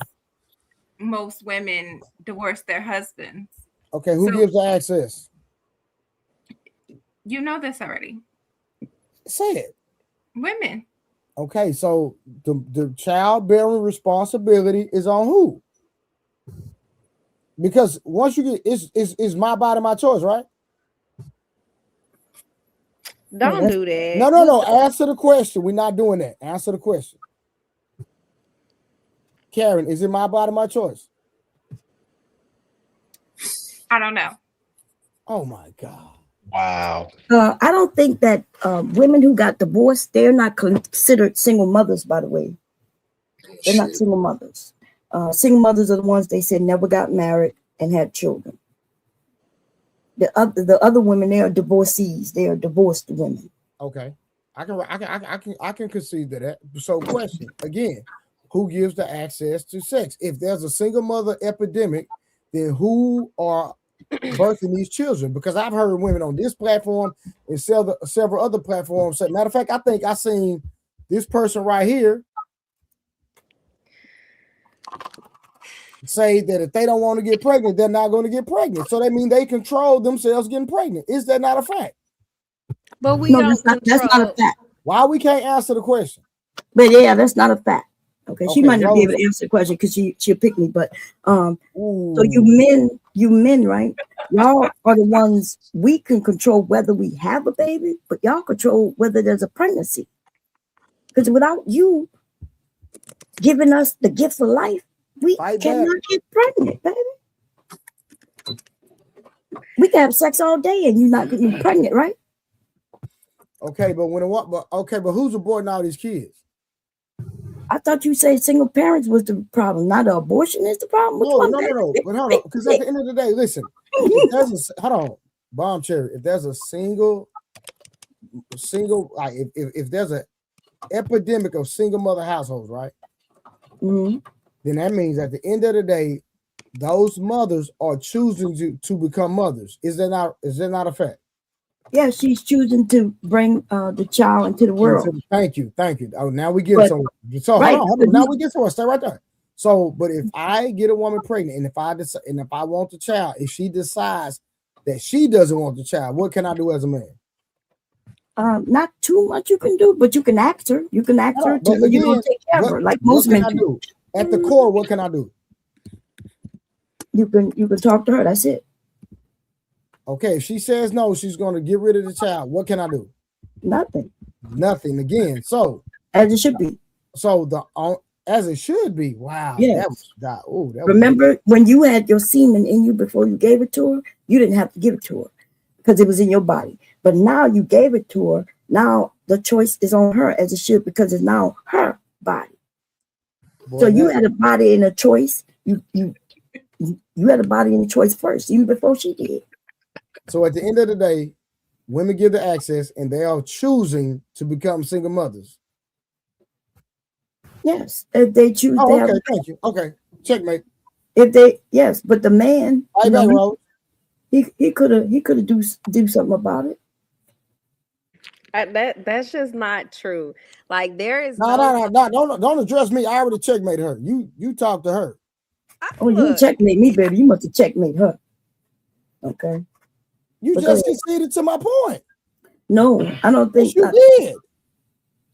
most women divorce their husbands. Okay, who gives the access? You know this already. Say it. Women. Okay, so the childbearing responsibility is on who? Because once you get it's my body, my choice, right? Don't do that. No. Answer the question. We're not doing that. Answer the question. Karen, is it my body, my choice? I don't know. Oh my God. Wow. I don't think that women who got divorced, they're not considered single mothers, by the way. They're not single mothers. Single mothers are the ones they said never got married and had children. The other women, they are divorcees. They are divorced women. Okay. I can concede to that. So question again, who gives the access to sex? If there's a single mother epidemic, then who are birthing these children? Because I've heard women on this platform and several other platforms say, matter of fact, I think I seen this person right here say that if they don't want to get pregnant, they're not going to get pregnant. So that means they control themselves getting pregnant. Is that not a fact? But we don't control. That's not a fact. Why we can't answer the question? But yeah, that's not a fact. Okay, she might not be Rose. able to answer the question because she'll pick me. But so you men, right? Y'all are the ones we can control whether we have a baby, but y'all control whether there's a pregnancy. Because without you giving us the gift of life, we cannot get pregnant, baby. We can have sex all day and you're not getting pregnant, right? Okay, but but who's aborting all these kids? I thought you said single parents was the problem, not the abortion is the problem. No. But hold on, because at the end of the day, listen, if there's hold on, Bomb Cherry, if there's a single, like if there's an epidemic of single mother households, right? Mm-hmm. Then that means at the end of the day, those mothers are choosing to become mothers. Is that not a fact? Yeah, she's choosing to bring the child into the world. Thank you. Oh, now we get somewhere. So hold on. Now we get somewhere. Stay right there. So, but if I get a woman pregnant, and if I want the child, if she decides that she doesn't want the child, what can I do as a man? Not too much you can do, but you can ask her. You can ask her to you gonna take care of her, like most men do. At the core, what can I do? You can talk to her. That's it. Okay, if she says no, she's going to get rid of the child. What can I do? Nothing again. So as it should be. So as it should be. Wow. Yes. Remember when you had your semen in you before you gave it to her, you didn't have to give it to her because it was in your body. But now you gave it to her. Now the choice is on her as it should because it's now her body. So you had a body and a choice. You had a body and a choice first, even before she did. So at the end of the day, women give the access and they are choosing to become single mothers. Yes, if they choose. Oh, okay, thank you. Okay, checkmate. If they, yes, but the man, he could have do something about it. That's just not true. Like there is no, don't address me. I already checkmate her. You talk to her. Oh, you checkmate me, baby. You must have checkmate her. Okay. You just conceded to my point. No, I don't think you did.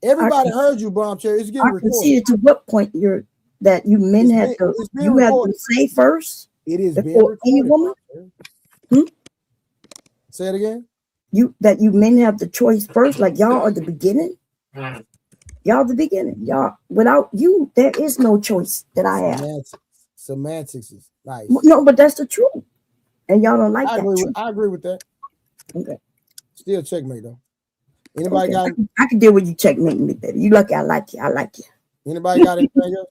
Everybody heard you, Bomb Cherry. It's getting recorded. Conceded to what point you men have to say first. It is before any woman. Say it again. You men have the choice first, like y'all are the beginning. Y'all the beginning. Y'all without you, there is no choice that I have. Semantics is nice. No, but that's the truth. And y'all don't like I that agree truth. I agree with that. Okay. Still checkmate though. Anybody Okay. got I can deal with you checkmating me, baby. You lucky I like you. I like you. anybody got anything else?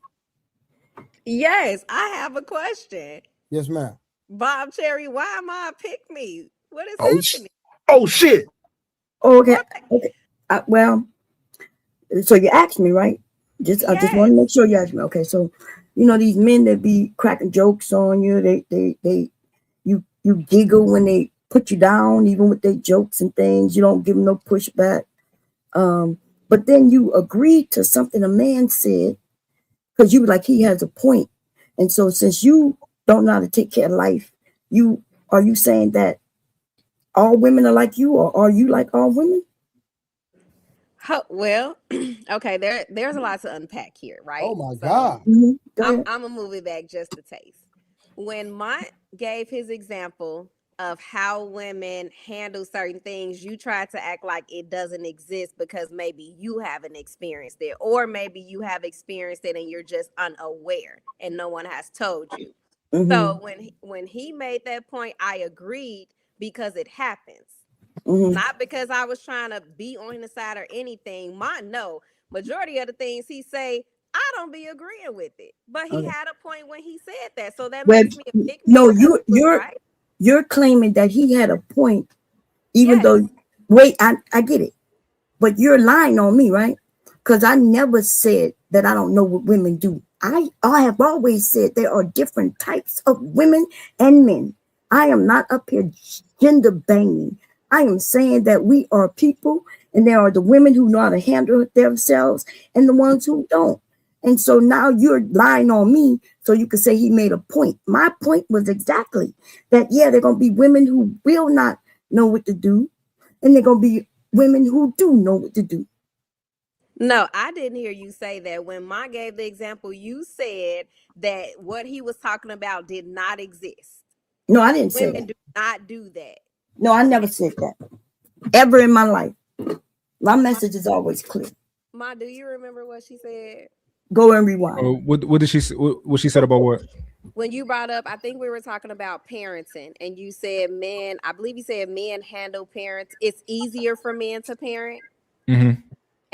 Yes, I have a question. Yes, ma'am. Bob Cherry, why am I a pick me? What is happening? Oh shit. Okay. Okay. Well, so you asked me, right? I just want to make sure you asked me. Okay, so you know these men that be cracking jokes on you, you giggle when they put you down, even with their jokes and things. You don't give them no pushback. But then you agreed to something a man said because you were like, he has a point. And so since you don't know how to take care of life, are you saying that all women are like you, or are you like all women? Well, okay, there's a lot to unpack here, right? Oh my So God. I'm gonna move it back just a taste. When Mont gave his example of how women handle certain things, you try to act like it doesn't exist because maybe you haven't experienced it, or maybe you have experienced it and you're just unaware and no one has told you. So when he made that point, I agreed because it happens. Not because I was trying to be on the side or anything. Majority of the things he say, I don't be agreeing with it. But he had a point when he said that. So that Well, makes me a pick me. no, because he was right. you're claiming that he had a point, even though wait, I get it, but you're lying on me, right? Because I never said that I don't know what women do. I have always said there are different types of women and men. I am not up here gender banging. I am saying that we are people, and there are the women who know how to handle themselves and the ones who don't. And so now you're lying on me so you can say he made a point. My point was exactly that, yeah, there are going to be women who will not know what to do, and there are going to be women who do know what to do. No, I didn't hear you say that. When Ma gave the example, you said that what he was talking about did not exist. No, I didn't say Women that. do not do that. No, I never said that. Ever in my life. My message is always clear. Ma, do you remember what she said? Go and rewind. What did she say? What she said about what? When you brought up, I think we were talking about parenting, and you said men, I believe you said men handle parents. It's easier for men to parent.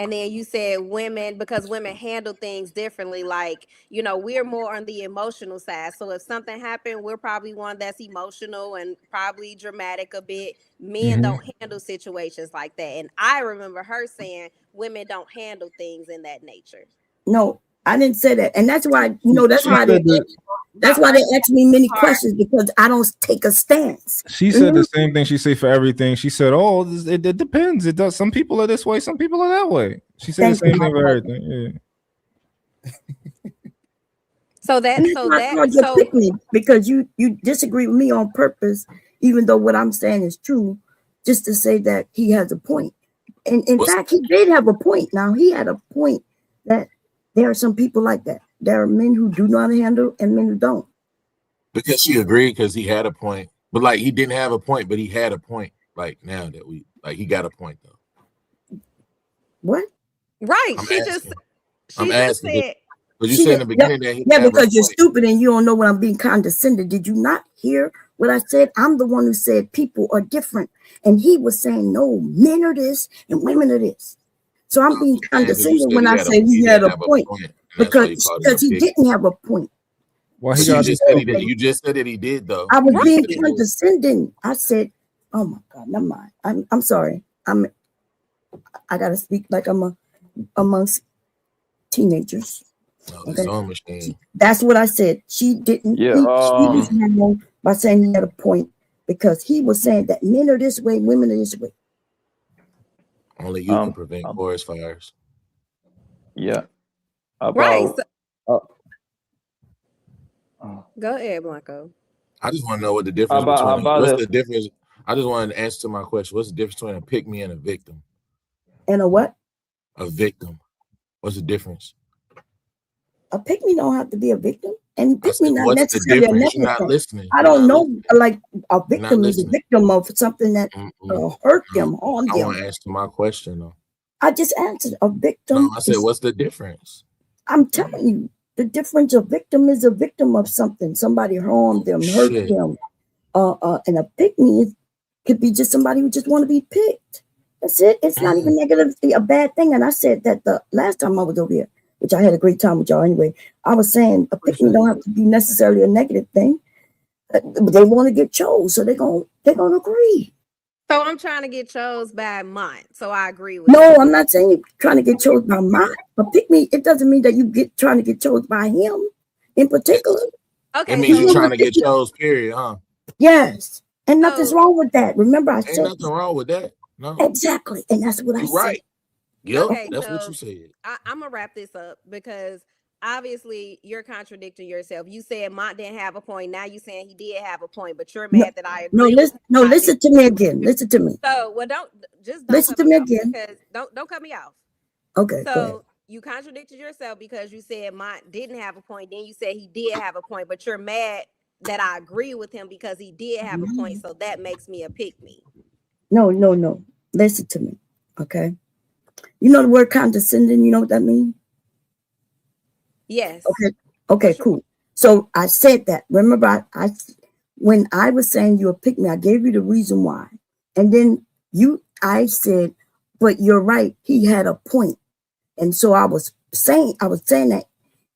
And then you said women, because women handle things differently. Like, we're more on the emotional side. So if something happened, we're probably one that's emotional and probably dramatic a bit. Men don't handle situations like that. And I remember her saying women don't handle things in that nature. No, I didn't say that. And that's why, that's why they ask me many questions, because I don't take a stance. She said the same thing she say for everything. She said, "Oh, it depends. It does. Some people are this way. Some people are that way." She said the same thing for everything. Yeah. So pick me because you disagree with me on purpose, even though what I'm saying is true, just to say that he has a point. And in fact, he did have a point. Now he had a point that there are some people like that. There are men who do not handle and men who don't. Because she agreed because he had a point. But like he didn't have a point, but he had a point. Like now that he got a point though. What? Right. I'm asking. Said, because you said in the beginning that he because you're stupid and you don't know when I'm being condescending. Did you not hear what I said? I'm the one who said people are different. And he was saying, no, men are this and women are this. So I'm being condescending when I say he had a point. Because he didn't have a point. Well, you just said that he did though. I was being condescending. I said, oh my God, never mind. I'm sorry. I gotta speak like I'm amongst teenagers. Okay. That's what I said. She didn't. Yeah. She was wrong by saying he had a point, because he was saying that men are this way, women are this way. Only you can prevent forest fires. Yeah. Right. Go ahead, Blanco. I just want to know what the difference what's the difference. I just wanted to answer my question. What's the difference between a pick me and a victim? And a what? A victim. What's the difference? A pick me don't have to be a victim, and pick me not what's necessarily the difference? You're not listening. I don't know. Like a victim is a victim of something that hurt them, harmed them. I want to answer my question though. I just answered a victim. No, I said, what's the difference? I'm telling you, the difference. A victim is a victim of something. Somebody harmed them, hurt them. And a pick me could be just somebody who just want to be picked. That's it. It's not even negatively a bad thing. And I said that the last time I was over here, which I had a great time with y'all anyway. I was saying a pick me don't have to be necessarily a negative thing. They want to get chose, so they're gonna agree. So I'm trying to get chose by mine. So I agree with No, you. I'm not saying you're trying to get chose by mine. But pick me, it doesn't mean that you trying to get chose by him in particular. Okay. It means you're trying to get chose, period, huh? Yes. And nothing's wrong with that. Remember, I Ain't said nothing wrong with that. No. exactly. And that's what I You're said. right. Yep, Okay, that's so what you said. I'm gonna wrap this up because obviously you're contradicting yourself. You said Mont didn't have a point. Now you saying he did have a point, but you're mad that I agree. Listen to me again. Listen to me. So don't Listen cut to me off again. because don't cut me off. Okay, go ahead. So you contradicted yourself because you said Mont didn't have a point. Then you said he did have a point, but you're mad that I agree with him because he did have a point. So that makes me a pick me. No. Listen to me. Okay. You know the word condescending, you know what that means? Yes. Okay, cool. So I said that. Remember, I when I was saying you a pick me, I gave you the reason why. And then I said, but you're right, he had a point. And so I was saying that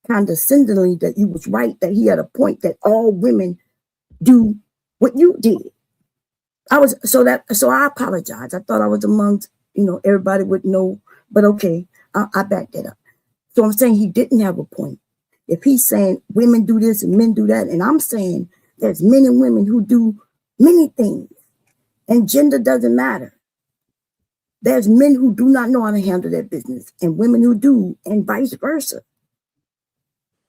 condescendingly that you was right, that he had a point, that all women do what you did. So I apologize. I thought I was amongst, everybody would know, but okay, I backed that up. So I'm saying he didn't have a point. If he's saying women do this and men do that, and I'm saying there's men and women who do many things, and gender doesn't matter. There's men who do not know how to handle their business, and women who do, and vice versa.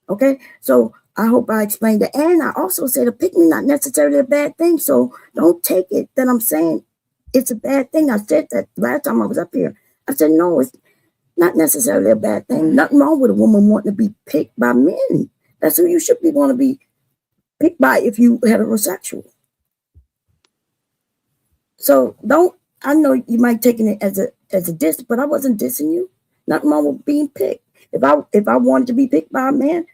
Okay, so I hope I explained that. And I also said a pick me not necessarily a bad thing. So don't take it that I'm saying it's a bad thing. I said that last time I was up here. I said, no, it's not necessarily a bad thing. Nothing wrong with a woman wanting to be picked by men. That's who you should be want to be picked by if you heterosexual. So I know you might taking it as a diss, but I wasn't dissing you. Nothing wrong with being picked. If I wanted to be picked by a man,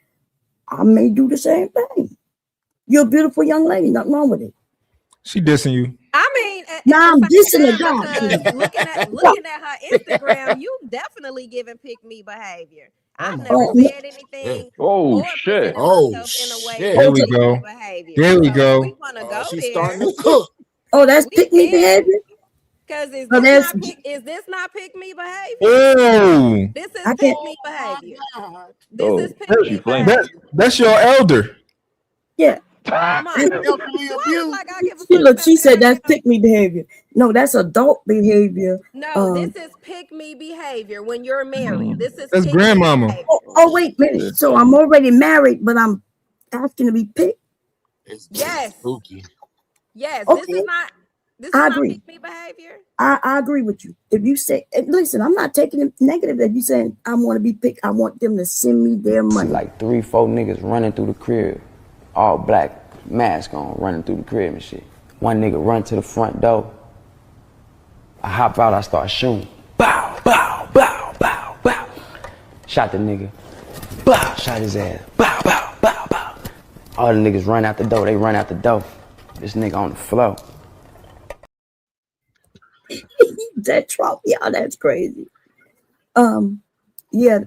I may do the same thing. You're a beautiful young lady. Nothing wrong with it. She dissing you. I mean, I'm dissing the guy. Because looking at her Instagram, you definitely giving pick me behavior. I've never said anything. Oh shit! Oh in a way shit! There we go. There we go. We want to go She's there. starting to cook. Oh, that's pick me behavior. Because is this not pick me behavior? Oh, This is pick me behavior. This is pick me she behavior. That's your elder. Yeah. Look, she said that's pick me behavior. No, that's adult behavior. No, this is pick me behavior when you're married. This is That's pick grandmama. Oh, wait a minute. So I'm already married, but I'm asking to be picked. Yes. Spooky. Yes. Okay. This is not pick me behavior. I agree with you. If you say, listen, I'm not taking it negative. If you saying I want to be picked, I want them to send me their money. Like 3-4 niggas running through the crib, all black, mask on, running through the crib and shit. One nigga run to the front door. I hop out, I start shooting. Bow, bow, bow, bow, bow. Shot the nigga. Bow, shot his ass. Bow, bow, bow, bow. All the niggas run out the door. They run out the door. This nigga on the floor. That Trump, yeah, that's crazy. Yeah,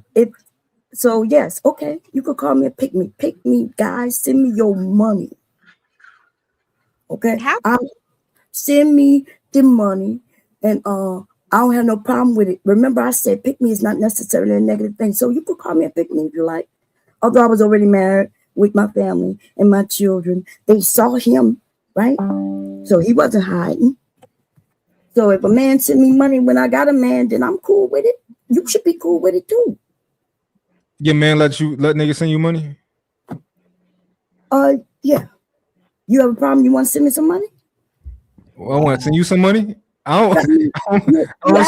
so yes, okay, you could call me a pick me, guys. Send me your money. Okay, send me the money, and I don't have no problem with it. Remember, I said pick me is not necessarily a negative thing, so you could call me a pick me if you like. Although I was already married with my family and my children, they saw him, right? So he wasn't hiding. So if a man send me money when I got a man, then I'm cool with it. You should be cool with it too. Your man let niggas send you money? Yeah. You have a problem? You want to send me some money? Well, I want to send you some money. I don't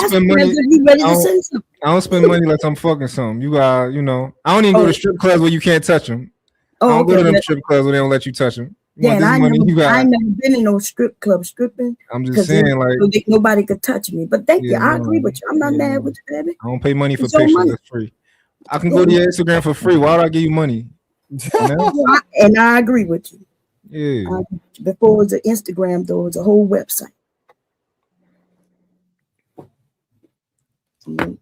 spend money. I don't spend money like I'm fucking something. You got, I don't even go to strip clubs where you can't touch them. I don't go to them strip clubs where they don't let you touch them. Yeah, I never been in no strip club stripping. I'm just saying, like, nobody could touch me. But thank you. I agree with you. I'm not mad with you, baby. I don't pay money for pictures. It's free. I can go to your Instagram for free. Why would I give you money? And I agree with you. Yeah. Before it was an Instagram, though, it was a whole website. All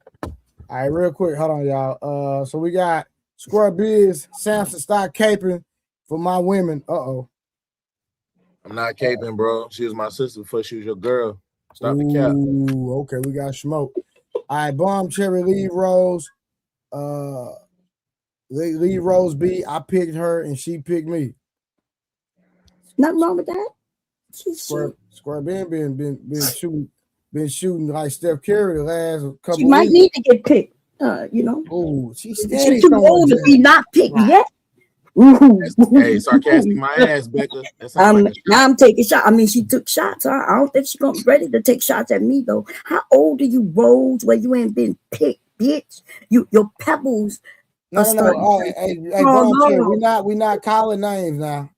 right, real quick, hold on, y'all. So we got Square Biz, Samson, stop caping for my women. Uh-oh. I'm not caping, bro. She was my sister before she was your girl. Stop the cap. Ooh, okay, we got smoke. All right, Bomb Cherry, Leave Rose. Leave Rose B. I picked her and she picked me. Nothing wrong with that. Square Ben been shooting like Steph Curry the last couple. She might weeks. need to get picked. Oh, she's too old to be not picked yet. Hey, sarcastic my ass, Becca. That sounds like a Now I'm taking shots. I mean, she took shots. I don't think she's gonna be ready to take shots at me though. How old are you, Rose? Where you ain't been picked, bitch? Your pebbles. No. Hey, Bomb Cherry, we not calling names now.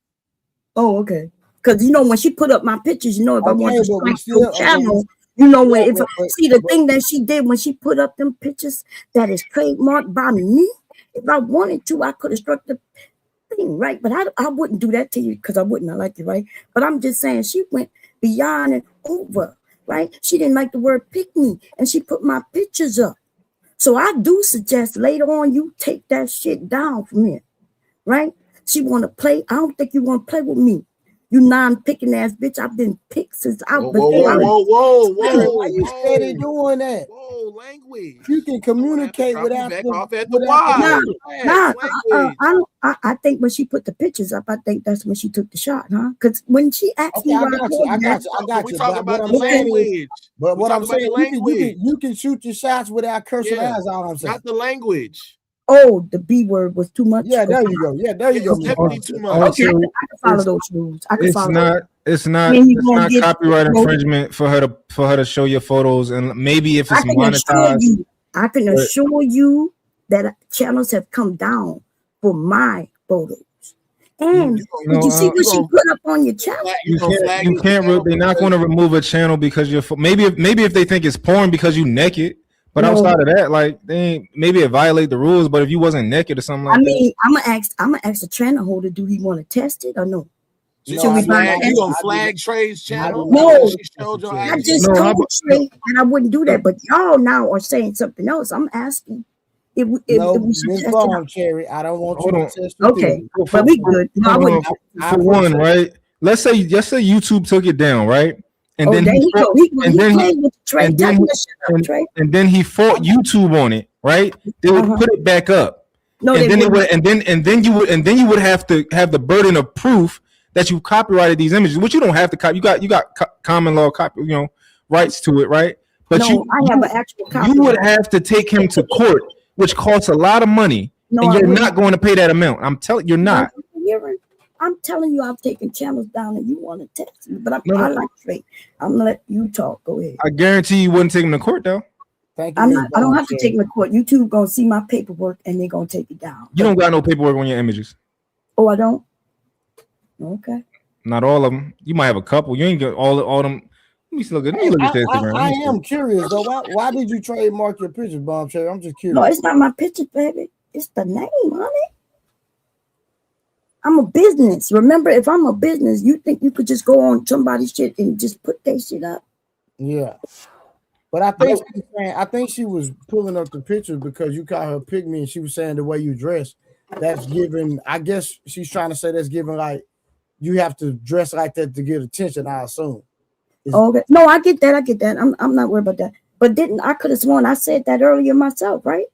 Oh, okay. Because when she put up my pictures, if I want to strike your channel, the thing that she did when she put up them pictures that is trademarked by me. If I wanted to, I could have struck the thing, right? But I wouldn't do that to you because I wouldn't. I like you, right? But I'm just saying she went beyond and over, right? She didn't like the word pick me, and she put my pictures up. So I do suggest later on you take that shit down from here, right? She want to play. I don't think you want to play with me. You non-picking ass bitch. I've been picked since I was. Whoa. Why you steady doing that? Whoa, language. You can communicate without I think when she put the pictures up, I think that's when she took the shot, huh? Because when she asked me, I got you. Talk about the language. But what I'm saying, you can shoot your shots without cursing ass. All I'm saying, not the language. Oh, the B word was too much. Yeah, there you go. It's definitely too much. Okay, I can follow those rules. It's not copyright infringement for her to show your photos, and maybe if it's monetized. I can assure you that channels have come down for my photos. And did you see what she put up on your channel? You can't. They're not going to remove a channel because you're maybe if they think it's porn because you naked. But outside of that, like maybe it violate the rules. But if you wasn't naked or something like that, I'm gonna ask the channel holder, do he want to test it or no? You gonna flag Trey's channel? No, I just told Trey, and I wouldn't do that. But y'all now are saying something else. I'm asking if we should test it. Cherry, I don't want you to test it. Okay, but we good. No, I wouldn't. For one, right? Let's say YouTube took it down, right? And then he fought YouTube on it, right? They would put it back up, and then you would have to have the burden of proof that you copyrighted these images, which you don't have to copy. You got common law rights to it, right? But I have an actual copy. You would have to take him to court, which costs a lot of money, and you're not going to pay that amount. I'm telling you're not. I'm telling you, I've taken channels down, and you want to test me, but I like straight. I'm gonna let you talk. Go ahead. I guarantee you wouldn't take them to court, though. I don't have to take them to court. YouTube gonna see my paperwork, and they're gonna take it down. You don't got no paperwork on your images. Oh, I don't. Okay. Not all of them. You might have a couple. You ain't got all them. Let me look at this. I am curious though. Why did you trademark your pictures, Bomb Cherry? I'm just curious. No, it's not my picture, baby. It's the name, honey. I'm a business. Remember, if I'm a business, you think you could just go on somebody's shit and just put that shit up? Yeah. But I think she was pulling up the pictures because you called her pick me, and she was saying the way you dress, that's given. I guess she's trying to say that's given like you have to dress like that to get attention. I assume. Okay. No, I get that. I'm not worried about that. But I could have sworn I said that earlier myself, right?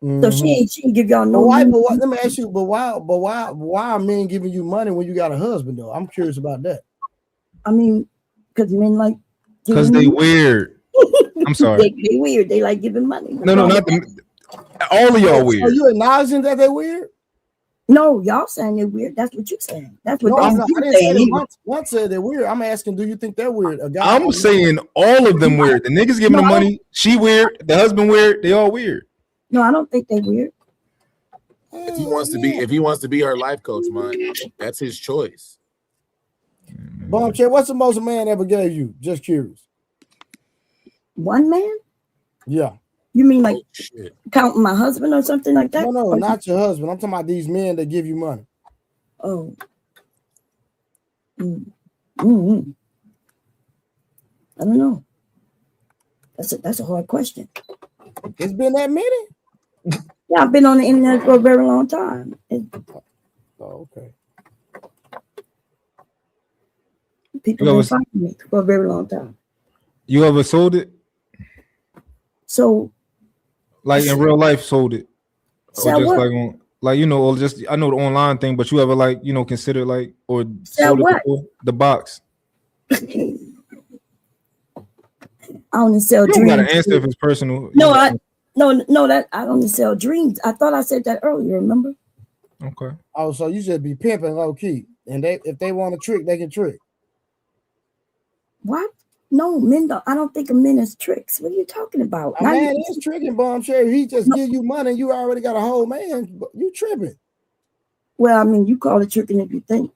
Mm-hmm. So she can give y'all no. Let me ask you. But why are men giving you money when you got a husband though? I'm curious about that. I mean, because men like. Because they weird. I'm sorry. They weird. They like giving money. No, not all of y'all weird. Are you acknowledging that they're weird? No, y'all saying they're weird. That's what you're saying. That's what I didn't say one said they're weird. I'm asking, do you think they're weird? I'm saying all of them weird. The niggas giving them money, she weird. The husband weird. They all weird. No, I don't think they're weird. If he wants to be her life coach, man, that's his choice. Bomb Cherry, what's the most a man ever gave you? Just curious. One man? Yeah. You mean like counting my husband or something like that? No, not your husband. I'm talking about these men that give you money. Oh. Mm-hmm. I don't know. That's a hard question. It's been that many? Yeah, I've been on the internet for a very long time. Oh, okay. People been finding me for a very long time. You ever sold it? So, like in real life, sold it, or just what? like on, like or just I know the online thing, but you ever like consider like or sold it before? The box. I only sell you dreams. You gotta answer if it's personal. No, that I only sell dreams. I thought I said that earlier. Remember? Okay. Oh, so you should be pimping low key, and if they want to trick, they can trick. What? No, men don't. I don't think of men as tricks. What are you talking about? A man is tricking, Bombshell. He just give you money, and you already got a whole man. You tripping? Well, I mean, you call it tricking if you think.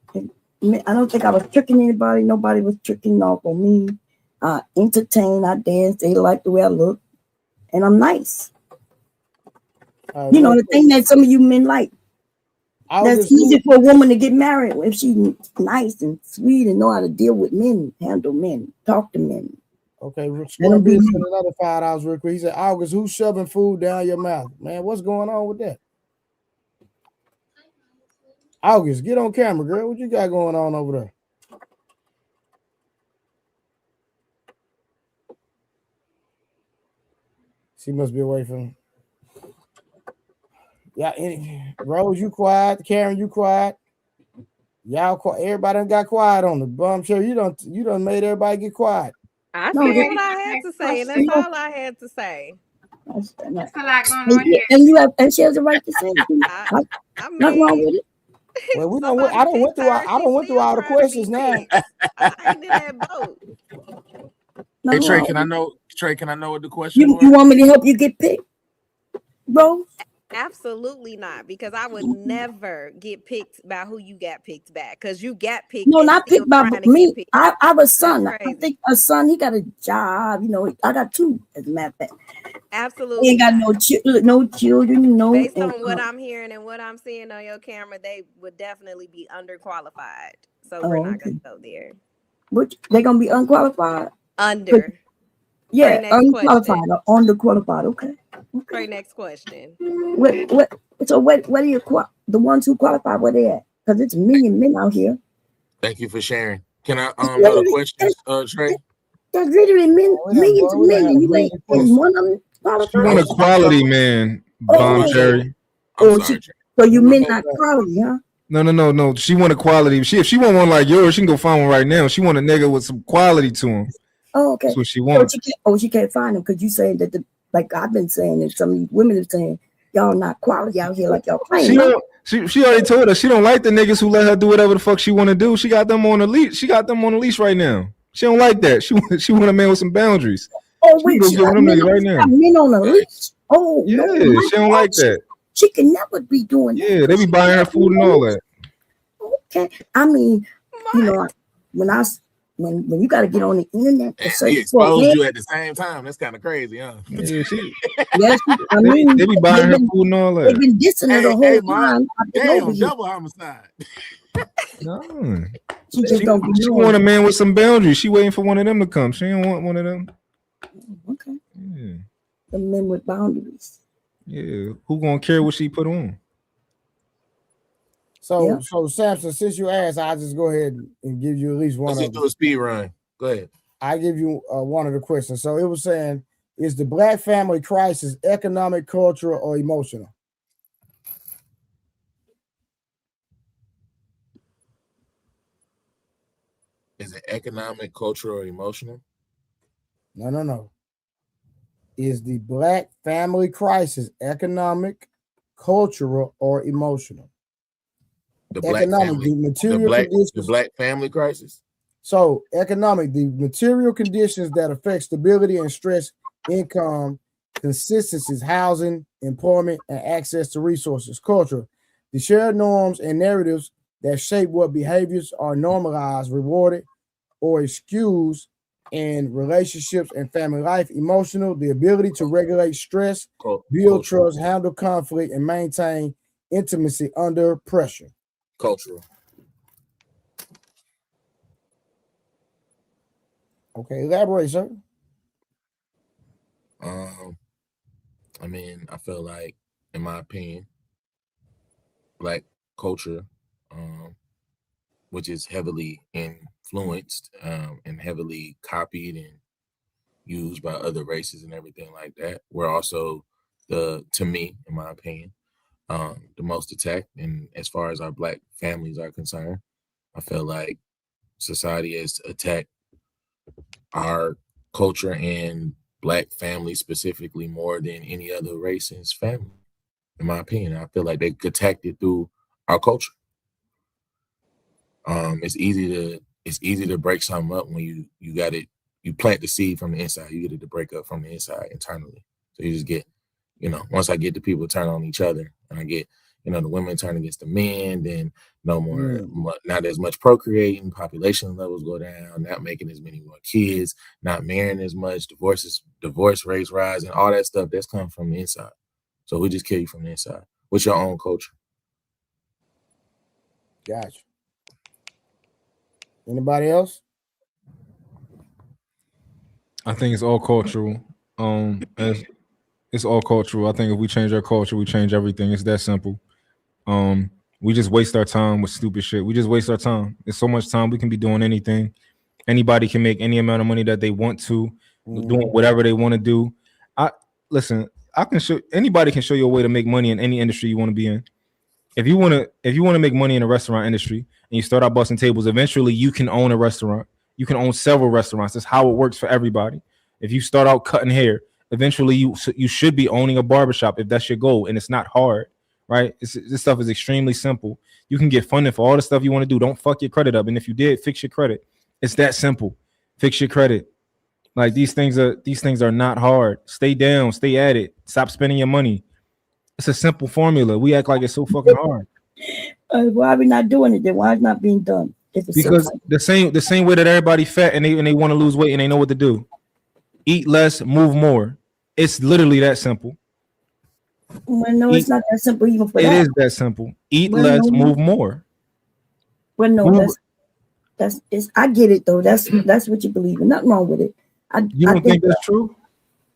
I don't think I was tricking anybody. Nobody was tricking off on me. I entertain. I dance. They like the way I look, and I'm nice. The thing that some of you men like. That's easy for a woman to get married if she's nice and sweet and know how to deal with men, handle men, talk to men. Okay, Scorpion said another $5 real quick. He said, August, who's shoving food down your mouth? Man, what's going on with that? August, get on camera, girl. What you got going on over there? She must be away from. Yeah, Rose, you quiet. Karen, you quiet. Y'all quiet. Everybody done got quiet on the Bombshell. You done made everybody get quiet. I said what I had to say, and that's all I had to say. That's a lot going on here. And she has the right to say it. Nothing wrong with it. Well, we don't. I don't went through all the questions now. I ain't in that boat. Hey Trey, can I know what the question was? You want me to help you get picked, bro? Absolutely not, because I would never get picked by who you got picked by, because you got picked. No, not picked by me. I have a son. I think a son. He got a job. I got two, as a matter of fact. Absolutely. He ain't got no children. No. Based on what I'm hearing and what I'm seeing on your camera, they would definitely be underqualified. So we're not going to go there. Which they're gonna be unqualified. Under. Yeah, unqualified or underqualified. Okay. Right, next question. So what are you the ones who qualify? Where they at? Because it's a million men out here. Thank you for sharing. Can I know the questions, Trey? There's literally millions of men. You ain't one of them qualified. You want a quality man, Bombshell. So you men not quality, huh? No. She want a quality. If she want one like yours, she can go find one right now. She want a nigga with some quality to him. Oh, okay. That's what she wants. She can't find him because you saying that like I've been saying, and some of these women are saying y'all not quality out here like y'all playing. She already told us she don't like the niggas who let her do whatever the fuck she want to do. She got them on the leash. She got them on the leash right now. She don't like that. She want a man with some boundaries. Oh wait, she got men on a leash. Oh yeah, no, she don't like that. She can never be doing that. Yeah, they be buying her food and all that. Okay, I mean, when you got to get on the internet to say he exposed you at the same time. That's kind of crazy, huh? Yeah, I mean, they be buying her food and all that. They've been dissing her the whole time. Damn, double homicide. No. She want a man with some boundaries. She waiting for one of them to come. She don't want one of them. Okay. Yeah. The men with boundaries. Yeah. Who gonna care what she put on? So Samson, since you asked, I'll just go ahead and give you at least one. Let's do a speed run. Go ahead. I give you one of the questions. So it was saying, is the Black family crisis economic, cultural, or emotional? Is it economic, cultural, or emotional? No. Is the Black family crisis economic, cultural, or emotional? The Black family crisis. So economic, the material conditions that affect stability and stress, income, consistencies, housing, employment, and access to resources. Cultural, the shared norms and narratives that shape what behaviors are normalized, rewarded, or excused in relationships and family life. Emotional, the ability to regulate stress, build trust, handle conflict, and maintain intimacy under pressure. Cultural. Okay, elaborate, sir. I mean, I feel like, in my opinion, Black culture, which is heavily influenced and heavily copied and used by other races and everything like that, we're also to me, in my opinion, the most attacked. And as far as our Black families are concerned, I feel like society has attacked our culture and Black families specifically more than any other race's family. In my opinion, I feel like they attacked it through our culture. It's easy to break something up when you got it. You plant the seed from the inside. You get it to break up from the inside internally. So you just get, once I get the people turn on each other, and I get, the women turn against the men, then no more, not as much procreating, population levels go down, not making as many more kids, not marrying as much, divorce rates rise, and all that stuff that's coming from the inside. So we just kill you from the inside with your own culture. Gotcha. Anybody else? I think it's all cultural. It's all cultural. I think if we change our culture, we change everything. It's that simple. We just waste our time with stupid shit. We just waste our time. There's so much time. We can be doing anything. Anybody can make any amount of money that they want to, doing whatever they want to do. Anybody can show you a way to make money in any industry you want to be in. If you want to make money in the restaurant industry and you start out busting tables, eventually you can own a restaurant. You can own several restaurants. That's how it works for everybody. If you start out cutting hair, eventually you should be owning a barbershop if that's your goal, and it's not hard, right? This stuff is extremely simple. You can get funding for all the stuff you want to do. Don't fuck your credit up, and if you did, fix your credit. It's that simple. Fix your credit. Like these things are not hard. Stay down, stay at it. Stop spending your money. It's a simple formula. We act like it's so fucking hard. Why are we not doing it then? Why is it not being done? Because the same way that everybody fat and they want to lose weight and they know what to do. Eat less, move more. It's literally that simple. Well, no, it's not that simple even for that. It is that simple. Eat less, move more. Well, no, I get it though. That's what you believe in. Nothing wrong with it. You don't think that's true?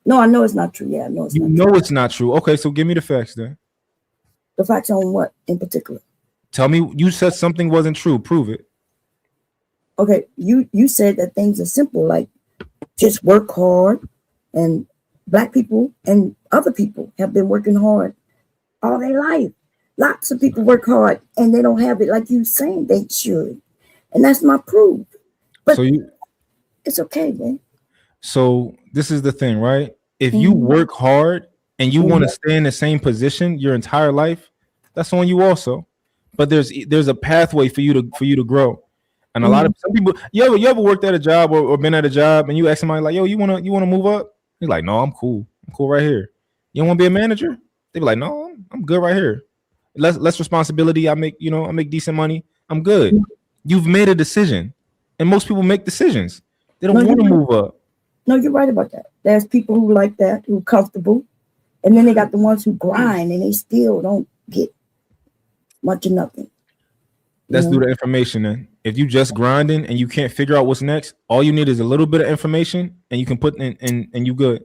No, I know it's not true. Yeah, I know it's not true. It's not true. Okay, so give me the facts then. The facts on what in particular? Tell me, you said something wasn't true. Prove it. Okay, you said that things are simple, like just work hard, and Black people and other people have been working hard all their life. Lots of people work hard and they don't have it like you saying they should, and that's not proof. But it's okay, man. So this is the thing, right? If you work hard and you want to stay in the same position your entire life, that's on you also. But there's a pathway for you to grow. And a lot of some people, you ever worked at a job or been at a job and you ask somebody like, yo, you wanna move up? He's like, no, I'm cool. I'm cool right here. You don't want to be a manager? They be like, no, I'm good right here. Less responsibility. I make decent money. I'm good. You've made a decision. And most people make decisions. They don't want to move up. No, you're right about that. There's people who like that, who are comfortable. And then they got the ones who grind and they still don't get much of nothing. Let's do the information then. If you just grinding and you can't figure out what's next, all you need is a little bit of information and you can put in and you good.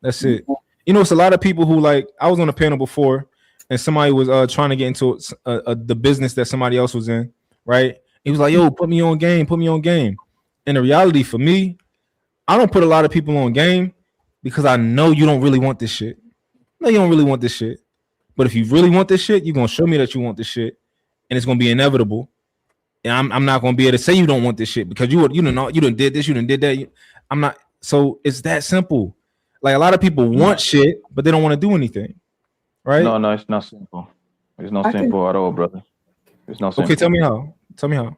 That's it. It's a lot of people who I was on a panel before and somebody was trying to get into the business that somebody else was in, right? He was like, yo, put me on game. And the reality for me, I don't put a lot of people on game because I know you don't really want this shit. No, you don't really want this shit. But if you really want this shit, you're going to show me that you want this shit. And it's going to be inevitable. And I'm not going to be able to say you don't want this shit because you done did this, you done did that. I'm not. So it's that simple. Like a lot of people want shit, but they don't want to do anything. Right? No, it's not simple. It's not simple at all, brother. It's not simple. Okay, tell me how.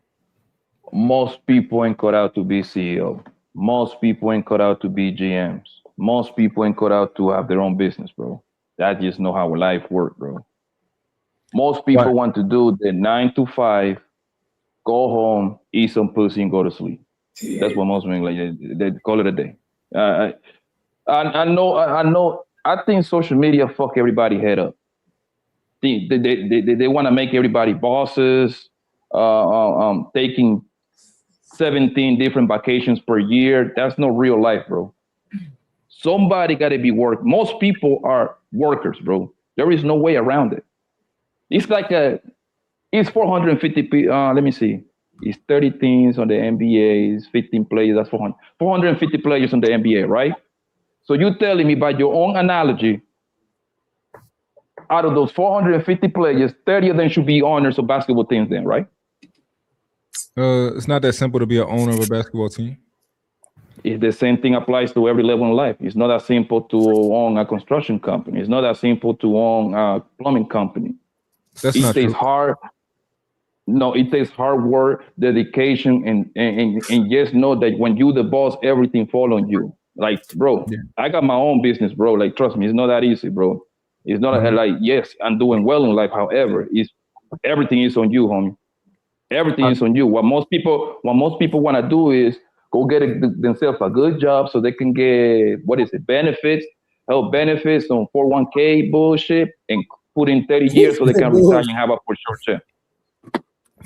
Most people ain't cut out to be CEO. Most people ain't cut out to be GMs. Most people ain't cut out to have their own business, bro. That just know how life works, bro. Most people want to do the 9 to 5, go home, eat some pussy, and go to sleep. That's what most men like. They call it a day. I know. I think social media fuck everybody head up. They want to make everybody bosses, taking 17 different vacations per year. That's not real life, bro. Somebody got to be work. Most people are workers, bro. There is no way around it. It's like it's 450. Let me see. It's 30 teams on the NBA. It's 15 players. That's 450 players on the NBA, right? So you're telling me by your own analogy, out of those 450 players, 30 of them should be owners of basketball teams then, right? It's not that simple to be an owner of a basketball team. If the same thing applies to every level in life. It's not that simple to own a construction company. It's not that simple to own a plumbing company. That's not takes true. hard. No, it takes hard work, dedication, and just know that when you the boss, everything fall on you. Like, bro, I got my own business, bro. Like, trust me, it's not that easy, bro. It's not like, yes, I'm doing well in life. However, everything is on you, homie. Everything is on you. What most people want to do is go get themselves a good job so they can get benefits, health benefits on 401k bullshit, and put in 30 years so they can retire and have a for sure check.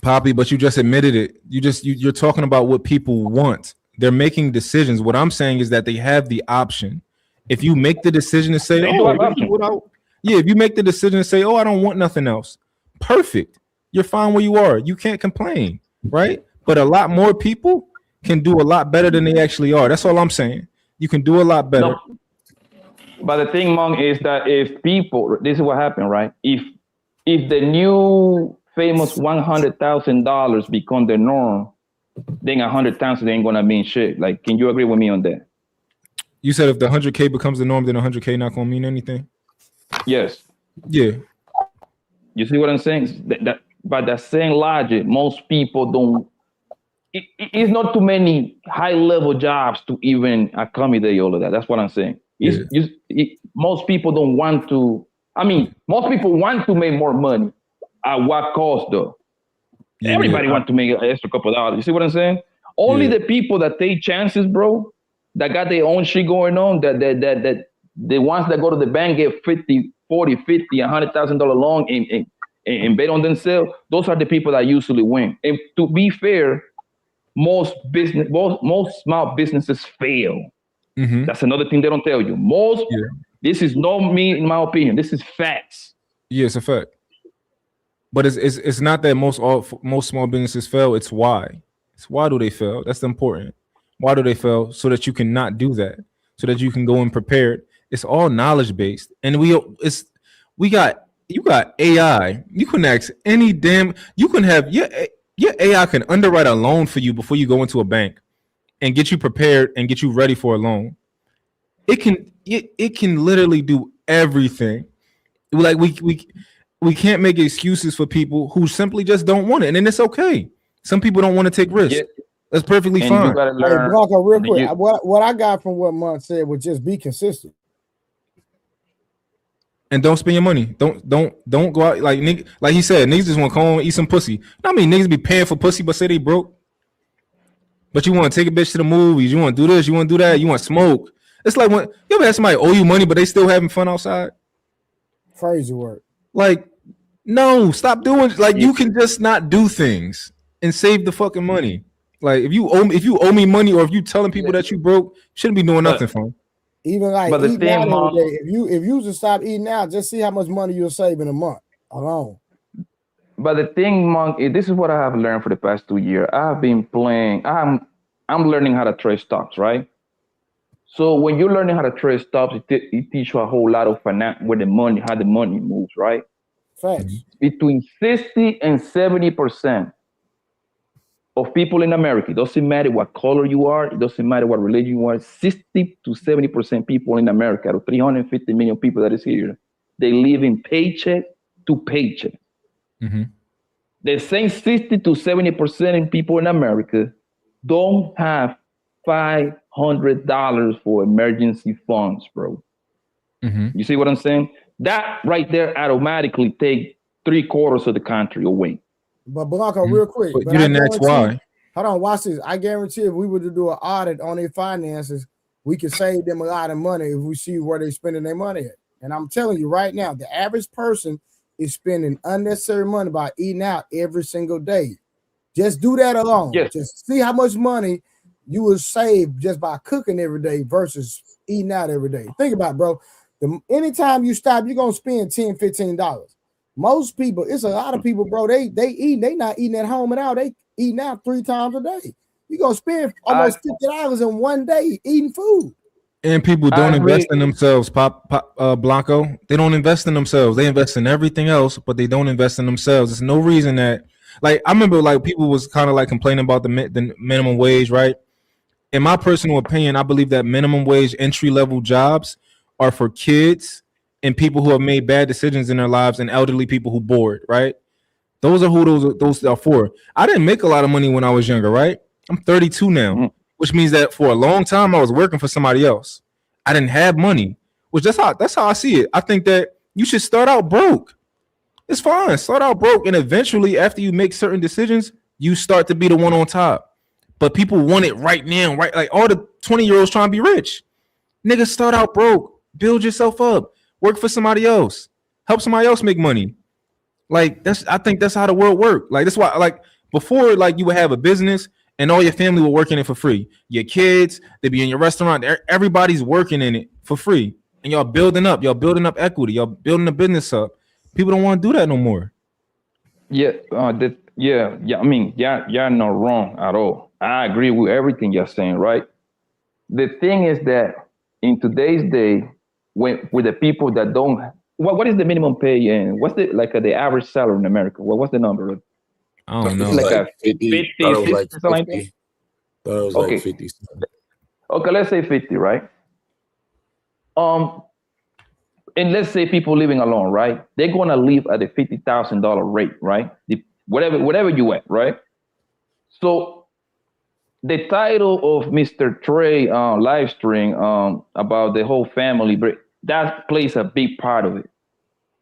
Poppy, but you just admitted it. You're talking about what people want. They're making decisions. What I'm saying is that they have the option. If you make the decision to say, if you make the decision to say, I don't want nothing else, perfect. You're fine where you are. You can't complain, right? But a lot more people can do a lot better than they actually are. That's all I'm saying. You can do a lot better. No. But the thing, Monk, is that if people, this is what happened, right? If the new famous $100,000 become the norm, then 100,000 ain't gonna mean shit. Like, can you agree with me on that? You said if the 100K becomes the norm, then 100K not gonna mean anything. Yes. Yeah. You see what I'm saying? That by that same logic, most people don't. It's not too many high-level jobs to even accommodate all of that. That's what I'm saying. Most people don't want to. I mean, most people want to make more money. At what cost, though? Yeah, everybody wants to make an extra couple of dollars. You see what I'm saying? Only the people that take chances, bro, that got their own shit going on, that the ones that go to the bank get 50, 40, 50, $100,000 loan and bet on themselves, those are the people that usually win. And to be fair, most small businesses fail. Mm-hmm. That's another thing they don't tell you. This is not me, in my opinion. This is facts. Yeah, it's a fact. But it's not that most small businesses fail. It's why. It's why do they fail? That's important. Why do they fail? So that you cannot do that. So that you can go in prepared. It's all knowledge based, and you got AI. You can ask any damn. You can have your AI can underwrite a loan for you before you go into a bank, and get you prepared and get you ready for a loan. It can literally do everything. Like we can't make excuses for people who simply just don't want it, and it's okay. Some people don't want to take risks. Yeah. That's perfectly fine. Hey, Blanco, real quick, what I got from what Monk said was just be consistent. And don't spend your money. Don't go out like he said. Niggas just want to come home and eat some pussy. I mean, niggas be paying for pussy, but say they broke. But you want to take a bitch to the movies. You want to do this. You want to do that. You want to smoke. It's like when you ever had somebody owe you money, but they still having fun outside. Crazy work. Like, no, stop doing. Like, you can just not do things and save the fucking money. Like, if you owe me money, or if you telling people that you broke, shouldn't be doing nothing for them. Even like eating out every day. If you just stop eating out, just see how much money you'll save in a month alone. But the thing, Monk, this is what I have learned for the past 2 years. I have been playing. I'm learning how to trade stocks, right? So when you're learning how to trade stocks, it teaches you a whole lot of finance, how the money moves, right? Facts. Between 60 and 70% of people in America, it doesn't matter what color you are, it doesn't matter what religion you are, 60 to 70% people in America, or 350 million people that is here, they live in paycheck to paycheck. Mm-hmm. The same 60 to 70% of people in America don't have $500 for emergency funds, bro. Mm-hmm. You see what I'm saying? That right there automatically take 3/4 of the country away. But Blanco, real quick. But you didn't ask why. Hold on, watch this. I guarantee if we were to do an audit on their finances, we could save them a lot of money if we see where they're spending their money at. And I'm telling you right now, the average person is spending unnecessary money by eating out every single day. Just do that alone. Yes. Just see how much money you will save just by cooking every day versus eating out every day. Think about it, bro. Anytime you stop, you're gonna spend $10, $15. Most people, it's a lot of people, bro. They not eating at home and out. They eating out 3 times a day. You're gonna spend almost $50 in one day eating food. And people don't invest in themselves, Blanco. They don't invest in themselves. They invest in everything else, but they don't invest in themselves. There's no reason that, like, I remember, like, people was kind of like complaining about the minimum wage, right? In my personal opinion, I believe that minimum wage entry level jobs are for kids and people who have made bad decisions in their lives and elderly people who bored, right? Those are who those are for. I didn't make a lot of money when I was younger, right? I'm 32 now, which means that for a long time I was working for somebody else. I didn't have money, which that's how I see it. I think that you should start out broke. It's fine. Start out broke, and eventually, after you make certain decisions, you start to be the one on top. But people want it right now, right? Like all the 20-year-olds trying to be rich. Niggas, start out broke. Build yourself up. Work for somebody else. Help somebody else make money. Like I think that's how the world works. Like that's why, like before, like you would have a business and all your family were working it for free. Your kids, they be in your restaurant. Everybody's working in it for free, and y'all building up. Y'all building up equity. Y'all building the business up. People don't want to do that no more. Yeah, I mean, you're not wrong at all. I agree with everything you're saying, right? The thing is that in today's day, with the people that don't, what is the minimum pay and what's the average salary in America? What's the number? I don't know. It's like a 50, 50, 60, something like that? Thought it was like 50. Okay, let's say 50, right? And let's say people living alone, right? They're gonna live at a $50,000 rate, right? Whatever you at, right? So the title of Mr. Trey live stream about the whole family, that plays a big part of it.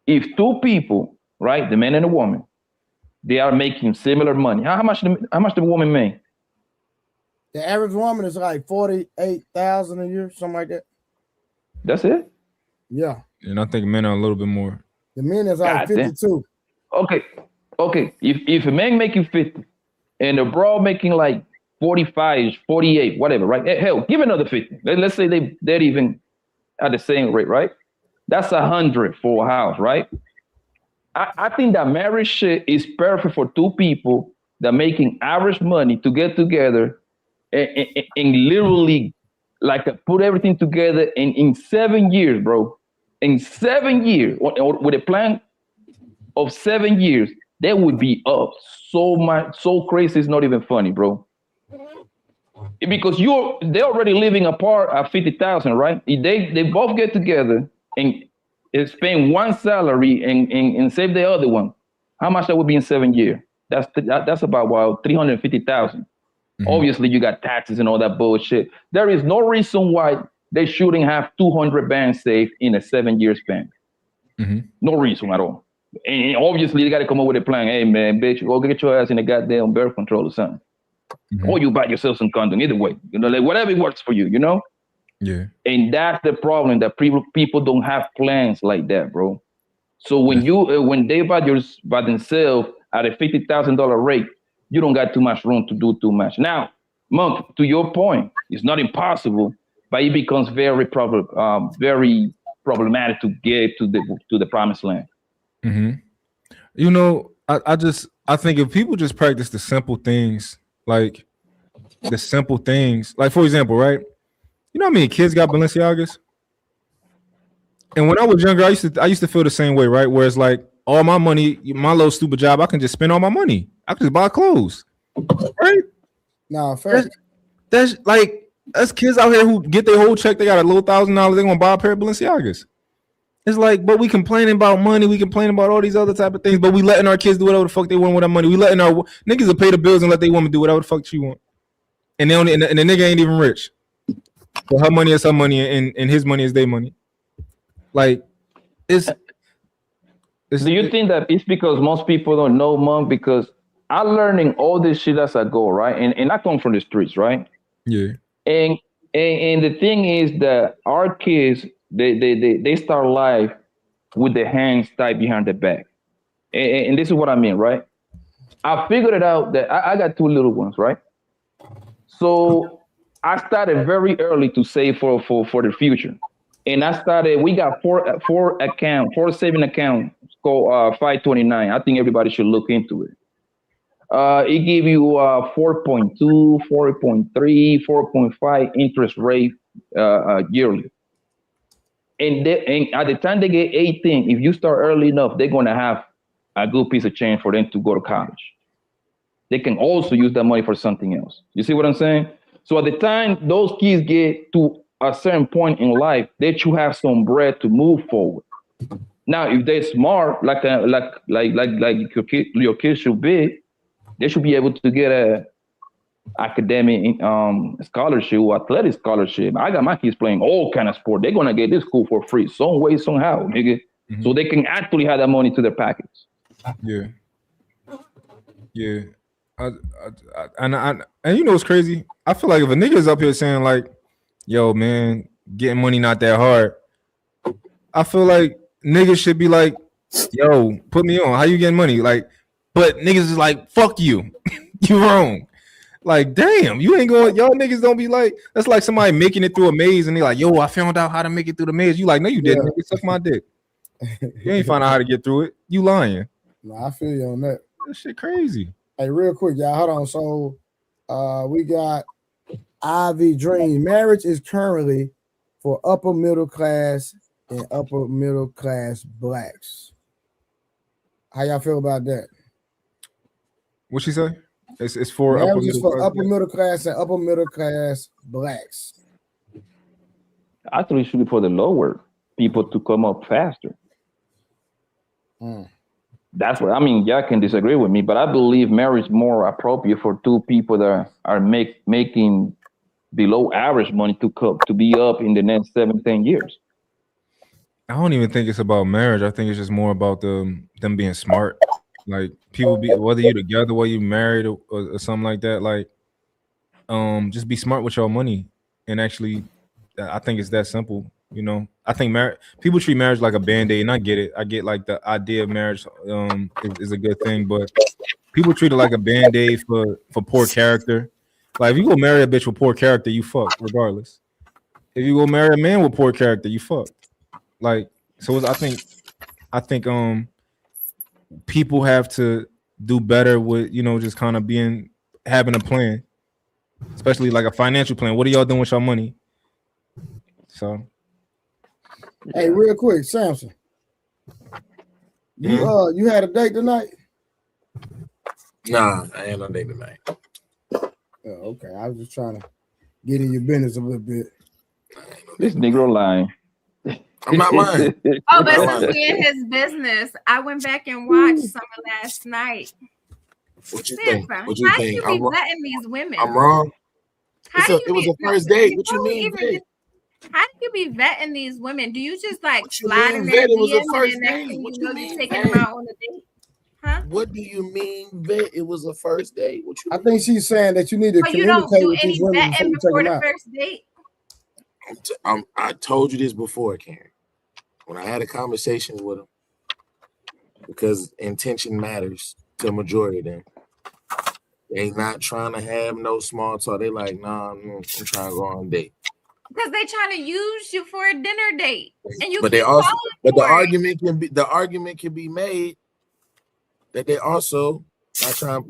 If 2 people, right, the man and the woman, they are making similar money. How much the woman make? The average woman is like 48,000 a year, something like that. That's it? Yeah. And I think men are a little bit more. The men is like 52. Okay. If a man making 50 and a bro making like 45, 48, whatever, right? Hell, give another 50. Let's say they're even at the same rate, right? That's 100 for a house, right? I think that marriage shit is perfect for 2 people that making average money to get together and literally like put everything together in 7 years, bro. In 7 years, or with a plan of 7 years, they would be up so much, so crazy. It's not even funny, bro. Because they're already living apart at 50,000, right? They both get together and spend one salary and save the other one. How much that would be in 7 years? That's about 350,000. Obviously, you got taxes and all that bullshit. There is no reason why they shouldn't have 200 bands saved in a 7 year span. No reason at all. And obviously, you got to come up with a plan. Hey, man, bitch, go get your ass in the goddamn birth control or something. Or you buy yourself some condom. Either way, like whatever works for you, Yeah. And that's the problem, that people don't have plans like that, bro. So when they buy themselves at a $50,000 rate, you don't got too much room to do too much. Now, Monk, to your point, it's not impossible, but it becomes very problematic to get to the promised land. I think if people just practice the simple things, like for example, right? You know how many kids got Balenciagas? And when I was younger, I used to feel the same way, right? Where it's like all my money, my little stupid job, I can just spend all my money. I can just buy clothes, right? No, first that's kids out here who get their whole check. They got a little $1,000. They're gonna buy a pair of Balenciagas. It's like, but we complaining about money. We complaining about all these other type of things. But we letting our kids do whatever the fuck they want with our money. We letting our niggas will pay the bills and let their woman do whatever the fuck she want. And and the nigga ain't even rich. So her money is her money, and his money is their money. Like, do you think that it's because most people don't know, Monk? Because I'm learning all this shit as I go, right? And I come from the streets, right? Yeah. And the thing is that our kids, they start life with their hands tied behind their back. And this is what I mean, right? I figured it out that I got two little ones, right? So I started very early to save for the future. And I started, we got four saving accounts called 529. I think everybody should look into it. It give you 4.2, 4.3, 4.5 interest rate yearly. And at the time they get 18, if you start early enough, they're going to have a good piece of change for them to go to college. They can also use that money for something else. You see what I'm saying? So at the time those kids get to a certain point in life, they should have some bread to move forward. Now, if they're smart, like your kids should be, they should be able to get a academic scholarship or athletic scholarship. I got my kids playing all kind of sport. They're gonna get this school for free, some way, somehow, nigga. So they can actually have that money to their pockets. Yeah. And you know what's crazy? I feel like if a nigga's up here saying like, "Yo, man, getting money not that hard," I feel like niggas should be like, "Yo, put me on. How you getting money?" Like, but niggas is like, "Fuck you, you wrong." Like, damn, you ain't going. Y'all niggas don't be like. That's like somebody making it through a maze and they like, "Yo, I found out how to make it through the maze." You like, no, you didn't. Nigga, suck my dick. You ain't find out how to get through it. You lying. No, I feel you on that. That shit crazy. Hey, real quick, y'all, hold on. So, we got Ivy Dream. Marriage is currently for upper middle class and upper middle class blacks. How y'all feel about that? What she say? It's for marriage upper is middle for class. upper middle class and upper middle class blacks. I thought it should be for the lower people to come up faster. That's what I mean. Y'all can disagree with me, but I believe marriage is more appropriate for two people that are making below average money to be up in the next 7-10 years. I don't even think it's about marriage. I think it's just more about them being smart. Like people be whether you together, whether you married or something like that. Like, just be smart with your money. And actually, I think it's that simple. You know, I think people treat marriage like a band-aid, and I get it. I get like the idea of marriage is a good thing, but people treat it like a band-aid for poor character. Like if you go marry a bitch with poor character, you fuck regardless. If you go marry a man with poor character, you fuck. Like so, I think people have to do better with just kind of having a plan, especially like a financial plan. What are y'all doing with your money? So. Hey, real quick, Samson. You had a date tonight? Nah, I ain't on date tonight. Oh, okay. I was just trying to get in your business a little bit. This Negro lying. I'm not lying. Oh, but since we in his business, I went back and watched some of last night. What you think? What you How think? do you be vetting these women? I'm wrong. It was a first date. What you before we mean? even Vet? How do you be vetting these women? Do you just like you slide mean in their vet? It was a DM and first then next date. thing What you you know mean you're taking vet? them out on a date? Huh? What do you mean vet? It was a first date. What you I think she's saying that you need to So you don't communicate do with any these women vetting before before you take them the out. first date? I told you this before, Karen. When I had a conversation with them, because intention matters to a majority of them. They not trying to have no small talk. They like, nah, I'm trying to go on a date. Because they trying to use you for a dinner date, and you But keep they also, falling but the for it. argument can be made that they also not trying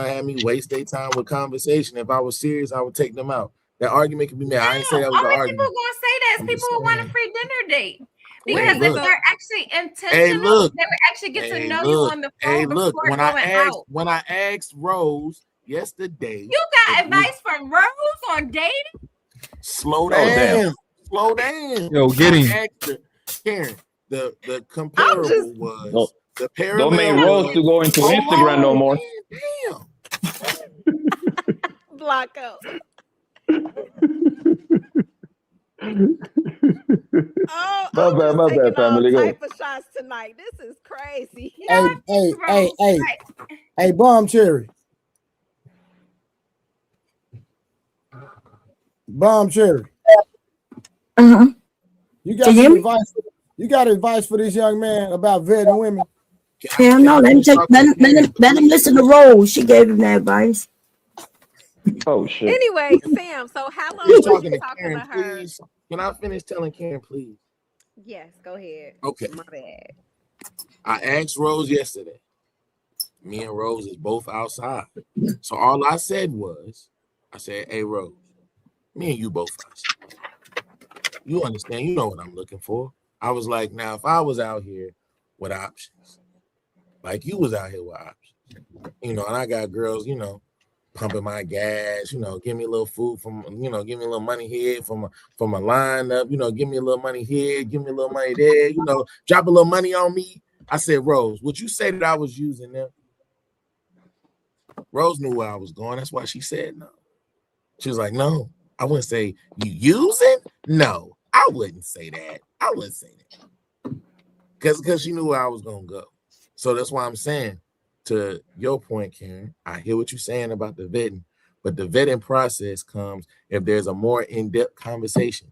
to have me waste their time with conversation. If I was serious, I would take them out. That argument can be made. I ain't say that was the Only people argument. gonna say that is people who want a free dinner date. Because Hey, if look. they're actually intentional, Hey, look. they would actually get to Hey, know look. you on the phone Hey, look. before going out. When I asked Rose yesterday, You got advice from Rose on dating? slow damn. down. Slow down. Yo, get I him. asked her, Karen, the comparable was the parallel. Don't make Rose to go into Hold Instagram no on, more. Damn. Blocko. Oh, My bad, taking all family. Go type of shots tonight. This is crazy. Hey, Bomb Cherry. Bomb Cherry. You got some advice. You got advice for this young man about vetting women? Hell no, let him listen to Rose. She gave him that advice. Oh shit. Anyway, Sam, so how long He's was talking you to talking Karen, to her? please. Can I finish telling Karen, please? Yes, go ahead. Okay. My bad. I asked Rose yesterday. Me and Rose is both outside. So all I said was, I said, hey, Rose, me and you both outside. You understand, you know what I'm looking for. I was like, now, if I was out here with options, like you was out here with options, and I got girls, pumping my gas, give me a little food from, give me a little money here from a lineup, give me a little money here, give me a little money there, drop a little money on me. I said, Rose, would you say that I was using them? Rose knew where I was going. That's why she said no. She was like, no, I wouldn't say you using. No, I wouldn't say that. I wouldn't say that. Because she knew where I was going to go. So that's why I'm saying, to your point, Karen, I hear what you're saying about the vetting, but the vetting process comes if there's a more in-depth conversation.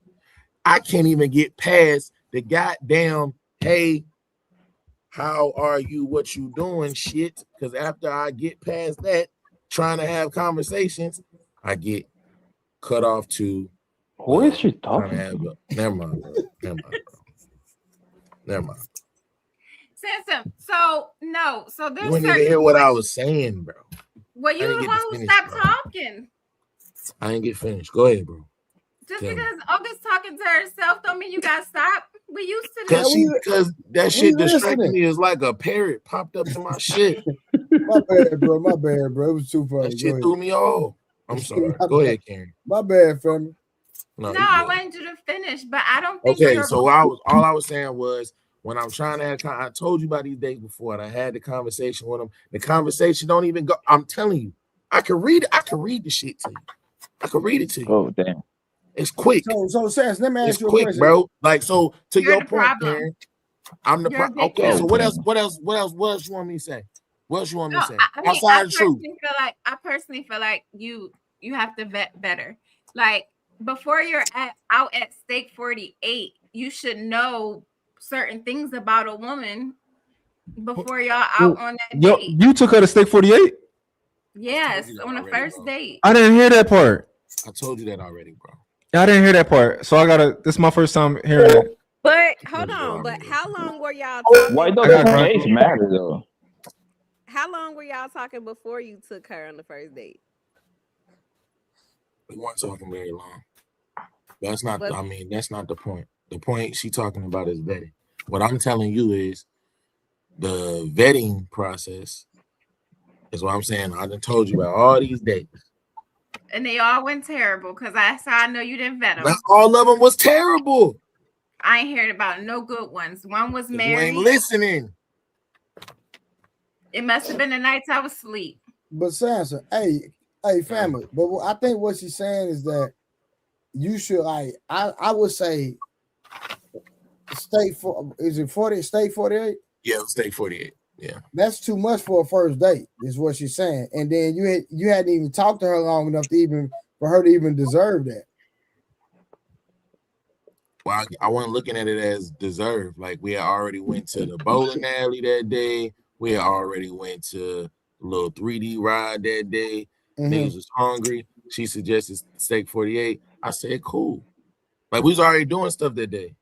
I can't even get past the goddamn, hey, how are you, what you doing shit, because after I get past that, trying to have conversations, I get cut off to who is she talking to? Never mind, bro. Never mind. Samson, so there's You didn't even hear what I was saying, bro. Well, you the one who stopped talking. I didn't get finished. Go ahead, bro. Just because Olga's talking to herself don't mean you got to stop. We used to this. Because that shit distracted listening. me. It's like a parrot popped up to my shit. My bad, bro. It was too funny. That shit threw me off. I'm sorry. Go ahead, Karen. My bad, family. No, I wanted you to finish, but I don't think. Okay, so all I was saying was, when I'm trying to have, I told you about these days before, and I had the conversation with them. The conversation don't even go. I'm telling you, I can read the shit to you. I can read it to you. Oh damn. It's quick. So Sans, let me ask you a quick, question, bro. Like, so to You're your the point, problem. Karen, I'm the problem. Okay, so what else you want me to say? What else you want me to say? Outside the truth. I personally feel like you have to vet better. Like, before you're out at Stake 48, you should know certain things about a woman before y'all out on that date. You took her to Stake 48? Yes, on the first date. I didn't hear that part. I told you that already, bro. I didn't hear that part. So this is my first time hearing it. But hold on, but how long were y'all talking? Why does the case matter though? How long were y'all talking before you took her on the first date? We weren't talking very long. That's not the point. The point she talking about is vetting. What I'm telling you is the vetting process is what I'm saying. I done told you about all these dates. And they all went terrible because I know you didn't vet them. Not all of them was terrible. I ain't heard about no good ones. One was married. You ain't listening. It must have been the nights I was asleep. But Sansa, hey, family. But I think what she's saying is that you should, like, I would say, Stake 48? Yeah, Stake 48. Yeah, that's too much for a first date, is what she's saying. And then you hadn't even talked to her long enough for her to even deserve that. Well, I wasn't looking at it as deserved. Like, we had already went to the bowling alley that day. We had already went to a little 3D ride that day. Niggas was hungry. She suggested Stake 48. I said, cool. Like, we was already doing stuff that day.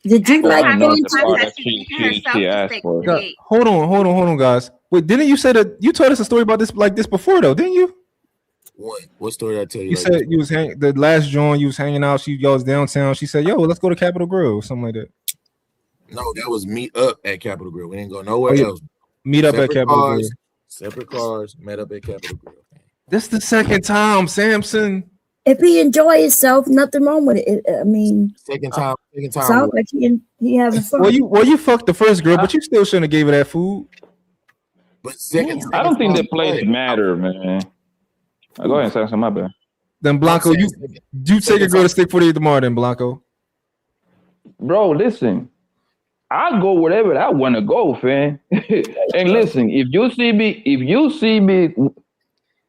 Did you like going to she asked for? Hold on, guys. Wait, didn't you say that you told us a story about this like this before though? Didn't you? What story did I tell you? You like said you was the last joint you was hanging out. Y'all was downtown. She said, "Yo, let's go to Capitol Grill," something like that. No, that was meet up at Capitol Grill. We didn't go nowhere else. Meet up at Capitol Grill. Separate cars. Met up at Capitol Grill. This the second time, Samson. If he enjoy himself, nothing wrong with it. I mean, second time. Sounds like he having fun. Well, you fucked the first girl, but you still shouldn't have gave her that food. But second I don't think the place matter, man. Go ahead and say something. My bad. Then Blanco, you take a girl to Stake 48 tomorrow, then Blanco. Bro, listen. I go wherever I want to go, fam. And listen, if you see me,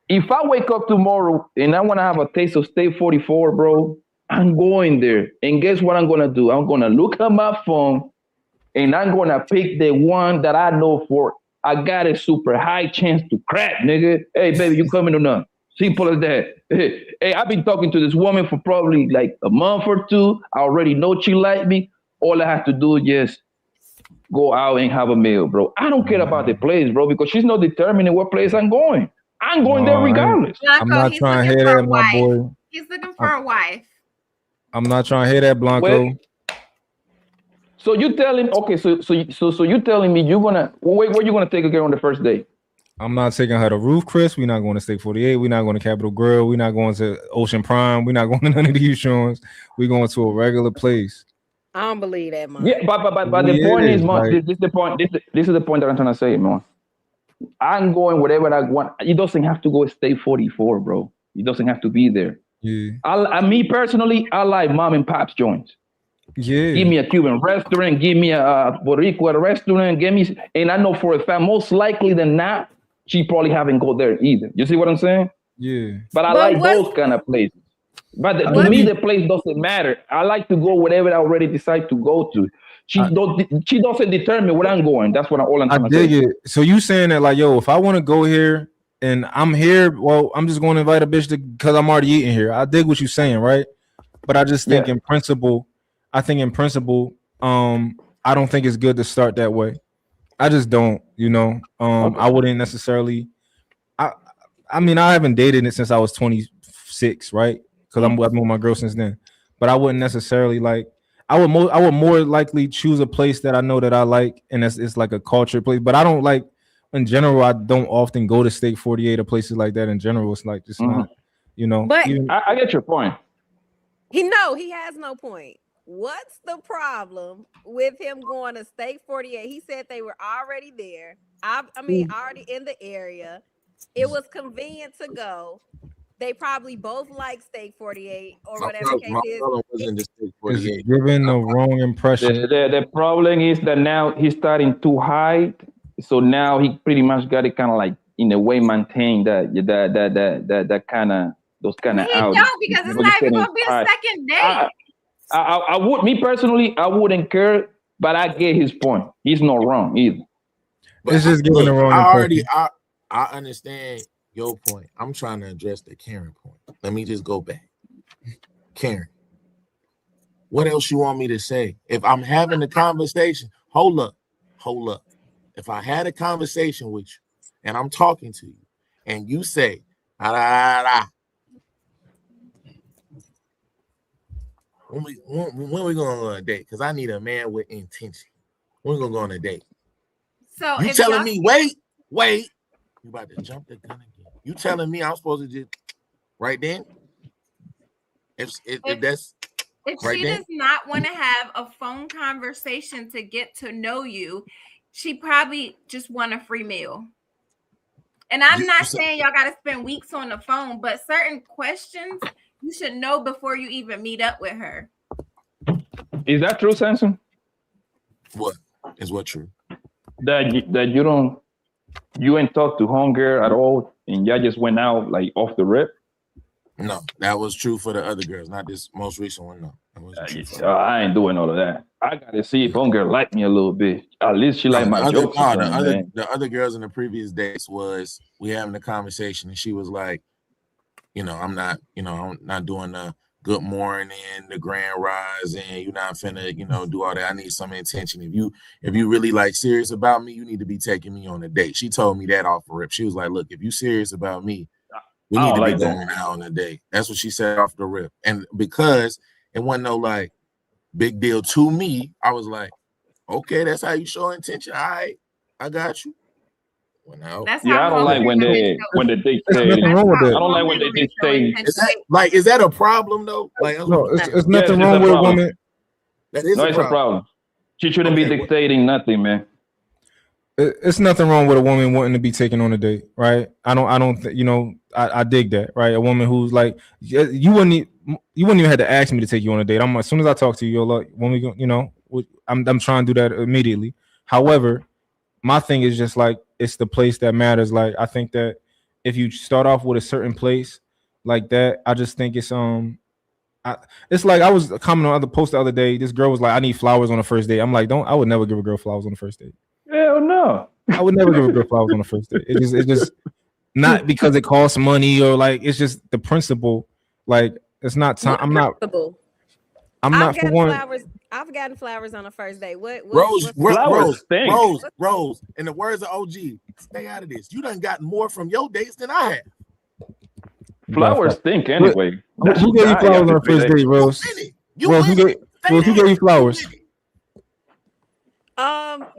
if I wake up tomorrow and I want to have a taste of Stake 44, bro, I'm going there. And guess what I'm gonna do? I'm gonna look at my phone and I'm gonna pick the one that I know for I got a super high chance to crack, nigga. Hey, baby, you coming or not? Simple as that. Hey, I've been talking to this woman for probably like a month or two. I already know she like me. All I have to do is just go out and have a meal, bro. I don't care about the place, bro, because she's not determining what place I'm going. I'm going there regardless. I'm Blanco, not he's trying to looking hear for that, a my wife. boy. He's looking for a wife. I'm not trying to hear that, Blanco. Wait. So you telling okay? So you telling me you're gonna where you gonna take a girl on the first date? I'm not taking her to Roof Chris. We're not going to Steak 48. We're not going to Capitol Grill. We're not going to Ocean Prime. We're not going to none of these shows. We're going to a regular place. I don't believe that, man. Yeah, but the point is, man, this is the point. This is the point that I'm trying to say, man. I'm going wherever I want. It doesn't have to go State 44, bro. It doesn't have to be there. Yeah. Me personally, I like mom and pop's joints. Yeah. Give me a Cuban restaurant. Give me a Puerto Rico restaurant. Give me, and I know for a fact, most likely than not, she probably haven't go there either. You see what I'm saying? Yeah. But I like those kind of places. But to me, the place doesn't matter. I like to go wherever I already decide to go to. She doesn't determine where I'm going. That's what all I'm trying to say. I dig it. So you saying that like, yo, if I want to go here and I'm here, well, I'm just going to invite a bitch because I'm already eating here. I dig what you're saying, right? But I just think in principle, I don't think it's good to start that way. I just don't, I wouldn't necessarily. I mean, I haven't dated it since I was 26, right? Because I've been with my girl since then. But I wouldn't necessarily like. I would more likely choose a place that I know that I like, and it's like a culture place. But I don't like, in general, I don't often go to Steak 48 or places like that. In general, it's like just not, But I get your point. He has no point. What's the problem with him going to Steak 48? He said they were already there. I mean, already in the area. It was convenient to go. They probably both like Steak 48 or whatever case is. It's giving the wrong impression. The problem is that now he's starting too high, so now he pretty much got to kind of like in a way maintain that kind of those kind of out. No, because it's not even gonna be a second date. I would, me personally, I wouldn't care, but I get his point. He's not wrong either. But it's just giving the wrong impression. I understand your point. I'm trying to address the Karen point. Let me just go back. Karen, what else you want me to say? If I'm having a conversation, hold up. If I had a conversation with you and I'm talking to you and you say, when we going to go on a date? Because I need a man with intention. When we going to go on a date? So you telling me, wait. You about to jump the gun again. You telling me I'm supposed to just right then? If that's if right she then? does not want to have a phone conversation to get to know you, she probably just want a free meal. And I'm not saying y'all got to spend weeks on the phone, but certain questions you should know before you even meet up with her. Is that true, Samson? What is what true? That you ain't talk to homegirl at all, and y'all just went out like off the rip? No, that was true for the other girls, not this most recent one. No, I ain't doing all of that. I gotta see if homegirl like me a little bit. At least she like my jokes. The other girls in the previous dates was we having a conversation, and she was like, I'm not doing the good morning, the grand rising. You're not finna, do all that. I need some intention. If you really like serious about me, you need to be taking me on a date. She told me that off the rip. She was like, look, if you serious about me, we need to be going out on a date. That's what she said off the rip. And because it wasn't no like big deal to me, I was like, okay, that's how you show intention. All right, I got you. That's I don't like when they dictate. I don't like when they dictate. Is that a problem though? Like, no, it's nothing wrong with a woman. That is a problem. She shouldn't be dictating nothing, man. It's nothing wrong with a woman wanting to be taken on a date, right? I dig that, right? A woman who's like, you wouldn't even have to ask me to take you on a date. As soon as I talk to you, you're like, when we go, I'm trying to do that immediately. However, my thing is just like, it's the place that matters. Like, I think that if you start off with a certain place like that, I just think it's It's like I was commenting on other post the other day. This girl was like, "I need flowers on the first date." I'm like, "Don't." I would never give a girl flowers on the first date. Hell no. I would never give a girl flowers on the first date. It's just not because it costs money or like it's just the principle. Like it's not time. I'm not for one. Flowers. I've gotten flowers on the first date. Rose, flowers stink. Rose. In the words of OG, stay out of this. You done gotten more from your dates than I have. Flowers stink anyway. Who gave you flowers on the first date, Rose? Rose, who gave you flowers?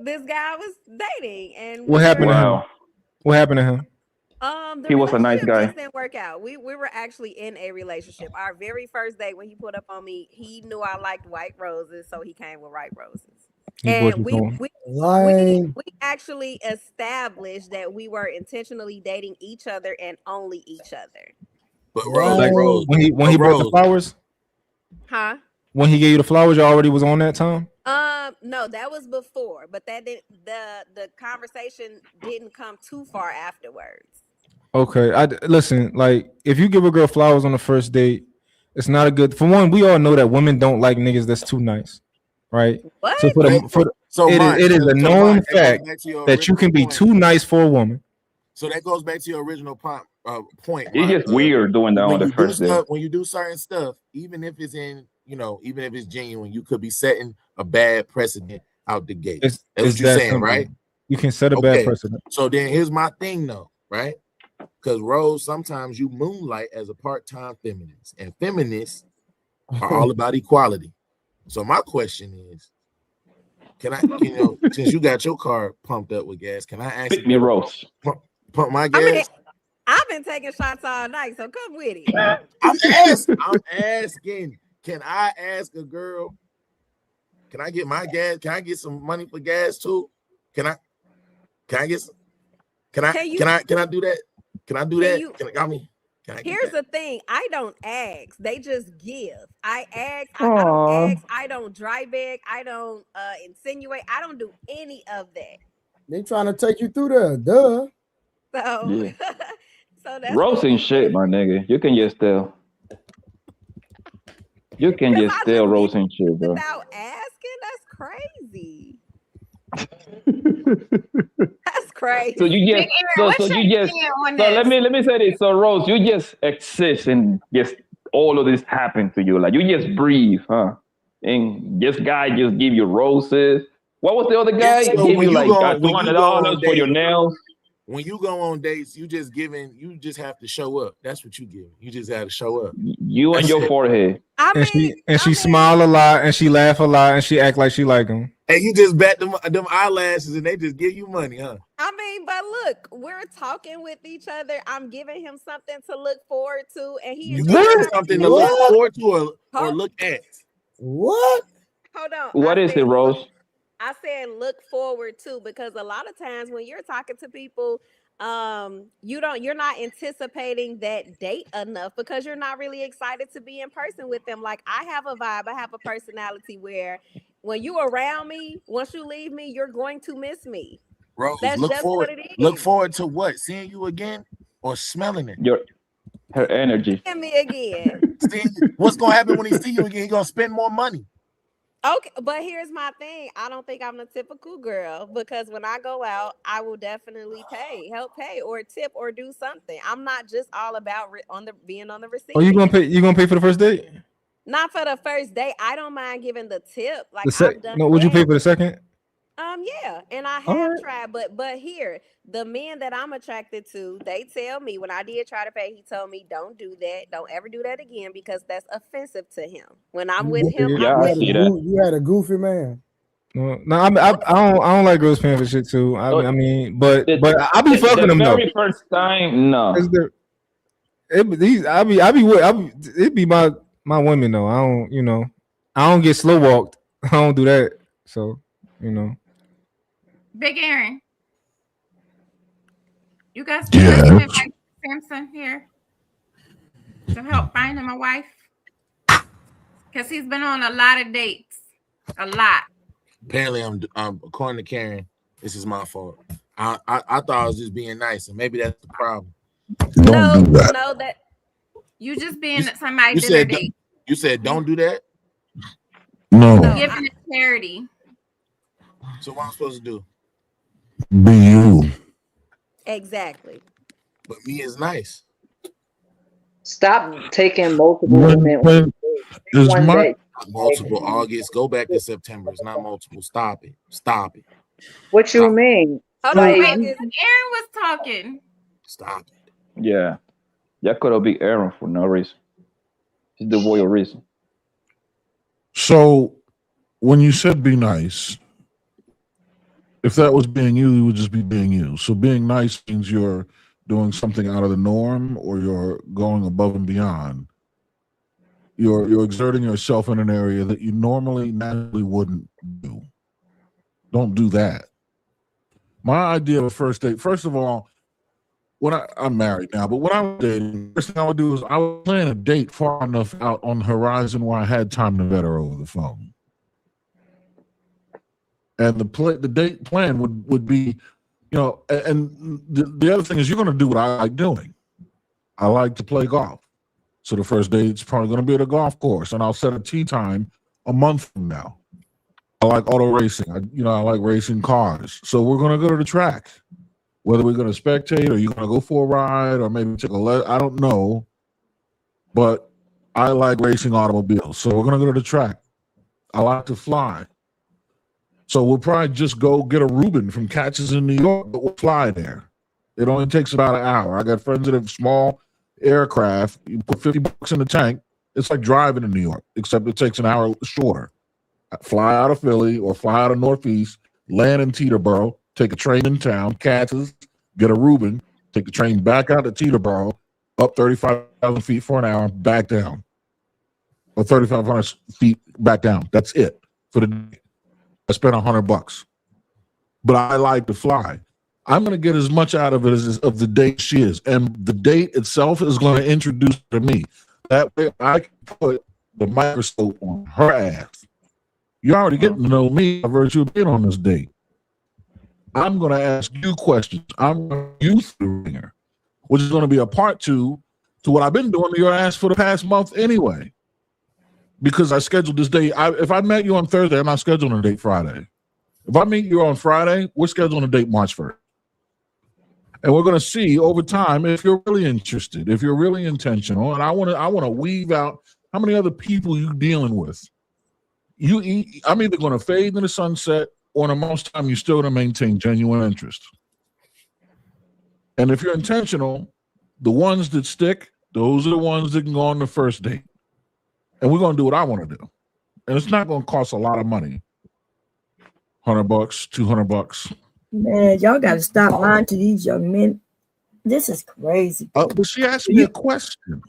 This guy I was dating, and What happened to him? What happened to him? He was a nice guy. Just didn't work out. We were actually in a relationship. Our very first date, when he put up on me, he knew I liked white roses, so he came with white roses. And we actually established that we were intentionally dating each other and only each other. But Rose, when he brought the flowers, huh? When he gave you the flowers, you already was on that time. No, that was before, but that didn't. The conversation didn't come too far afterwards. Okay, listen. Like, if you give a girl flowers on the first date, it's not a good. For one, we all know that women don't like niggas that's too nice, right? What? So it is a known fact that you can be too nice for a woman. So that goes back to your original point. It's just weird doing that on the first date. When you do certain stuff, even if it's even if it's genuine, you could be setting a bad precedent out the gate. That's what you're saying, right? You can set a bad precedent. So then here's my thing, though, right? Because Rose, sometimes you moonlight as a part-time feminist, and feminists are all about equality. So my question is, can I, since you got your car pumped up with gas, can I ask me, Rose, pump my gas? I mean, I've been taking shots all night, so come with it. I'm asking. Can I ask a girl? Can I get my gas? Can I get some money for gas too? Can I get some? Can I do that? Can I do that? Here's the thing. I don't ask. They just give. I ask. I don't ask. I don't dry bag. I don't insinuate. I don't do any of that. They trying to take you through there. Duh. So, yeah. So that's roasting shit, my nigga. You can just tell. You can just tell roasting shit, bro. Without asking, that's crazy. That's crazy. So you just so let me say this. So Rose, you just exist and just all of this happened to you. Like you just breathe, huh? And this guy just give you roses. What was the other guy? So Give you like $200 for your nails. When you go on dates, you just have to show up. That's what you give. You just have to show up. You and your forehead. She smile a lot and she laugh a lot and she act like she like him. And you just bet them eyelashes and they just give you money, huh? I mean, but look, we're talking with each other. I'm giving him something to look forward to, and he is something to look forward to or look at. What? Hold on. What is it, Rose? I said look forward to, because a lot of times when you're talking to people, you're not anticipating that date enough because you're not really excited to be in person with them. Like I have a vibe, I have a personality where when you around me, once you leave me, you're going to miss me. Rose, that's look just forward. What it is. Look forward to what? Seeing you again or smelling it? Her energy. Seeing me again. What's gonna happen when he see you again? He's gonna spend more money. Okay, but here's my thing. I don't think I'm the typical girl because when I go out, I will definitely help pay or tip or do something. I'm not just all about being on the receipt. Oh, you gonna pay? You gonna pay for the first date? Not for the first date. I don't mind giving the tip. Like I've done. No, would you pay for the second? Yeah, and I have tried, but here, the men that I'm attracted to, they tell me when I did try to pay, he told me, don't do that. Don't ever do that again because that's offensive to him. When I'm with him, you had a goofy man. No, I don't like girls paying for shit too. I mean, but I be fucking them though. Very first time, no. It'd be my women though. I don't get slow walked. I don't do that. So, Big Aaron, you guys Samson here to help find him a wife? Because he's been on a lot of dates. A lot. Apparently, I'm according to Karen, this is my fault. I thought I was just being nice, and maybe that's the problem. No, that you just being somebody did a date. You said don't do that? No. Giving it charity. So what I'm supposed to do? Be you. Exactly. But me is nice. Stop taking multiple women. When is One my that Multiple August. Go back to September. It's not multiple. Stop it. Stop it. what you mean? Hold on, Like, wait. Aaron was talking. Stop it. Yeah. Y'all could have beat Aaron for no reason. It's the royal reason. So when you said be nice, if that was being you would just be being you. So being nice means you're doing something out of the norm or you're going above and beyond. You're exerting yourself in an area that you normally naturally wouldn't do. Don't do that. My idea of a first date, first of all, when I'm married now, but when I was dating, first thing I would do is I would plan a date far enough out on the horizon where I had time to vet her over the phone. And the date plan would be, and the other thing is you're going to do what I like doing. I like to play golf. So the first date's probably going to be at a golf course, and I'll set a tee time a month from now. I like auto racing. I like racing cars. So we're going to go to the track. Whether we're going to spectate or you're going to go for a ride or maybe take I don't know. But I like racing automobiles. So we're going to go to the track. I like to fly. So we'll probably just go get a Reuben from Catches in New York, but we'll fly there. It only takes about an hour. I got friends that have small aircraft. You put $50 in the tank. It's like driving in New York, except it takes an hour shorter. Fly out of Philly or fly out of Northeast, land in Teterboro, take a train in town, Catches, get a Reuben, take the train back out to Teterboro, up 35,000 feet for an hour, back down. Or 3,500 feet back down. That's it for the day. I spent $100, but I like to fly. I'm going to get as much out of it as of the date she is, and the date itself is going to introduce her to me. That way, I can put the microscope on her ass. You're already getting to know me by virtue of being on this date. I'm going to ask you questions. I'm going to use the ringer, which is going to be a part two to what I've been doing to your ass for the past month anyway. Because I scheduled this date. If I met you on Thursday, I'm not scheduling a date Friday. If I meet you on Friday, we're scheduling a date March 1st. And we're going to see over time if you're really interested, if you're really intentional. And I want to weave out how many other people you're dealing with. I'm either going to fade into the sunset, or in the most time, you're still going to maintain genuine interest. And if you're intentional, the ones that stick, those are the ones that can go on the first date. And we're going to do what I want to do. And it's not going to cost a lot of money. $100, $200. Man, y'all got to stop lying to these young men. This is crazy. But she asked me a question.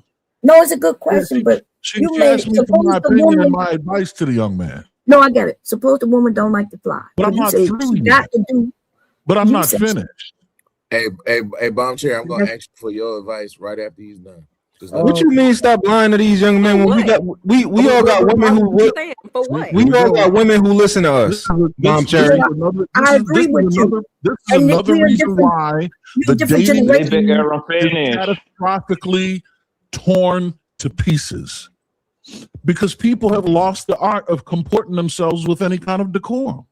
No, it's a good question, but she asked me for my opinion and my advice to the young man. No, I get it. Suppose the woman don't like to fly. But I'm not through yet. But I'm not finished. Hey, Bomb Chair, I'm going to ask you for your advice right after he's done. What you mean stop lying to these young men when we all got women who we all got women who listen to us. Bomb Cherry. I agree with you. This is another reason why the dating is catastrophically torn to pieces. Because people have lost the art of comporting themselves with any kind of decorum.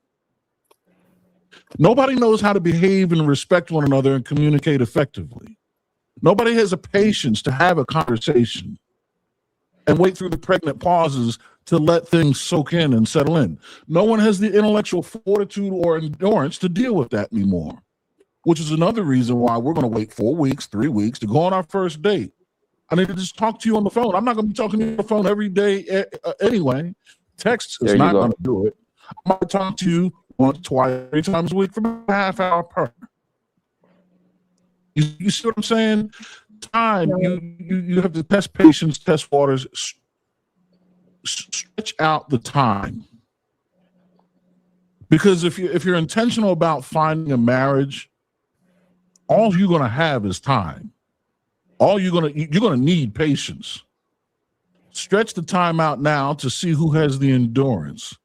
Nobody knows how to behave and respect one another and communicate effectively. Nobody has a patience to have a conversation and wait through the pregnant pauses to let things soak in and settle in. No one has the intellectual fortitude or endurance to deal with that anymore, which is another reason why we're going to wait 4 weeks, 3 weeks to go on our first date. I need to just talk to you on the phone. I'm not going to be talking to you on the phone every day anyway. Text is not going to do it. I'm going to talk to you once, twice, 3 times a week for about a half hour per. You see what I'm saying? Time. You have to test patience, test waters, stretch out the time. Because if you're intentional about finding a marriage, all you're gonna have is time. You're gonna need patience. Stretch the time out now to see who has the endurance.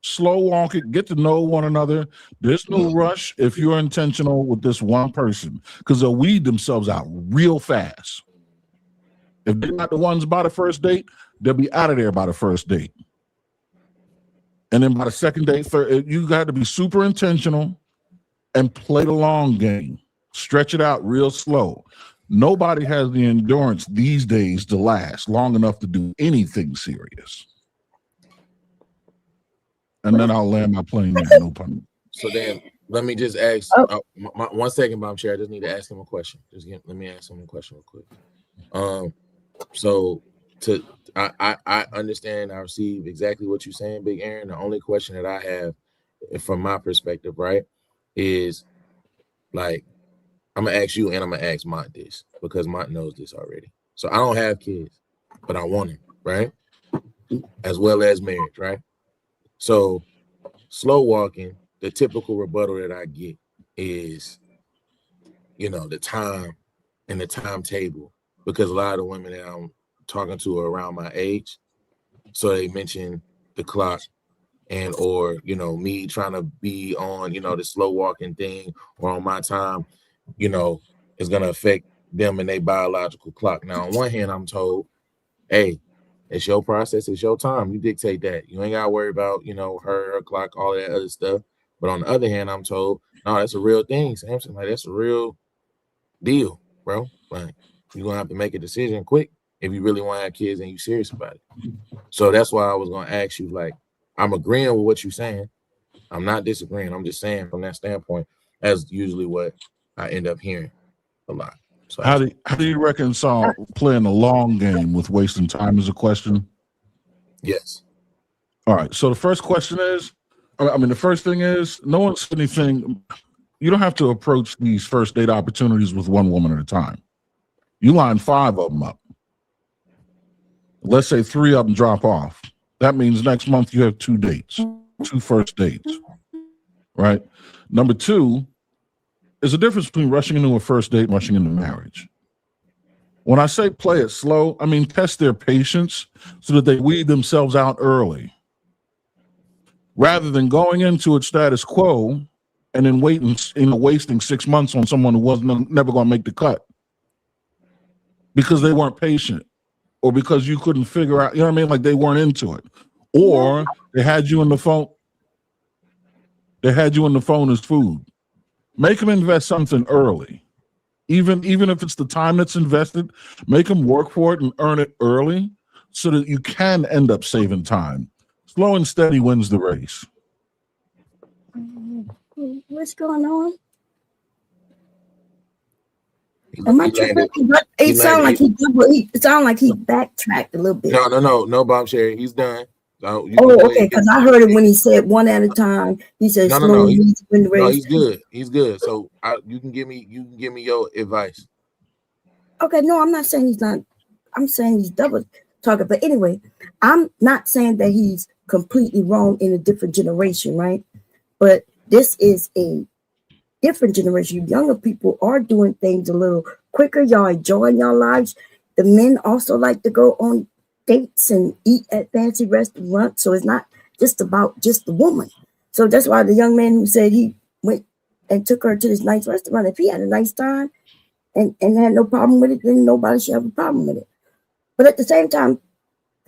Slow walk it, get to know one another. There's no rush if you're intentional with this one person, because they'll weed themselves out real fast. If they're not the ones by the first date, they'll be out of there by the first date. And then by the second date, third, you got to be super intentional and play the long game. Stretch it out real slow. Nobody has the endurance these days to last long enough to do anything serious. And then I'll land my plane there. No pun. So then, let me just ask 1 second, Bomb Chair. I just need to ask him a question. Let me ask him a question real quick. So I understand, I receive exactly what you're saying, Big Aaron. The only question that I have, from my perspective, right, is like, I'm gonna ask you and I'm gonna ask Mont this, because Mont knows this already. So I don't have kids, but I want them, right? As well as marriage, right? So slow walking, the typical rebuttal that I get is, the time and the timetable, because a lot of the women that I'm talking to are around my age. So they mention the clock and, or, me trying to be on, the slow walking thing or on my time, is going to affect them and their biological clock. Now, on one hand, I'm told, hey, it's your process, it's your time. You dictate that. You ain't got to worry about, her clock, all that other stuff. But on the other hand, I'm told, no, that's a real thing, Samson. Like, that's a real deal, bro. Like, you're going to have to make a decision quick if you really want to have kids and you serious about it. So that's why I was going to ask you, like, I'm agreeing with what you're saying. I'm not disagreeing. I'm just saying from that standpoint, that's usually what I end up hearing a lot. So How do you reconcile playing a long game with wasting time is a question? Yes. All right. So the first question is, the first thing is, no one's anything. You don't have to approach these first date opportunities with one woman at a time. You line 5 of them up. Let's say 3 of them drop off. That means next month you have 2 dates, 2 first dates, right? Number 2, there's a difference between rushing into a first date and rushing into marriage. When I say play it slow, I mean test their patience so that they weed themselves out early, rather than going into it status quo and then wasting 6 months on someone who wasn't never going to make the cut because they weren't patient, or because you couldn't figure out, like they weren't into it, or they had you in the phone. They had you in the phone as food. Make them invest something early. Even if it's the time that's invested, make them work for it and earn it early so that you can end up saving time. Slow and steady wins the race. What's going on? Am I tripping? It sounds like he backtracked a little bit. No, Bomb Cherry. He's done. So okay, because I heard it when he said one at a time. He said no, he's good. He's good. So you can give me your advice. Okay, no, I'm not saying he's not. I'm saying he's double talking. But anyway, I'm not saying that he's completely wrong in a different generation, right? But this is a different generation. Younger people are doing things a little quicker. Y'all enjoying your lives. The men also like to go on dates and eat at fancy restaurants. So it's not just about just the woman. So that's why the young man who said he went and took her to this nice restaurant, if he had a nice time and had no problem with it, then nobody should have a problem with it. But at the same time,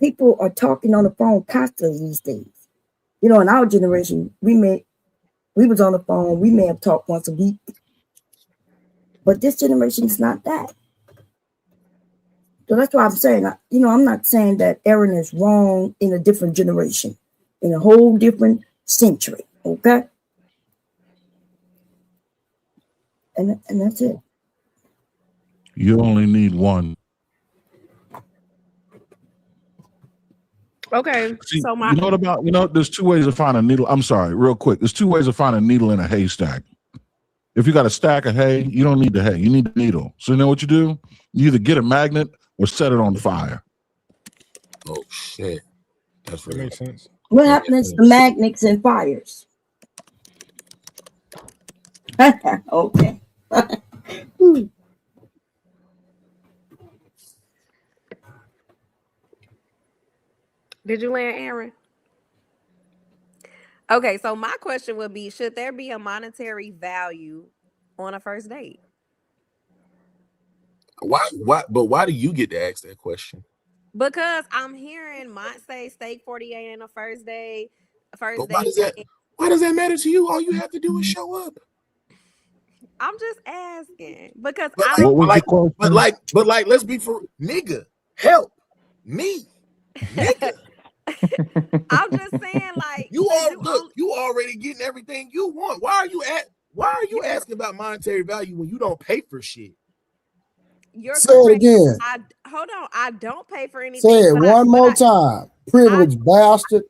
people are talking on the phone constantly these days. In our generation, we was on the phone, we may have talked once a week. But this generation is not that. So that's why I'm saying, I'm not saying that Aaron is wrong in a different generation, in a whole different century, okay? And that's it. You only need one. Okay. See, So there's 2 ways to find a needle. I'm sorry, real quick. There's 2 ways to find a needle in a haystack. If you got a stack of hay, you don't need the hay. You need the needle. So you know what you do? You either get a magnet or set it on fire. Oh, shit. That's real. Makes sense. What happens to magnets and fires? Okay. Did you land, Aaron? Okay, so my question would be, should there be a monetary value on a first date? Why do you get to ask that question? Because I'm hearing Mont say steak 48 in the first day, But why does that matter to you? All you have to do is show up. I'm just asking because But I like, don't. What was the but question? let's be for nigga. Help me, nigga. I'm just saying, like, You cause all look. You already getting everything you want. Why are you asking about monetary value when you don't pay for shit? you're Say it correct. again. Hold on. I don't pay for Say anything, it one more time. Privileged bastard.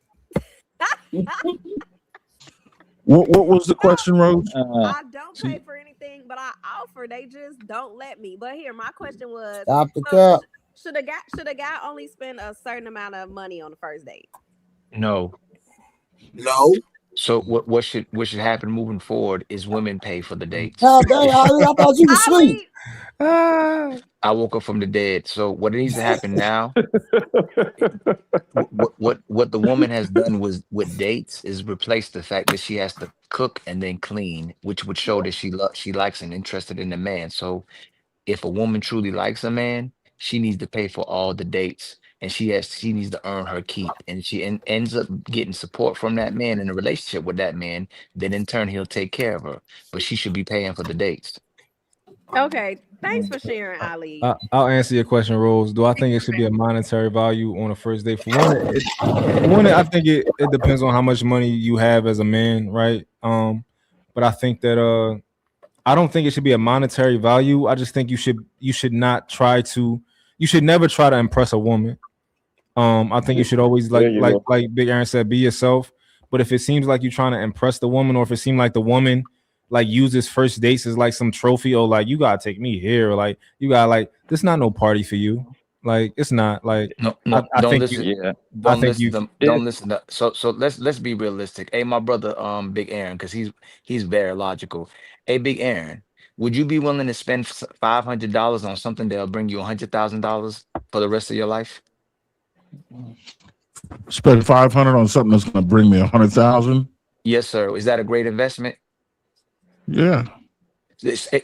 What was the question, Rose? I don't pay for anything, but I offer. They just don't let me. But here, my question was: Stop the so cap. should a guy only spend a certain amount of money on the first date? No. No. So what should happen moving forward is women pay for the dates. God dang, Ali, I thought you was asleep. I woke up from the dead. So what needs to happen now? What the woman has done was with dates is replace the fact that she has to cook and then clean, which would show that she likes and interested in the man. So if a woman truly likes a man, she needs to pay for all the dates, and she needs to earn her keep, and ends up getting support from that man in a relationship with that man. Then in turn he'll take care of her, but she should be paying for the dates. Okay, thanks for sharing, Ali. I'll answer your question, Rose. Do I think it should be a monetary value on a first date? For one, I think it depends on how much money you have as a man, right? But I think that I don't think it should be a monetary value. I just think you should not try to you should never try to impress a woman. I think you should always There like you like go. like Big Aaron said, be yourself. But if it seems like you're trying to impress the woman, or if it seems like the woman like uses first dates as like some trophy, or like you gotta take me here, or like you got like this not no party for you. Like it's not like No, I, no, I don't think you listen. Yeah. I Don't think listen you to It, don't listen to so let's be realistic. Hey, my brother, Big Aaron, because he's very logical. Hey, Big Aaron, would you be willing to spend $500 on something that'll bring you $100,000 for the rest of your life? Spend 500 on something that's going to bring me 100,000. Yes, sir. Is that a great investment? Yeah.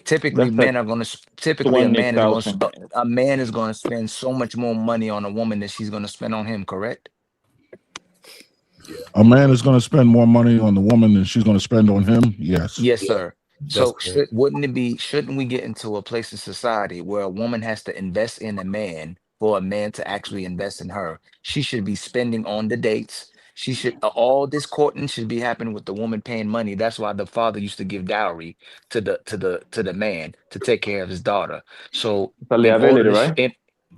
Typically, that's like men are going to typically 20,000. a man is going to spend so much more money on a woman than she's going to spend on him. Correct? A man is going to spend more money on the woman than she's going to spend on him. Yes. Yes, Yeah, sir. that's So correct. shouldn't we get into a place in society where a woman has to invest in a man for a man to actually invest in her? She should be spending on the dates. She should all this courting should be happening with the woman paying money. That's why the father used to give dowry to the man to take care of his daughter. So It's a in order liability, to right?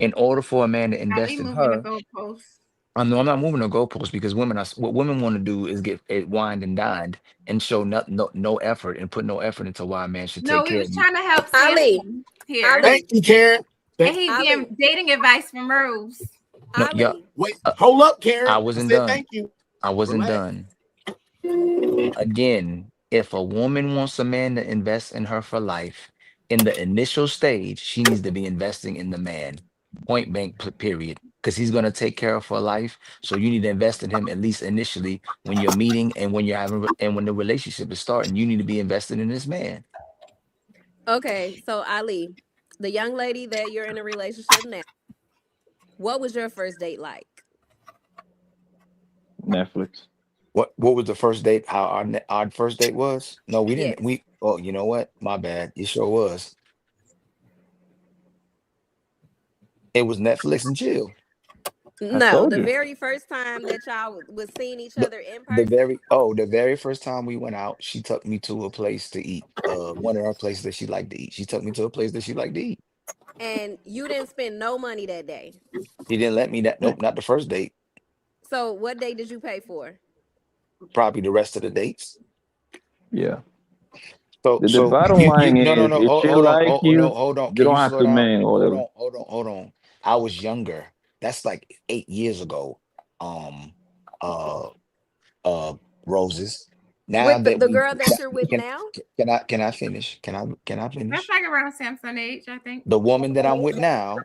in order for a man to Ali invest in moving the her, goalposts. I'm not moving the goalposts because what women want to do is get it wined and dined and show no effort and put no effort into why a man should No, take we care was of you. trying to help Ali, Samson here. Thank Ali, you, Karen. And he Ali, getting dating advice from Rose. No, yeah, Ali. Wait, uh, hold up, I Karen. I wasn't said done. thank you. I wasn't Relax. done. Again, if a woman wants a man to invest in her for life, in the initial stage, she needs to be investing in the man. Point blank, period. Because he's going to take care of her life. So you need to invest in him at least initially when you're meeting and when you're having and when the relationship is starting. You need to be invested in this man. Okay, so Ali, the young lady that you're in a relationship now, what was your first date like? Netflix. What was the first date? How our first date was? No, we didn't. Yes. Oh, you know what? My bad. It sure was. It was Netflix and chill. I No, told the you. very first time that y'all was seeing each The, other in the person, very the very first time we went out, she took me to a place to eat. One of our places that she liked to eat. She took me to a place that she liked to eat. and you didn't spend no money that day. She didn't let me that. Nope, not the first date. So what date did you pay for? Probably the rest of the dates. Yeah. So The so bottom you line no no is, no if she hold on like oh no you, hold on. you Can don't you have slow to down? man or whatever. Hold on. I was younger. That's like 8 years ago. Um uh uh Roses. Now With that the we girl that you're with can now? can I finish? Can I That's finish? like around Samson age, I think. The woman that I'm with now,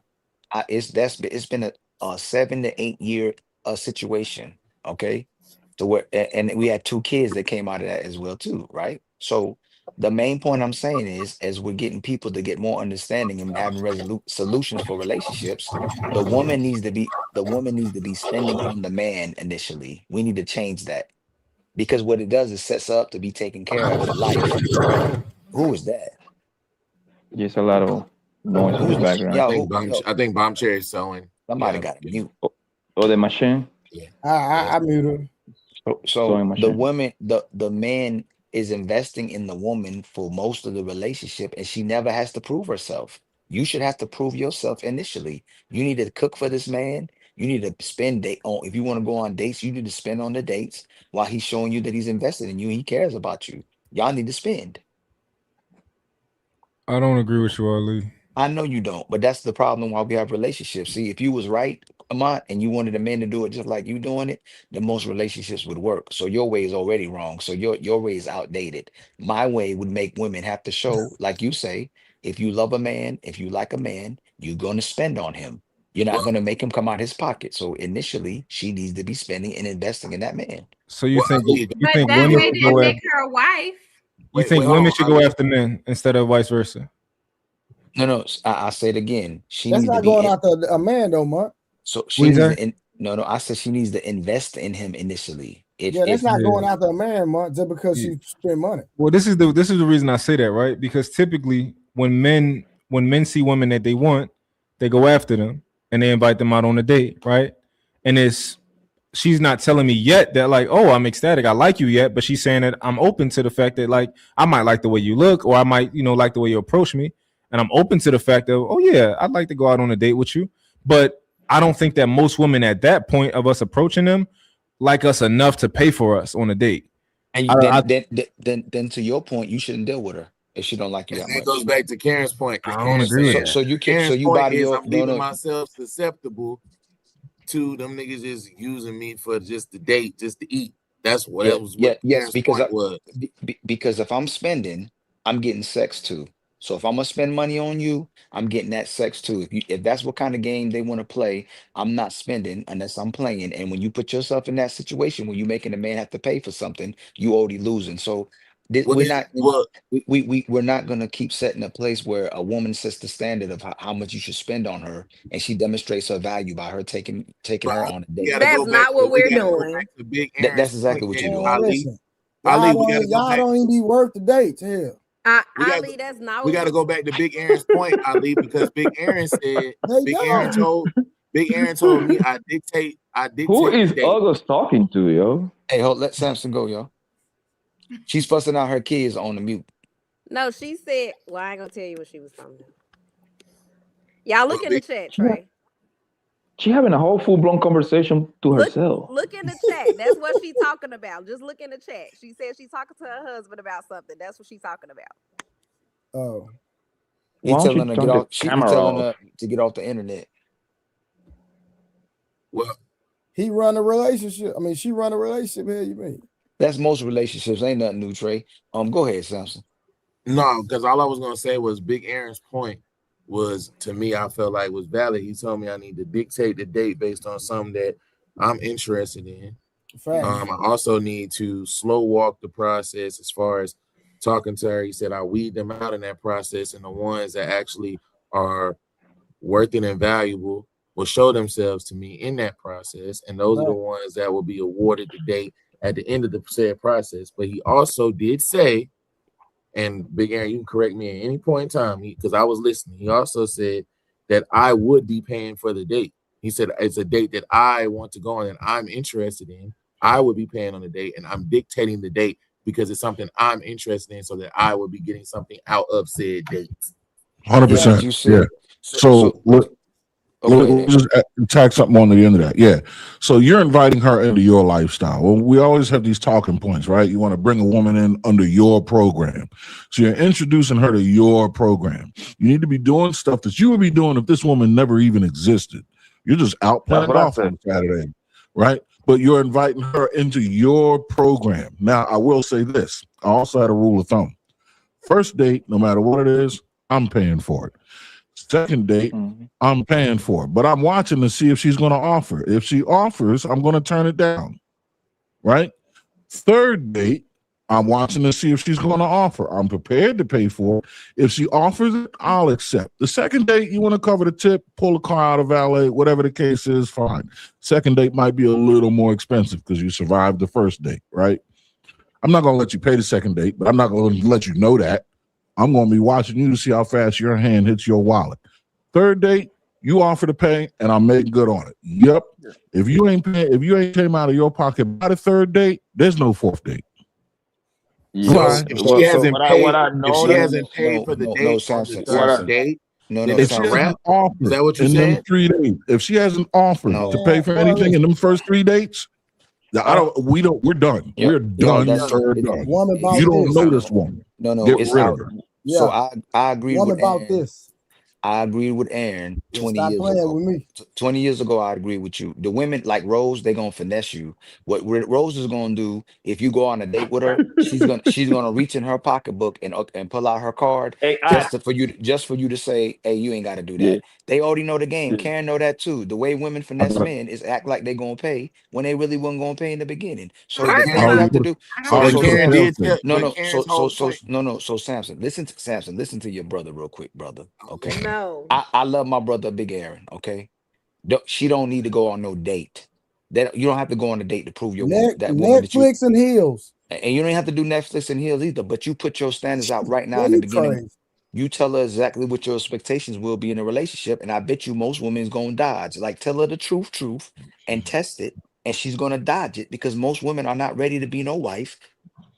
it's been a 7 to 8 year situation. Okay. So and we had two kids that came out of that as well too, right? So The main point I'm saying is, as we're getting people to get more understanding and having solutions for relationships, the woman needs to be spending on the man initially. We need to change that because what it does is sets her up to be taken care of for life. Who is that? Just a lot of noise in the Who's background. I think Bomb Cherry is sewing. Somebody got to mute. Oh, the machine. I muted her. So Sewing the machine. woman, the man is investing in the woman for most of the relationship, and she never has to prove herself. You should have to prove yourself initially. You need to cook for this man. You need to spend date on. If you want to go on dates, you need to spend on the dates while he's showing you that he's invested in you. He cares about you. Y'all need to spend. I don't agree with you, Ali. I know you don't, but that's the problem why we have relationships. See, if you was right, Amont, and you wanted a man to do it just like you doing it, then most relationships would work. So your way is already wrong. So your way is outdated. My way would make women have to show, like you say, if you love a man, if you like a man, you're going to spend on him. You're not going to make him come out his pocket. So initially, she needs to be spending and investing in that man. So you think But that women way should didn't go make after, her a wife. you think hold women on, should go Ali. after men instead of vice versa? No, I say it again. She That's needs to not be going in. after a man though, Mark. So What she you needs say? to. No, I said she needs to invest in him initially. Yeah, that's If not going after a man, Mark, just because Yeah. she spend money. Well, this is the reason I say that, right? Because typically when men see women that they want, they go after them and they invite them out on a date, right? And she's not telling me yet that like, oh, I'm ecstatic, I like you yet, but she's saying that I'm open to the fact that like I might like the way you look, or I might, like the way you approach me, and I'm open to the fact of, oh yeah, I'd like to go out on a date with you. But I don't think that most women at that point of us approaching them like us enough to pay for us on a date. and you, then to your point, you shouldn't deal with her if she don't like you that That goes much. back to Karen's point. I don't agree with that. So you can Karen's you point buy is your I'm leaving myself susceptible to them niggas just using me for just the date, just to eat. That's what that was what yes, Karen's point was. because if I'm spending, I'm getting sex too. So if I'm gonna spend money on you, I'm getting that sex too. If that's what kind of game they want to play, I'm not spending unless I'm playing. And when you put yourself in that situation where you're making a man have to pay for something, you already losing. So we're not we're not gonna keep setting a place where a woman sets the standard of how much you should spend on her, and she demonstrates her value by her taking her on a date. That's not what we're doing. To Big That's Aaron's exactly point, what you're man. doing. Listen, Ali, we gotta go y'all back. don't even be worth the dates. Hell, Ali, that's not. We got to go back to Big Aaron's point, Ali, because Big Aaron said, Big Aaron told me I dictate. Who is the date. August talking to, yo? Hey, let Samson go, yo. She's fussing out her kids on the mute. No, she said. Well, I ain't gonna tell you what she was talking about. Y'all look in the chat, Trey. She having a whole full-blown conversation to herself. Look in the chat. That's what she's talking about. Just look in the chat. She said she's talking to her husband about something. That's what she's talking about. oh, He Why don't telling you her turn get the off. He camera telling off? her to get off the internet. Well, he run a relationship. I mean, she run a relationship. Here, you mean? That's most relationships. Ain't nothing new, Trey. Go ahead, Samson. No, because all I was gonna say was Big Aaron's point was, to me, I felt like was valid. He told me I need to dictate the date based on something that I'm interested in. I also need to slow walk the process as far as talking to her. He said I weed them out in that process, and the ones that actually are worth it and valuable will show themselves to me in that process, and those are the ones that will be awarded the date at the end of the said process. But he also did say, and Big Aaron, you can correct me at any point in time because I was listening. He also said that I would be paying for the date. He said it's a date that I want to go on and I'm interested in. I would be paying on the date, and I'm dictating the date because it's something I'm interested in, so that I would be getting something out of said date. 100%. Yeah. So let's just tack something on the end of that. Yeah. So you're inviting her into your lifestyle. Well, we always have these talking points, right? You want to bring a woman in under your program. So you're introducing her to your program. You need to be doing stuff that you would be doing if this woman never even existed. You're just out playing golf on Saturday, right? But you're inviting her into your program. Now, I will say this. I also had a rule of thumb. First date, no matter what it is, I'm paying for it. Second date, I'm paying for it. But I'm watching to see if she's going to offer. If she offers, I'm going to turn it down, right? Third date, I'm watching to see if she's going to offer. I'm prepared to pay for it. If she offers it, I'll accept. The second date, you want to cover the tip, pull a car out of valet, whatever the case is, fine. Second date might be a little more expensive because you survived the first date, right? I'm not going to let you pay the second date, but I'm not going to let you know that. I'm going to be watching you to see how fast your hand hits your wallet. Third date, you offer to pay, and I'm making good on it. Yep. If you ain't came out of your pocket by the third date, there's no fourth date. So if she hasn't paid, if she hasn't paid for the date on the third date, then it's a wrap. Is that what you in said? them 3 days? If she hasn't offered to pay for anything in them first 3 dates, we're done. Yep. We're done. No, We're done. Woman about You don't this. know this woman. No, Get it's rid out. of her. So Yeah. I agree Woman with about Aaron. this. I agreed with Aaron Yeah, 20 stop years playing ago. with me. 20 years ago, I agree with you. The women like Rose, they gonna finesse you. What Rose is gonna do if you go on a date with her, she's gonna reach in her pocketbook and pull out her card for you to say, hey, you ain't got to do that. They already know the game. Karen know that too. The way women finesse men is act like they gonna pay when they really wasn't gonna pay in the beginning. So the thing you have to do. But Karen did tell. But Karen's whole point. So Samson, listen to your brother real quick, brother. Okay. No. I love my brother Big Aaron. Okay. She don't need to go on no date. That you don't have to go on a date to prove your woman that woman that you Netflix and heels. and you don't have to do Netflix and heels either. But you put your standards out right now Yeah, in the you beginning. crazy. You tell her exactly what your expectations will be in a relationship, and I bet you most women's gonna dodge. Like tell her the truth, and test it, and she's gonna dodge it because most women are not ready to be no wife.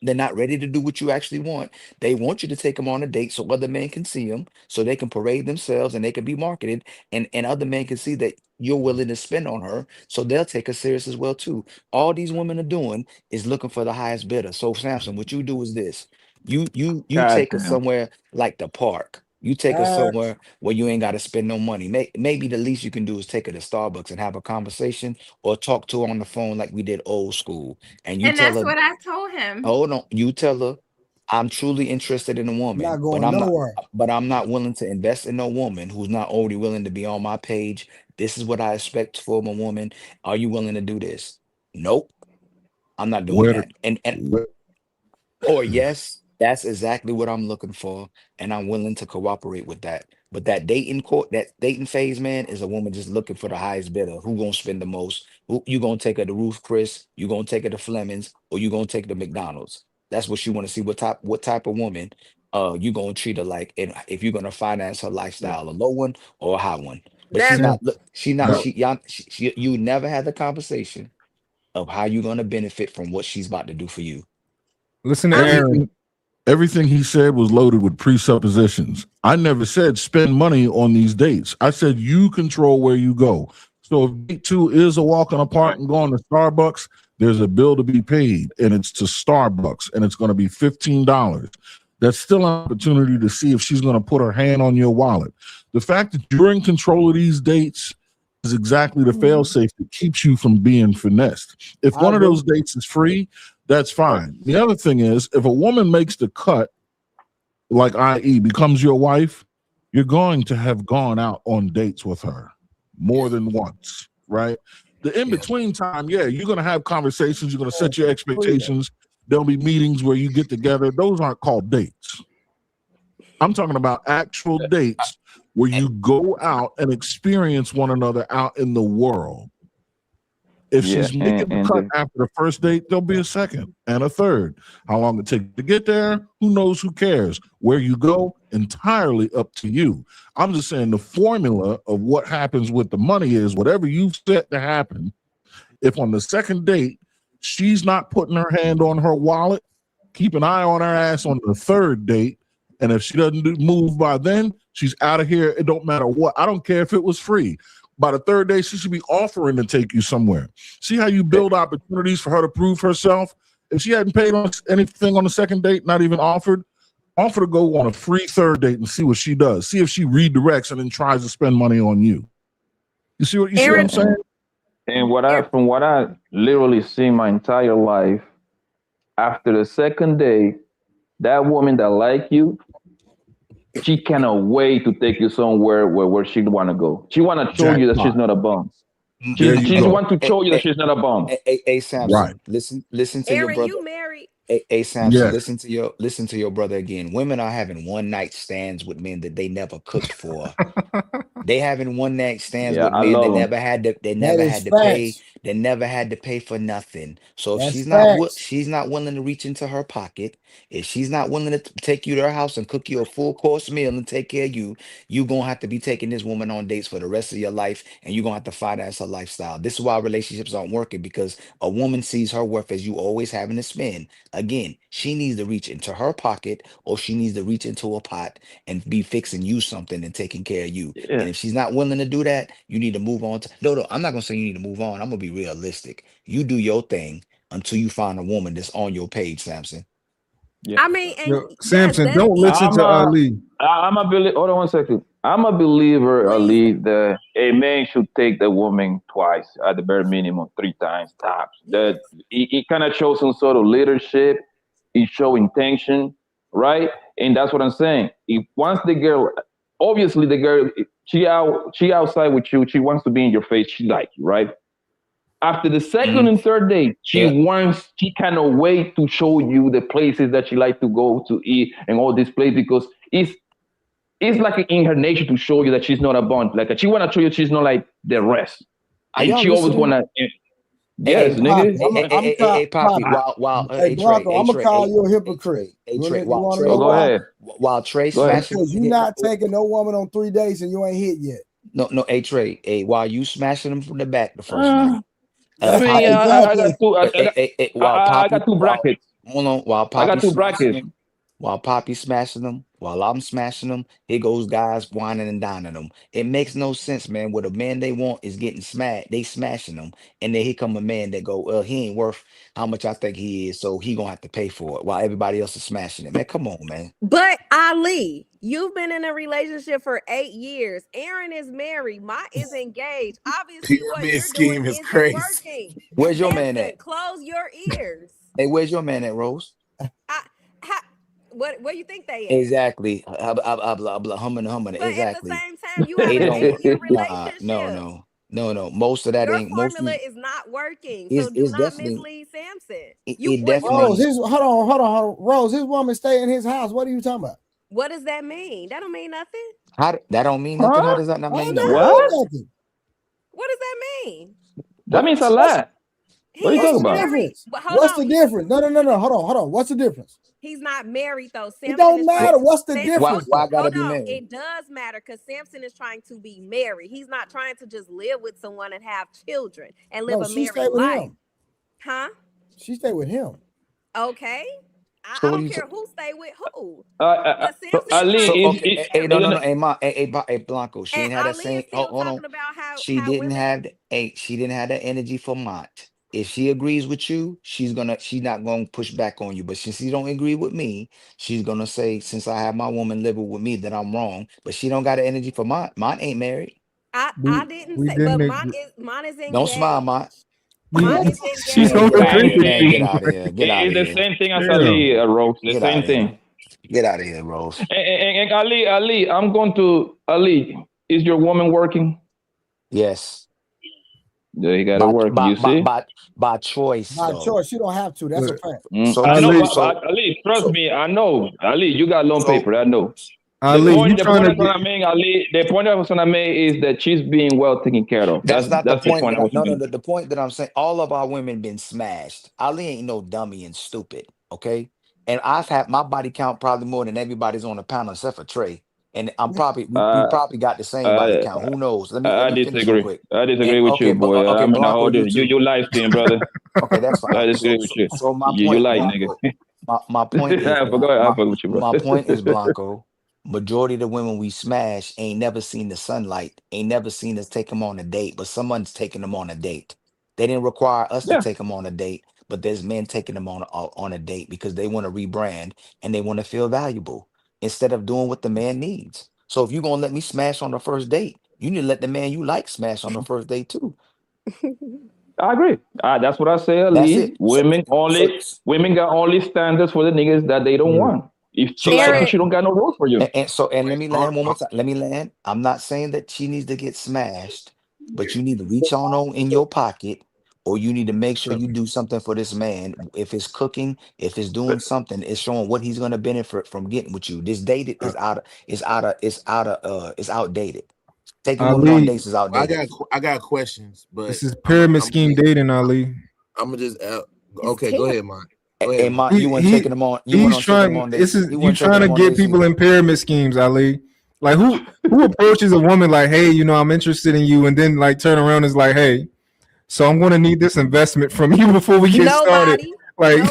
They're not ready to do what you actually want. They want you to take them on a date so other men can see them, so they can parade themselves and they can be marketed, and other men can see that you're willing to spend on her, so they'll take her serious as well too. All these women are doing is looking for the highest bidder. So Samson, what you do is this: you God take her damn. somewhere like the park. You take her somewhere where you ain't got to spend no money. Maybe the least you can do is take her to Starbucks and have a conversation or talk to her on the phone like we did old school. And you And tell that's her, what I told him. hold on. You tell her, I'm truly interested in a woman, Not going nowhere. but I'm not willing to invest in no woman who's not already willing to be on my page. This is what I expect from a woman. Are you willing to do this? Nope, I'm not doing Where, that. Or yes, that's exactly what I'm looking for, and I'm willing to cooperate with that. But that dating phase, man, is a woman just looking for the highest bidder. Who gonna spend the most? Who you gonna take her to Ruth Chris? You gonna take her to Fleming's, or you gonna take her to McDonald's? That's what you want to see. What type of woman you gonna treat her like, and if you're gonna finance her lifestyle, a low one or a high one. But she's That's not. Look, she not. No. You never had the conversation of how you're gonna benefit from what she's about to do for you. Listen to Aaron. Everything he said was loaded with presuppositions. I never said spend money on these dates. I said you control where you go. So if date 2 is a walk in the park and going to Starbucks, there's a bill to be paid, and it's to Starbucks, and it's going to be $15. That's still an opportunity to see if she's going to put her hand on your wallet. The fact that you're in control of these dates is exactly the fail-safe that keeps you from being finessed. If one of those dates is free, that's fine. The other thing is, if a woman makes the cut, like i.e. becomes your wife, you're going to have gone out on dates with her more than once, right? The in-between time, you're going to have conversations. You're going to set your expectations. There'll be meetings where you get together. Those aren't called dates. I'm talking about actual dates where you go out and experience one another out in the world. If she's making the cut after the first date, there'll be a second and a third. How long it takes to get there, who knows, who cares? Where you go, entirely up to you. I'm just saying the formula of what happens with the money is whatever you've set to happen. If on the second date, she's not putting her hand on her wallet, keep an eye on her ass on the third date. And if she doesn't move by then, she's out of here. It don't matter what. I don't care if it was free. By the third day, she should be offering to take you somewhere. See how you build opportunities for her to prove herself? If she hadn't paid on anything on the second date, not even offer to go on a free third date and see what she does. See if she redirects and then tries to spend money on you. You see what I'm saying? And from what I literally see my entire life, after the second day, that woman that like you, she cannot wait to take you somewhere where she want to go. She want to show you that she's not a bum. She want to show you that she's not a bum. Hey, Samson, Right. listen to Aaron, your brother. you married? Hey Samson, Yeah. listen to your brother again. Women are having one night stands with men that they never cooked for. They having one night stands Yeah, with I men that love them. never had to That is pay. facts. They never had to pay for nothing. So if That's facts. she's not willing to reach into her pocket, if she's not willing to take you to her house and cook you a full course meal and take care of you, you're gonna have to be taking this woman on dates for the rest of your life, and you're gonna have to finance her lifestyle. This is why relationships aren't working, because a woman sees her worth as you always having to spend. Again, she needs to reach into her pocket, or she needs to reach into a pot and be fixing you something and taking care of you. Yeah. And if she's not willing to do that, you need to move on. No, I'm not gonna say you need to move on. I'm gonna be realistic. You do your thing until you find a woman that's on your page, Samson. Yeah. I mean, and Yo, yes, Samson, that's don't listen I'm to a, Ali. I'm a believer. Hold on one second. I'm a believer, please. Ali, that a man should take the woman twice, at the bare minimum, 3 times tops. Yes. That it kind of shows some sort of leadership. It show intention, right? And that's what I'm saying. If once the girl, obviously the girl, she outside with you, she wants to be in your face. She like you, right? After the second and third date, Yeah. she cannot wait to show you the places that she like to go to eat and all these places, because it's like in her nature to show you that she's not a bond. Like she wanna show you she's not like the rest. Are And y'all she always listening? wanna Hey, yes, Poppy, nigga. I'm Poppy, Poppy. Hey, hey Trey, Blanco, I'm gonna call you a hey hypocrite. Trey, hey You Trey, wanna Oh, know go why? ahead. while Trey Go ahead. smashing Because you not taking no woman on 3 dates and you ain't hit yet. no, hey Trey, hey, while you smashing them from the back the first Uh, night, I mean, Poppy, I got Exactly. two. I got two While brackets. hold on, while I got Poppy two smashing brackets. them, while Poppy smashing them, while I'm smashing them, here goes guys whining and dining them. It makes no sense, man. What a man they want is getting smashed. They smashing them, and then here come a man that go, well, he ain't worth how much I think he is, so he gonna have to pay for it, while everybody else is smashing it. Man, come on, man. But Ali, you've been in a relationship for 8 years. Aaron is married. Ma is engaged. Obviously, what Pyramid you're doing scheme is isn't crazy. working. Where's your man Samson, at? close your ears. Hey, where's your man at, Rose? Where you think they at? Exactly. Humming. But at the Exactly. same time, you have It an don't work. 8-year Nah, relationship. no. Most of that Your ain't. Most of formula it is not working. So is do not definitely. mislead Samson. It Rose, definitely. hold on. Rose, his woman stay in his house. What are you talking about? What does that mean? That don't mean nothing. That don't mean nothing. How Huh? does that not Oh, mean that nothing? mean What? nothing. What does that mean? That means a What? lot. He What are you What's talking ain't the about? married. difference? But hold What's on. the difference? No. Hold on. What's the difference? He's not married though. It Samson don't is matter. trying. What's the Why? difference Why I though? gotta Hold be on. married? It does matter because Samson is trying to be married. He's not trying to just live with someone and have children and live No, a she stay married with life. him. Huh? She stay with him. Okay. So I what do don't you? care who stay with who. So But Samson is Ali trying So to is be okay. Hey, no, married. Hey, Blanco. She And ain't had that Ali is same. still Hold on. talking about She how didn't women. have. Hey, she didn't have that energy for Mont. If she agrees with you, she's not gonna push back on you. But since she don't agree with me, she's gonna say, since I have my woman living with me, that I'm wrong. But she don't got the energy for Mont. Mont ain't married. I didn't We say, but didn't agree. Mine is Don't smile, engaged. Mont. Mine is She Man, don't get the out of agree same here. with Man, thing. get you. out of here. Get out It's of the here. same thing as Yeah. Ali, Rose. The Get out same of here. thing. Get out of here, Rose. And Ali, I'm going to Ali. Is your woman working? Yes. Yeah, you gotta work. You see? By choice By though. choice, she don't have to. That's a fact. So I know, listen. Ali, but Ali, trust me, I know. Ali, you got loan So paper. I know. Ali, you The trying point to I'm get? gonna make, Ali. The point I was gonna make is that she's being well taken care of. that's not the That's the point point that I was no. making. The point that I'm saying, all of our women been smashed. Ali ain't no dummy and stupid, okay? And I've had my body count probably more than everybody's on the panel except for Trey. And I'm probably we Uh, probably got the same body I, count. Who knows? Let I me finish real disagree. quick. I And disagree with you, boy. okay, I'm in a Blanco, hold you you. too. You live stream, brother. Okay, that's I fine. disagree with you. So my You point, like nigga. Blanco. My point is I fuck with you, bro. my point is Blanco. Majority of the women we smash ain't never seen the sunlight, ain't never seen us take them on a date, but someone's taking them on a date. They didn't require us to Yeah, take them on a date, but there's men taking them on a date because they want to rebrand and they want to feel valuable instead of doing what the man needs. So if you're gonna let me smash on the first date, you need to let the man you like smash on the first date too. I agree. That's what I say, That's Ali. it. Women got only standards for the niggas that they don't want. If she So like so you, she don't got no rules for you. and let me land one more time. Let me land. I'm not saying that she needs to get smashed, but you need to reach on in your pocket, or you need to make sure you do something for this man. If it's cooking, if it's doing something, it's showing what he's gonna benefit from getting with you. This dated is it's outdated. Taking women on Ali, dates is outdated. I got questions, but this is pyramid I'm scheme dating, Ali. gonna just okay. Go ahead, man. Go ahead, And man. you weren't taking them on. You weren't He's on taking them trying. on This dates. is He you wasn't taking trying to them on get dates people either. in pyramid schemes, Ali. Like who approaches a woman like, hey, I'm interested in you, and then like turn around and is like, hey, so I'm going to need this investment from you before we get started. Like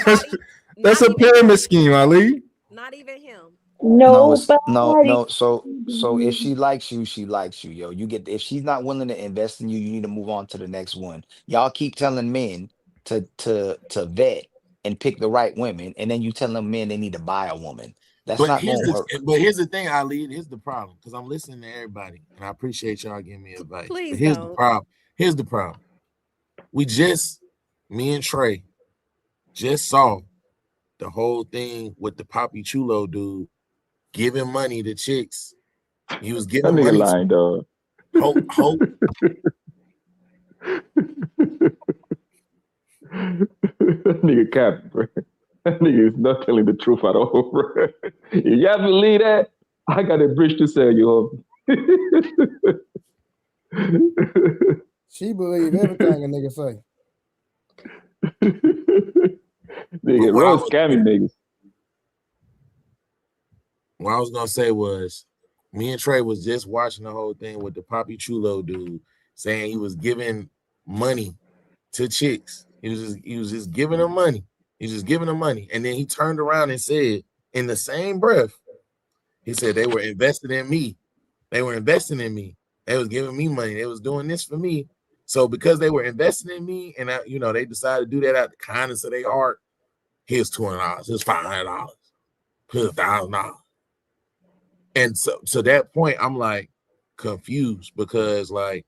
that's a pyramid scheme, Ali. Not even him. No, it's no. So if she likes you, she likes you, yo. You get if she's not willing to invest in you, you need to move on to the next one. Y'all keep telling men to vet and pick the right women, and then you tell them men they need to buy a woman. That's not gonna work. Here's the thing, Ali. Here's the problem, because I'm listening to everybody, and I appreciate y'all giving me advice. Please but here's don't. the problem. Here's the problem. Me and Trey, just saw the whole thing with the Poppy Chulo dude giving money to chicks. He was That giving nigga money lying, dog. Hope. That nigga cap, bro. That nigga is not telling the truth at all, bro. If y'all believe that, I got a bridge to sell you, homie. She believe everything a nigga say. Nigga, real scammy niggas. What I was gonna say was, me and Trey was just watching the whole thing with the Poppy Chulo dude saying he was giving money to chicks. He was just giving them money. He was just giving them money, and then he turned around and said, in the same breath, he said they were invested in me. They were investing in me. They was giving me money. They was doing this for me. So because they were investing in me, and they decided to do that out of the kindness of their heart. Here's $200. Here's $500. Here's $1,000. And so to that point, I'm like confused because, like,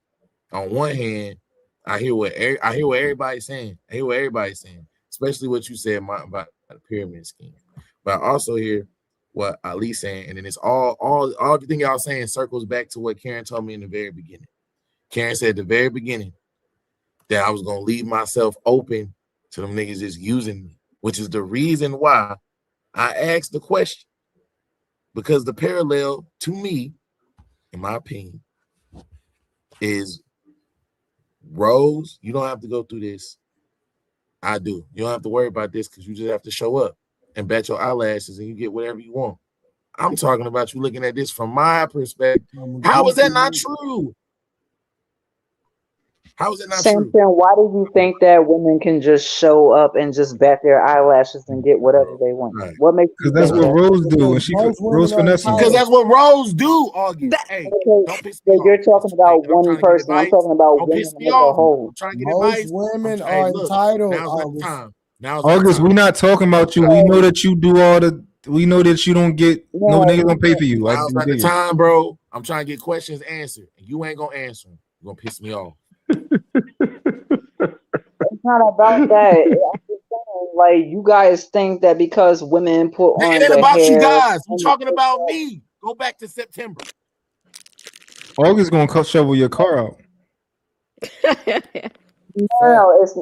on one hand, I hear what everybody's saying. I hear what everybody's saying, especially what you said about the pyramid scheme. But I also hear what Ali's saying, and then it's all everything y'all saying circles back to what Karen told me in the very beginning. Karen said at the very beginning that I was gonna leave myself open to them niggas just using me, which is the reason why I asked the question. Because the parallel to me, in my opinion, is Rose, you don't have to go through this. I do. You don't have to worry about this because you just have to show up and bat your eyelashes and you get whatever you want. I'm talking about you looking at this from my perspective. How is that not true? How is it not true? Samson, why do you think that women can just show up and just bat their eyelashes and get whatever they want? Right. What makes you Because that's think what that? Rose do, and she Rose finesse Because that's what Rose do, August. Hey, don't piss me off. You're talking about one person. I'm talking about Don't women piss me as a off. whole. I'm trying to get Most advice. women Hey, are look, entitled. now's not the August. time. Now's not the August, time. we're not talking about you. We know that you do all the. We know that you don't get no niggas gonna pay for you. Now's not the time, bro. I'm trying to get questions answered, and you ain't gonna answer them. You're gonna piss me off. It's not about that. I'm just saying, like, you guys think that because women put on It ain't the about you hair, guys. I'm talking about me. Go back to September. August gonna shovel your car out. No, it's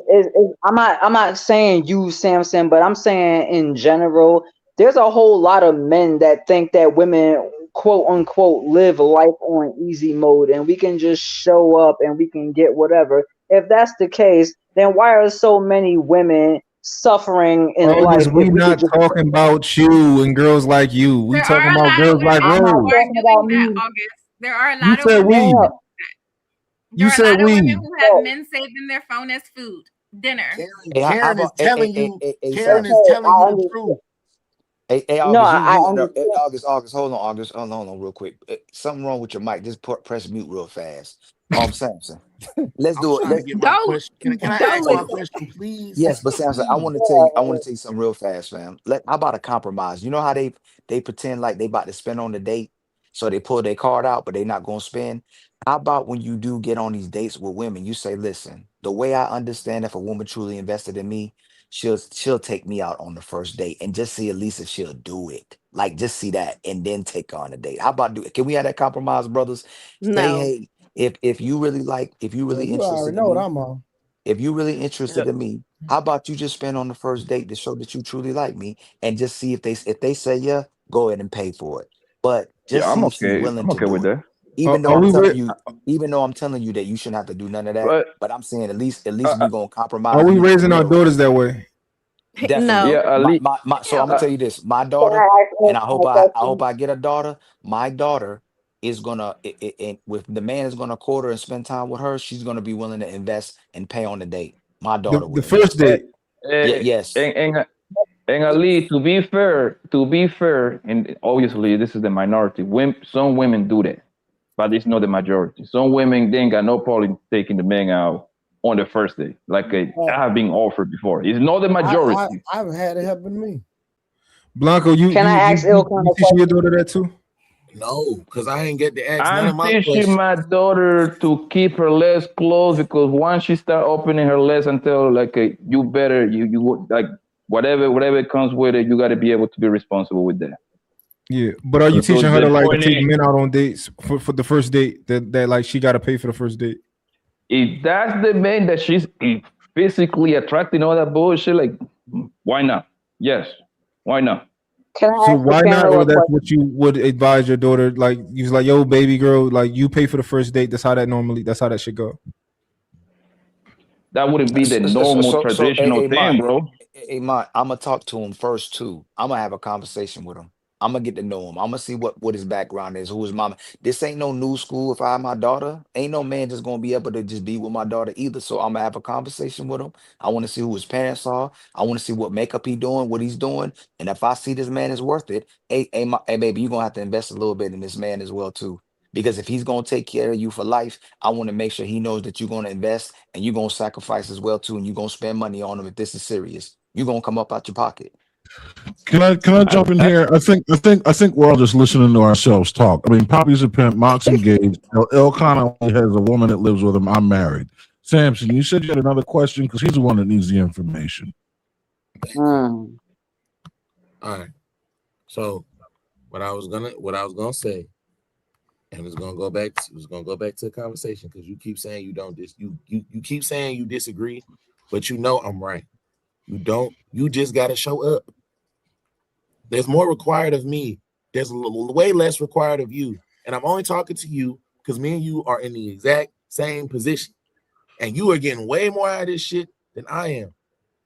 I'm not saying you, Samson, but I'm saying in general, there's a whole lot of men that think that women, quote unquote, live life on easy mode and we can just show up and we can get whatever. If that's the case, then why are so many women suffering in life? August, we not talking about you and girls like you. We There talking are a about lot girls of like women Rose. who are doing that, August. There are a You lot of said women. we. There You are a said lot of we. women who have men saving their phone as food, dinner. Karen is telling you. Karen is Okay, telling I you the understand. truth. Hey, No, August, I no, understand. August, hold on, August, hold on, real quick. Something wrong with your mic. Just press mute real fast. Samson, let's I'm do it. trying to get my question. Can I ask my question, please? Yes, but Samson, I want to tell you, something real fast, fam. How about a compromise? You know how they pretend like they about to spend on the date, so they pull their card out, but they not gonna spend. How about when you do get on these dates with women, you say, listen, the way I understand if a woman truly invested in me, she'll take me out on the first date and just see at least if she'll do it. Like just see that and then take her on a date. How about can we have that compromise, brothers? Say, No. hey, if you really Well, you interested already in know what me. I'm on. if you're really interested in me, how about you just spend on the first date to show that you truly like me, and just see if they say yeah, go ahead and pay for it. But Yeah, just I'm see if she's okay. willing I'm to okay with do it. that. Even though Are I'm we? telling you, that you shouldn't have to do none of that. But But I'm saying at least we're gonna Are compromise. we We gonna raising our build. daughters that way? Definitely. No. yeah, at least So I'm gonna tell you this. My Can I daughter, ask and I Elton hope a I question? get a daughter. My daughter is gonna with the man is gonna court her and spend time with her, she's gonna be willing to invest and pay on the date. My daughter The will, first yes. date. Yes. And Ali, to be fair, and obviously this is the minority. Some women do that, but it's not the majority. Some women they ain't got no problem taking the man out on the first day. I have been offered before. It's not the majority. I haven't had it happen to me. Blanco, you Can I ask Ilkan a teaching your question? daughter that too? No, because I ain't get to ask none I'm of my teaching questions. my daughter to keep her legs closed because once she start opening her legs and tell her, you better you like whatever comes with it, you got to be able to be responsible with that. Yeah, but are you So teaching her the to like point take is, men out on dates for the first date that like she got to pay for the first date? if that's the man that she's physically attracting, all that bullshit, like why not? Yes, why not? Can I So ask the why not? panel Or a that's question? what you would advise your daughter? Like you was like, yo, baby girl, like you pay for the first date. That's how that should go. That wouldn't be the normal So traditional thing, bro. I'm gonna talk to him first too. I'm gonna have a conversation with him. I'm gonna get to know him. I'm gonna see what his background is, who his mama. This ain't no new school. If I have my daughter, ain't no man just gonna be able to just be with my daughter either. So I'm gonna have a conversation with him. I want to see who his parents are. I want to see what makeup he doing, what he's doing, and if I see this man is worth it, hey, baby, you're gonna have to invest a little bit in this man as well too. Because if he's gonna take care of you for life, I want to make sure he knows that you're gonna invest and you're gonna sacrifice as well too, and you're gonna spend money on him if this is serious. You're gonna come up out your pocket. Can I jump in here? I think we're all just listening to ourselves talk. I mean, Poppy's a pimp, Mox engaged. Elkan only has a woman that lives with him. I'm married. Samson, you said you had another question because he's the one that needs the information. All right. So what I was gonna say, and it's gonna go back to the conversation because you keep saying you keep saying you disagree, but you know I'm right. You just gotta show up. There's more required of me. There's way less required of you. And I'm only talking to you because me and you are in the exact same position. And you are getting way more out of this shit than I am.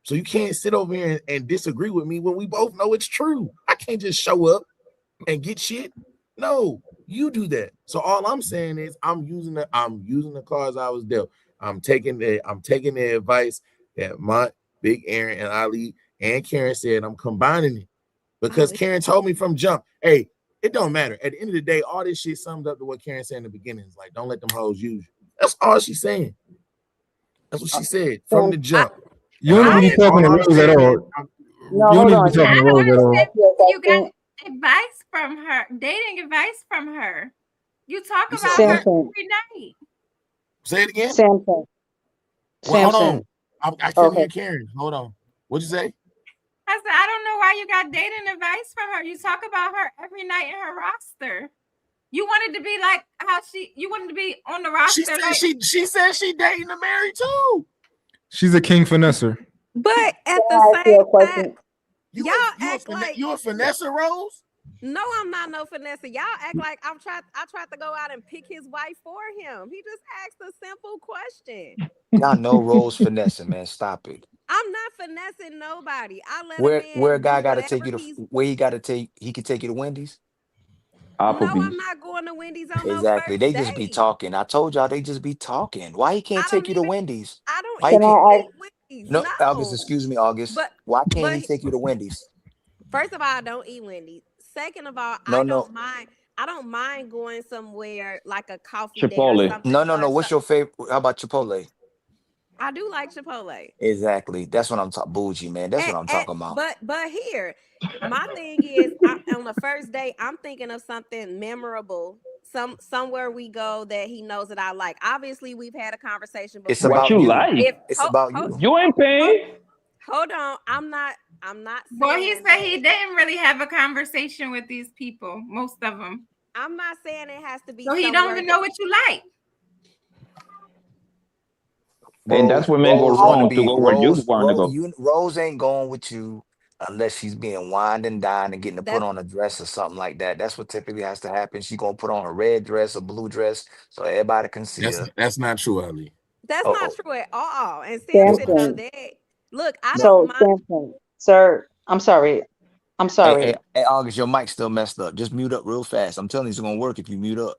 So you can't sit over here and disagree with me when we both know it's true. I can't just show up and get shit. No, you do that. So all I'm saying is I'm using the cards I was dealt. I'm taking the advice that my Big Aaron and Ali and Karen said. I'm combining it. Because Karen told me from jump, hey, it don't matter. At the end of the day, all this shit summed up to what Karen said in the beginning. It's like, don't let them hoes use you. That's all she's saying. That's what she said from the jump. You don't need to be talking to Rose at all. No, You don't hold need to on. be talking to I don't Rose at all. understand. You got advice from her, dating advice from her. You talk about her Samson. every night. Say it again. Samson. Well, hold Samson. on. I couldn't Okay. hear Karen. Hold on. What'd you say? I said, I don't know why you got dating advice from her. You talk about her every night in her roster. You wanted to be like you wanted to be on the roster. She said she dating to marry too. She's a king finesser. But at the same time, y'all act like you a finesser, Rose? No, I'm not no finesse. Y'all act like I tried to go out and pick his wife for him. He just asked a simple question. Y'all know Rose finessing, man. Stop it. I'm not finessing nobody. I let Where a guy do got to take you whatever to where he can take you to Wendy's? No, I'm not going to Wendy's on Exactly. no They first just be date. talking. I told y'all they just be talking. Why he can't take you to Wendy's? I don't Why he even can't? eat Wendy's. No, August, No. excuse me, August. But Why can't he but take you to Wendy's? first of all, I don't eat Wendy's. Second of all, No, I no. don't mind going somewhere like a coffee date or Chipotle. something. No. What's your favorite? How about Chipotle? I do like Chipotle. Exactly. That's what I'm talking. Bougie, man. That's what I'm talking about. But here, my thing is, on the first date, I'm thinking of something memorable. Somewhere we go that he knows that I like. Obviously, we've had a conversation before. It's about you. It's Hold about you. You ain't paying. Hold on. I'm not Well, he saying said he didn't really have a conversation with these people, most of them. I'm not saying it has to be. So he don't even know what you like. And that's where men go Rose want to wrong to be go where you want to go. Rose ain't going with you unless she's being wined and dined and getting to put on a dress or something like that. That's what typically has to happen. She gonna put on a red dress or blue dress so everybody can see her. That's not true, Ali. That's not true at all. And Samson know Samson. that. Look, I don't So mind. Samson, sir, I'm sorry. I'm sorry. Hey, August, your mic's still messed up. Just mute up real fast. I'm telling you, it's gonna work if you mute up.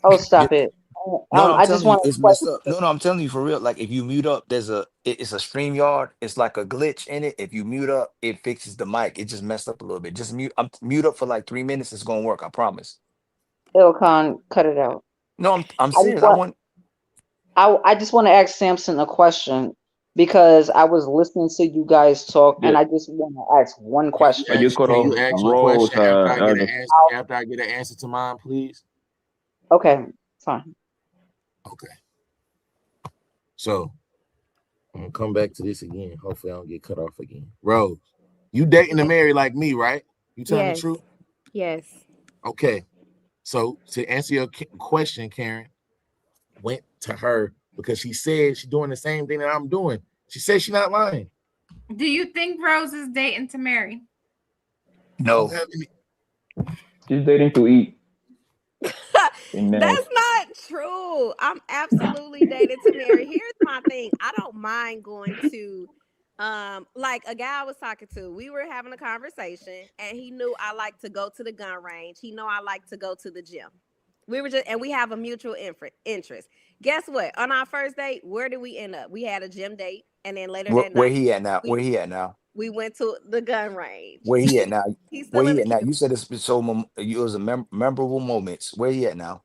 Oh, stop it. No, I'm I just telling you, want it's messed up. No, I'm telling you for real. Like if you mute up, it's a StreamYard. It's like a glitch in it. If you mute up, it fixes the mic. It just messed up a little bit. Just mute up for like 3 minutes. It's gonna work. I promise. Ilkan, cut it out. No, I'm I just serious. want I just want to ask Samson a question because I was listening to you guys talk and Yeah. I just want to ask one question. You could Can you have ask your Rose. question after I get an answer to mine, please? Okay, fine. Okay. So I'm gonna come back to this again. Hopefully I don't get cut off again. Rose, you dating to marry like me, right? You telling the truth? Yes. Okay. So to answer your question, Karen, went to her because she said she's doing the same thing that I'm doing. She said she's not lying. Do you think Rose is dating to marry? No. She's dating to eat. That's not true. I'm absolutely dated to marry. Here's my thing. I don't mind going to like a guy I was talking to. We were having a conversation and he knew I like to go to the gun range. He know I like to go to the gym. We have a mutual interest. Guess what? On our first date, where did we end up? We had a gym date and then later that Where night he at now? Where he at now? we went to the gun range. Where he at now? He's still Where in he the at now? queue. You said it's been it was a memorable moments. Where he at now?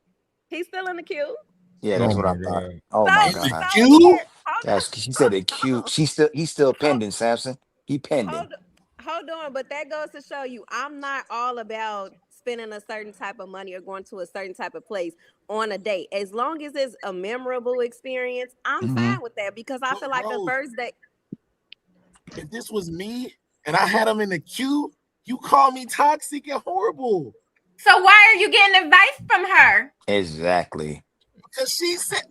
He's still in the queue. Yeah, Oh that's what my I thought. God. Oh So- my so God. here- She said it cute. He's still pending, Samson. He pending. Hold on, but that goes to show you I'm not all about spending a certain type of money or going to a certain type of place on a date. As long as it's a memorable experience, I'm fine with that because I feel like the first date. If this was me and I had him in the queue, you call me toxic and horrible. So why are you getting advice from her? Exactly. Because she said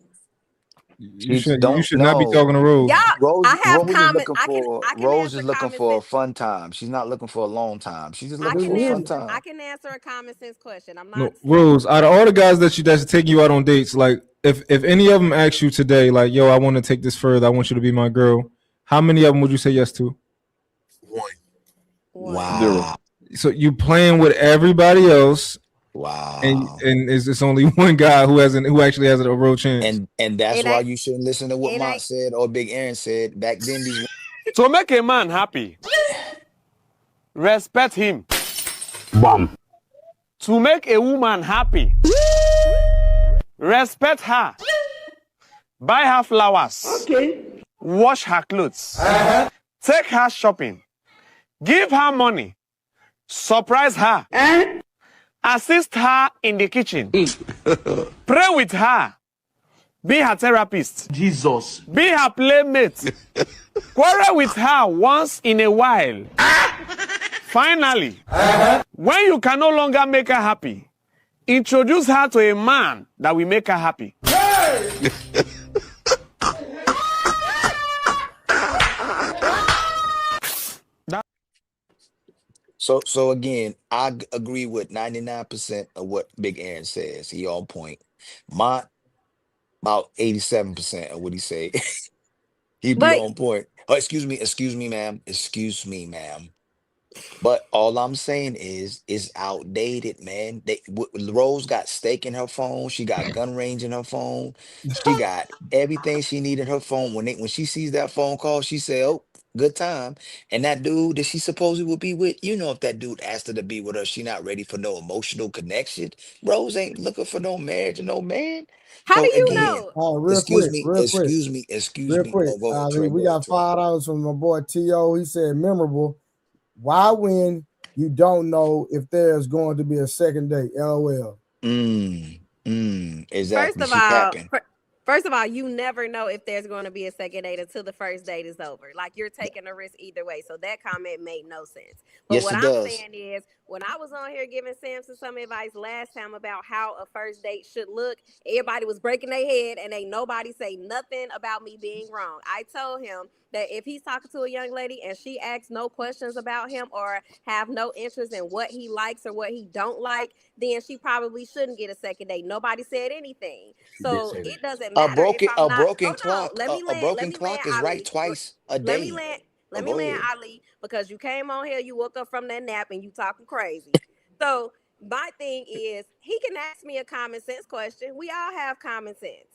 You should not be talking to Rose. Rose, I have Rose is comments. looking I can for Rose answer is looking common for a sense. fun time. She's not looking for a long time. She's just I looking can for a fun answer. time. I can answer a common sense question. I'm No, not. Rose, out of all the guys that's taking you out on dates, like if any of them ask you today, like, yo, I want to take this further, I want you to be my girl, how many of them would you say yes to? One. Wow. So you playing with everybody else. Wow. And it's only one guy who actually has a real chance. And that's why you shouldn't listen to what Mont said or Big Aaron said. Back then, these To make a man happy, respect him. Bam. To make a woman happy, respect her. Buy her flowers. Okay. Wash her clothes. Take her shopping. Give her money. Surprise her. Assist her in the kitchen. Pray with her. Be her therapist. Jesus. Be her playmate. Quarrel with her once in a while. Finally, when you can no longer make her happy, introduce her to a man that will make her happy. So again, I agree with 99% of what Big Aaron says. He on point. Mont, about 87% of what he say. He be on point. Oh, excuse me, ma'am. Excuse me, ma'am. But all I'm saying is, it's outdated, man. Rose got steak in her phone. She got gun range in her phone. She got everything she need in her phone. When she sees that phone call, she say, "Oh, good time." And that dude that she supposedly would be with, if that dude asked her to be with her, she not ready for no emotional connection. Rose ain't looking for no marriage or no man. How So do you again, know? Oh, real excuse quick. me. Oh, go ahead, Trey. We Go ahead, got Trey. $5 from my boy T.O. He said memorable. Why when you don't know if there's going to be a second date? LOL. Exactly. First of She all, capping. First of all, you never know if there's going to be a second date until the first date is over. Like, you're taking a risk either way. So that comment made no sense. But Yes, what it I'm does. saying is, when I was on here giving Samson some advice last time about how a first date should look, everybody was breaking their head and ain't nobody say nothing about me being wrong. I told him that if he's talking to a young lady and she asks no questions about him or have no interest in what he likes or what he don't like, then she probably shouldn't get a second date. Nobody said anything. So it doesn't matter if I'm not. Hold on. Let me A land. Let broken me land, clock is right Ali. twice a Let me day. land. Oh, Let me go land, ahead. Ali, because you came on here, you woke up from that nap and you talking crazy. So my thing is, he can ask me a common sense question. We all have common sense.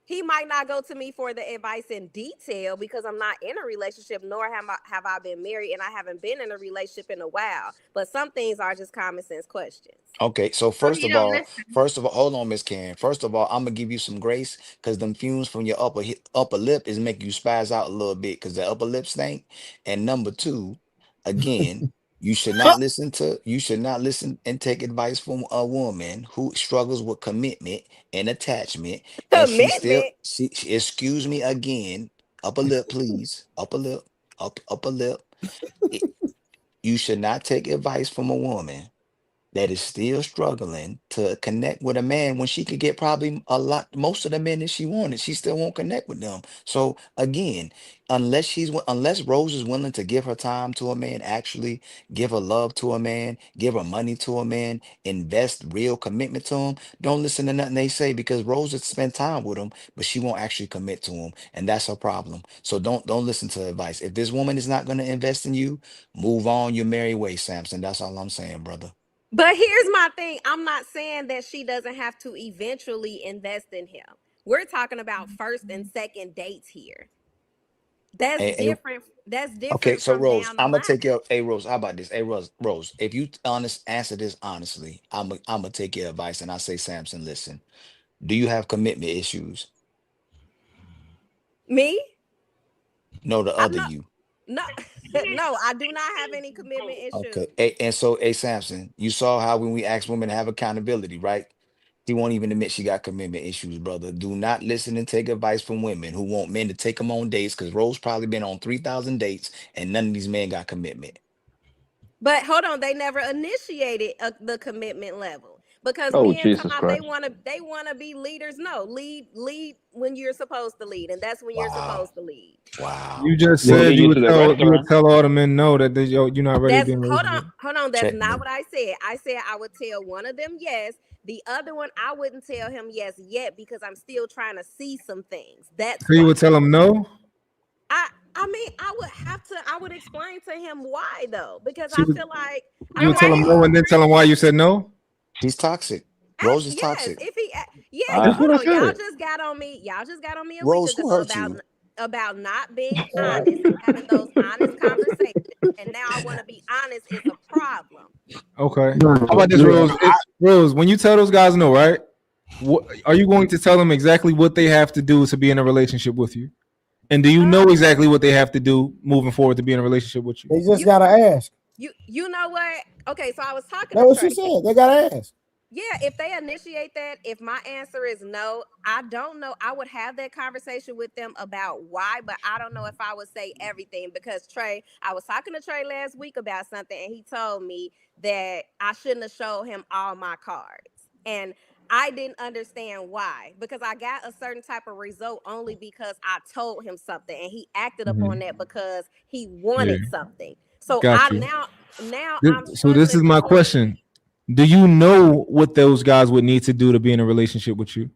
He might not go to me for the advice in detail because I'm not in a relationship, nor have I been married, and I haven't been in a relationship in a while. But some things are just common sense questions. Okay, so So you don't listen. hold on, Miss Karen. First of all, I'm gonna give you some grace because them fumes from your upper lip is making you spaz out a little bit because the upper lip stink. And number two, again, you should not listen and take advice from a woman who struggles with commitment and attachment, and Commitment. excuse me again, upper lip, please, upper lip, upper lip. It- you should not take advice from a woman that is still struggling to connect with a man when she could get probably most of the men that she wanted, she still won't connect with them. So again, unless Rose is willing to give her time to a man, actually give her love to a man, give her money to a man, invest real commitment to him, don't listen to nothing they say because Rose has spent time with him, but she won't actually commit to him, and that's her problem. So don't listen to advice. If this woman is not going to invest in you, move on your merry way, Samson. That's all I'm saying, brother. But here's my thing. I'm not saying that she doesn't have to eventually invest in him. We're talking about first and second dates here. That's Hey, different. That's okay, different so from Rose, down the I'm gonna line. take your. Hey Rose, how about this? Hey Rose, if you answer this honestly, I'm gonna take your advice and I say, Samson, listen, do you have commitment issues? Me? No, the I'm other not. you. No, no, I do not have any commitment Okay. issues. And so, hey Samson, you saw how when we ask women to have accountability, right? She won't even admit she got commitment issues, brother. Do not listen and take advice from women who want men to take them on dates because Rose probably been on 3,000 dates and none of these men got commitment. But hold on, they never initiated the commitment level because Oh, men talking Jesus about Christ. they want to be leaders. No, lead when you're supposed to lead, and that's when you're Wow. supposed to lead. Wow. You just They said lead you to the you would restaurant. tell all the men no that you're not ready to That's be in a relationship. hold on. That's not Checkmate. what I said. I said I would tell one of them yes. The other one I wouldn't tell him yes yet because I'm still trying to see some things. That's So you why. would tell them no. I mean, I would explain to him why though, because So I feel like I you would mean, tell them no and then tell them why you said no. She's toxic. Rose is yes, toxic. if he, yes, That's Ah, what hold I on, y'all said. just got on me. Y'all just got on me a week Rose, ago who hurt you? about not being honest and having those honest conversations, and now I want to be honest is a problem. Okay. No, How about this, yeah, Rose? Rose, when you tell those guys no, right? What are you going to tell them exactly what they have to do to be in a relationship with you? And do you know exactly what they have to do moving forward to be in a relationship with you? They just gotta ask. You know what? Okay, so I was talking That's to what she Trey. said. They gotta ask. Yeah, if they initiate that, if my answer is no, I don't know. I would have that conversation with them about why, but I don't know if I would say everything because Trey, I was talking to Trey last week about something and he told me that I shouldn't have showed him all my cards. And I didn't understand why because I got a certain type of result only because I told him something and he acted upon that because he Yeah, wanted something. So got I you. now I'm So this struggling is my between. question. Do you know what those guys would need to do to be in a relationship with you?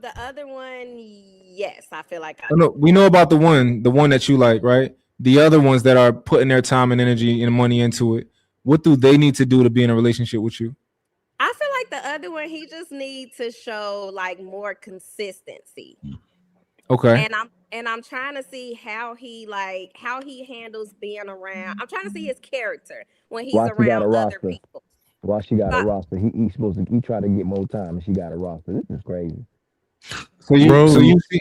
The other one, yes, I feel like I Oh, do. no, we know about the one that you like, right? The other ones that are putting their time and energy and money into it. What do they need to do to be in a relationship with you? I feel like the other one, he just needs to show like more consistency. Okay. And I'm trying to see how he handles being around. I'm trying to see his character when he's Why she got a around other roster? people. Why she got a But roster? He supposed to he try to get more time and she got a roster. This is crazy. So bro. you see.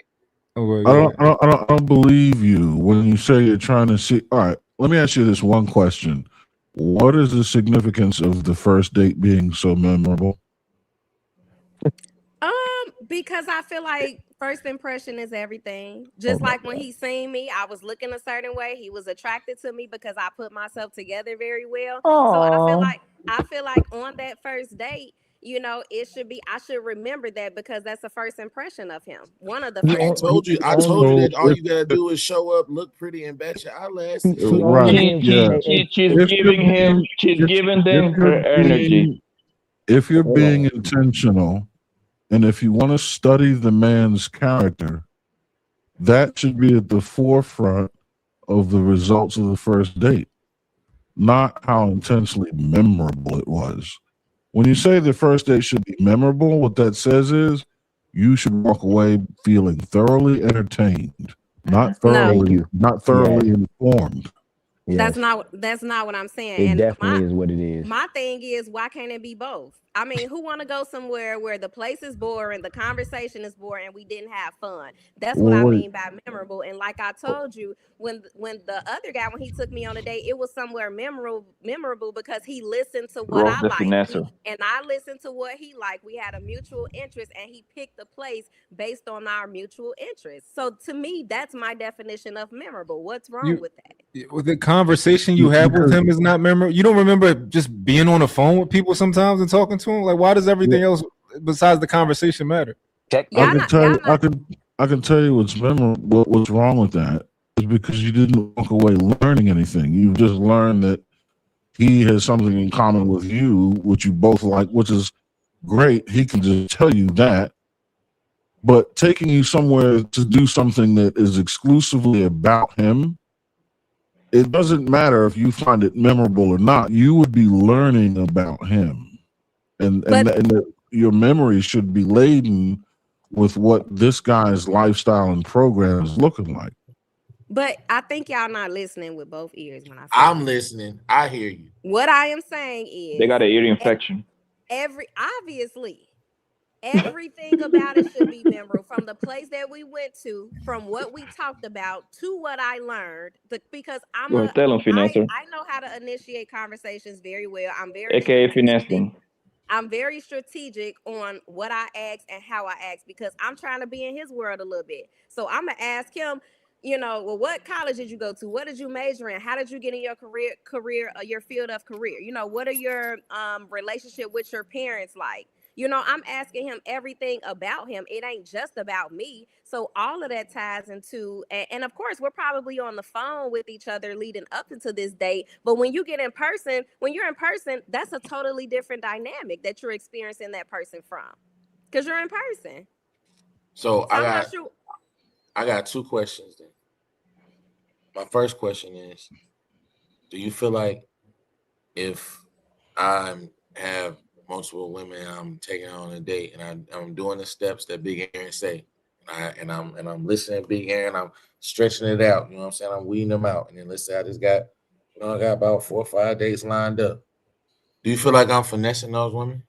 Oh, go ahead. I don't believe you when you say you're trying to see. All right, let me ask you this one question: what is the significance of the first date being so memorable? Because I feel like first impression is everything. Just like when he seen me, I was looking a certain way. He was attracted to me because I put myself together very well. So I feel like on that first date, you know, I should remember that because that's the first impression of him. One of the You first. I told you that all you gotta do is show up, look pretty, and bat your eyelashes. Right. She's giving them her energy. If you're being intentional, and if you want to study the man's character, that should be at the forefront of the results of the first date, not how intensely memorable it was. When you say the first date should be memorable, what that says is you should walk away feeling thoroughly entertained, not thoroughly informed. That's not what I'm saying. It And definitely is what it is. my thing is, why can't it be both? I mean, who want to go somewhere where the place is boring, the conversation is boring, and we didn't have fun? That's what I mean by memorable. And like I told you, when the other guy, when he took me on a date, it was somewhere memorable because he listened to what I liked, and I listened to what he liked. We had a mutual interest, and he picked the place based on our mutual interest. So to me, that's my definition of memorable. What's wrong with that? With the conversation you had with him is not memorable. You don't remember just being on the phone with people sometimes and talking to them? Like, why does everything else besides the conversation matter? I can tell you what's memorable. What's wrong with that is because you didn't walk away learning anything. You just learned that he has something in common with you, which you both like, which is great. He can just tell you that. But taking you somewhere to do something that is exclusively about him, it doesn't matter if you find it memorable or not. You would be learning about him, and your memory should be laden with what this guy's lifestyle and program is looking like. But I think y'all not listening with both ears when I say I'm listening. I hear you. What I am saying is they got an ear infection. Everything about it should be memorable, from the place that we went to, from what we talked about, to what I learned. Because I know how to initiate conversations very well. I'm very strategic on what I ask and how I ask because I'm trying to be in his world a little bit. So I'm gonna ask him, you know, well, what college did you go to? What did you major in? How did you get in your career, your field of career? You know, what are your relationship with your parents like? You know, I'm asking him everything about him. It ain't just about me. So all of that ties into, and of course, we're probably on the phone with each other leading up into this date. But when you're in person, that's a totally different dynamic that you're experiencing that person from, because you're in person. So I got two questions then. My first question is, do you feel like if I have multiple women I'm taking on a date and I'm doing the steps that Big Aaron say, and I'm listening to Big Aaron, I'm stretching it out, you know what I'm saying? I'm weeding them out. And then let's say I got about 4 or 5 days lined up. Do you feel like I'm finessing those women?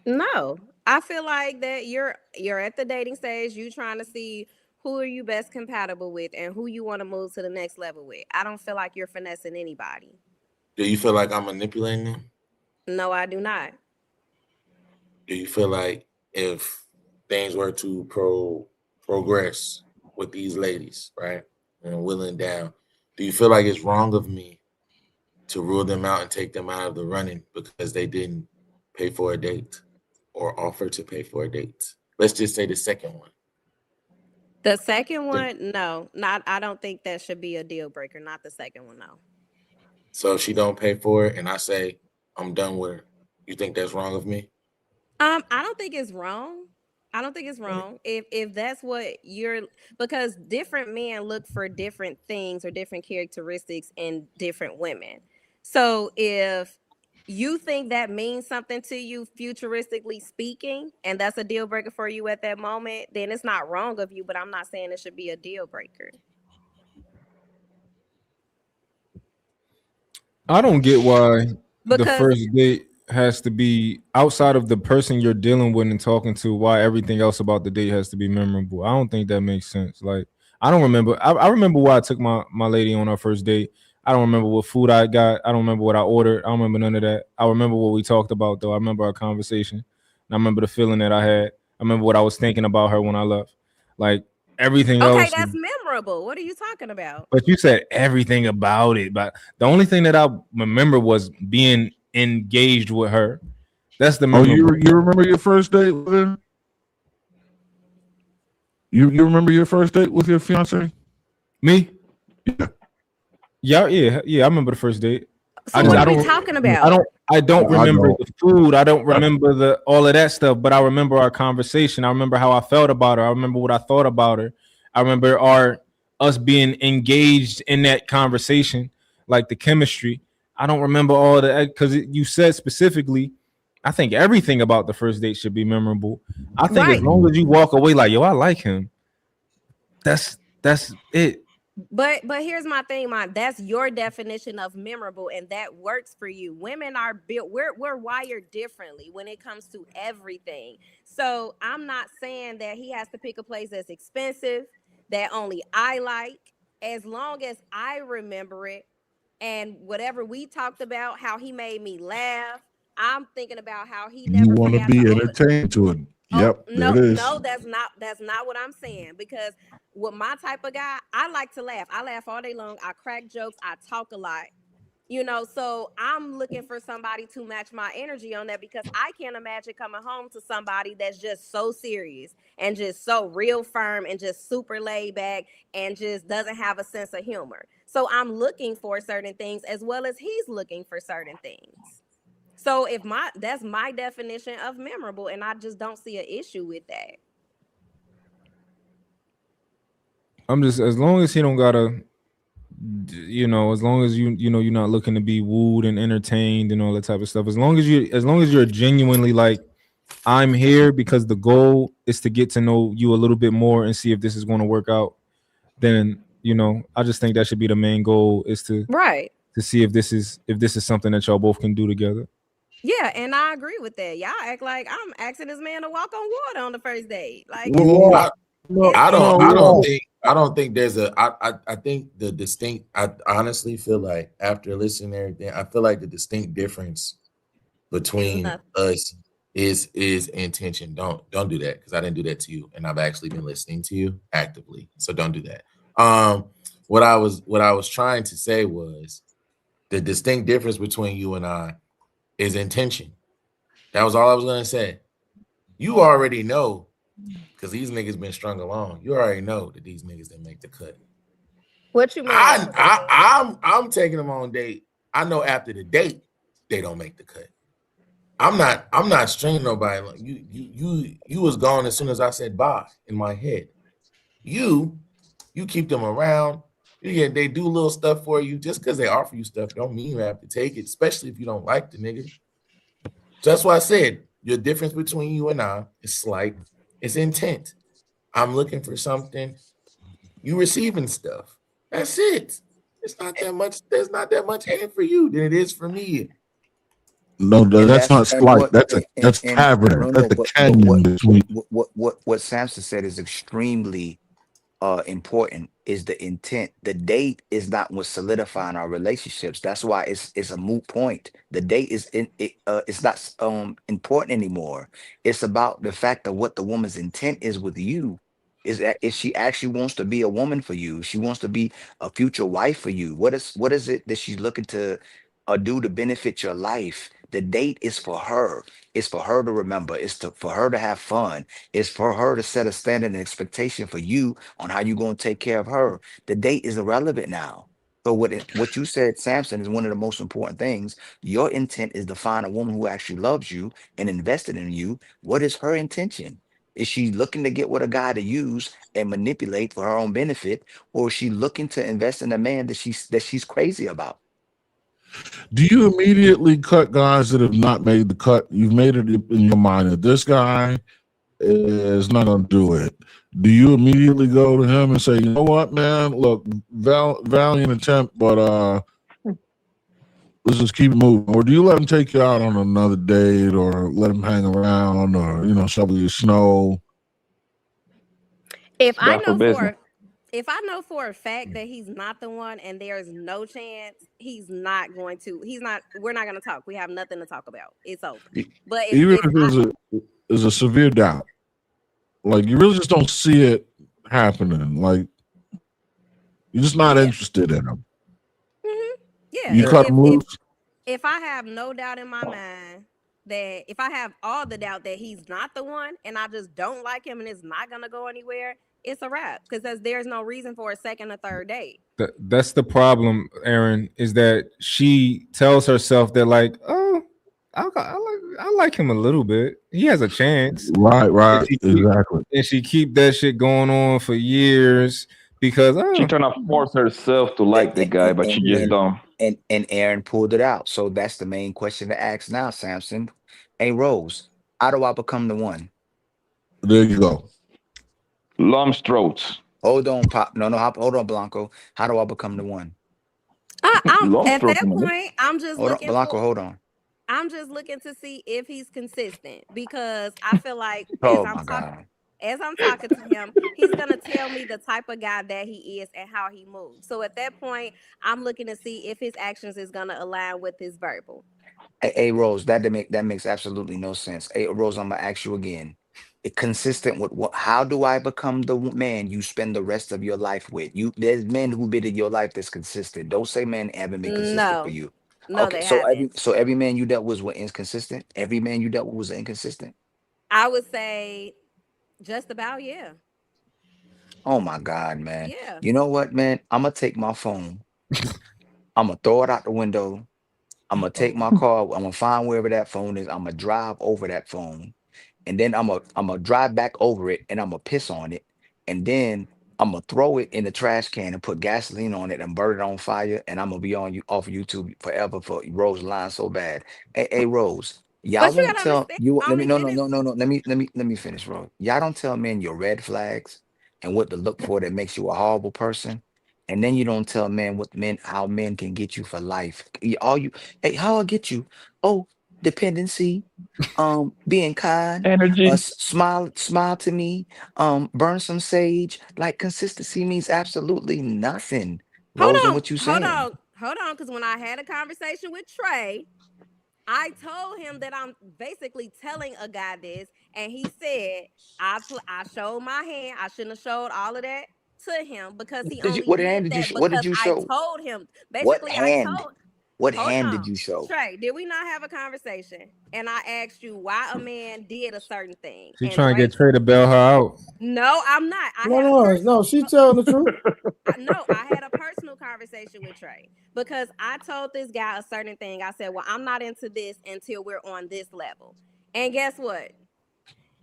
No. I feel like that you're at the dating stage, you trying to see who are you best compatible with and who you want to move to the next level with. I don't feel like you're finessing anybody. Do you feel like I'm manipulating them? No, I do not. Do you feel like if things were to progress with these ladies, right, and willing down, do you feel like it's wrong of me to rule them out and take them out of the running because they didn't pay for a date or offer to pay for a date? Let's just say the second one. The second one, no, I don't think that should be a deal breaker. Not the second one, no. So if she don't pay for it and I say I'm done with her, you think that's wrong of me? I don't think it's wrong. I don't think it's wrong if that's what because different men look for different things or different characteristics in different women. So if you think that means something to you futuristically speaking, and that's a deal breaker for you at that moment, then it's not wrong of you, but I'm not saying it should be a deal breaker. I don't get why the first date has to be outside of the person you're dealing with and talking to, why everything else about the date has to be memorable. I don't think that makes sense. Like, I don't remember. I remember why I took my lady on our first date. I don't remember what food I got. I don't remember what I ordered. I don't remember none of that. I remember what we talked about, though. I remember our conversation. And I remember the feeling that I had. I remember what I was thinking about her when I left. Like everything Okay, else. that's memorable. What are you talking about? But you said everything about it. But the only thing that I remember was being engaged with her. That's the memorable. memorable. You remember your first date with her? You remember your first date with your fiance? Me? Yeah. I remember the first date. So what are we talking about? I don't remember the food. I don't remember all of that stuff, but I remember our conversation. I remember how I felt about her. I remember what I thought about her. I remember us being engaged in that conversation, like the chemistry. I don't remember all that because you said specifically. I think everything about the first date should be memorable. I think as long as you walk away like, yo, I like him. That's it. But here's my thing, that's your definition of memorable, and that works for you. Women are built, we're wired differently when it comes to everything. So I'm not saying that he has to pick a place that's expensive, that only I like, as long as I remember it. And whatever we talked about, how he made me laugh, I'm thinking about how he never. You want to be entertained to it. Yep. No, it is. no, that's not what I'm saying. Because with my type of guy, I like to laugh. I laugh all day long. I crack jokes. I talk a lot. So I'm looking for somebody to match my energy on that, because I can't imagine coming home to somebody that's just so serious and just so real firm and just super laid back and just doesn't have a sense of humor. So I'm looking for certain things as well as he's looking for certain things. So that's my definition of memorable, and I just don't see an issue with that. I'm just, as long as he don't gotta, as long as you're not looking to be wooed and entertained and all that type of stuff. As long as you're genuinely like, I'm here because the goal is to get to know you a little bit more and see if this is going to work out. Then I just think that should be the main goal, is to see if this is something that y'all both can do together. Yeah, and I agree with that. Y'all act like I'm asking this man to walk on water on the first date. Like, I don't think there's I think the distinct, I honestly feel like after listening to everything, I feel like the distinct difference between us is intention. Don't do that, because I didn't do that to you, and I've actually been listening to you actively. So don't do that. What I was trying to say was the distinct difference between you and I is intention. That was all I was gonna say. You already know, because these niggas been strung along. You already know that these niggas didn't make the cut. What you mean? I'm taking them on date. I know after the date they don't make the cut. I'm not stringing nobody. You was gone as soon as I said bye in my head. You keep them around. Yeah, they do little stuff for you. Just because they offer you stuff don't mean you have to take it, especially if you don't like the nigga. So that's why I said your difference between you and I is slight. It's intent. I'm looking for something. You receiving stuff. That's it. It's not that much. There's not that much in it for you than it is for me. No, that's not slight. That's cavern. That's the canyon between. What Samson said is extremely important, is the intent. The date is not what's solidifying our relationships. That's why it's a moot point. The date it's not important anymore. It's about the fact of what the woman's intent is with you. Is that if she actually wants to be a woman for you, she wants to be a future wife for you. What is it that she's looking to do to benefit your life? The date is for her. It's for her to remember. For her to have fun. It's for her to set a standard and expectation for you on how you're going to take care of her. The date is irrelevant now. So what you said, Samson, is one of the most important things. Your intent is to find a woman who actually loves you and invested in you. What is her intention? Is she looking to get with a guy to use and manipulate for her own benefit, or is she looking to invest in a man that she's crazy about? Do you immediately cut guys that have not made the cut? You've made it in your mind that this guy is not going to do it. Do you immediately go to him and say, you know what, man, look, valiant attempt, but let's just keep it moving? Or do you let him take you out on another date, or let him hang around, or shovel your snow? If I know for a fact that he's not the one and there's no chance, we're not going to talk. We have nothing to talk about. It's over. But even if there's a severe doubt. Like you really just don't see it happening. Like you're just not interested in him. Yeah, You cut him loose. if I have no doubt in my mind that if I have all the doubt that he's not the one and I just don't like him and it's not gonna go anywhere, it's a wrap because there's no reason for a second or third date. That's the problem, Aaron, is that she tells herself that like, oh, I like him a little bit. He has a chance. Right, exactly. And she keep that shit going on for years because She trying to force herself to like the guy, but she just don't. And Aaron pulled it out. So that's the main question to ask now, Samson. Hey, Rose, how do I become the one? There you go. Lump throats. Hold on, Pop. No, hold on, Blanco. How do I become the one? I'm at that point. I'm just hold looking on, Blanco. for. Hold on. I'm just looking to see if he's consistent because I feel like Oh my God. as I'm talking to him, he's gonna tell me the type of guy that he is and how he moves. So at that point, I'm looking to see if his actions is gonna align with his verbal. Hey, Rose, that makes absolutely no sense. Hey, Rose, I'm gonna ask you again. Consistent with what? How do I become the man you spend the rest of your life with? There's men who've been in your life that's consistent. Don't say men haven't been consistent for you. No, Okay, they so haven't. every man you dealt with was inconsistent. Every man you dealt with was inconsistent. I would say just about, yeah. Oh my God, man. Yeah. You know what, man? I'm gonna take my phone. I'm gonna throw it out the window. I'm gonna take my car. I'm gonna find wherever that phone is. I'm gonna drive over that phone, and then I'm gonna drive back over it, and I'm gonna piss on it, and then I'm gonna throw it in the trash can and put gasoline on it and burn it on fire, and I'm gonna be on you off YouTube forever for Rose lying so bad. Hey, Rose, y'all But you won't gotta tell understand. you. Let me Only no men is no. Let me finish, Rose. Y'all don't tell men your red flags and what to look for that makes you a horrible person. And then you don't tell men how men can get you for life. Hey, how I get you? Oh, dependency, being kind, Energy. smile to me, burn some sage. Like consistency means absolutely nothing. Rose, and what you saying? hold on, because when I had a conversation with Trey, I told him that I'm basically telling a guy this, and he said I showed my hand. I shouldn't have showed all of that to him because he only What did hand did you that what did because you I show? told him. What Basically, I hand? told. What Hold hand did on, you show? Trey. Did we not have a conversation? And I asked you why a man did a certain thing. she And trying to get Trey to bail her out. No, I'm not. No, she's telling the truth. I had a personal conversation with Trey because I told this guy a certain thing. I said, well, I'm not into this until we're on this level. And guess what?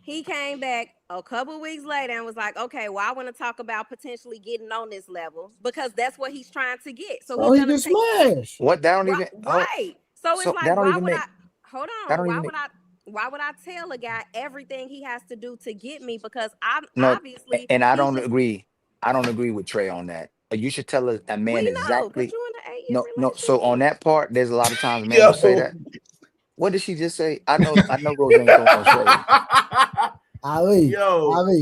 He came back a couple weeks later and was like, okay, well, I want to talk about potentially getting on this level because that's what he's trying to get. So he's gonna smash. What? That don't even right. So it's like, that don't why even would make I hold that on? don't Why even would I tell a guy everything he has to do to get me? Because I'm no, obviously and I he's don't just agree. I don't agree with Trey on that. You should tell a man we know because exactly. you're in an 8-year No. So on relationship. that part, there's a lot of times a man will say that. What did she just say? I know Rose ain't throwing no shade. Ali,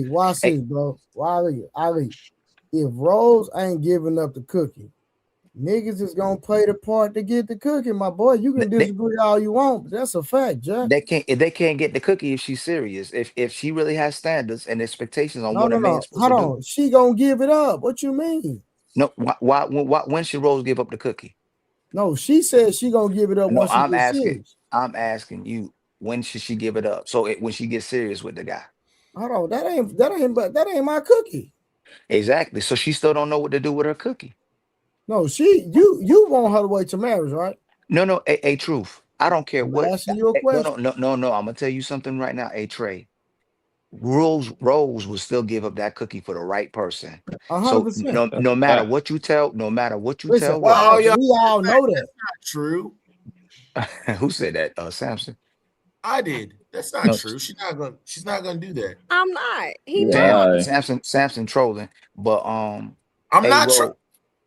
watch this, bro. Ali, if Rose ain't giving up the cookie, niggas is gonna play the part to get the cookie, my boy. You can disagree all you want, but that's a fact, Jack. They can't get the cookie if she's serious. If she really has standards and expectations on what a man's supposed Hold to on. do. She gonna give it up. What you mean? No, why when should Rose give up the cookie? No, she said she gonna give it up No, once she gets serious. I'm asking you, when should she give it up? So when she gets serious with the guy. Hold on, that ain't my cookie. Exactly. So she still don't know what to do with her cookie. No, you want her to wait to marriage, right? No, a truth. I don't care I'm what. asking you a question. No. I'm gonna tell you something right now. A Trey. Rose will still give up that cookie for the right person. So 100%. no matter what you tell, Listen, Rose. we all know that. Not true. Who said that? Samson. I did. That's not true. She's not gonna do that. I'm not. He Damn, not. Samson trolling. But I'm not Rose,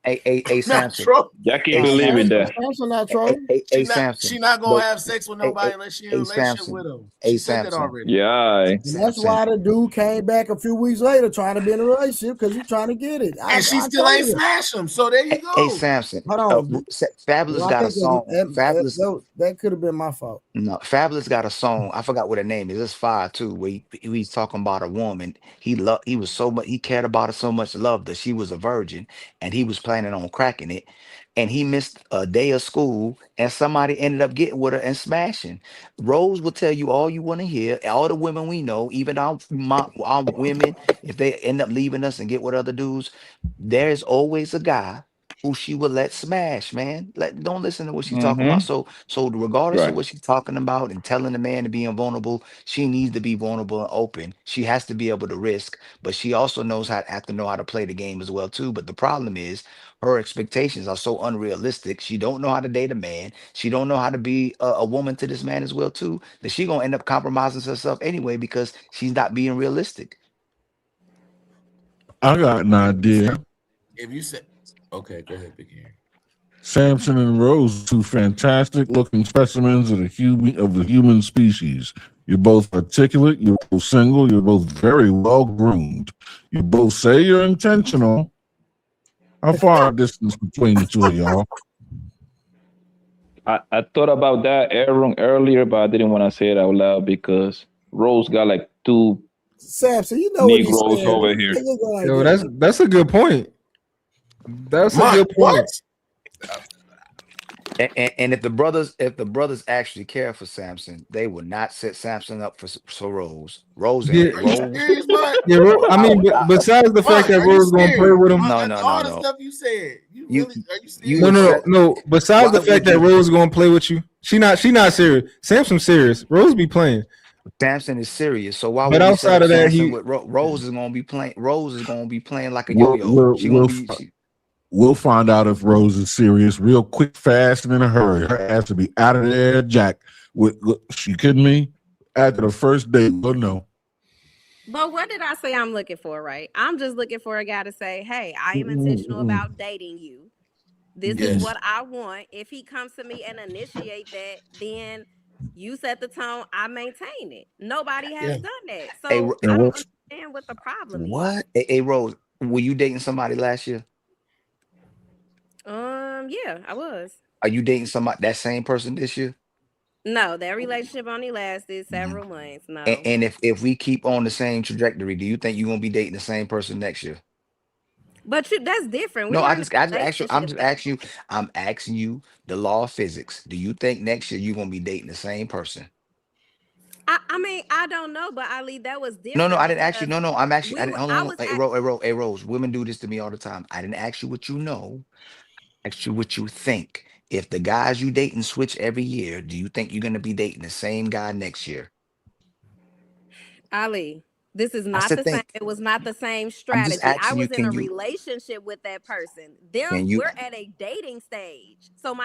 A Not Samson. trolling. Y'all keep A believing Samson. that. Samson not trolling. A She Samson. not gonna No, have sex with a, nobody unless she in a a relationship Samson. with him. A She said that Samson. already. Yeah. And that's Samson. why the dude came back a few weeks later trying to be in a relationship because he's trying to get it. And she I still told ain't you. smash him. So there you A go. Samson. Hold on. Fabulous Well, I got a think song. Fabulous. that could have been my fault. No, Fabulous got a song. I forgot what her name is. It's fire too. Where he's talking about a woman. He was so much. He cared about her so much, loved her. She was a virgin, and he was planning on cracking it. And he missed a day of school, and somebody ended up getting with her and smashing. Rose will tell you all you want to hear. All the women we know, even our women, if they end up leaving us and get with other dudes, there's always a guy who she will let smash, man. Don't listen to what she's talking about. Mm-hmm. So regardless of Right. what she's talking about and telling the man to be invulnerable, she needs to be vulnerable and open. She has to be able to risk, but she also have to know how to play the game as well too. But the problem is her expectations are so unrealistic. She don't know how to date a man. She don't know how to be a woman to this man as well too. That she gonna end up compromising herself anyway because she's not being realistic. I got an idea. If you said, okay, go ahead, Big Aaron. Samson and Rose, two fantastic looking specimens of the human species. You're both articulate, you're both single, you're both very well groomed. You both say you're intentional. How far a distance between the two of y'all? I thought about that Aaron earlier, but I didn't want to say it out loud because Rose got like two Samson, you know what he's Negroes saying. over You here. nigga like Yo, this. that's a good point. That's a good point. And if the brothers actually care for Samson, they would not set Samson up for Rose. Rose Yeah, ain't Rose. Serious, Mark? yeah. I mean, besides the fact Mark, that are you Rose gonna play serious? with him. No, no, no, All the no. stuff you said, you You really are you you serious? would set. No. Besides Why the fact would that you? Rose gonna play with you, she not serious. Samson's serious. Rose be playing, Samson is serious, so why but would we set outside up of that, Samson with Rose is gonna be playing. Rose is gonna be playing like a We'll yo-yo. we'll She gonna we'll, be. we'll find out if Rose is serious real quick, fast, and in a hurry. Her ass will be out of there, Jack. She kidding me? After the first date, we'll know. But what did I say I'm looking for, right? I'm just looking for a guy to say, hey, I am intentional about dating you. This is what I want. If he comes to me and initiate that, then you set the tone, I maintain it. Nobody has done that. So I don't understand what the problem is. What? Hey, Rose, were you dating somebody last year? Yeah, I was. Are you dating that same person this year? No, that relationship only lasted several months. No. And if we keep on the same trajectory, do you think you're gonna be dating the same person next year? But that's different. No, We're I not in just a actually I'm relationship. just asking you, I'm asking you the law of physics. Do you think next year you're gonna be dating the same person? I mean, I don't know, but Ali, that was different. No, I didn't ask you. No, I'm actually I didn't hold on. was Hey, Rose, women do this to me all the time. I didn't ask you what you know. I asked you what you think. If the guys you dating switch every year, do you think you're gonna be dating the same guy next year? Ali, this is I not said the same. think. It was not the same I'm just strategy. I asking you, was in a can you relationship with that person. can you We're at a dating stage. So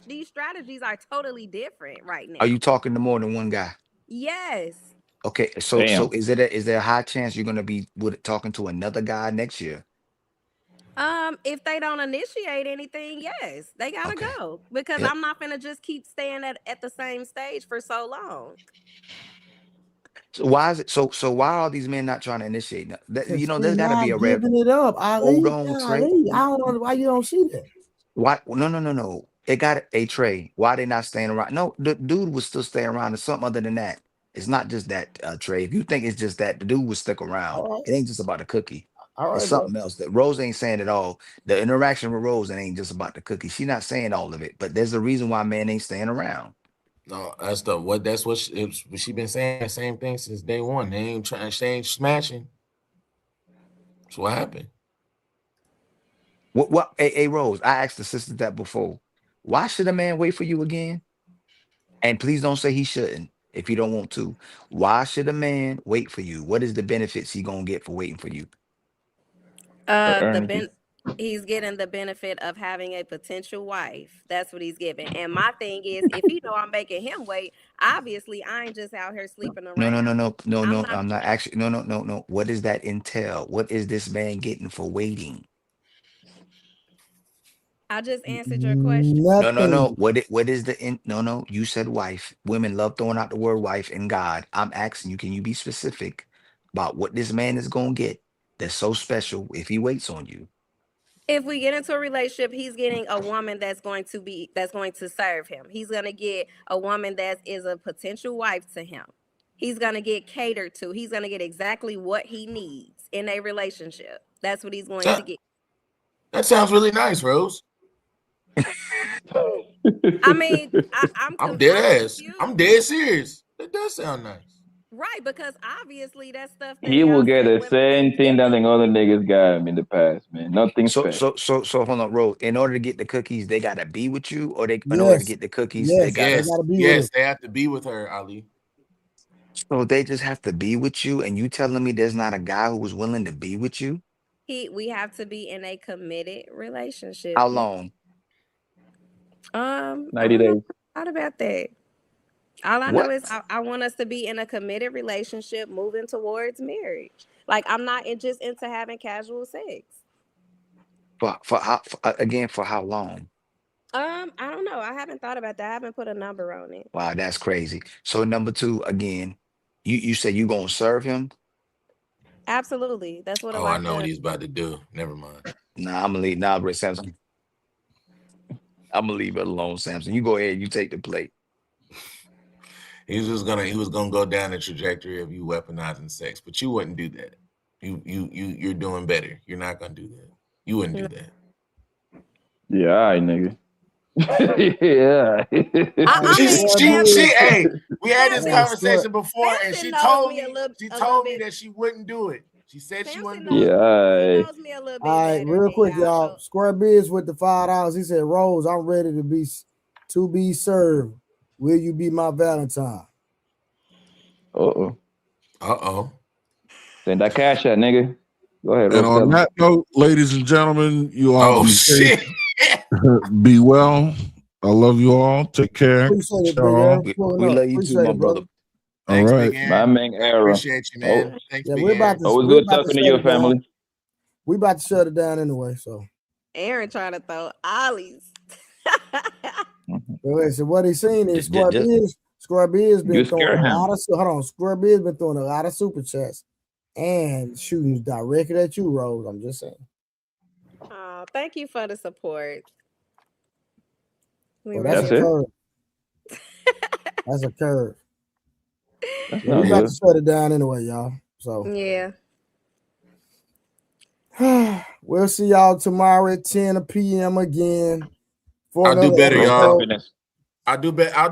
these strategies are totally different right are now. you talking to more than one guy? Yes. Okay, so Damn. is there a high chance you're gonna be talking to another guy next year? If they don't initiate anything, yes, they gotta Okay. go because Yeah. I'm not gonna just keep staying at the same stage for so long. So why is it so why are these men not trying to initiate? Cause she There's gotta not be a red. giving it up. Hold Ali, on, Trey. golly, I don't know why you don't see that. Why? No. It got a Trey. Why they not staying around? No, the dude was still staying around. It's something other than that. It's not just that, Trey. If you think it's just that, the dude was stuck around. All right, It ain't just about the cookie. all It's right, bro. something else that Rose ain't saying at all. The interaction with Rose, it ain't just about the cookie. She not saying all of it, but there's a reason why man ain't staying around. No, that's what she been saying the same thing since day one. She ain't smashing. So what happened? What hey, Rose, I asked the sister that before. Why should a man wait for you again? And please don't say he shouldn't if you don't want to. Why should a man wait for you? What is the benefits he gonna get for waiting for you? He's getting the benefit of having a potential wife. That's what he's getting. And my thing is, if he know I'm making him wait, obviously I ain't just out here sleeping around. No. I'm not actually no. What does that entail? What is this man getting for waiting? I just answered your question. No. What is the no? You said wife. Women love throwing out the word wife and God. I'm asking you, can you be specific about what this man is gonna get that's so special if he waits on you? If we get into a relationship, he's getting a woman that's going to serve him. He's gonna get a woman that is a potential wife to him. He's gonna get catered to. He's gonna get exactly what he needs in a relationship. That's what he's going to get. That sounds really nice, Rose. I mean, I'm dead ass. I'm dead serious. That does sound nice. Right, because obviously that stuff that He will y'all get say the same thing that the other niggas got him in the past, man. Nothing special. So hold on, Ro. In order to get the cookies, they gotta be with you, or in order to Yes. get the cookies, Yes, they gotta. Yes, they have to be with her, Ali. So they just have to be with you, and you telling me there's not a guy who was willing to be with you? we have to be in a committed relationship. How Yeah. long? 90 days. Not about that. All I What? know is I want us to be in a committed relationship moving towards marriage. Like, I'm not just into having casual sex. For how long? I don't know. I haven't thought about that. I haven't put a number on it. Wow, that's crazy. So number two, again, you say you gonna serve him? Absolutely. That's what a Oh, I wife know does. what he's about to do. Never mind. Nah, I'm gonna leave. Nah, Brett Sampson. I'm gonna leave it alone, Samson. You go ahead. You take the plate. He was gonna go down the trajectory of you weaponizing sex, but you wouldn't do that. You're doing better. You're not gonna do that. You wouldn't do that. Yeah, all right, nigga. Yeah. Hey, we had this conversation before, and she told me that she wouldn't do it. She said she wouldn't do it. Yeah. All right, real quick, y'all. Square Biz with the $5. He said, Rose, I'm ready to be served. Will you be my Valentine? Uh-oh. Send that cash out, nigga. Go ahead. And on that note, ladies and gentlemen, you all be well. I love you all. Take care. Appreciate it, Y'all. Big We love you too, my brother. All right. My man, I appreciate you, man. Thanks, Yeah, Big we're about Aaron. to. Always we're good about talking to shut your it down. family. We about to shut it down anyway. So, Aaron trying to throw ollies. so what he's saying is Square Biz been You throwing scare a him. lot of. Hold on, Square Biz been throwing a lot of super chats and shooting directed at you, Rose. I'm just saying. Oh, thank you for the support. Well, that's a curve. That's a curve. That's Yeah, not we about good. to shut it down anyway, y'all. So Yeah. we'll see y'all tomorrow at 10 p.m. again. I'll do better, y'all. Finesse. I'll do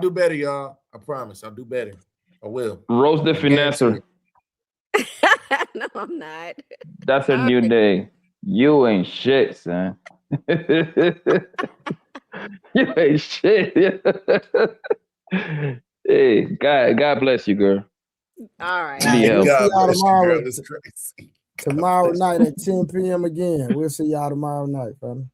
better, y'all. I promise. I'll do better. I will. Roast the I guarantee finesser. it. No, I'm not. That's a new day. You ain't shit, son. You ain't shit. Hey, God bless you, girl. All right. Need help. We'll see y'all bless you, tomorrow. girl. It's crazy. Tomorrow night at 10 p.m. again. We'll see y'all tomorrow night, fam.